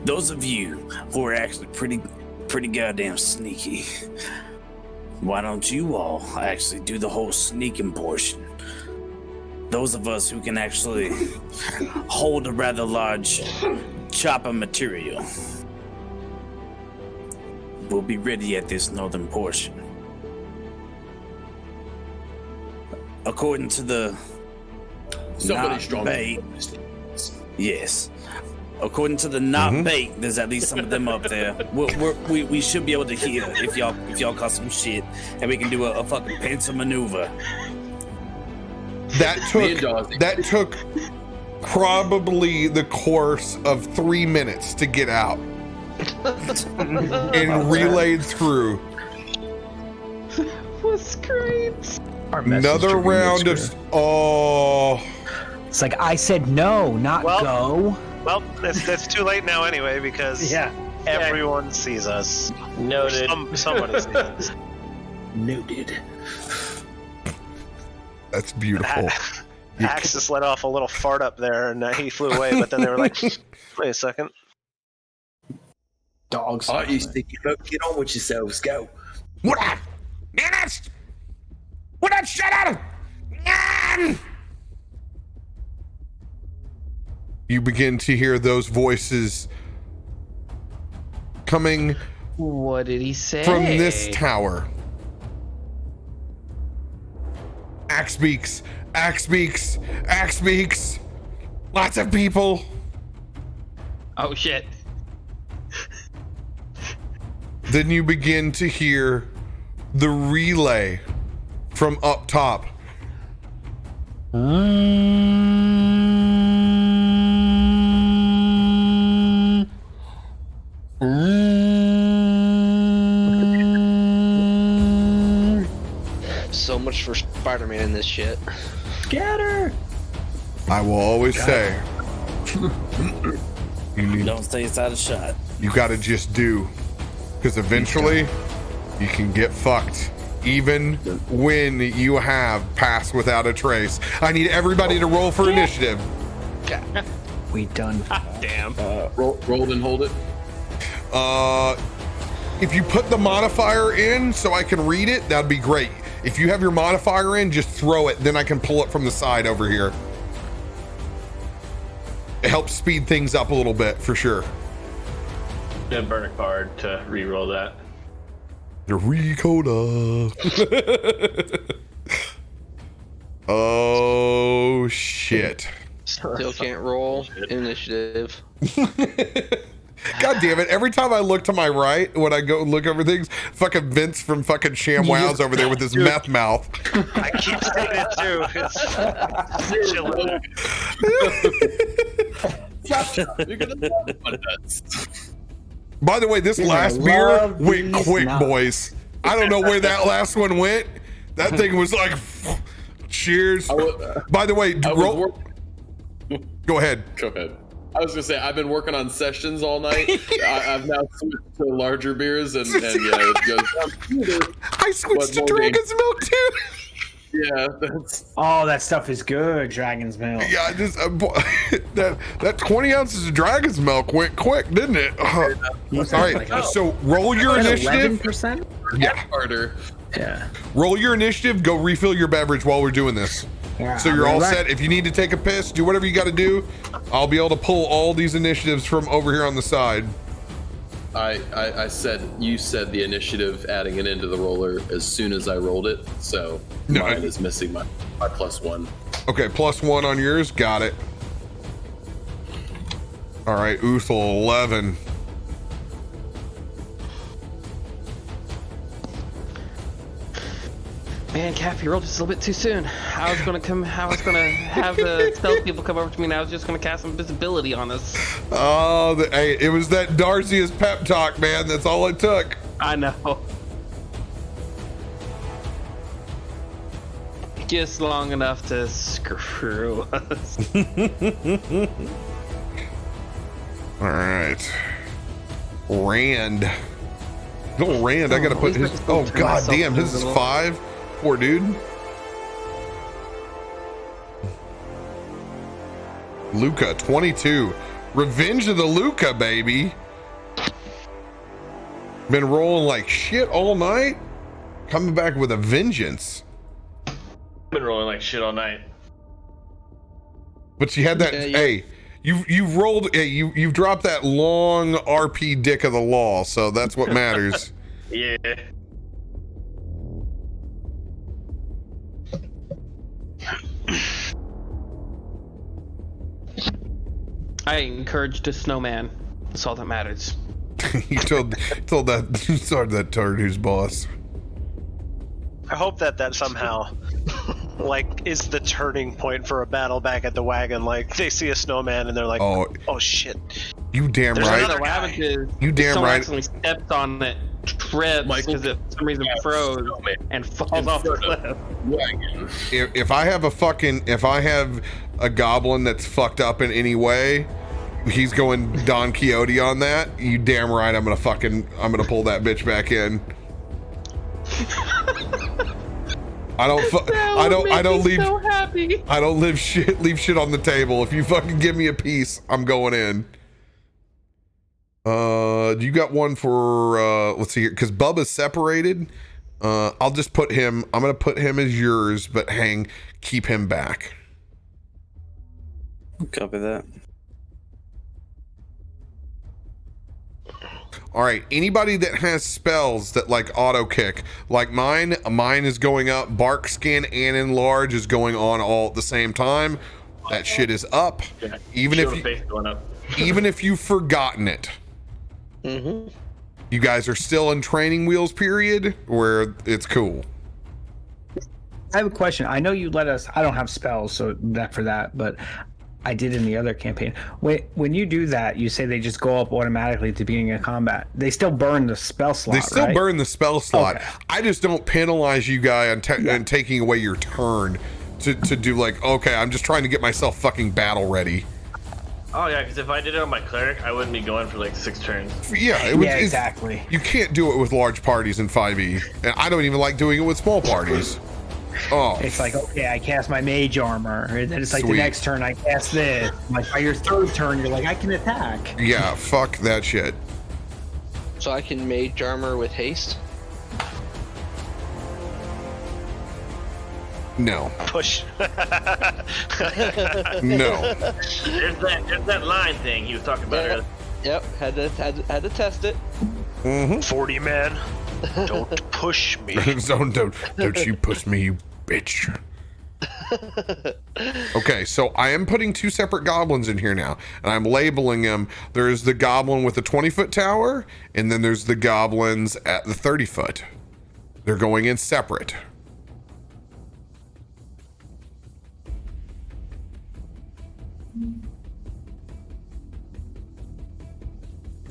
those of you who are actually pretty goddamn sneaky, why don't you all actually do the whole sneaking portion? Those of us who can actually hold a rather large chop of material, we'll be ready at this northern portion. According to the Somebody not strong. bait, yes. According to the not bait, there's at least some of them up there. We should be able to hear if y'all caught some shit, and we can do a fucking pencil maneuver. That took probably the course of 3 minutes to get out and relayed through. Was great. Another round of It's like I said no, not Well- go. Well, it's too late now anyway because everyone sees us. Noted. Somebody sees us. Noted. That's beautiful. Axis let off a little fart up there, and he flew away. But then they were like, "Wait a second." Dogs. All right, you sticky folk, get on with yourselves. Go. What up? Dennis? What up? Shut up! You begin to hear those voices coming What did he say? from this tower. Axe beaks, axe beaks, axe beaks. Lots of people. Oh shit. Then you begin to hear the relay from up top. So much for Spider-Man in this shit. Scatter. I will always say, Don't stay inside a shot. you gotta just do, because eventually you can get fucked even when you have passed without a trace. I need everybody to roll for initiative. We done. Damn. Roll and hold it. If you put the modifier in so I can read it, that'd be great. If you have your modifier in, just throw it, then I can pull it from the side over here. It helps speed things up a little bit for sure. Gonna burn a card to re-roll that. The Ricola. Oh shit. Still can't roll initiative. God damn it. Every time I look to my right, when I go look over things, fucking Vince from fucking ShamWows over there with his meth mouth. I keep saying it too. It's You're gonna love nuts. By the way, this last beer went quick, boys. I don't know where that last one went. That thing was like, cheers. By the way, go ahead. Go ahead. I was gonna say I've been working on sessions all night. I've now switched to larger beers, and yeah, it goes. I switched to Dragon's Milk too. Yeah, that's. Oh, that stuff is good, Dragon's Milk. Yeah, just that 20 ounces of Dragon's Milk went quick, didn't it? All right, so roll your initiative. 11%? Yeah. Harder. Yeah. Roll your initiative. Go refill your beverage while we're doing this. Yeah, So you're all right. set. If you need to take a piss, do whatever you got to do. I'll be able to pull all these initiatives from over here on the side. I said you said the initiative adding it into the roller as soon as I rolled it, so mine is missing my +1. Okay, +1 on yours. Got it. All right, Uthal 11. Man, Cap, you rolled just a little bit too soon. I was gonna have the stealth people come over to me, and I was just gonna cast some visibility on us. Oh, hey, it was that Darcy's pep talk, man. That's all it took. I know. Just long enough to screw us. All right, Rand. Little Rand, I gotta put his. Oh god damn, his is 5. Poor dude. Luca 22. Revenge of the Luca, baby. Been rolling like shit all night. Coming back with a vengeance. Been rolling like shit all night. But you had that. Hey, you've rolled. Hey, you've dropped that long RP dick of the law, so that's what matters. Yeah. I encouraged a snowman. That's all that matters. You told that turd who's boss. I hope that somehow, like, is the turning point for a battle back at the wagon. Like, they see a snowman and they're like, "Oh shit!" You damn There's right. another What happens is You damn someone right. accidentally steps on it, trips because it for some reason froze, and falls off the cliff. If I have a goblin that's fucked up in any way, he's going Don Quixote on that. You damn right. I'm gonna pull that bitch back in. I don't leave shit on the table. If you fucking give me a piece, I'm going in. You got one for let's see here, because Bubba's separated. I'll just put him. I'm gonna put him as yours, but keep him back. Copy that. All right, anybody that has spells that like auto kick, like mine is going up. Bark Skin and Enlarge is going on all at the same time. That shit is up. Yeah. Even if you've forgotten it. Mm-hmm. You guys are still in training wheels period where it's cool. I have a question. I know you let us. I don't have spells, so that for that, but I did in the other campaign. When you do that, you say they just go up automatically at the beginning of combat. They still burn the spell slot. They still right? burn the spell slot. Okay. I just don't penalize you guy on and taking away your turn to do like, okay, I'm just trying to get myself fucking battle ready. Oh yeah, because if I did it on my cleric, I wouldn't be going for like 6 turns. Yeah, exactly. You can't do it with large parties in 5e, and I don't even like doing it with small parties. Oh, It's like, okay, I cast my mage armor, and then it's like Sweet. the next turn I cast this. Like by your third turn, you're like, I can attack. yeah, fuck that shit. So I can mage armor with haste. No. Push. No. There's that line thing he was talking about earlier. Yep, had to test it. 40 man. Don't push me. don't you push me, you bitch. Okay, so I am putting 2 separate goblins in here now, and I'm labeling them. There's the goblin with the 20-foot tower, and then there's the goblins at the 30-foot. They're going in separate.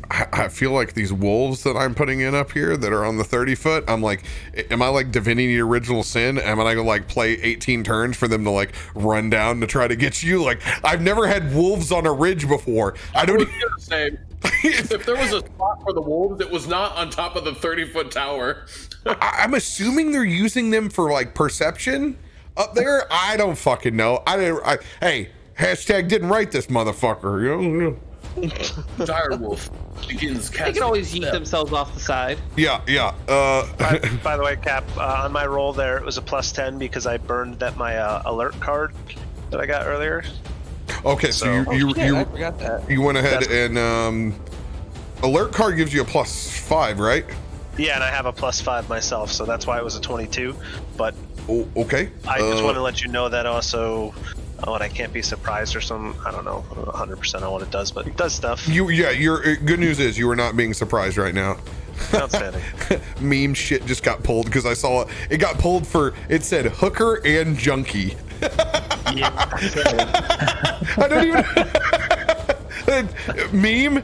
I feel like these wolves that I'm putting in up here that are on the 30-foot, I'm like, am I like Divinity Original Sin? Am I gonna like play 18 turns for them to like run down to try to get you? Like, I've never had wolves on a ridge before. I don't was gonna say, if there was a spot for the wolves, it was not on top of the 30-foot tower. I'm assuming they're using them for like perception up there. I don't fucking know. Hey, hashtag didn't write this motherfucker. You know? Dire wolf begins They can always yeet themselves off the side. Yeah. By the way, Cap, on my roll there, it was a +10 because I burned my alert card that I got earlier. Okay, so I forgot that. you went ahead and alert card gives you a +5, right? Yeah, and I have a +5 myself, so that's why it was a 22. But okay. I just want to let you know that also. Oh, and I can't be surprised or something. I don't know 100% on what it does, but it does stuff. Your good news is you are not being surprised right now. Outstanding. Meme shit just got pulled because I saw it got pulled for, it said hooker and junkie. I don't even meme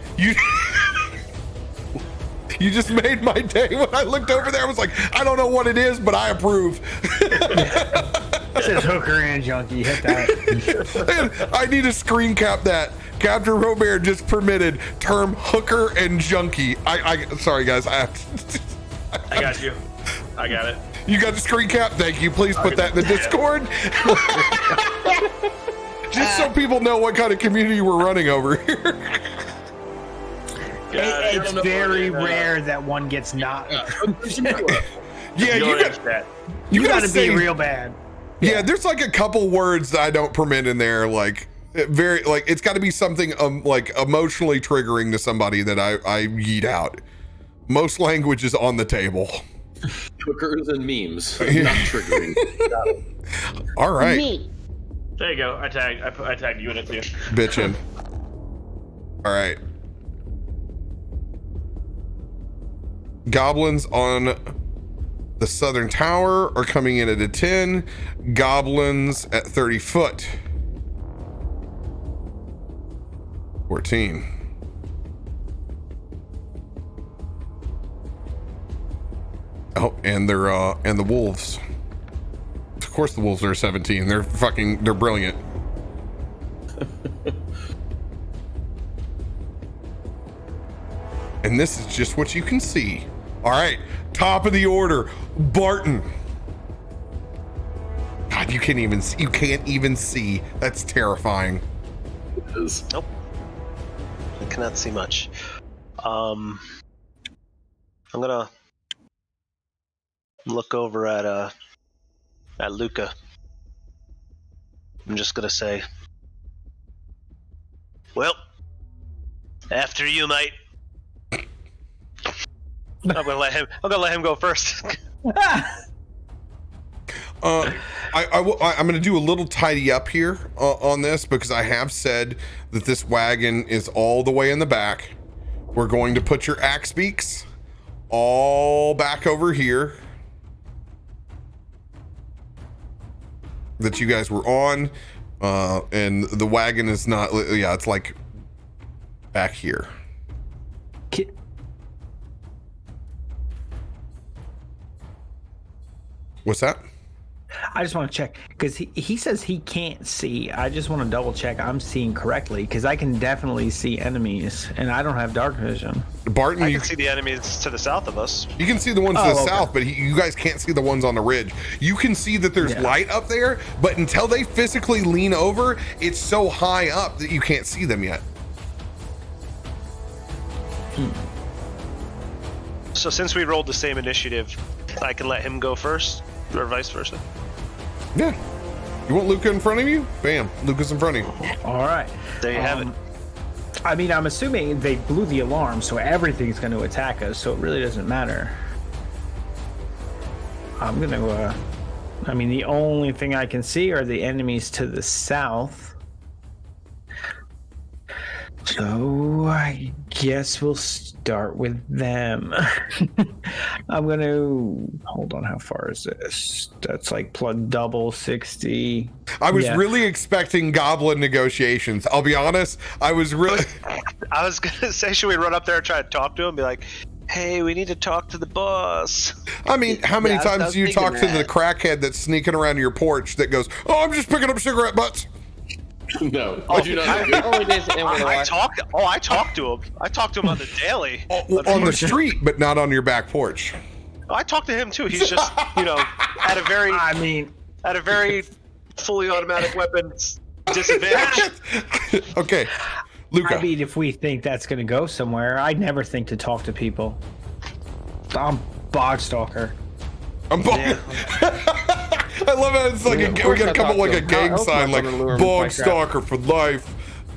you just made my day. When I looked over there, I was like, I don't know what it is, but I approve. It says hooker and junkie. Hit that. I need to screen cap that. CaptainRoBear just permitted term hooker and junkie. I sorry guys. I got you. I got it. You got the screen cap? Thank you. Please put that in the Discord. Just so people know what kind of community we're running over here. It's very rare that one gets knocked. Yeah, you gotta be real bad. Yeah, there's like a couple words that I don't permit in there, like very like it's got to be something like emotionally triggering to somebody that I yeet out. Most language is on the table. Hookers and memes, not triggering. All right. There you go. I tagged you in it too. Bitchin'. All right. Goblins on the southern tower are coming in at a 10. Goblins at 30 foot. 14. Oh, and they're and the wolves. Of course the wolves are 17. They're brilliant. And this is just what you can see. All right, top of the order, Barton. God, you can't even see. That's terrifying. It is. Nope. I cannot see much. I'm gonna look over at Luca. I'm just gonna say, well, after you, mate. I'm gonna let him go first. I'm gonna do a little tidy up here on this because I have said that this wagon is all the way in the back. We're going to put your axe beaks all back over here that you guys were on, and the wagon is not. Yeah, it's like back here. What's that? I just want to check because he says he can't see. I just want to double check I'm seeing correctly because I can definitely see enemies and I don't have dark vision. Barton, I can see the enemies to the south of us. You can see the ones to the south, but you guys can't see the ones on the ridge. You can see that there's light up there, but until they physically lean over, it's so high up that you can't see them yet. So since we rolled the same initiative, I can let him go first, or vice versa. Yeah. You want Luca in front of you? Bam. Luca's in front of you. All right. There you have it. I mean, I'm assuming they blew the alarm, so everything's going to attack us, so it really doesn't matter. I'm going to, I mean, the only thing I can see are the enemies to the south. So I guess we'll start with them. I'm going to, hold on, how far is this? That's like plug double 60. I was really expecting goblin negotiations. I'll be honest. I was going to say, should we run up there and try to talk to him? Be like, hey, we need to talk to the boss. I mean, how many times do you talk to the crackhead that's sneaking around your porch that goes, oh, I'm just picking up cigarette butts? No, I do not. I talked to him. I talked to him on the daily. On the street, but not on your back porch. I talked to him too. He's just, at a very fully automatic weapons disadvantage. Okay, Luca. I mean, if we think that's going to go somewhere, I'd never think to talk to people. I'm Bogstalker. I love it. It's like we gotta come up like a gang sign, like Bogstalker for life.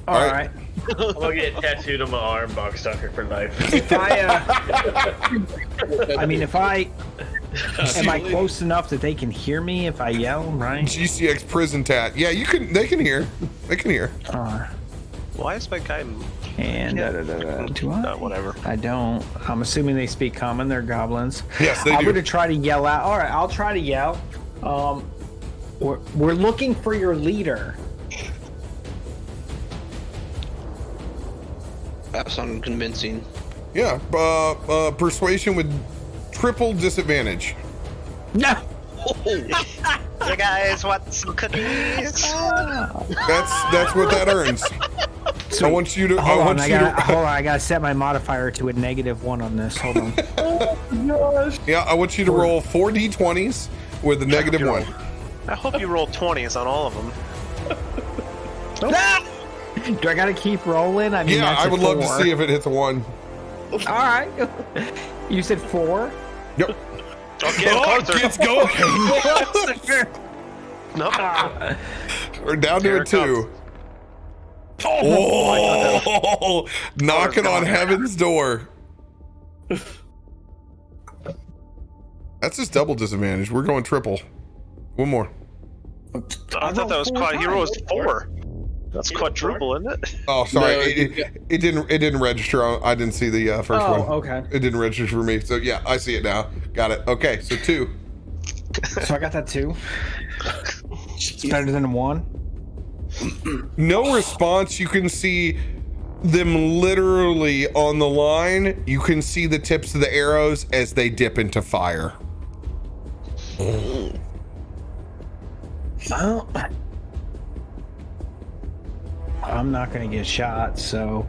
All right. I'm gonna get tattooed on my arm, Bogstalker for life. If am I close enough that they can hear me if I yell, right? GCX prison tat. Yeah, they can hear. They can hear. Why is my guy? And do I? Whatever. I don't. I'm assuming they speak common. They're goblins. Yes, they do. I'm going to try to yell out. All right, I'll try to yell. We're looking for your leader. That's unconvincing. Yeah, persuasion with triple disadvantage. No. You guys want some cookies? That's what that earns. So I want you to. Hold on, I gotta set my modifier to a -1 on this. Hold on. Yeah, I want you to roll 4 d20s with a -1. I hope you roll 20s on all of them. Do I gotta keep rolling? I mean, I would love to see if it hits a 1. All right. You said 4? Yep. It's going. Nope. We're down to a 2. Oh, knocking on heaven's door. That's just double disadvantage. We're going triple. One more. I thought that was quite. He rolls 4. That's quadruple, isn't it? Oh, sorry. No, it didn't register. I didn't see the first one. Oh, okay. It didn't register for me. So yeah, I see it now. Got it. Okay, so 2. So I got that 2. It's better than a 1. No response. You can see them literally on the line. You can see the tips of the arrows as they dip into fire. Well, I'm not going to get shot, so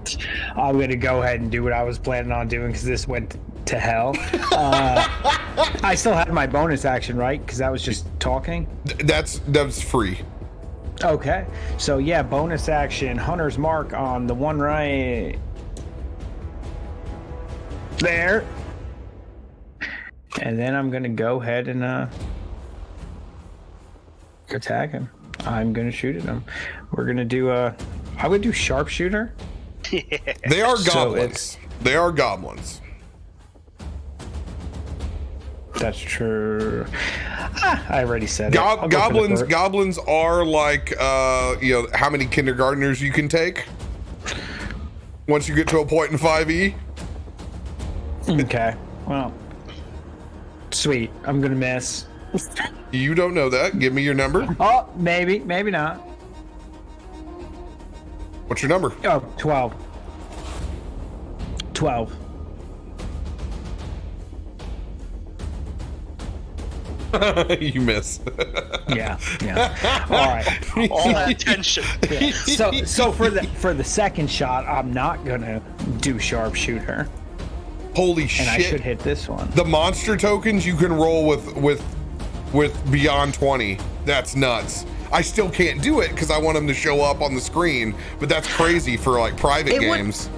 I'm going to go ahead and do what I was planning on doing because this went to hell. I still had my bonus action, right? Because that was just talking. That's free. Okay, so yeah, bonus action, Hunter's Mark on the one right there. And then I'm going to go ahead and attack him. I'm going to shoot at him. We're going to do I would do sharpshooter. They are goblins. They are goblins. That's true. I already said it. Goblins are like how many kindergartners you can take once you get to a point in 5e. Okay. Well, sweet. I'm gonna miss. You don't know that. Give me your number. Oh, maybe not. What's your number? Oh, 12. 12. You miss. Yeah. All right. All that tension. Yeah. So for the second shot, I'm not gonna do sharpshooter. Holy shit! And I should hit this one. The monster tokens you can roll with beyond 20. That's nuts. I still can't do it because I want them to show up on the screen, but that's crazy for like private games.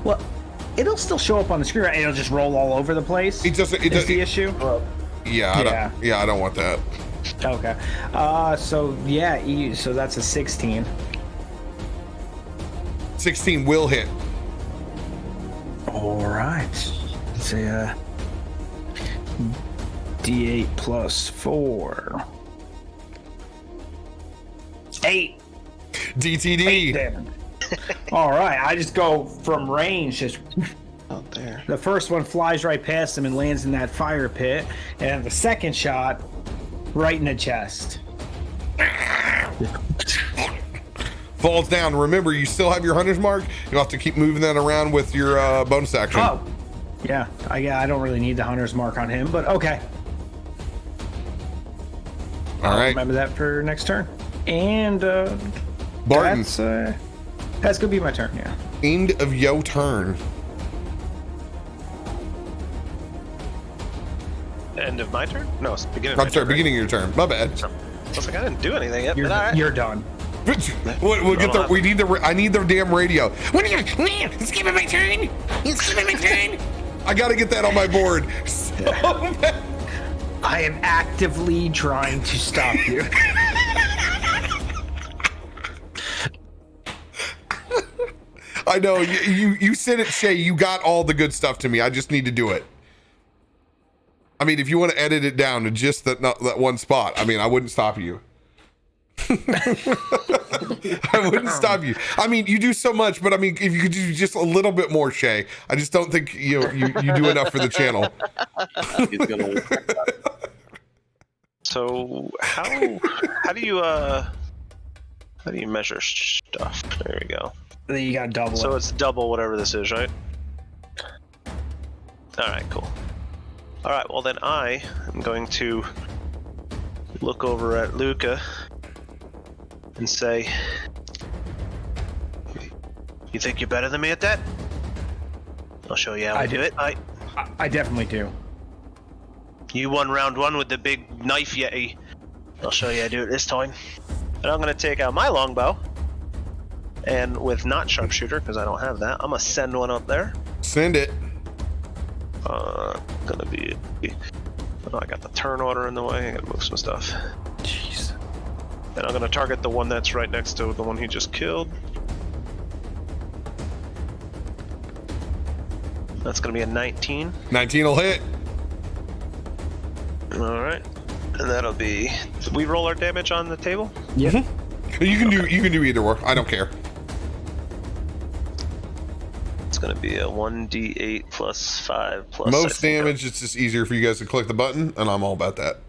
Well, It'll still show up on the screen, right? It'll just roll all over the place. It doesn't. It is doesn't. the issue. Yeah. I don't want that. Okay. So that's a 16. 16 will hit. All right. It's a D8 plus 4. 8. DTD. 8 damage. All right. I just go from range, just Out there. the first one flies right past him and lands in that fire pit, and the second shot right in the chest. Falls down. Remember, you still have your hunter's mark. You'll have to keep moving that around with your bonus action. Oh, yeah. I don't really need the hunter's mark on him, but okay. All right. Remember that for next turn. And Barton. That's gonna be my turn. Yeah. End of your turn. End of my turn? No, it's beginning of I'm my sorry, turn. beginning of your turn. My bad. I was like, I didn't do anything yet, but all right. You're done. We'll get the. We need the. I need the damn radio. When are you? Skipping my turn. Skipping my turn. I gotta get that on my board. So bad. I am actively trying to stop you. I know you said it, Shay. You got all the good stuff to me. I just need to do it. I mean, if you want to edit it down to just that one spot, I mean, I wouldn't stop you. I wouldn't stop you. I mean, you do so much, but I mean, if you could do just a little bit more, Shay, I just don't think you do enough for the channel. So how do you measure stuff? There we go. Then you got double. So it. it's double whatever this is, right? All right, cool. All right, well then I am going to look over at Luca and say, "You think you're better than me at that? I'll show you how I do it. I definitely do. You won round one with the big knife yeti. I'll show you how to do it this time. And I'm going to take out my longbow. And with not sharpshooter, because I don't have that, I'm going to send one up there. Send it. Gonna be... Oh, I got the turn order in the way. I gotta move some stuff. Jeez. And I'm going to target the one that's right next to the one he just killed. That's going to be a 19. 19 will hit. All right. And that'll be... Did we roll our damage on the table? Yeah. Mm-hmm. You can do either or. I don't care. It's going to be a 1d8 plus 5 plus... Most damage, it's just easier for you guys to click the button, and I'm all about that.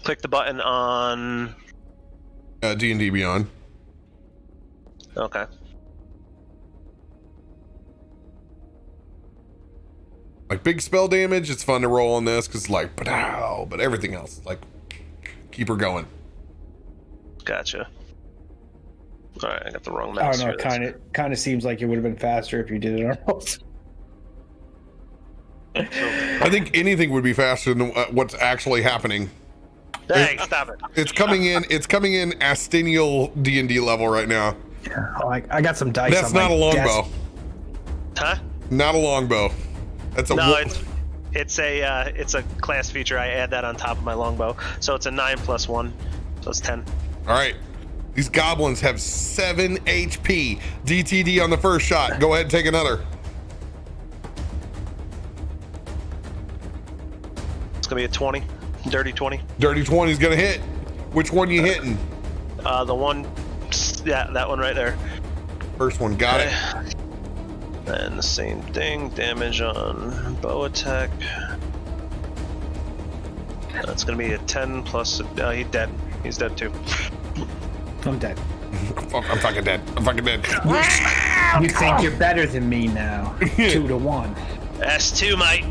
Click the button on... D&D Beyond. Okay. Like big spell damage, it's fun to roll on this because like, but everything else, like, keep her going. Gotcha. All right, I got the wrong I mouse. don't know. Kind of seems like it would have been faster if you did it on both. I think anything would be faster than what's actually happening. Hey, stop it! It's coming in Astenial D&D level right now. Yeah, I got some dice. That's not a longbow. Huh? Not a longbow. That's a No, it's a class feature. I add that on top of my longbow, so it's a 9 plus 1, so it's 10. All right. These goblins have 7 HP. DTD on the first shot. Go ahead and take another. It's gonna be a 20, dirty 20. Dirty 20 is gonna hit. Which one you hitting? The one, yeah, that one right there. First one, got it. And the same thing, damage on bow attack. That's gonna be a 10 plus. He's dead. He's dead too. I'm dead. I'm fucking dead. I'm fucking dead. You think you're better than me now? 2-1. S2, mate.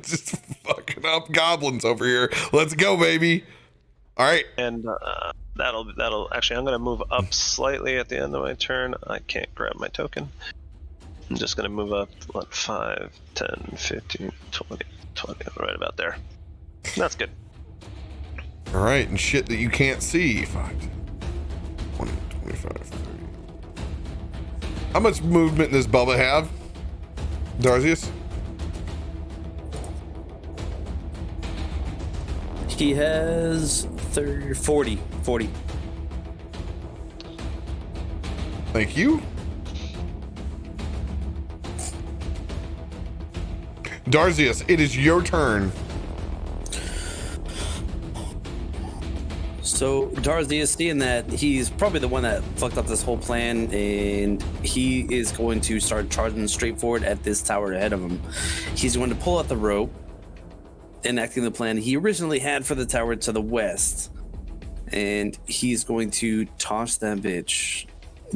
Just fucking up goblins over here. Let's go, baby. All right. And that'll actually, I'm gonna move up slightly at the end of my turn. I can't grab my token. I'm just gonna move up 5, 10, 15, 20, right about there. That's good. All right, and shit that you can't see. 5, 20, 25, 30. How much movement does Bubba have? Darzius? He has 40. Thank you. Darzius, it is your turn. So Darzius, seeing that he's probably the one that fucked up this whole plan, and he is going to start charging straight forward at this tower ahead of him. He's going to pull out the rope, enacting the plan he originally had for the tower to the west, and he's going to toss that bitch,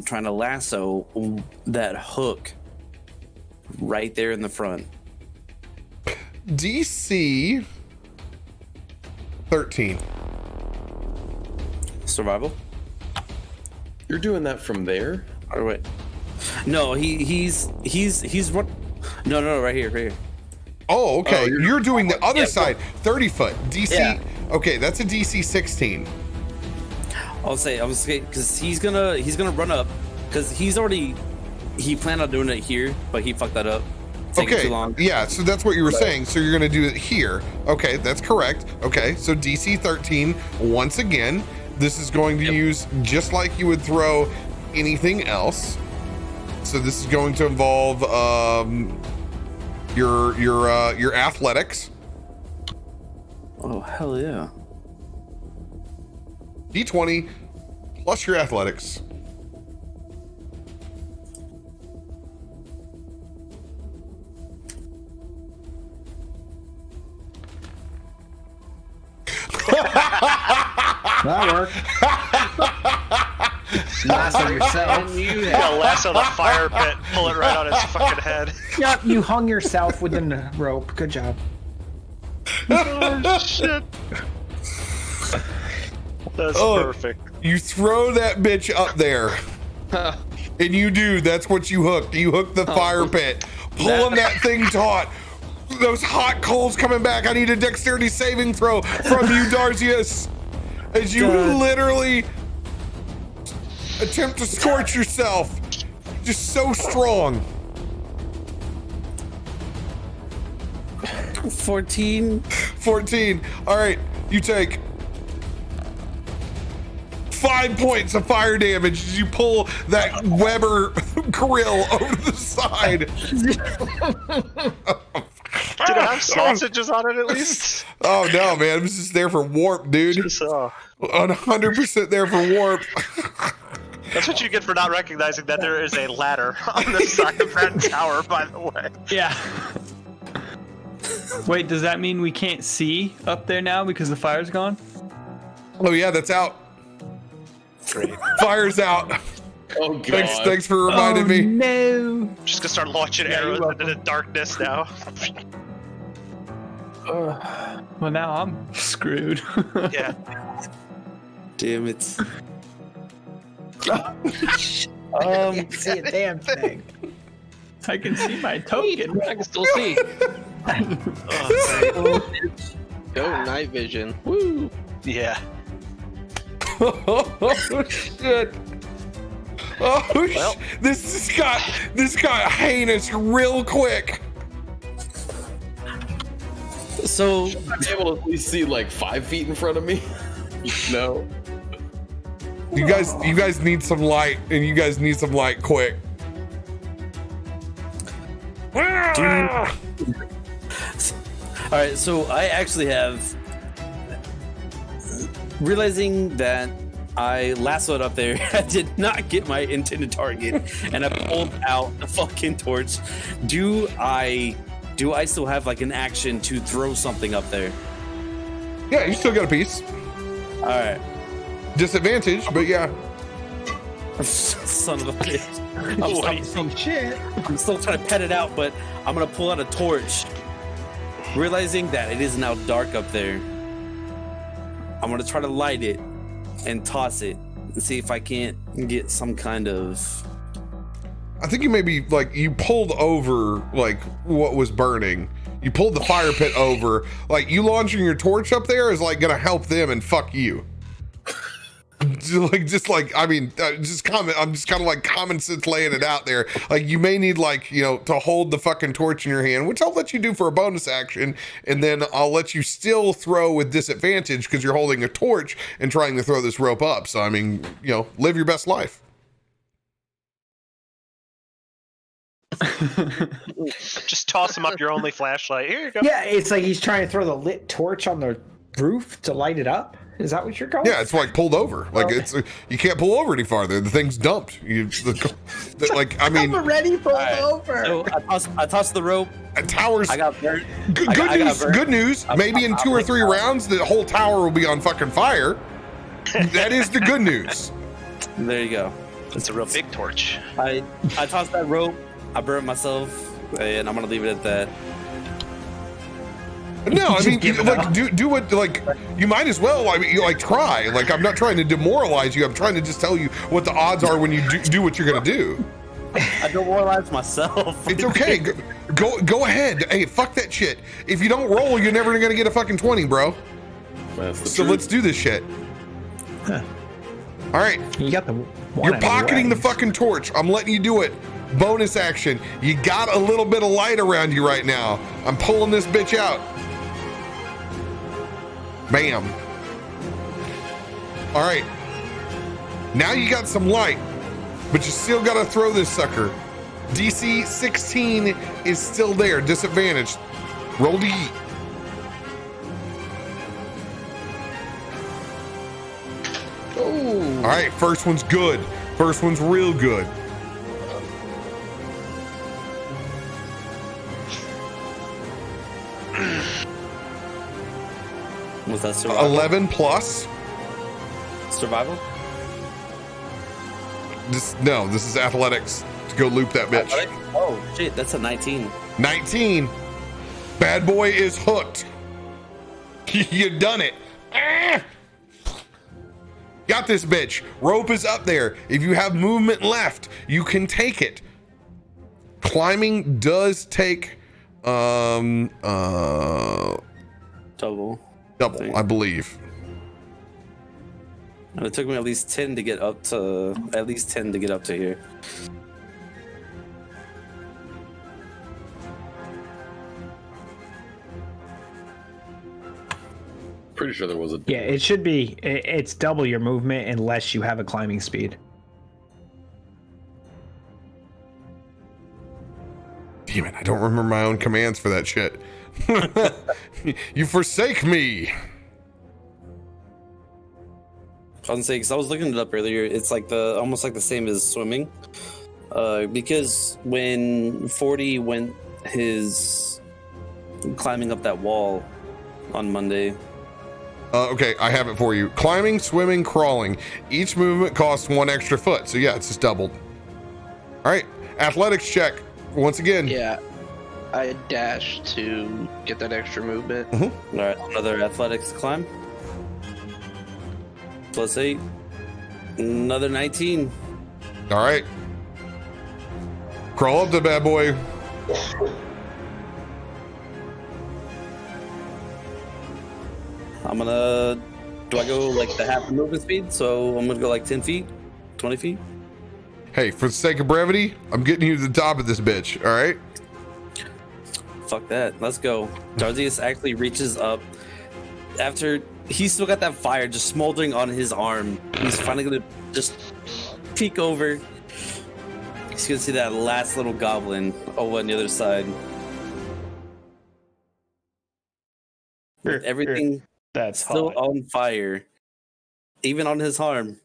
trying to lasso that hook right there in the front. DC 13. Survival? You're doing that from there? Or wait. No, he's what? No, right here. Oh, okay. You're doing the other yeah, side. 30 foot. DC. Yeah. Okay, that's a DC 16. I'll say because he's gonna run up because he planned on doing it here, but he fucked that up. Taking Okay. too long. Yeah, so that's what you were saying. So you're gonna do it here. Okay, that's correct. Okay, so DC 13 once again. This is going to use just like you would throw anything else. So this is going to involve your athletics. Oh hell yeah! D20 plus your athletics. That worked. Lasso yourself. You gotta lasso the fire pit, pull it right on his fucking head. Yep, you hung yourself within the rope. Good job. Oh shit. That's perfect. You throw that bitch up there. And you do. That's what you hooked. You hooked the fire pit. Pulling that thing taut. Those hot coals coming back. I need a dexterity saving throw from you, Darzius. As you literally attempt to scorch yourself. Just so strong. 14. 14. All right, you take 5 points of fire damage as you pull that Weber grill over the side. Did it have sausages on it at least? Oh no, man! It was just there for warp, dude. 100% there for warp. That's what you get for not recognizing that there is a ladder on the side of that tower, by the way. Yeah. Wait, does that mean we can't see up there now because the fire's gone? Oh yeah, that's out. Great. Fire's out. Oh god. Thanks for reminding me. No. Just gonna start launching arrows into the darkness now. Well, now I'm screwed. Yeah. Damn it. See a damn thing. I can see my token. I can still see. Go night vision. Woo. Yeah. Oh shit. This got heinous real quick. So I'd be able to at least see like 5 feet in front of me. No. You guys need some light, and you guys need some light quick. All right, so I actually have realizing that I lassoed up there. I did not get my intended target, and I pulled out the fucking torch. Do I still have like an action to throw something up there? Yeah, you still got a piece. All right. Disadvantage, but yeah. Son of a bitch. Shit. I'm still trying to pet it out, but I'm gonna pull out a torch. Realizing that it is now dark up there, I'm gonna try to light it and toss it and see if I can't get some kind of. I think you maybe like you pulled over like what was burning. You pulled the fire pit over. Like you launching your torch up there is like gonna help them and fuck you. I mean, just comment. I'm just kind of like common sense laying it out there. Like you may need to hold the fucking torch in your hand, which I'll let you do for a bonus action, and then I'll let you still throw with disadvantage because you're holding a torch and trying to throw this rope up. So I mean, live your best life. Just toss him up your only flashlight. Here you go. Yeah, it's like he's trying to throw the lit torch on the roof to light it up. Is that what you're calling? Yeah, it's like pulled over. Like you can't pull over any farther. The thing's dumped. I'm already pulled over. So I tossed the rope. Towers. I got burnt. Good news. Maybe in 2 or 3 rounds, the whole tower will be on fucking fire. That is the good news. There you go. It's a real big torch. I tossed that rope. I burnt myself, and I'm gonna leave it at that. No, I mean, do what, you might as well, try. Like, I'm not trying to demoralize you. I'm trying to just tell you what the odds are when you do what you're going to do. I demoralize myself. It's okay. Go ahead. Hey, fuck that shit. If you don't roll, you're never going to get a fucking 20, bro. So let's do this shit. Huh. All right. You got the one. You're pocketing the fucking torch. I'm letting you do it. Bonus action. You got a little bit of light around you right now. I'm pulling this bitch out. Bam. All right. Now you got some light, but you still got to throw this sucker. DC 16 is still there. Disadvantaged. Roll to eat. Oh. All right. First one's good. First one's real good. Was that survival? 11 plus. Survival? This is athletics. To go loop that bitch. Oh shit, that's a 19. 19. Bad boy is hooked. You done it. Got this bitch. Rope is up there. If you have movement left, you can take it. Climbing does take Double, I believe. And it took me at least 10 to get up to here. Pretty sure there was a. Yeah, it should be. It's double your movement unless you have a climbing speed. Damn it, I don't remember my own commands for that shit. You forsake me. I was gonna say, because I was looking it up earlier, it's like almost like the same as swimming. Because when 40 went his climbing up that wall on Monday. Okay, I have it for you. Climbing, swimming, crawling. Each movement costs 1 extra foot. So yeah, it's just doubled. All right, athletics check. Once again. Yeah, I dashed to get that extra movement. All right, another athletics climb. Plus 8. Another 19. All right. Crawl up the bad boy. Do I go like the half movement speed? So I'm gonna go like 10 feet, 20 feet. Hey, for the sake of brevity, I'm getting you to the top of this bitch, all right? Fuck that. Let's go. Darzius actually reaches up. After he's still got that fire just smoldering on his arm, he's finally gonna just peek over. He's gonna see that last little goblin over on the other side. With everything That's still hot. on fire, even on his arm.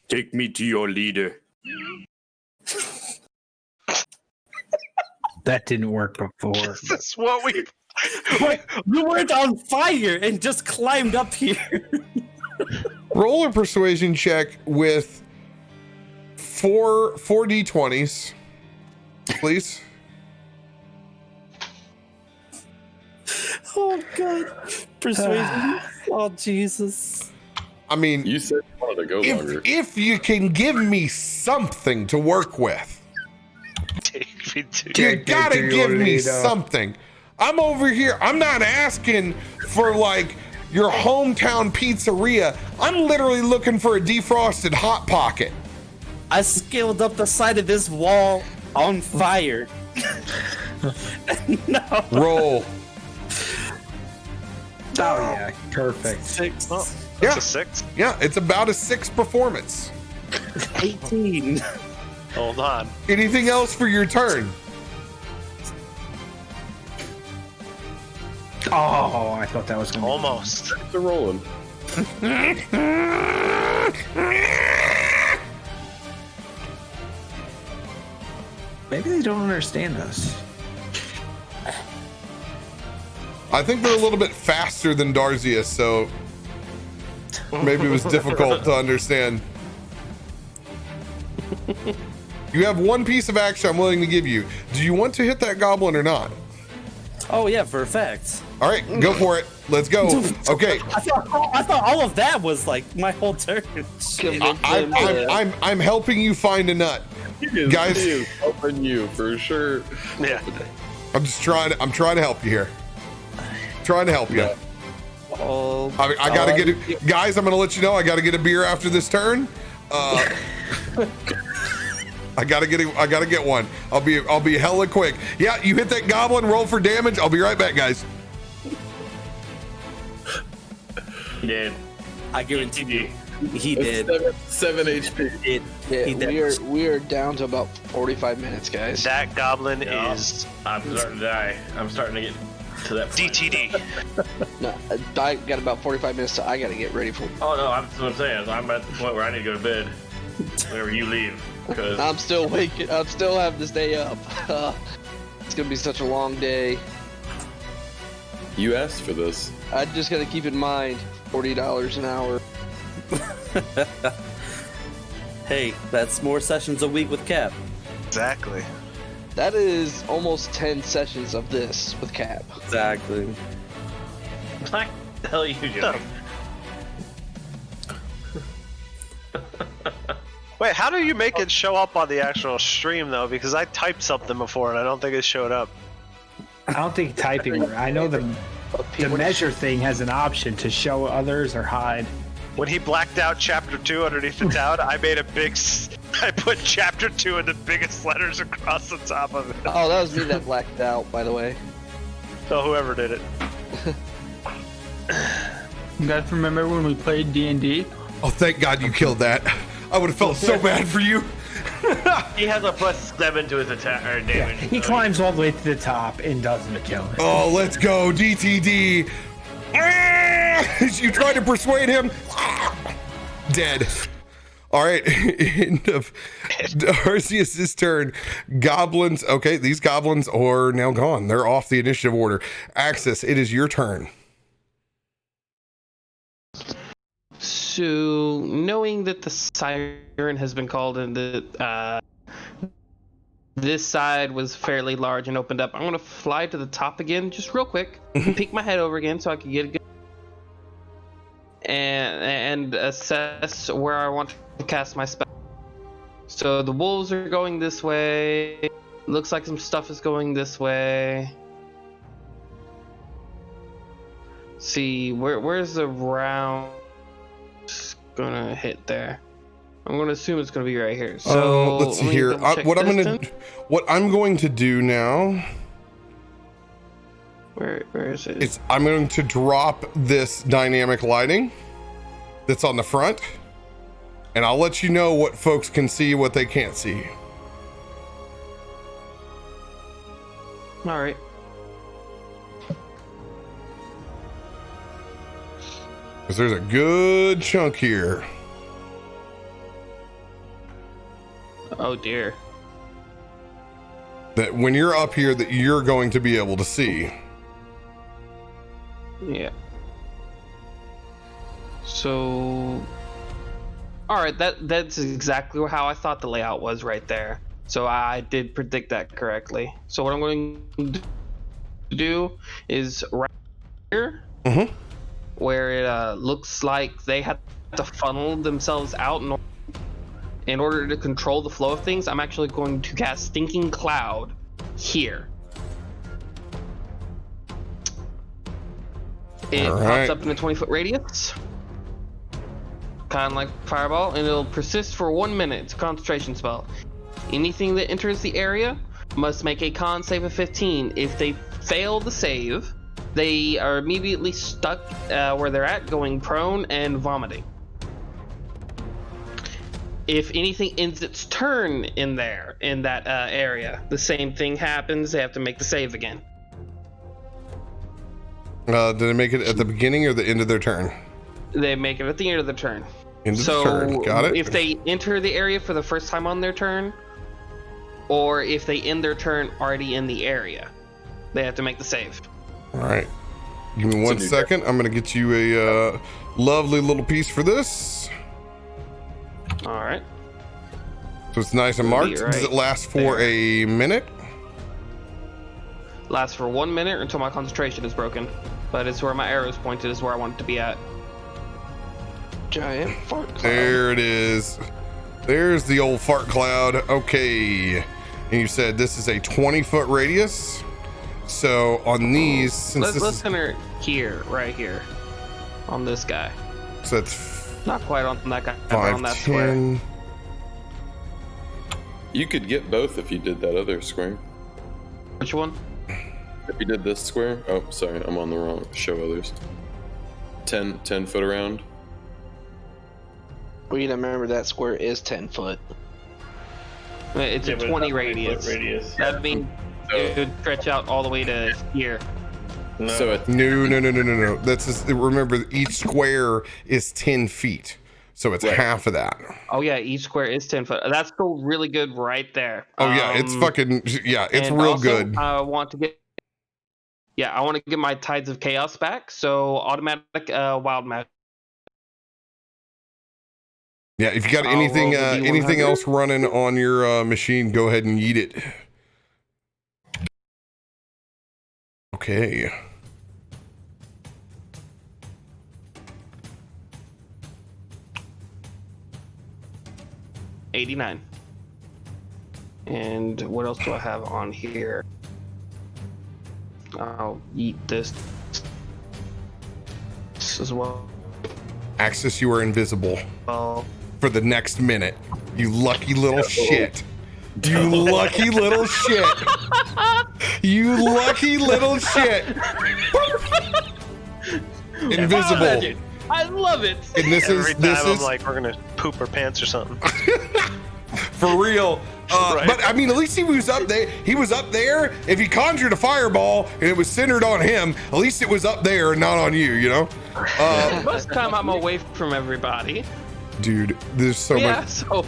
Take me to your leader. That didn't work before. That's what we. Wait, you weren't on fire and just climbed up here. Roll a persuasion check with four d20s, please. Oh god, persuasion. Oh Jesus. I mean, You said you wanted to go longer. if you can give me something to work with, Take me to. you gotta give me something. I'm over here. I'm not asking for your hometown pizzeria. I'm literally looking for a defrosted Hot Pocket. I scaled up the side of this wall on fire. No. Roll. Oh yeah, perfect. 6. Oh, Yeah. that's a 6. Yeah, it's about a 6 performance. 18. Hold on. Anything else for your turn? Oh, I thought that was gonna Almost. They're rolling. Maybe they don't understand us. I think they're a little bit faster than Darzius, so maybe it was difficult to understand. You have one piece of action I'm willing to give you. Do you want to hit that goblin or not? Oh yeah, for a fact. All right, go for it. Let's go. Okay. I thought all of that was like my whole turn. I'm helping you find a nut, guys. He is helping you for sure. Yeah. I'm trying to help you here. Trying to help you. Oh, I gotta get it, guys. I'm gonna let you know I gotta get a beer after this turn. I gotta get one. I'll be hella quick. Yeah, you hit that goblin. Roll for damage. I'll be right back, guys. He did. I guarantee you, he did. 7 HP. He did. We are down to about 45 minutes, guys. That goblin Yeah. is I'm starting to die. I'm starting to get to that point. DTD. No, I got about 45 minutes, so I got to get ready for. Oh no, that's what I'm saying. I'm at the point where I need to go to bed whenever you leave. Because I'm still waking. I'm still having to stay up. It's gonna be such a long day. You asked for this. I just gotta keep in mind $40 an hour. Hey, that's more sessions a week with Cap. Exactly. That is almost 10 sessions of this with Cap. Exactly. what the hell are you doing? Wait, how do you make it show up on the actual stream though? Because I typed something before and I don't think it showed up. I don't think typing. I know the measure thing has an option to show others or hide. When he blacked out chapter 2 underneath the town, I made a big. I put chapter 2 in the biggest letters across the top of it. Oh, that was me that blacked out, by the way. So whoever did it. You guys remember when we played D&D? Oh, thank God you killed that. I would have felt so bad for you. He has a +7 to his attack or damage. He climbs all the way to the top and doesn't kill him. Oh, let's go, DTD. You tried to persuade him. Dead. All right, end of Darzius' turn. Goblins. Okay, these goblins are now gone. They're off the initiative order. Axis, it is your turn. So, knowing that the siren has been called and that this side was fairly large and opened up, I'm going to fly to the top again, just real quick, peek my head over again so I can get a good and assess where I want to cast my spell. So the wolves are going this way. Looks like some stuff is going this way. See, where's the round gonna hit there? I'm gonna assume it's gonna be right here. So let's see here. What I'm going to do now. Where is it? I'm going to drop this dynamic lighting that's on the front, and I'll let you know what folks can see, what they can't see. All right. Because there's a good chunk here. Oh dear. That when you're up here, that you're going to be able to see. Yeah. So, all right, that's exactly how I thought the layout was right there. So I did predict that correctly. So what I'm going to do is right here, where it looks like they have to funnel themselves out in order to control the flow of things. I'm actually going to cast Stinking Cloud here. It All right. pops up in a 20-foot radius, kind of like fireball, and it'll persist for 1 minute. It's a concentration spell. Anything that enters the area must make a con save of 15. If they fail the save, they are immediately stuck where they're at, going prone and vomiting. If anything ends its turn in that area, the same thing happens. They have to make the save again. Did they make it at the beginning or the end of their turn? They make it at the end of the turn. End of the turn. Got it. If they enter the area for the first time on their turn, or if they end their turn already in the area, they have to make the save. All right. Give me 1 second. I'm going to get you a lovely little piece for this. All right. So it's nice and marked. Does it last for a minute? Lasts for 1 minute until my concentration is broken. But it's where my arrow's pointed is where I want it to be at. Giant fart cloud. There it is. There's the old fart cloud. Okay. And you said this is a 20-foot radius. So on these, since let's center here, right here, on this guy. So it's not quite on that guy, but on that 5, square. 10. You could get both if you did that other square. Which one? If you did this square. Oh, sorry, I'm on the wrong. Show others. 10 foot around. Well, you remember that square is 10 foot. It's a 20 radius. That means it would stretch out all the way to here. No. So No. That's just, remember, each square is 10 feet. So it's half of that. Oh yeah, each square is 10 foot. That's still really good right there. Oh yeah, it's fucking, yeah, it's real also, good. I want to get my Tides of Chaos back. So automatic wild magic. Yeah, if you got anything anything else running on your machine, go ahead and yeet it. Okay. $89. And what else do I have on here? I'll eat this as well. Axis, you are invisible for the next minute. You lucky little shit. You lucky little shit. You lucky little shit. Invisible. I love it. And this Every is time I'm like, we're gonna poop our pants or something. for real. Right. But I mean, at least he was up there. He was up there. If he conjured a fireball and it was centered on him, at least it was up there and not on you, you know? Most of the time I'm away from everybody. Dude, there's so much. So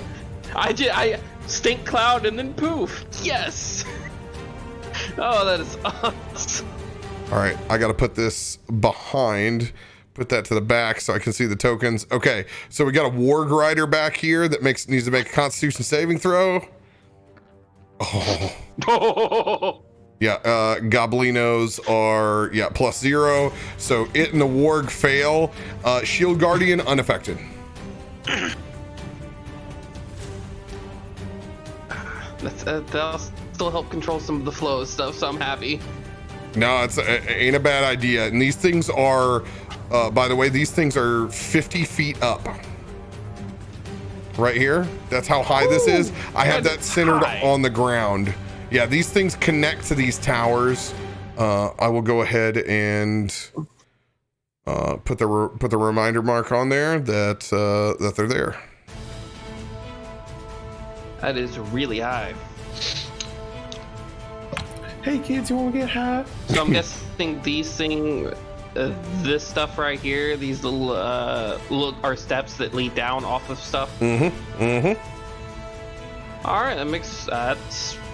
I stink cloud and then poof. Yes. Oh, that is awesome. All right, I got to put this behind. Put that to the back so I can see the tokens. Okay, so we got a warg rider back here that needs to make a Constitution saving throw. Oh. Yeah, goblinos are +0. So it and the warg fail. Shield Guardian unaffected. That'll still help control some of the flow stuff, so I'm happy. No, it ain't a bad idea. And these things are, by the way, these things are 50 feet up. Right here. That's how high this is. I have that centered on the ground. Yeah, these things connect to these towers. I will go ahead and put the reminder mark on there that they're there. That is really high. Hey kids, you want to get high? So I'm guessing these things, this stuff right here, these little are steps that lead down off of stuff. All right, that makes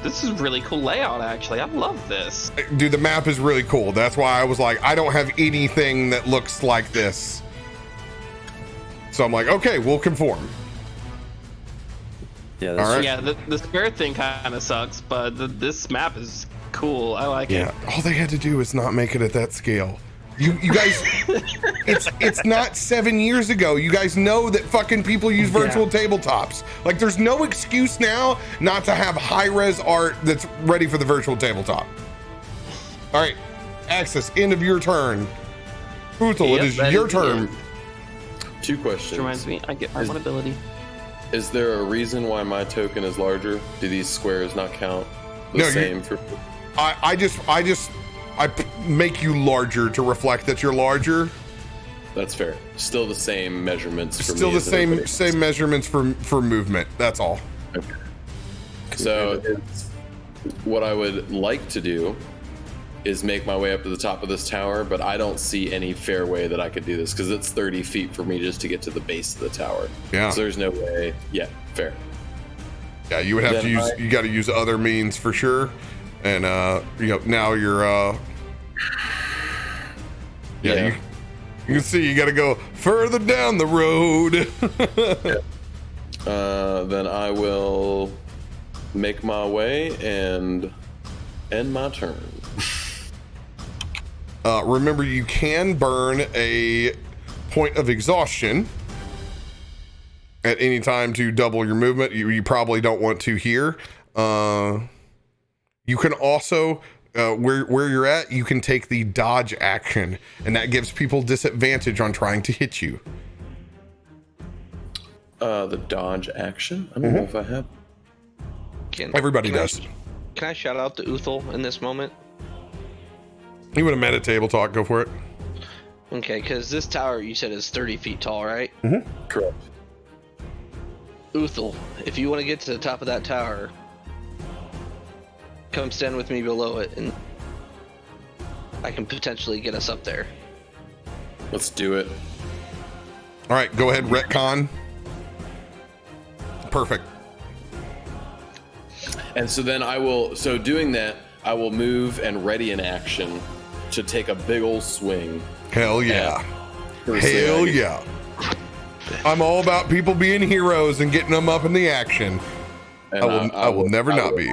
this is really cool layout. Actually, I love this. Dude, the map is really cool. That's why I was like, I don't have anything that looks like this. So I'm like, okay, we'll conform. Yeah, all right. Yeah, the spirit thing kind of sucks, but this map is cool. I like it. Yeah, all they had to do is not make it at that scale. You guys, it's not 7 years ago. You guys know that fucking people use virtual tabletops. Like, there's no excuse now not to have high-res art that's ready for the virtual tabletop. All right, Axis, end of your turn. Uthal, it is that your is the turn. end. Two Which questions. reminds me, I get my one ability. Is there a reason why my token is larger? Do these squares not count the No, same for? I make you larger to reflect that you're larger. That's fair. Still the same measurements. For Still me the as everybody same else. measurements for movement. That's all. Okay. So what I would like to do is make my way up to the top of this tower, but I don't see any fair way that I could do this because it's 30 feet for me just to get to the base of the tower. Yeah. So there's no way. Yeah, fair. Yeah, you would have to use. You got to use other means for sure. And now you're. You can see you got to go further down the road. Then I will make my way and end my turn. Remember, you can burn a point of exhaustion at any time to double your movement. You probably don't want to here. You can also, where you're at, you can take the dodge action, and that gives people disadvantage on trying to hit you. The dodge action? I don't know if I have. Everybody does. Can I shout out to Uthal in this moment? You would have met a table talk. Go for it. Okay, because this tower you said is 30 feet tall, right? Correct. Uthal, if you want to get to the top of that tower, come stand with me below it, and I can potentially get us up there. Let's do it. All right, go ahead, retcon. Perfect. And so then so doing that, I will move and ready an action to take a big old swing. Hell yeah. First thing Hell I get- yeah. I'm all about people being heroes and getting them up in the action. And I will never not be.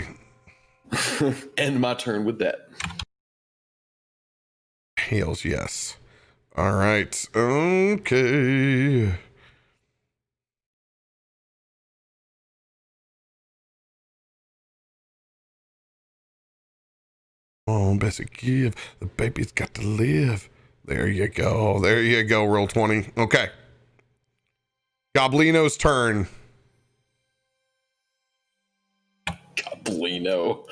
End my turn with that. Hells yes. All right. Okay. Oh, Bessie, give. The baby's got to live. There you go. There you go. Roll 20. Okay. Goblino's turn. Goblino.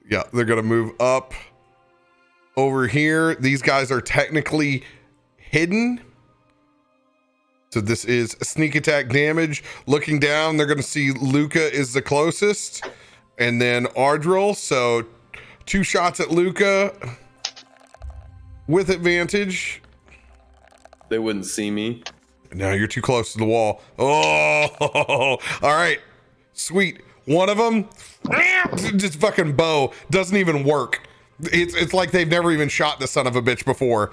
Yeah, they're going to move up over here. These guys are technically hidden. So this is sneak attack damage. Looking down, they're going to see Luca is the closest. And then Ardril. So 2 shots at Luca with advantage. They wouldn't see me. Now you're too close to the wall. Oh, all right. Sweet. One of them, just fucking bow. Doesn't even work. It's like they've never even shot the son of a bitch before.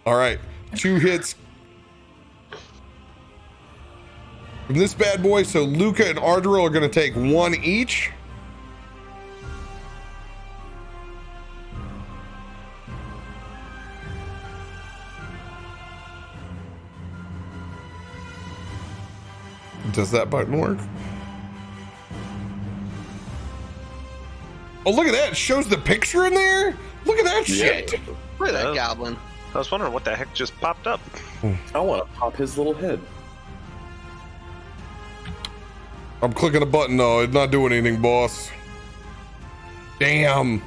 All right. 2 hits from this bad boy. So Luca and Ardril are going to take 1 each. Does that button work? Oh, look at that. It shows the picture in there. Look at that shit. Look at that goblin. I was wondering what the heck just popped up. I want to pop his little head. I'm clicking a button though. It's not doing anything, boss. Damn.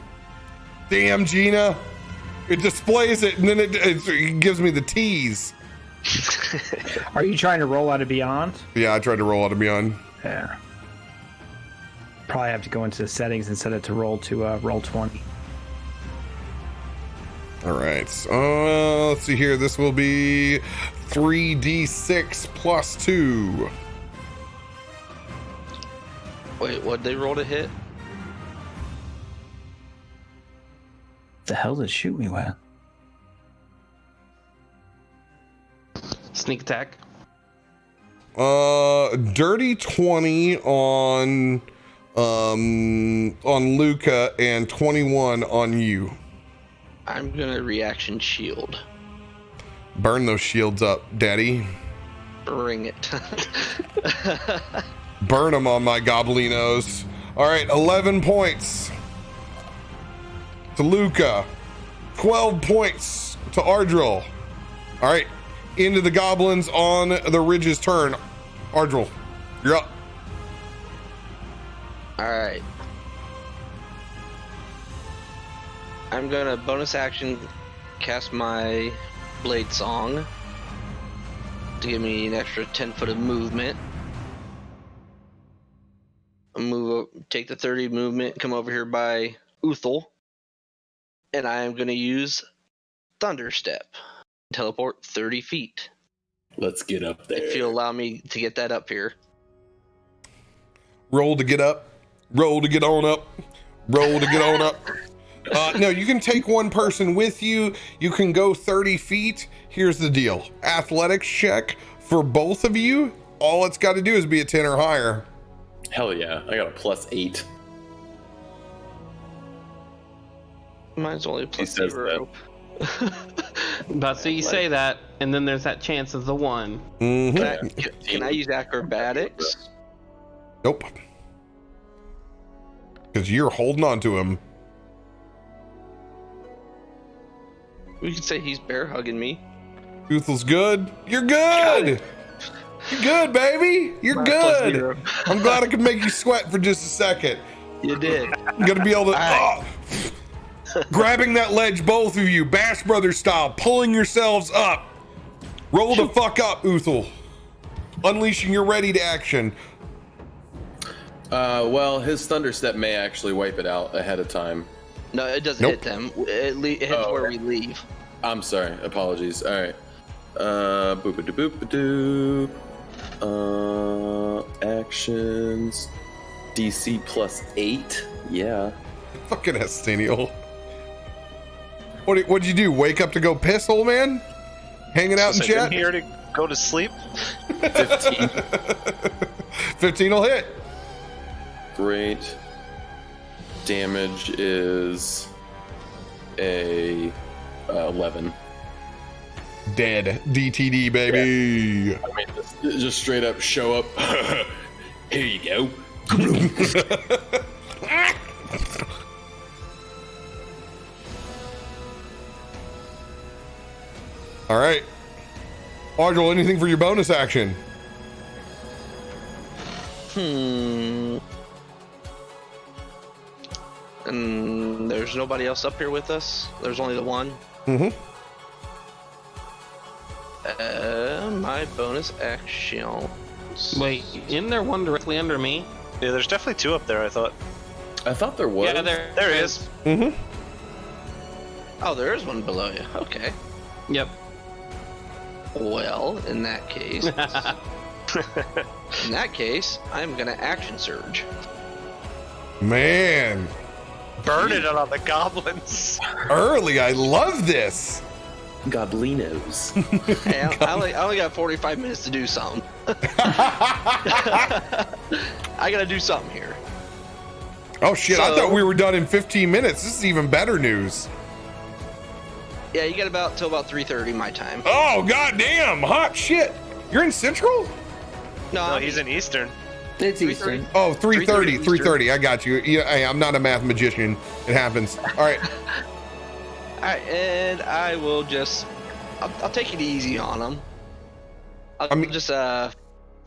Damn, Gina. It displays it and then it gives me the tease. Are you trying to roll out of Beyond? Yeah, I tried to roll out of Beyond. Yeah. Probably have to go into the settings and set it to roll 20. All right. Let's see here. This will be 3d6 plus 2. Wait, what'd they roll to hit? The hell did it shoot me with? Sneak attack. Dirty 20 on Luca and 21 on you. I'm gonna reaction shield. Burn those shields up, daddy. Bring it. Burn them on my goblinos. All right, 11 points to Luca, 12 points to Ardril. All right, into the goblins on the Ridge's turn. Ardril, you're up. All right. I'm gonna bonus action cast my Blade Song to give me an extra 10 foot of movement. Move up, take the 30 movement, come over here by Uthal, and I am gonna use Thunder Step, teleport 30 feet. Let's get up there. If you allow me to get that up here. Roll to get up, roll to get on up, roll to get on up. No, you can take one person with you. You can go 30 feet. Here's the deal. Athletics check for both of you. All it's got to do is be a 10 or higher. Hell yeah, I got a +8. Mine's only a He says +0. But so you say that, and then there's that chance of the 1. Mm-hmm. Can I use acrobatics? Nope. Because you're holding on to him. We could say he's bear hugging me. Uthal's good. You're good. You're good, baby. You're good. I'm glad I could make you sweat for just a second. You did. I'm gonna be able to grabbing that ledge, both of you, Bash Brothers style, pulling yourselves up. Roll the fuck up, Uthal. Unleashing your ready to action. Well, his Thunder Step may actually wipe it out ahead of time. No, it doesn't hit them. It hits where we leave. I'm sorry. Apologies. All right. Boop-a-doop-a-doop. Actions. DC +8. Yeah. Fucking Estenial. What'd you do? Wake up to go piss, old man? Hanging out in chat? Here to go to sleep. 15. 15 will hit. Great. Damage is a 11. Dead. DTD, baby. Yeah. I mean, just straight up show up. Here you go. All right. Ardril, anything for your bonus action? And there's nobody else up here with us. There's only the one. Mm-hmm. My bonus action. Wait, isn't there one directly under me? Yeah, there's definitely 2 up there, I thought. I thought there was. Yeah, there is. Mm-hmm. Oh, there is one below you. Okay. Yep. Well, in that case, I'm gonna action surge. Man. Burn it on the goblins. Early. I love this. Goblinos. Hey, I only got 45 minutes to do something. I gotta do something here. Oh shit, I thought we were done in 15 minutes. This is even better news. Yeah, you got till about 3:30 my time. Oh goddamn, hot shit. You're in Central? No, he's in Eastern. It's Eastern. Oh, 3:30, 3:30 3:30. I got you. Yeah, hey, I'm not a math magician. It happens. All right. All right, and I will just, I'll take it easy on him. I'll just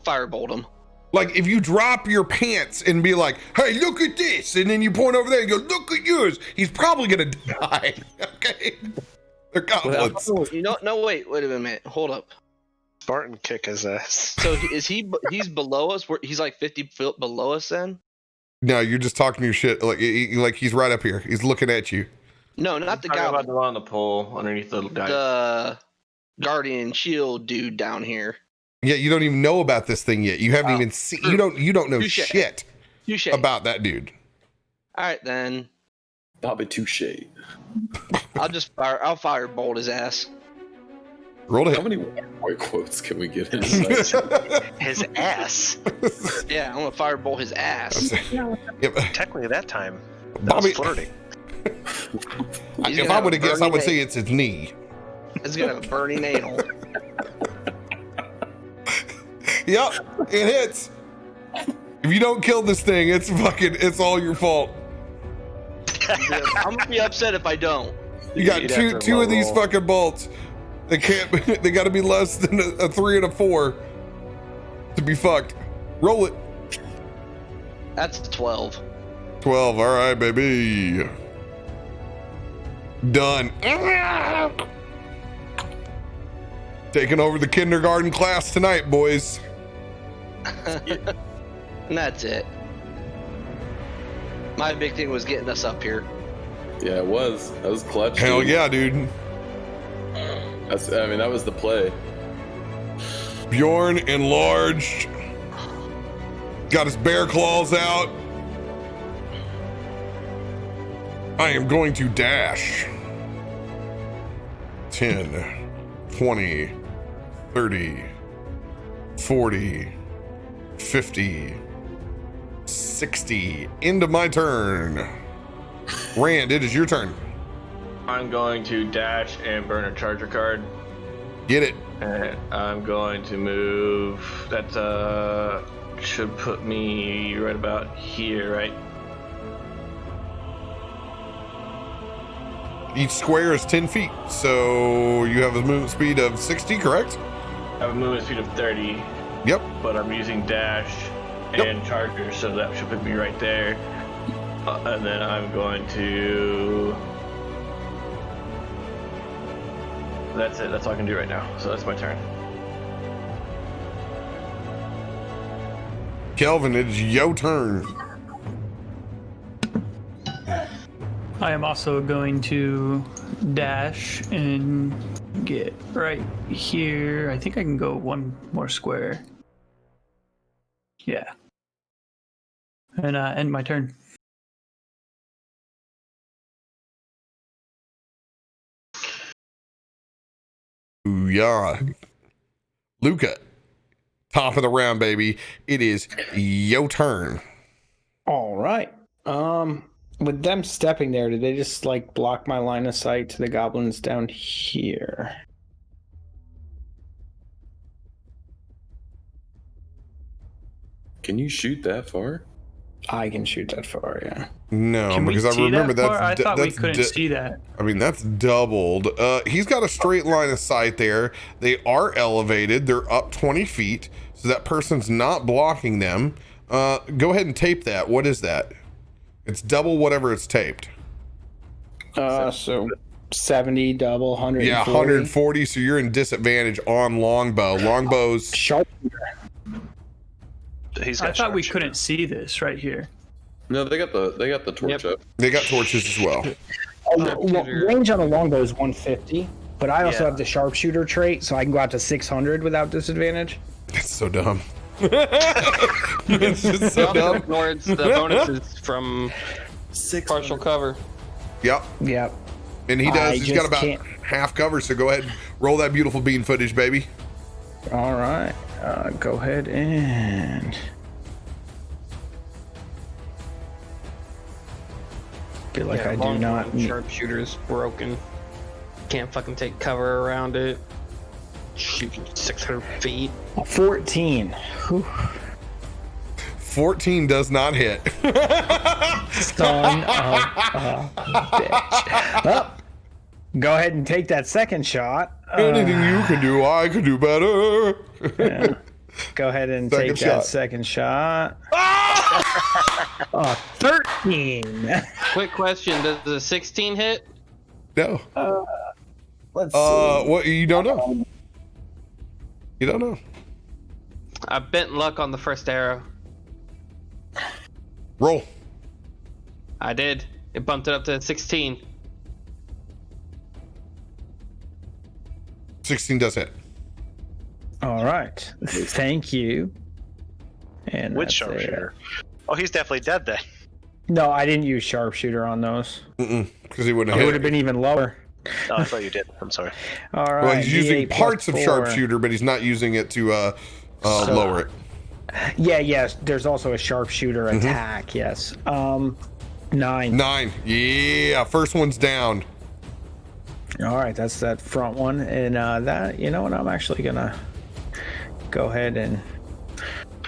firebolt him. Like if you drop your pants and be like, "Hey, look at this," and then you point over there and go, "Look at yours," he's probably gonna die. Okay. They're goblins. No, wait a minute. Hold up. Spartan kick his ass. So he's below us? He's like 50 feet below us then? No, you're just talking your shit. Like he's right up here. He's looking at you. No, not the Talking guy. about the one on the pole underneath the guy. The guardian shield dude down here. Yeah, you don't even know about this thing yet. You haven't even seen. You don't know Touché. shit Touché. about that dude. All right then. Bobby Touche. I'll firebolt his ass. Roll to How hit. many white quotes can we get in? His ass. Yeah, I'm gonna firebolt his ass. Yep. Technically, that time, that Bobby, was flirting. if I would have guessed, I would say it's his knee. It's gonna have a burning anal. Yep, it hits. If you don't kill this thing, it's all your fault. I'm gonna be upset if I don't. You got two of these fucking bolts. They can't. They got to be less than a 3 and a 4 to be fucked. Roll it. That's 12. 12. All right, baby. Done. Taking over the kindergarten class tonight, boys. And that's it. My big thing was getting us up here. Yeah, it was. That was clutch. Hell dude. yeah, dude. That was the play. Bjorn enlarged. Got his bear claws out. I am going to dash. 10, 20, 30, 40, 50, 60. End of my turn. Rand, it is your turn. I'm going to dash and burn a charger card. Get it. And I'm going to move. That should put me right about here, right? Each square is 10 feet, so you have a movement speed of 60, correct? I have a movement speed of 30. Yep. But I'm using dash and charger, so that should put me right there. And then I'm going to... That's it. That's all I can do right now. So that's my turn. Kelvin, it's your turn. I am also going to dash and get right here. I think I can go one more square. Yeah. And end my turn. Ooh, yeah. Luca, top of the round, baby. It is your turn. All right. With them stepping there, did they just like block my line of sight to the goblins down here? Can you shoot that far? I can shoot that far, yeah. No, Can we because I see remember that far? that's I thought we that's couldn't see that. I mean, that's doubled. He's got a straight line of sight there. They are elevated. They're up 20 feet, so that person's not blocking them. Go ahead and tape that. What is that? It's double whatever it's taped. So 70 double 140. Yeah, 140. So you're in disadvantage on longbow. Longbow's Sharpshooter. I thought we couldn't see this right here. No, they got the torch up. They got torches as well. Range on the longbow is 150, but I also have the sharpshooter trait, so I can go out to 600 without disadvantage. That's so dumb. It's just so dumb. Ignores the bonuses from partial cover. Yep. Yep. And he does. I He's got just about can't- half cover. So go ahead, and roll that beautiful bean footage, baby. All right. Go ahead and feel like I do not. Sharpshooter's broken. Can't fucking take cover around it. Shooting 600 feet. 14. Whew. 14 does not hit. Son of a bitch. Well, go ahead and take that second shot. Anything you can do, I can do better. Yeah. Go ahead and Second take that shot. second shot. 13. Quick question: does the 16 hit? No. Let's see. What? You don't know. You don't know. I bent luck on the first arrow. Roll. I did. It bumped it up to 16. 16 does hit. All right. Thank you. And With that's sharpshooter. Oh, he's definitely dead then. No, I didn't use sharpshooter on those. Because he wouldn't It have would hit. have been even lower. Oh, I thought you did. I'm sorry. All right. Well, he's using D8 plus parts of 4. sharpshooter, but he's not using it to lower it. Yeah, yes. There's also a sharpshooter attack. Yes. 9. 9. Yeah, first one's down. All right, that's that front one, and that, you know what? I'm actually gonna go ahead and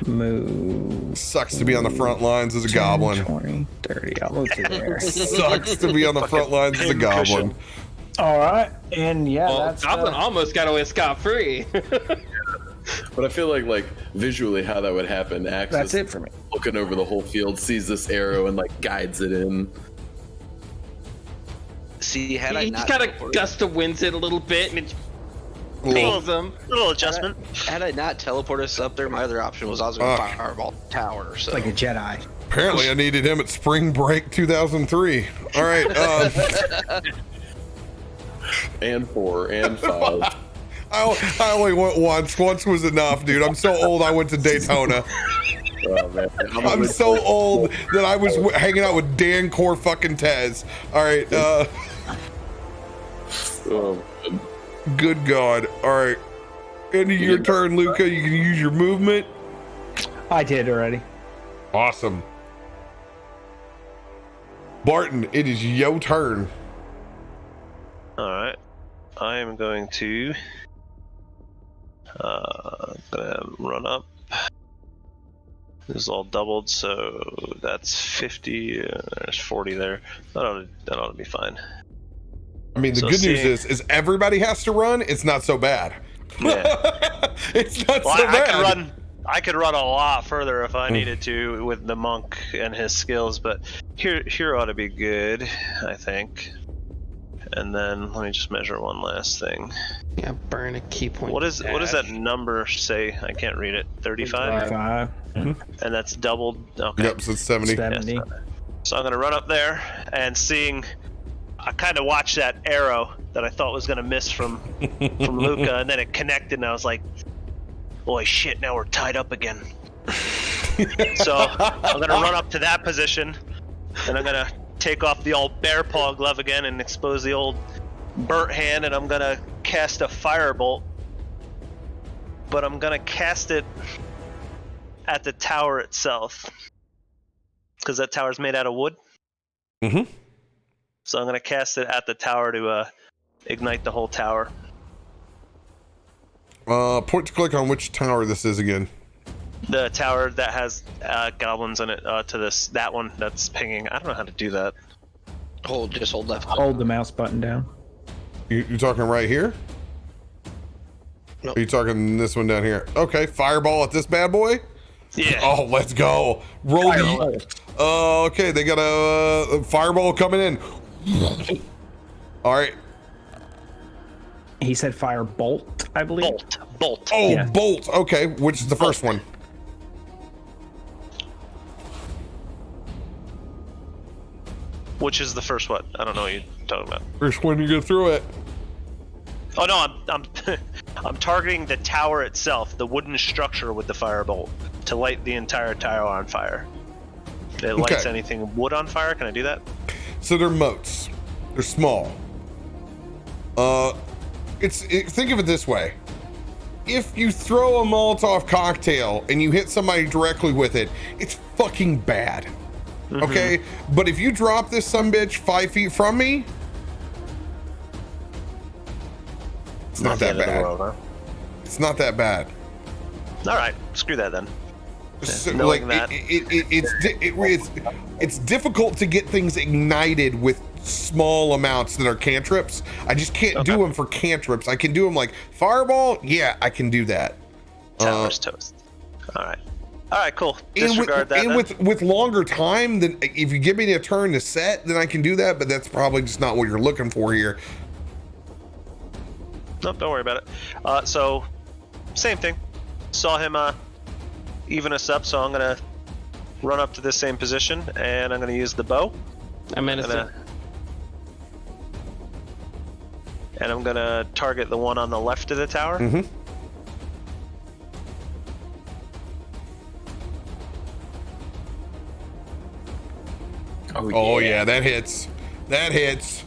Move. Sucks to be on the front lines as a goblin. 20, 30. I'll move to there. Sucks to be on the front lines as a goblin. All right, and yeah, Well, that's Goblin almost got away scot-free. But I feel like visually how that would happen. Axis that's it for me. looking over the whole field, sees this arrow and like guides it in. See, had I He not just kind of gust of winds it a little bit and it Little- pings them. Little adjustment. had I not teleported us up there, my other option was I was going to fireball tower. So Like a Jedi. Apparently, I needed him at Spring Break 2003. All right. And 4 and 5. I only went once. Once was enough, dude. I'm so old. I went to Daytona. Oh, man. I'm so old that I was hanging out with Dan Core fucking Tez. All right. Oh, Good God. All right. End of your turn, Luca. You can use your movement. I did already. Awesome. Barton, it is your turn. All right. I am going to gonna run up. This is all doubled, so that's 50. There's 40 there. That ought to be fine. I mean, the So good news seeing- is everybody has to run. It's not so bad. Yeah. It's not Well, so I bad. I could run a lot further if I needed to with the monk and his skills, but here ought to be good, I think. And then let me just measure one last thing. Yeah, burn a key point. What does that number say? I can't read it. 35, 5, and that's doubled. Okay. Yep, so it's 70. 70. So I'm gonna run up there and seeing. I kind of watched that arrow that I thought was gonna miss from Luca, and then it connected, and I was like, "Boy, shit! Now we're tied up again." So I'm gonna run up to that position, and I'm gonna take off the old bear paw glove again and expose the old burnt hand, and I'm gonna cast a firebolt. But I'm gonna cast it at the tower itself, because that tower's made out of wood. Mm-hmm. So I'm gonna cast it at the tower to ignite the whole tower. Point to click on which tower this is again. The tower that has goblins in it to that one that's pinging. I don't know how to do that. just hold left. Hold the mouse button down. You talking right here? Nope. Are you talking this one down here? Okay, fireball at this bad boy. Yeah. Oh, let's go. Roll the. Okay, they got a fireball coming in. All right. He said fire bolt, I believe. Bolt. Oh, Yeah. bolt. Okay, which is the first one? Which is the first one? I don't know what you're talking about. First one you go through it. Oh no, I'm I'm targeting the tower itself, the wooden structure with the firebolt to light the entire tower on fire. If it lights Okay. anything wood on fire, can I do that? So they're moats. They're small. Think of it this way. If you throw a Molotov cocktail and you hit somebody directly with it, it's fucking bad. Okay? But if you drop this sumbitch 5 feet from me, it's not that the end of the bad. world, huh? It's not that bad. All right, screw that then. So, knowing like, that. it's difficult to get things ignited with small amounts that are cantrips. I just can't do them for cantrips. I can do them like fireball. Yeah, I can do that. Tower's toast. All right, cool. And Disregard that. then. with longer time, than if you give me a turn to set, then I can do that. But that's probably just not what you're looking for here. Nope, don't worry about it. So, same thing. Saw him even us up, so I'm gonna run up to this same position, and I'm gonna use the bow. I'm innocent. And I'm gonna target the one on the left of the tower. Mm-hmm. Oh yeah, that hits. That hits.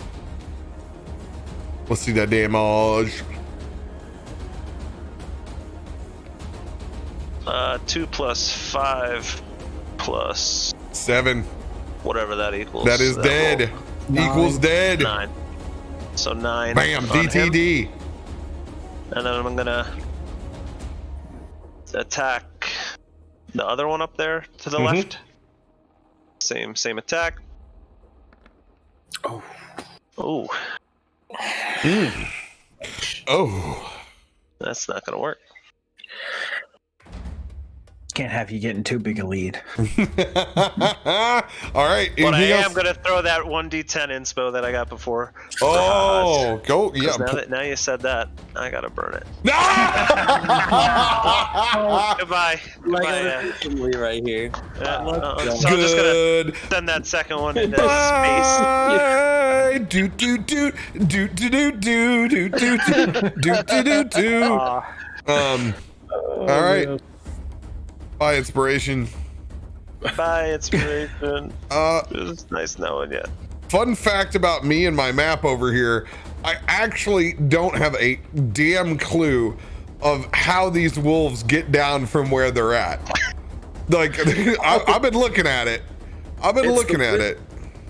Let's see that damage. 2 plus 5 plus 7. whatever that equals. That is dead. Equals dead. 9. So 9. Bam, on him. DTD. And then I'm gonna attack The other one up there to the left. Same attack. Oh. Oh. Oh. That's not gonna work. Can't have you getting too big a lead. All right. But I anything am gonna throw that 1d10 inspo that I got before. Oh, go. Yeah. 'Cause now you said that, I gotta burn it. No! Goodbye. Goodbye. Right here. So I'm just gonna send that second one into space. Do do do do do do do do do do do do. All right. Bye, inspiration. Bye, inspiration. It was nice knowing you. Fun fact about me and my map over here: I actually don't have a damn clue of how these wolves get down from where they're at. Like, I've been looking at it.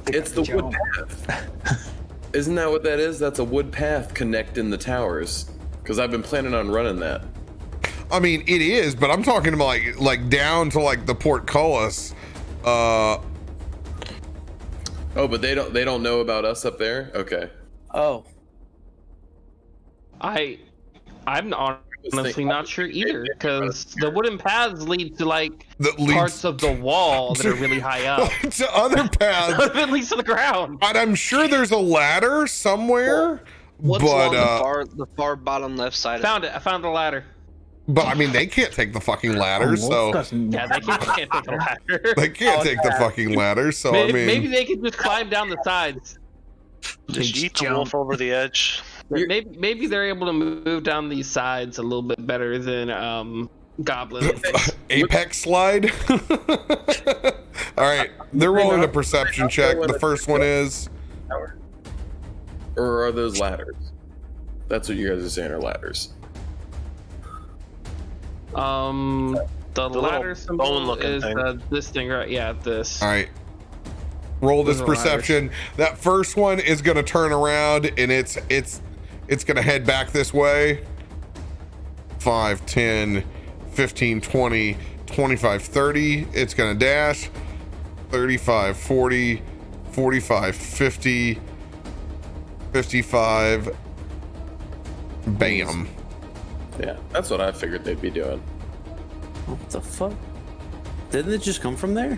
It's the wood path. Isn't that what that is? That's a wood path connecting the towers. Because I've been planning on running that. I mean, it is, but I'm talking about like down to like the portcullis. Oh, but they don't know about us up there? Okay. Oh. I'm honestly not sure either, because the wooden paths lead to like parts of the wall that are really high up. To other paths. At least to the ground. And I'm sure there's a ladder somewhere. What's but on the far bottom left side? I found the ladder. But I mean, they can't take the fucking ladder, so Yeah, they can't take the ladder. they can't take the fucking ladder. So I mean, maybe they could just climb down the sides. Just eat the wolf over the edge. Maybe they're able to move down these sides a little bit better than goblins. Apex slide. All right, they're rolling a perception check. The first one is. Or are those ladders? That's what you guys are saying are ladders. The ladder symbol is this thing, right? Yeah, this. All right. Roll this perception. That first one is going to turn around and it's going to head back this way. 5, 10, 15, 20, 25, 30. It's going to dash. 35, 40, 45, 50, 55. Bam. Yeah, that's what I figured they'd be doing. What the fuck? Didn't it just come from there?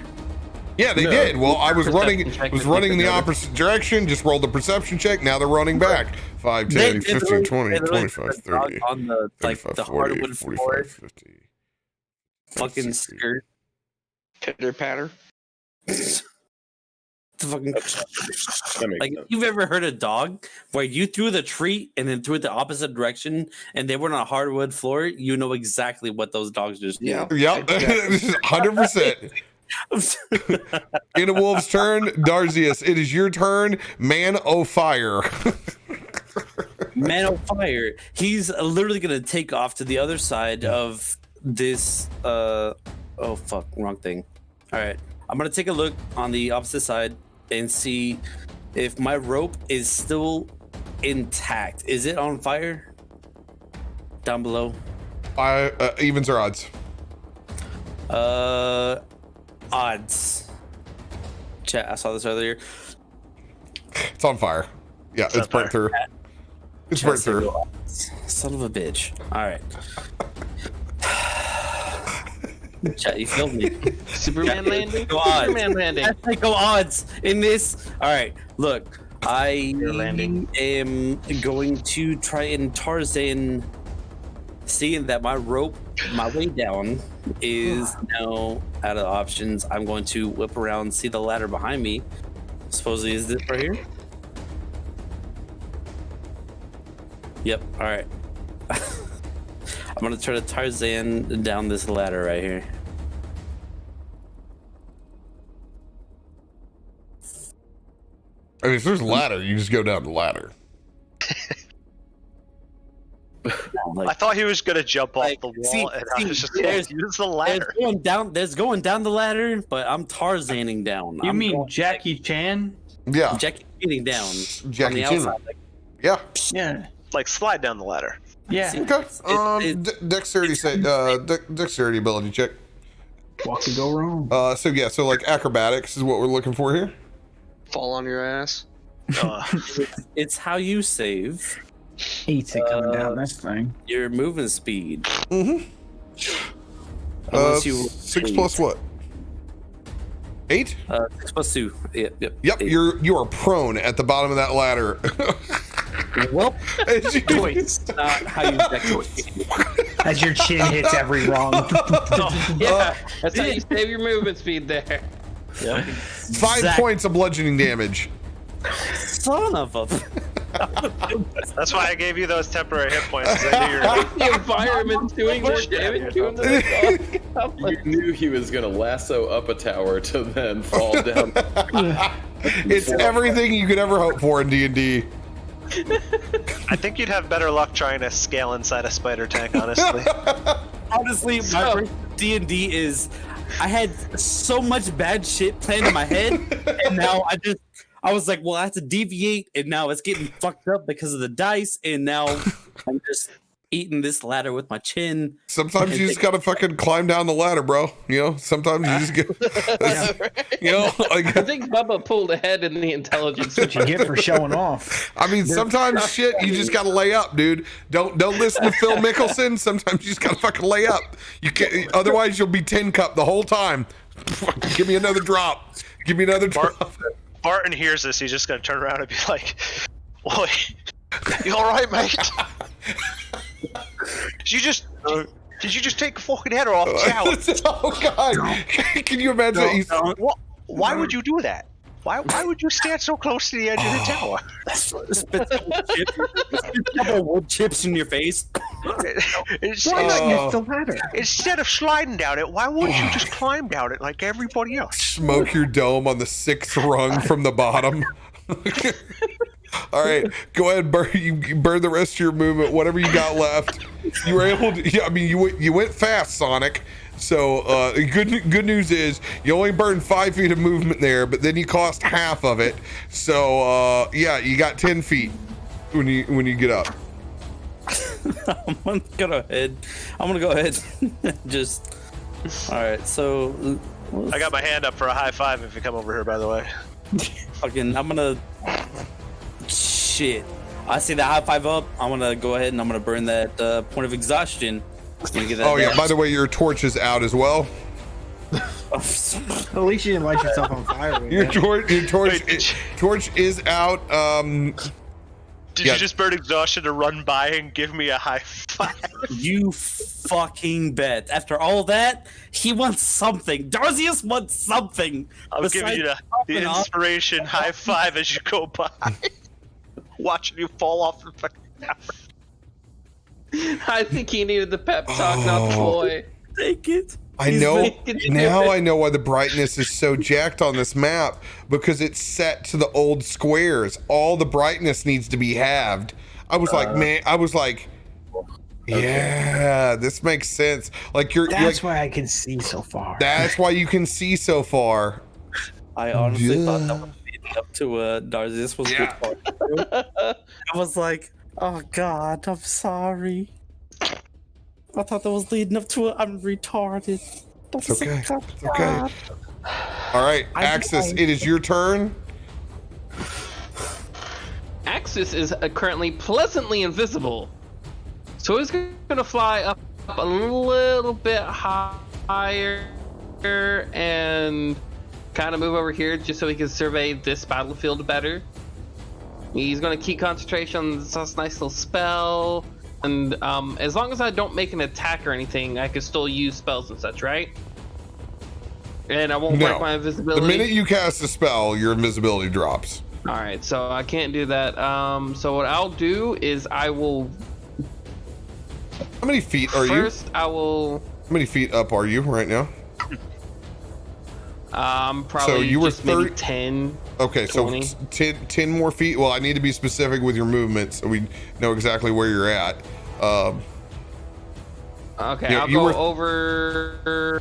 Yeah, they did. Well, I was running in the opposite direction, just rolled the perception check. Now they're running back. 5, 10, 15, 20, 25, 30, on the, 35, the 40, hardwood 45, 50. Fucking skirt. Pitter patter. Fucking like, if you've ever heard a dog where you threw the treat and then threw it the opposite direction and they were on a hardwood floor, you know exactly what those dogs just do. Yep. 100%. In a wolf's turn, Darzius, it is your turn. Man o' fire. Man on fire. He's literally gonna take off to the other side of this oh fuck, wrong thing. All right, I'm gonna take a look on the opposite side and see if my rope is still intact. Is it on fire down below? Evens or odds? Odds. Chat, I saw this earlier. It's on fire. Yeah, it's burnt through. It's burnt through. Son of a bitch. All right. Chat, you killed me. Superman landing? Go odds. Superman landing. I go odds in this. All right, look. I am going to try and Tarzan, seeing that my rope, my way down, is now out of options. I'm going to whip around, see the ladder behind me. Supposedly, is this right here? Yep. All right. I'm gonna try to Tarzan down this ladder right here. I mean, if there's a ladder, you just go down the ladder. I thought he was gonna jump off the wall, and I was just like, use the ladder. There's going down the ladder, but I'm Tarzaning down. You mean Jackie Chan? Yeah. Jackie getting down. Jackie on the Chan. outside, like, Yeah. Yeah. Like slide down the ladder. Yeah. Okay. Dexterity dexterity ability check. What could go wrong? So like acrobatics is what we're looking for here. Fall on your ass. It's how you save. 8's it coming down this thing. Your movement speed. Mm-hmm. Unless you 6 plus what? 8? 6 plus 2. Yep. Yep. 8. You are prone at the bottom of that ladder. Well, Choice. not how you decorate. As your chin hits every rung. Yeah, that's how you save your movement speed there. Yep. 5 points of bludgeoning damage. Son of a. That's why I gave you those temporary hit points. 'Cause I knew you were The environment's doing more damage to him than I thought. You knew he was gonna lasso up a tower to then fall down. It's everything you could ever hope for in D&D. I think you'd have better luck trying to scale inside a spider tank, honestly. Honestly, my first D&D is I had so much bad shit planned in my head, and now I was like, well, I have to deviate, and now it's getting fucked up because of the dice, and now I'm just eating this ladder with my chin. Sometimes you just gotta fucking climb down the ladder, bro. You know, sometimes you just get, you know, like, I think Bubba pulled ahead in the intelligence. What you get for showing off. I mean, sometimes shit you just gotta lay up, dude. Don't listen to Phil Mickelson. Sometimes you just gotta fucking lay up. You can't, otherwise you'll be tin cup the whole time. Give me another drop. Give me another drop. Barton hears this, he's just gonna turn around and be like, "Oi, you all right, mate? Did you just take a fucking header off the tower?" Oh god! Can you imagine? Why would you do that? Why would you stand so close to the edge of the tower? Couple wood chips in your face. Why not use the ladder? Instead of sliding down it, why wouldn't you just climb down it like everybody else? Smoke your dome on the 6th rung from the bottom. All right, go ahead, burn the rest of your movement, whatever you got left. You were able to. Yeah, I mean, you went fast, Sonic. So good news is you only burned 5 feet of movement there, but then you cost half of it. So yeah, you got 10 feet when you get up. I'm gonna go ahead. Just all right. So I got my hand up for a high five if you come over here. By the way, fucking, I'm gonna. Shit. I see the high five up. I'm gonna go ahead and I'm gonna burn that point of exhaustion. Get that yeah, by the way, your torch is out as well. At least you didn't light yourself on fire. Your torch is out. Did you just burn exhaustion to run by and give me a high five? You fucking bet. After all that, he wants something. Darzius wants something. I'm giving you the inspiration high five as you go by. Watching you fall off the fucking tower. I think he needed the pep talk, not the boy. Take it. I know now. I know why the brightness is so jacked on this map, because it's set to the old squares. All the brightness needs to be halved. I was like, yeah, this makes sense. Like that's why I can see so far. That's why you can see so far. I honestly thought that was leading up to Darzius was good part. I was like, oh god, I'm sorry. I thought that was leading up to it. I'm retarded. It's okay. It's okay. All right, Axis, it is your turn. Axis is currently pleasantly invisible, so he's going to fly up a little bit higher and kind of move over here just so he can survey this battlefield better. He's going to keep concentration on this nice little spell. And as long as I don't make an attack or anything, I can still use spells and such, right? And I won't break my invisibility. The minute you cast a spell, your invisibility drops. All right, so I can't do that. So what I'll do is I will. How many feet are you? First, I will. How many feet up are you right now? Probably so you were just maybe 10. Okay, 20. So 10 more feet. Well, I need to be specific with your movement so we know exactly where you're at. Okay, I'll go over.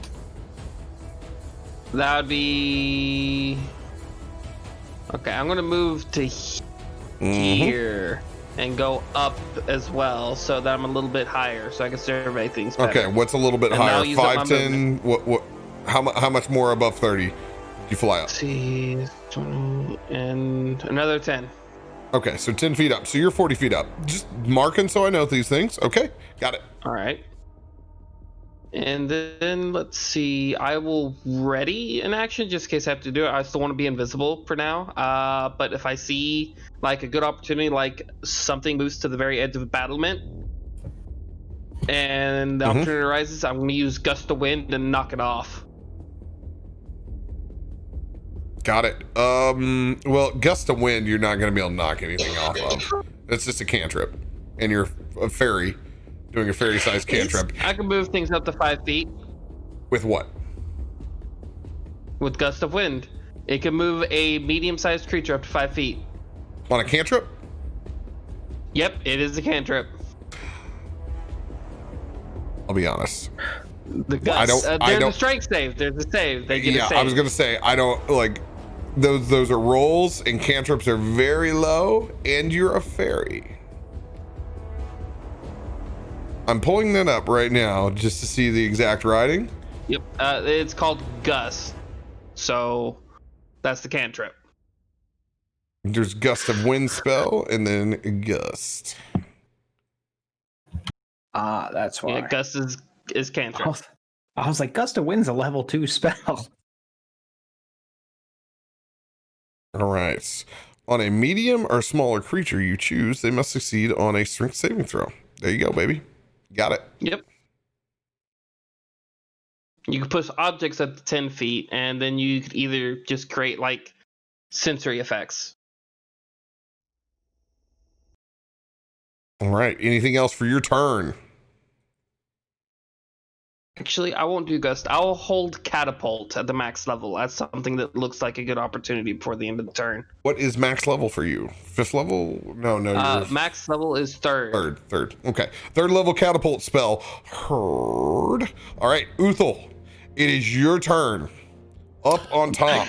That would be. Okay, I'm gonna move to here and go up as well, so that I'm a little bit higher, so I can survey things better. Okay, what's a little bit higher? 5, 10. What? How much more above 30 do you fly up? Let's see, 20 and another 10. Okay, so 10 feet up. So you're 40 feet up. Just marking so I know these things. Okay, got it. All right. And then let's see. I will ready an action just in case I have to do it. I still want to be invisible for now. But if I see like a good opportunity, like something moves to the very edge of the battlement, and the opportunity arises, I'm going to use gust of wind and knock it off. Got it. Well, gust of wind, you're not going to be able to knock anything off of. It's just a cantrip, and you're a fairy doing a fairy-sized cantrip. I can move things up to 5 feet With what? with gust of wind. It can move a medium-sized creature up to 5 feet. On a cantrip? Yep, it is a cantrip. I'll be honest. The gust. There's a strength save. There's a save. They get a save. I was gonna say I don't like those are rolls, and cantrips are very low, and you're a fairy. I'm pulling that up right now just to see the exact writing. Yep. It's called gust. So that's the cantrip. There's gust of wind spell, and then gust. Ah, that's why. Yeah, gust is cantrip. I was like, gust of wind's a level 2 spell. All right. On a medium or smaller creature you choose, they must succeed on a strength saving throw. There you go, baby. Got it. Yep. You can push objects up to 10 feet, and then you could either just create like sensory effects. All right. Anything else for your turn? Actually, I won't do gust. I'll hold catapult at the max level as something that looks like a good opportunity before the end of the turn. What is max level for you? 5th level? No. Max level is third. Third. Okay. 3rd level catapult spell. Heard. All right, Uthal, it is your turn. Up on top.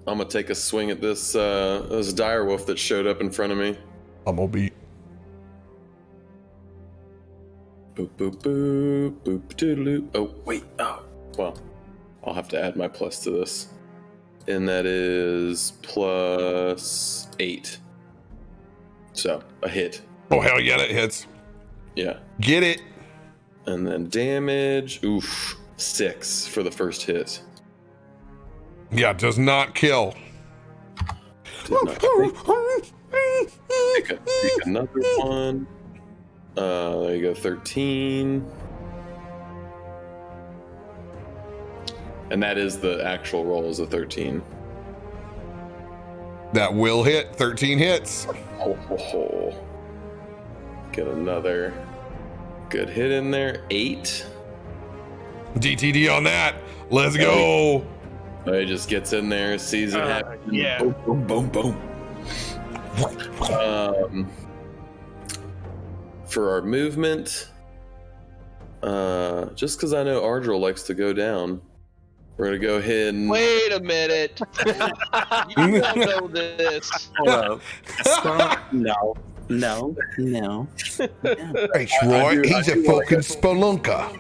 I'm gonna take a swing at this direwolf that showed up in front of me. I'm gonna beat. Boop boop boop boop doodaloo. Oh wait. Oh well, I'll have to add my plus to this, and that is +8. So a hit. Oh hell yeah, that hits. Yeah. Get it. And then damage. Oof. 6 for the first hit. Yeah, does not kill. Take another one. There you go, 13. And that is the actual roll, is a 13. That will hit. 13 hits. Oh. Get another good hit in there. 8. DTD on that. Let's go. He just gets in there, sees it happen. Yeah. Boom, boom, boom, boom. For our movement, just because I know Ardril likes to go down, we're gonna go ahead and Wait a minute. You don't know this. No. Hey, Roy, he's a fucking spelunker.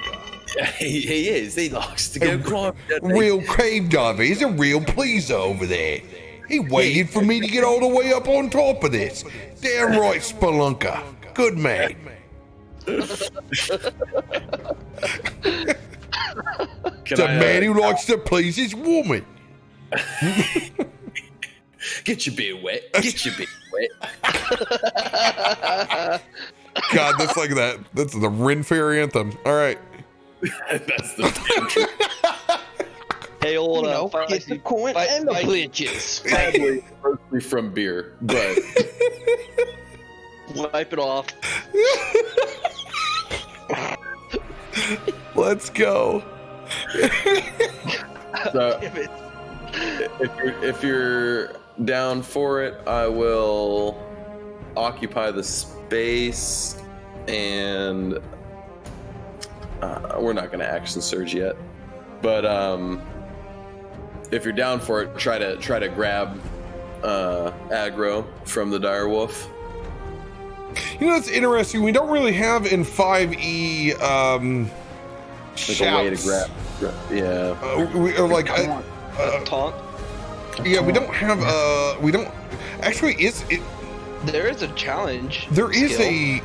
he is. He likes to go climb. Real cave diver. He's a real pleaser over there. He waited for me to get all the way up on top of this. Damn right, spelunker. Good man. It's a man who likes to please his woman. Get your beer wet. Get your beer wet. God, that's like that. That's the Ren Fairy anthem. All right. That's the Hey, hold on. Get the coin and the glitches. sadly mostly from beer, but Wipe it off. Let's go. so, if you're down for it, I will occupy the space, and we're not going to action surge yet. But if you're down for it, try to grab aggro from the direwolf. You know, it's interesting. We don't really have in 5e Like a way to grab. Yeah. Like Taunt. yeah, we don't have we don't actually There is a challenge. there is skill.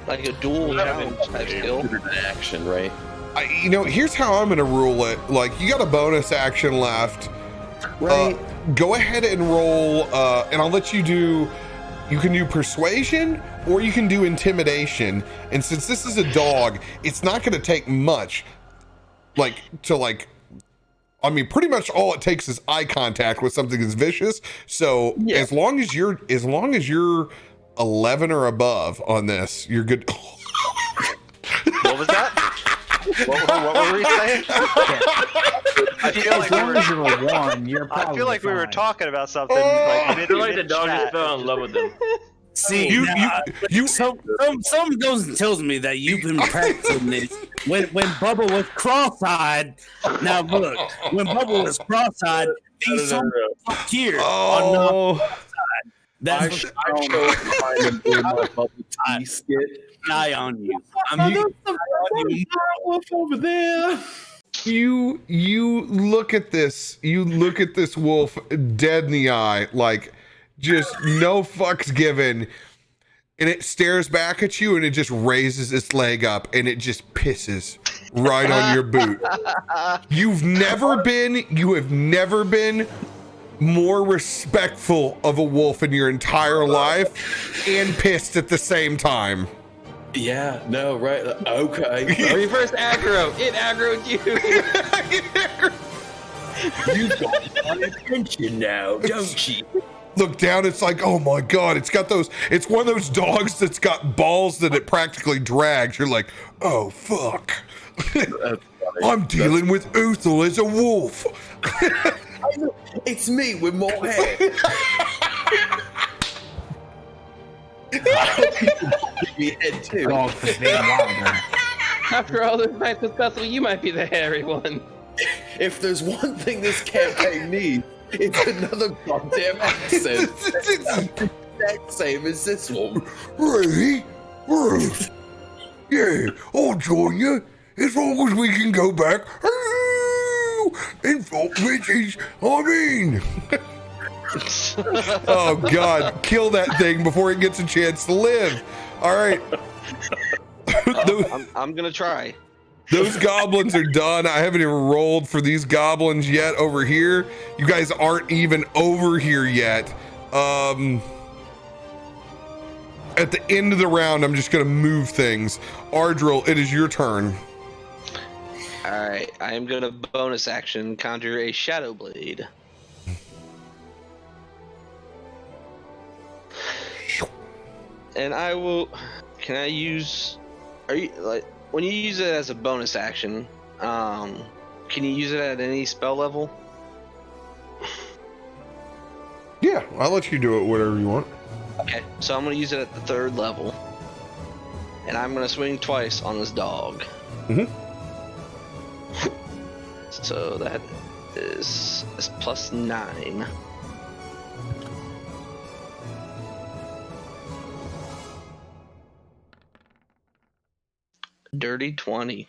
Like a dual challenge type skill. Considered an action, right? here's how I'm gonna rule it. Like, you got a bonus action left. Right. Go ahead and roll, and I'll let you do. You can do persuasion or you can do intimidation. And since this is a dog, it's not going to take much. Like, I mean, pretty much all it takes is eye contact with something that's vicious. So Yeah. as long as you're 11 or above on this, you're good. What was that? What were we saying? I feel like As long as you're a one, you're probably I feel like we were fine. talking about something. I feel like the dog just fell in love with them. See, you some goes and tells me that you've been practicing this. When Bubba was cross-eyed, now look, when Bubba was cross-eyed, these some fuck here are not cross-eyed. That's I chose kind of doing my bubble tea skit. an eye on you. I'm Wolf over there. You look at this. You look at this wolf dead in the eye, like just no fucks given, and it stares back at you, and it just raises its leg up, and it just pisses right on your boot. You have never been more respectful of a wolf in your entire life, and pissed at the same time. Yeah, no, right. Okay. Reverse aggro. It aggroed you. You got my attention now, don't you? Look down, it's like, oh my god, it's one of those dogs that's got balls that it practically drags. You're like, oh fuck. I'm dealing with Uthal as a wolf. It's me with more hair. Me head too. Dogs is being wilder. After all this nice discussing, you might be the hairy one. If there's one thing this campaign needs, it's another goddamn accent. It's the exact same as this one. Really? Ruth? Yeah, I'll join you as long as we can go back and fuck bitches. I mean. Oh god, kill that thing before it gets a chance to live. All right. I'm gonna try. Those goblins are done. I haven't even rolled for these goblins yet over here. You guys aren't even over here yet. At the end of the round, I'm just gonna move things. Ardril, it is your turn. Alright, I am gonna bonus action conjure a Shadow Blade. And I will. Can I use? Are you like when you use it as a bonus action? Can you use it at any spell level? Yeah, I'll let you do it whatever you want. Okay, so I'm gonna use it at the 3rd level, and I'm gonna swing twice on this dog. Mhm. So that is plus 9. Dirty 20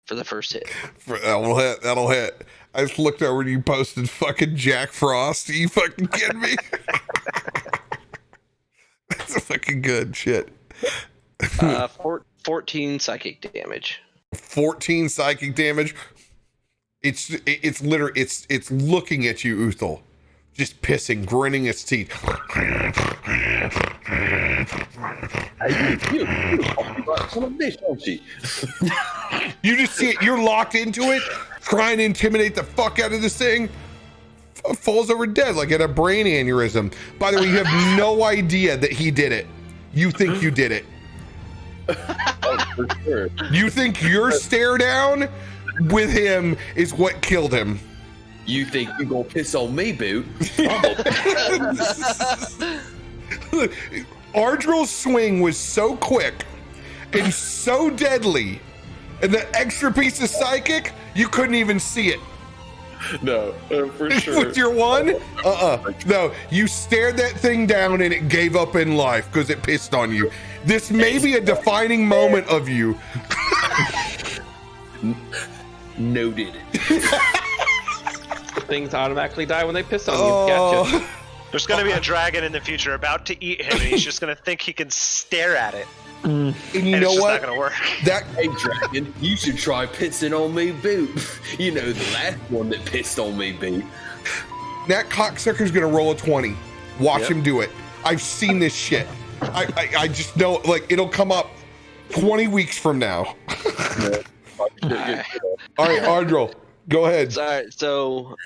for the first hit. That'll hit. I just looked over and you posted fucking Jack Frost. Are you fucking kidding me? That's fucking good shit. 14 psychic damage. 14 psychic damage. It's literally it's looking at you, Uthal, just pissing, grinning its teeth. You just see it. You're locked into it, trying to intimidate the fuck out of this thing. Falls over dead like at a brain aneurysm. By the way, you have no idea that he did it. You think you did it. Oh, for sure. You think your stare down with him is what killed him. You think you gonna piss on me, Boot? Ardril's swing was so quick and so deadly, and the extra piece of psychic, you couldn't even see it. No, for sure. With your one? No, you stared that thing down and it gave up in life because it pissed on you. This may be a defining moment of you. Noted. Things automatically die when they piss on you. Gotcha. There's going to be a dragon in the future about to eat him, and he's just going to think he can stare at it. And you And know it's just what? not going to work. That Hey, dragon, you should try pissing on me, boot. You know, the last one that pissed on me, boot. that cocksucker's gonna roll a 20. Watch Yep. him do it. I've seen this shit. I just know, like, it'll come up 20 weeks from now. All right, Ardril, go ahead. All right, so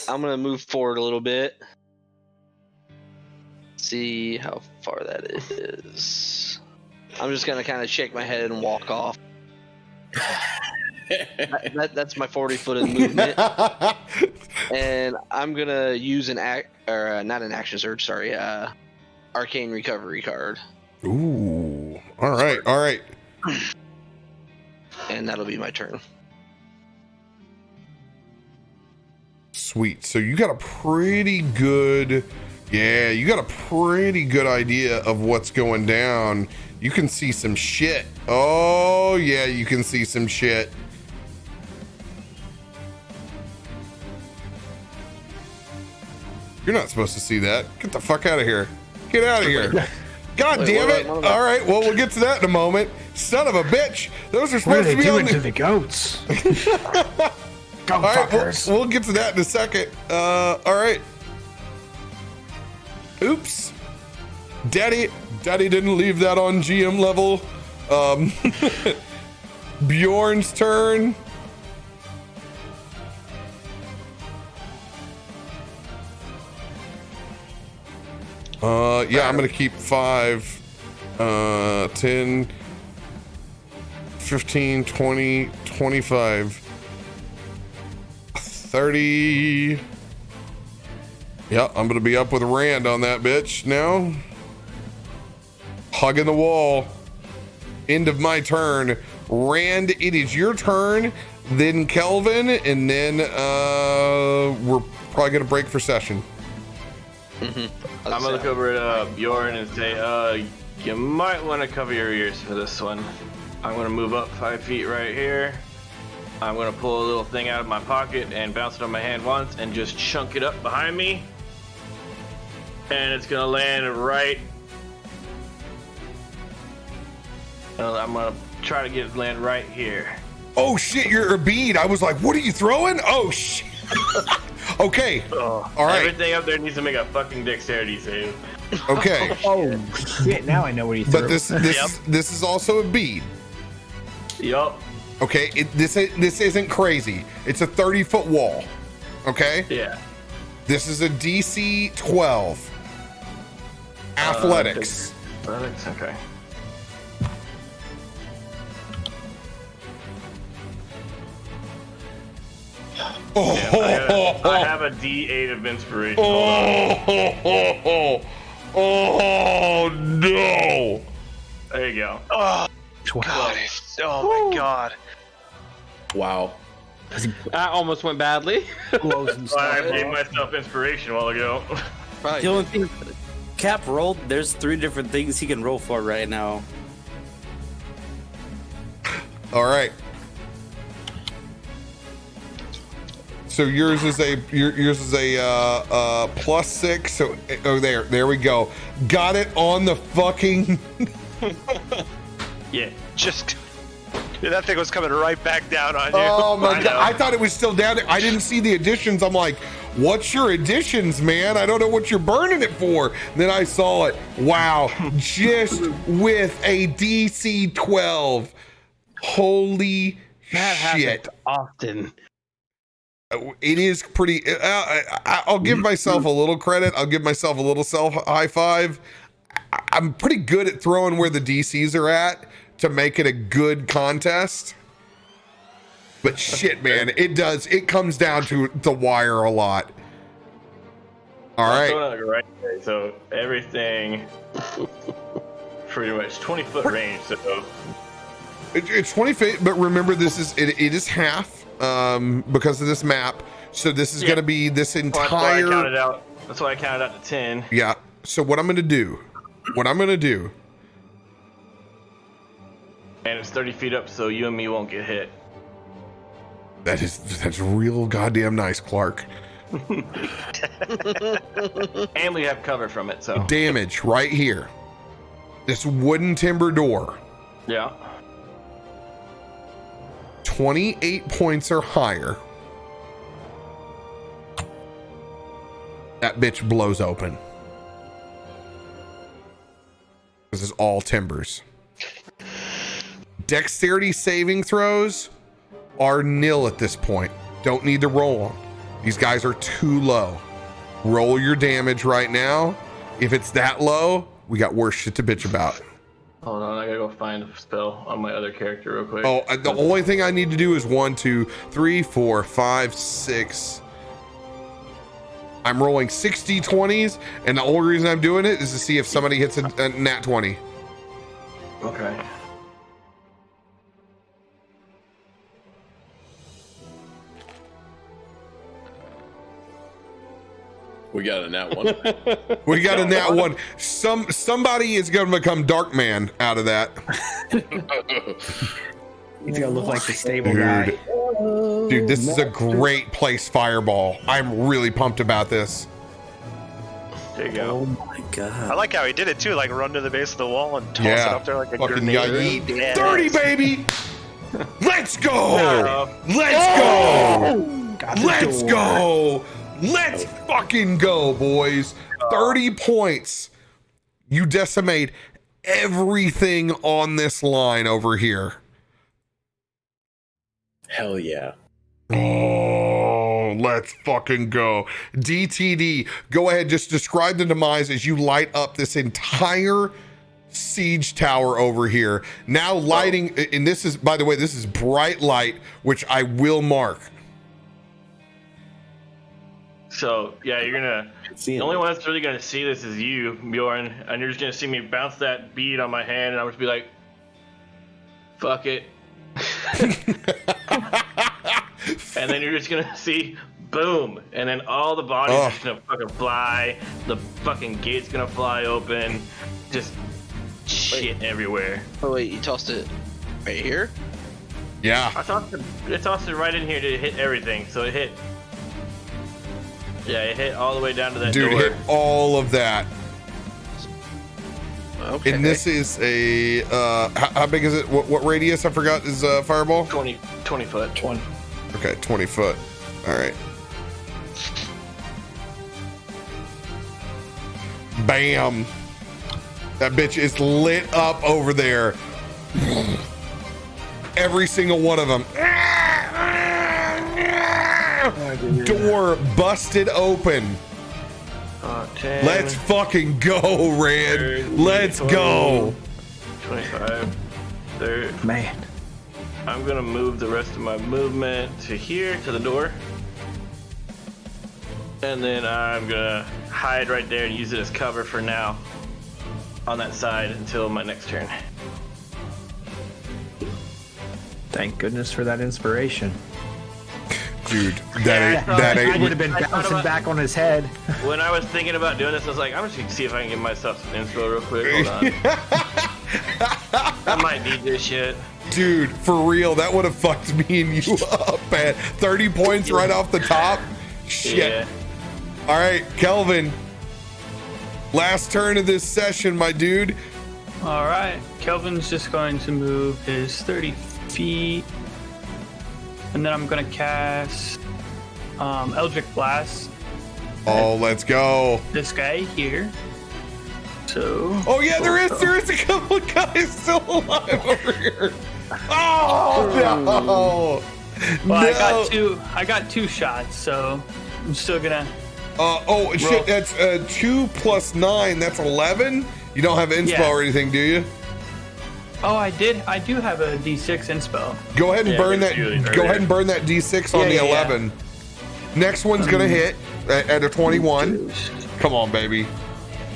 I'm gonna move forward a little bit. See how far that is. I'm just gonna kind of shake my head and walk off. That's my 40-foot of movement, and I'm gonna use not an action surge. Sorry, arcane recovery card. Ooh. All right. And that'll be my turn. Sweet. So you got a pretty good idea of what's going down. You can see some shit. Oh yeah, you can see some shit. You're not supposed to see that. Get the fuck out of here. Get out of here. God Wait, damn it. what? All right, well, we'll get to that in a moment. Son of a bitch. Those are What are supposed they to be on doing the... to the goats? Go All right, fuckers. we'll get to that in a second. All right. Oops. Daddy didn't leave that on GM level. Bjorn's turn. Yeah, I'm gonna keep 5, 10, 15, 20, 25, 30. Yeah, I'm gonna be up with Rand on that bitch now. Hugging the wall. End of my turn. Rand, it is your turn, then Kelvin, and then we're probably gonna break for session. I'm gonna look over at Bjorn and say, you might want to cover your ears for this one. I'm gonna move up 5 feet right here. I'm gonna pull a little thing out of my pocket and bounce it on my hand once and just chunk it up behind me. And it's gonna land right. I'm gonna try to get it land right here. Oh shit, you're a bead. I was like, what are you throwing? Oh shit. Okay. Oh, all right. Everything up there needs to make a fucking dexterity save. Okay. Oh shit! Now I know what he threw. But this is also a bead. Yup. Okay. This isn't crazy. It's a 30-foot wall. Okay. Yeah. This is a DC 12. Athletics. Athletics. Okay. Oh, I have a D8 of inspiration. oh no! There you go. Oh, God. Oh, my God. Wow. That almost went badly. I gave myself inspiration a while ago. Probably. The only thing Cap rolled, there's 3 different things he can roll for right now. All right. So yours is a +6. So there we go. Got it on the fucking. Yeah. Just. That thing was coming right back down on you. Oh my I god! know. I thought it was still down there. I didn't see the additions. I'm like, what's your additions, man? I don't know what you're burning it for. And then I saw it. Wow! Just with a DC 12. Holy That shit! happens often. It is pretty. I'll give myself a little credit. I'll give myself a little self high five. I'm pretty good at throwing where the DCs are at to make it a good contest. But shit, man, it comes down to the wire a lot. All right. Right. So everything pretty much 20-foot range. So It's 20 feet, but remember it is half because of this map. So this is going to be this entire. That's why I counted out to 10. Yeah. So what I'm going to do, And it's 30 feet up, so you and me won't get hit. That's real goddamn nice, Clark. And we have cover from it, so. Damage right here. This wooden timber door. Yeah. 28 points or higher. That bitch blows open. This is all timbers. Dexterity saving throws are nil at this point. Don't need to roll them. These guys are too low. Roll your damage right now. If it's that low, we got worse shit to bitch about. Hold on, I gotta go find a spell on my other character real quick. Oh, the only thing I need to do is 1, 2, 3, 4, 5, 6. I'm rolling 60 20s, and the only reason I'm doing it is to see if somebody hits a nat 20. Okay. We got a nat 1. We got a nat 1. Somebody is going to become Darkman out of that. He's gonna look like the stable guy. Dude, this is a great place fireball. I'm really pumped about this. There you go. Oh my god. I like how he did it too, like run to the base of the wall and toss it up there like a Fucking grenade. yeet. Yeah, 30, nice. baby! Let's go! Let's go! Let's go! Let's fucking go, boys. 30 points. You decimate everything on this line over here. Hell yeah. Oh, let's fucking go. DTD, go ahead, just describe the demise as you light up this entire siege tower over here. Now lighting, and this is, by the way, this is bright light, which I will mark. So, yeah, you're gonna. The only one that's really gonna see this is you, Bjorn, and you're just gonna see me bounce that bead on my hand, and I'm just be like, fuck it. And then you're just gonna see boom, and then all the bodies are just gonna fucking fly, the fucking gate's gonna fly open, just shit everywhere. Oh wait, you tossed it right here? Yeah. I tossed it right in here to hit everything, so it hit. Yeah, it hit all the way down to that Dude, door. hit all of that. Okay. And this is a how big is it? What radius? I forgot. Is fireball 20 foot. 20. Okay, 20 foot. All right. Bam. That bitch is lit up over there. Every single one of them. Door busted open. 10, Let's fucking go, Red. 30, Let's 20, go. 25, 30. Man. I'm gonna move the rest of my movement to here, to the door. And then I'm gonna hide right there and use it as cover for now on that side until my next turn. Thank goodness for that inspiration. Dude, that I ain't. would have been bouncing back on his head. When I was thinking about doing this, I was like, I'm just gonna see if I can give myself some inspo real quick. Hold on. I might need this shit. Dude, for real, that would have fucked me and you up at 30 points right off the top. Shit. Yeah. All right, Kelvin. Last turn of this session, my dude. All right, Kelvin's just going to move his 30 feet, and then I'm going to cast Eldritch Blast. Oh, let's go. This guy here. So. Oh yeah, there is a couple of guys still alive over here. Oh no! Well, No. I got two shots, so I'm still gonna. Oh shit! That's 2 + 9. That's 11. You don't have inspo Yeah. or anything, do you? Oh, I do have a D6 inspo. Go ahead and Yeah, burn it's that. really Go earlier. ahead and burn that D6 on the Yeah, yeah, 11. Next one's gonna hit at a 21. Come on, baby.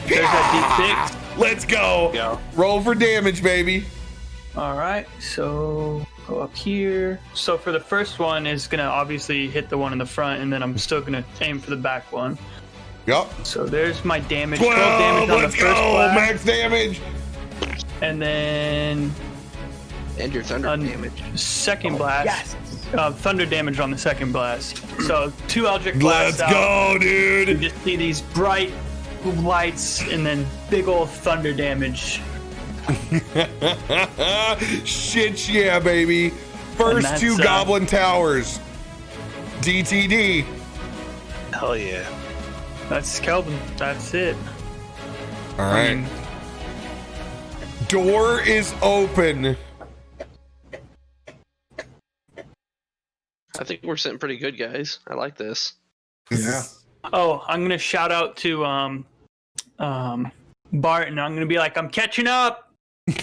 There's that Let's go. Go. Roll for damage, baby. D6. All right, so go up here. So for the first one is gonna obviously hit the one in the front, and then I'm still gonna aim for the back one. Yup. So there's my damage. 12. 12 damage on the Let's first go. blast, Max damage. and then And your thunder damage. second blast. Yes. thunder damage on the second blast. So 2 Eldritch Let's blasts out. go, You dude. just see these bright lights and then big old thunder damage. Shit, yeah, baby. First that's, 2 Goblin Towers. DTD. Hell yeah. That's Kelvin. That's it. All right. Door is open. I think we're sitting pretty good, guys. I like this. Yeah. Oh, I'm gonna shout out to Bart, and I'm gonna be like, I'm catching up. What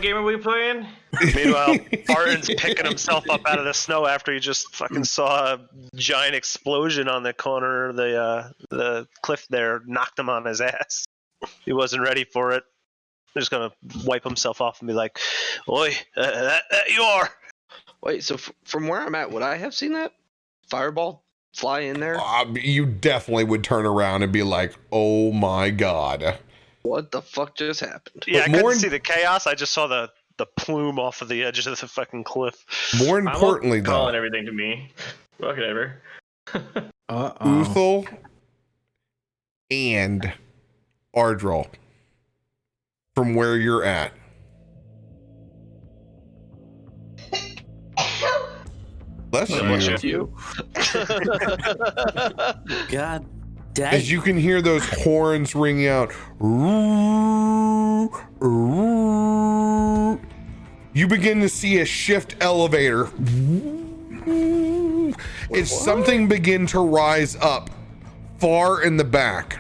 game are we playing? Meanwhile, Barton's picking himself up out of the snow after he just fucking saw a giant explosion on the corner of the cliff there, knocked him on his ass. He wasn't ready for it. Just gonna wipe himself off and be like, "Oi, that you are." Wait, so from where I'm at, would I have seen that fireball fly in there? You definitely would turn around and be like, "Oh my god." What the fuck just happened? Yeah, But I more couldn't see the chaos. I just saw the plume off of the edges of the fucking cliff. More importantly, I'm calling everything to me. Whatever. Uthal and Ardril, from where you're at. Bless you. God dang. As you can hear those horns ringing out. You begin to see a shift elevator. As something begin to rise up far in the back.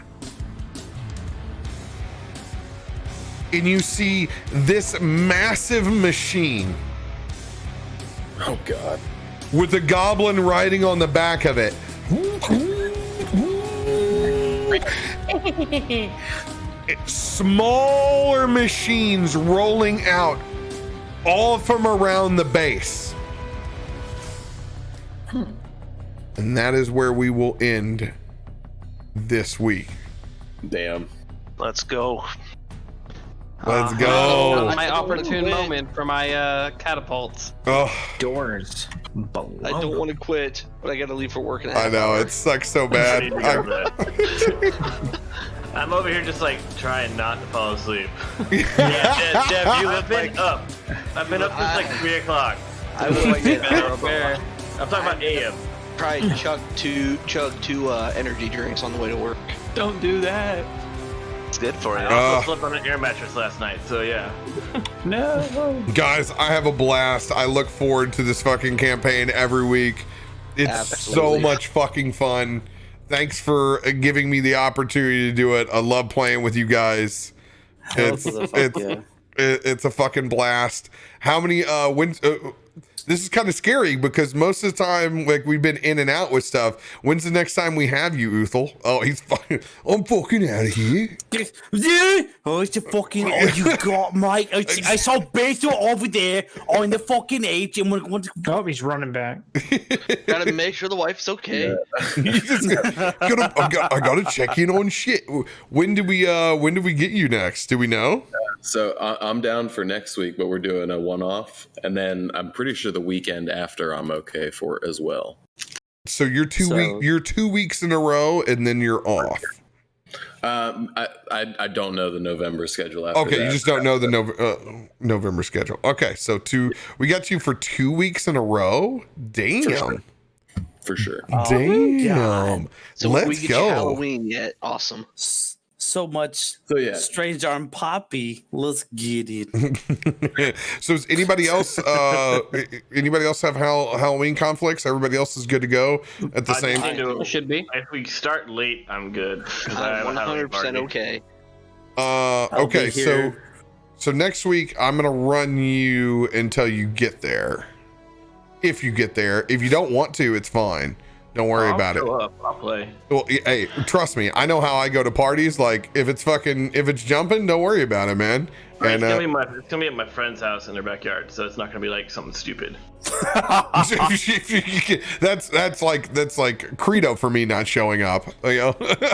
And you see this massive machine. Oh God. With a goblin riding on the back of it. Smaller machines rolling out all from around the base. And that is where we will end this week. Damn. Let's go. Let's go. My opportune moment for my catapults. Oh, Doors. I don't want to quit, but I gotta leave for work. I know, it sucks so bad. I'm over here just like trying not to fall asleep. Yeah, Dev, you have been up. I've been up since like 3 o'clock. I would like to I'm talking about AM. probably chug two energy drinks on the way to work. Don't do that. It's good for you. I also slept on an air mattress last night, so yeah. No. Guys, I have a blast. I look forward to this fucking campaign every week. It's Absolutely. so much fucking fun. Thanks for giving me the opportunity to do it. I love playing with you guys. It's a fucking blast. How many this is kind of scary because most of the time, like, we've been in and out with stuff. When's the next time we have you, Uthal? Oh, he's fucking. I'm fucking out of here. Oh, it's the fucking. Oh, you got Mike. I saw Basil over there on the fucking edge, and we're going to. Oh, he's running back. Gotta make sure the wife's okay. I gotta check in on shit. When do we get you next? Do we know? So I'm down for next week, but we're doing a one-off, and then I'm pretty sure the weekend after I'm okay for as well. So you're 2 weeks in a row, and then you're off. I don't know the November schedule after Okay, that. you just don't know the November schedule. Okay, so we got you for 2 weeks in a row. Damn. For sure. Damn. So Let's we get go. Halloween yet. Awesome. So much Strange Arm Poppy. Let's get it. So does anybody else have Halloween conflicts? Everybody else is good to go at the same time? Should be. If we start late, I'm good. 'cause I have I'm a Halloween 100% party. okay. Okay, be here. so next week I'm gonna run you until you get there. If you get there. If you don't want to, it's fine. Don't worry about it. I'll play. Well, hey, trust me. I know how I go to parties. Like, if it's jumping, don't worry about it, man. And It's gonna be at my friend's house in their backyard, so it's not gonna be like something stupid. that's like credo for me not showing up. You know? That's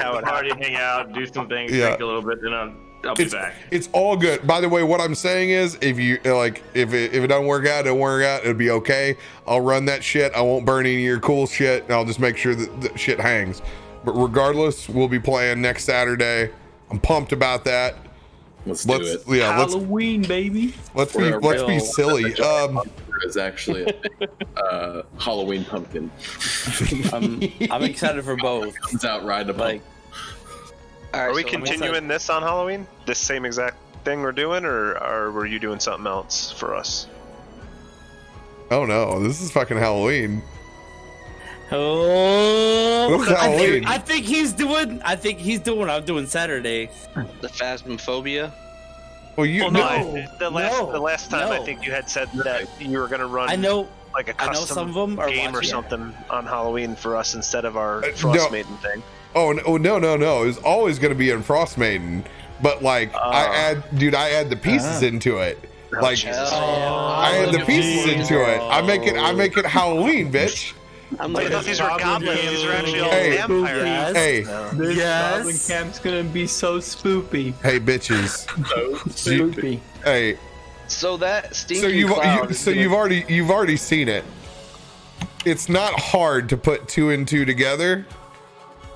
how it party, hang out, do some things, drink a little bit, then I'll be back. It's all good. By the way, what I'm saying is, if you like, if it doesn't work out, it'll work out. It'll be okay. I'll run that shit. I won't burn any of your cool shit, and I'll just make sure that the shit hangs. But regardless, we'll be playing next Saturday. I'm pumped about that. Let's do it. Yeah, Halloween, baby. Let's be silly. Is actually a Halloween pumpkin. I'm excited for both. Comes out riding a bike. Are we continuing this on Halloween? This same exact thing we're doing, or were you doing something else for us? Oh no, this is fucking Halloween. Oh, This is Halloween. I think he's doing what I'm doing Saturday. The Phasmophobia. Well, you The last time I think you had said that you were gonna run. I know, like a custom some of them are game or watching. something on Halloween for us instead of our Frostmaiden thing. Oh no! It was always going to be in Frostmaiden, but like I add the pieces into it. Like I add the pieces into it. I make it Halloween, bitch. I thought these were goblins. These are actually all Hey, vampires. Hey, This Goblin camp's gonna be so spoopy. hey, bitches. Spoopy. Hey, So that stinky so cloud. you've already seen it. It's not hard to put 2 and 2 together.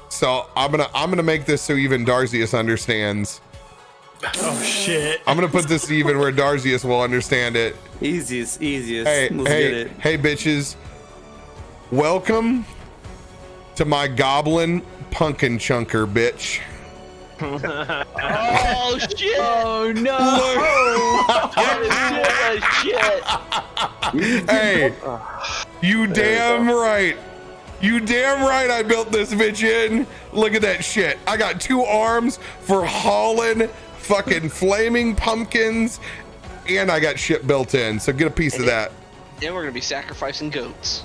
So I'm gonna make this so even Darzius understands. Oh shit! I'm gonna put this even where Darzius will understand it. Easiest. Hey, Let's get it. hey, bitches! Welcome to my Goblin Pumpkin Chunker, bitch. Oh shit! Oh no! Hey, you damn right. You damn right I built this bitch in. Look at that shit. I got 2 arms for hauling fucking flaming pumpkins, and I got shit built in. So get a piece of that. And we're gonna be sacrificing goats.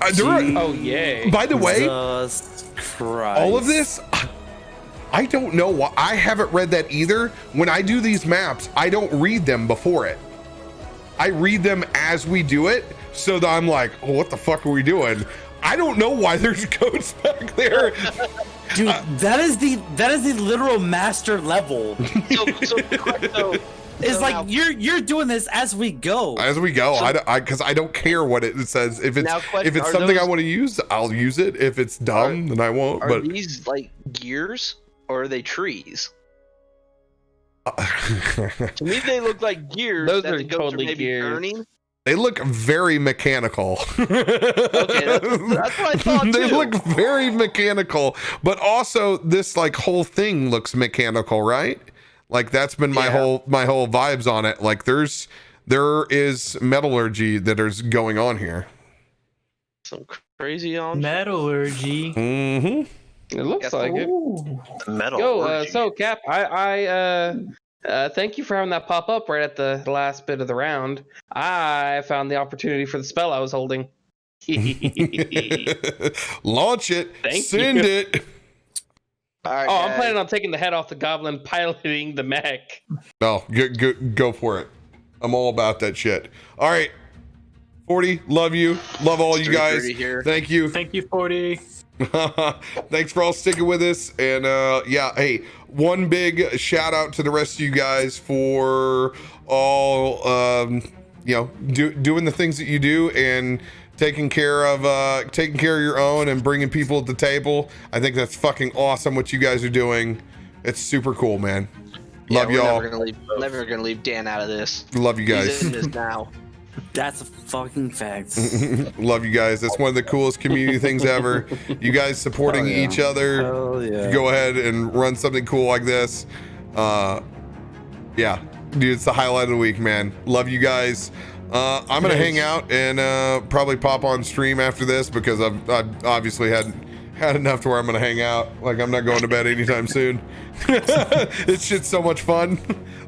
Oh yay! By the way, Jesus Christ. all of this, I don't know why. I haven't read that either. When I do these maps, I don't read them before it. I read them as we do it, so that I'm like, oh, what the fuck are we doing? I don't know why there's goats back there. Dude, that is the literal master level. It's So like now- you're doing this as we go. As we go, because I don't care what it says. If it's Now, question, are something I those- want to use, I'll use it. If it's dumb, then I won't. Are But these like gears or are they trees? To me, they look like gears. Those that are the goats totally maybe gears. turning. they look very mechanical. Okay, that's what I thought too. They look very mechanical, but also this like whole thing looks mechanical, right? Like that's been my whole vibes on it. Like there is metallurgy that is going on here. Some crazy on Metallurgy. Mm-hmm. It looks like it. Metal. Yo, so Cap, I thank you for having that pop up right at the last bit of the round. I found the opportunity for the spell I was holding. Launch it. Thank Send you. it. All right, I'm guys. planning on taking the head off the goblin, piloting the mech. No, go for it. I'm all about that shit. All right. 40, love you. Love all you guys. Here. Thank you. Thank you, 40. Thanks for all sticking with us. And yeah, hey, one big shout out to the rest of you guys for all doing the things that you do and taking care of your own and bringing people to the table. I think that's fucking awesome what you guys are doing. It's super cool, man. Love we're y'all. Never gonna leave Dan out of this. Love you guys. He's in this now. That's a fucking fact. Love you guys. That's one of the coolest community things ever. You guys supporting each other. Hell yeah. Go ahead and run something cool like this. Yeah, dude, it's the highlight of the week, man. Love you guys. I'm gonna hang out and probably pop on stream after this because I've obviously had enough to where I'm gonna hang out. Like I'm not going to bed anytime soon. This shit's so much fun.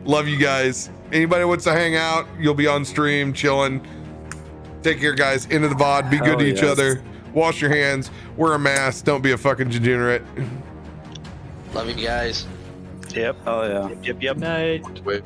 Love you guys. Anybody wants to hang out, you'll be on stream chilling. Take care, guys. Into the VOD. Be good to each other. Wash your hands. Wear a mask. Don't be a fucking degenerate. Love you guys. Yep. Oh yeah. Yep. Night. Wait.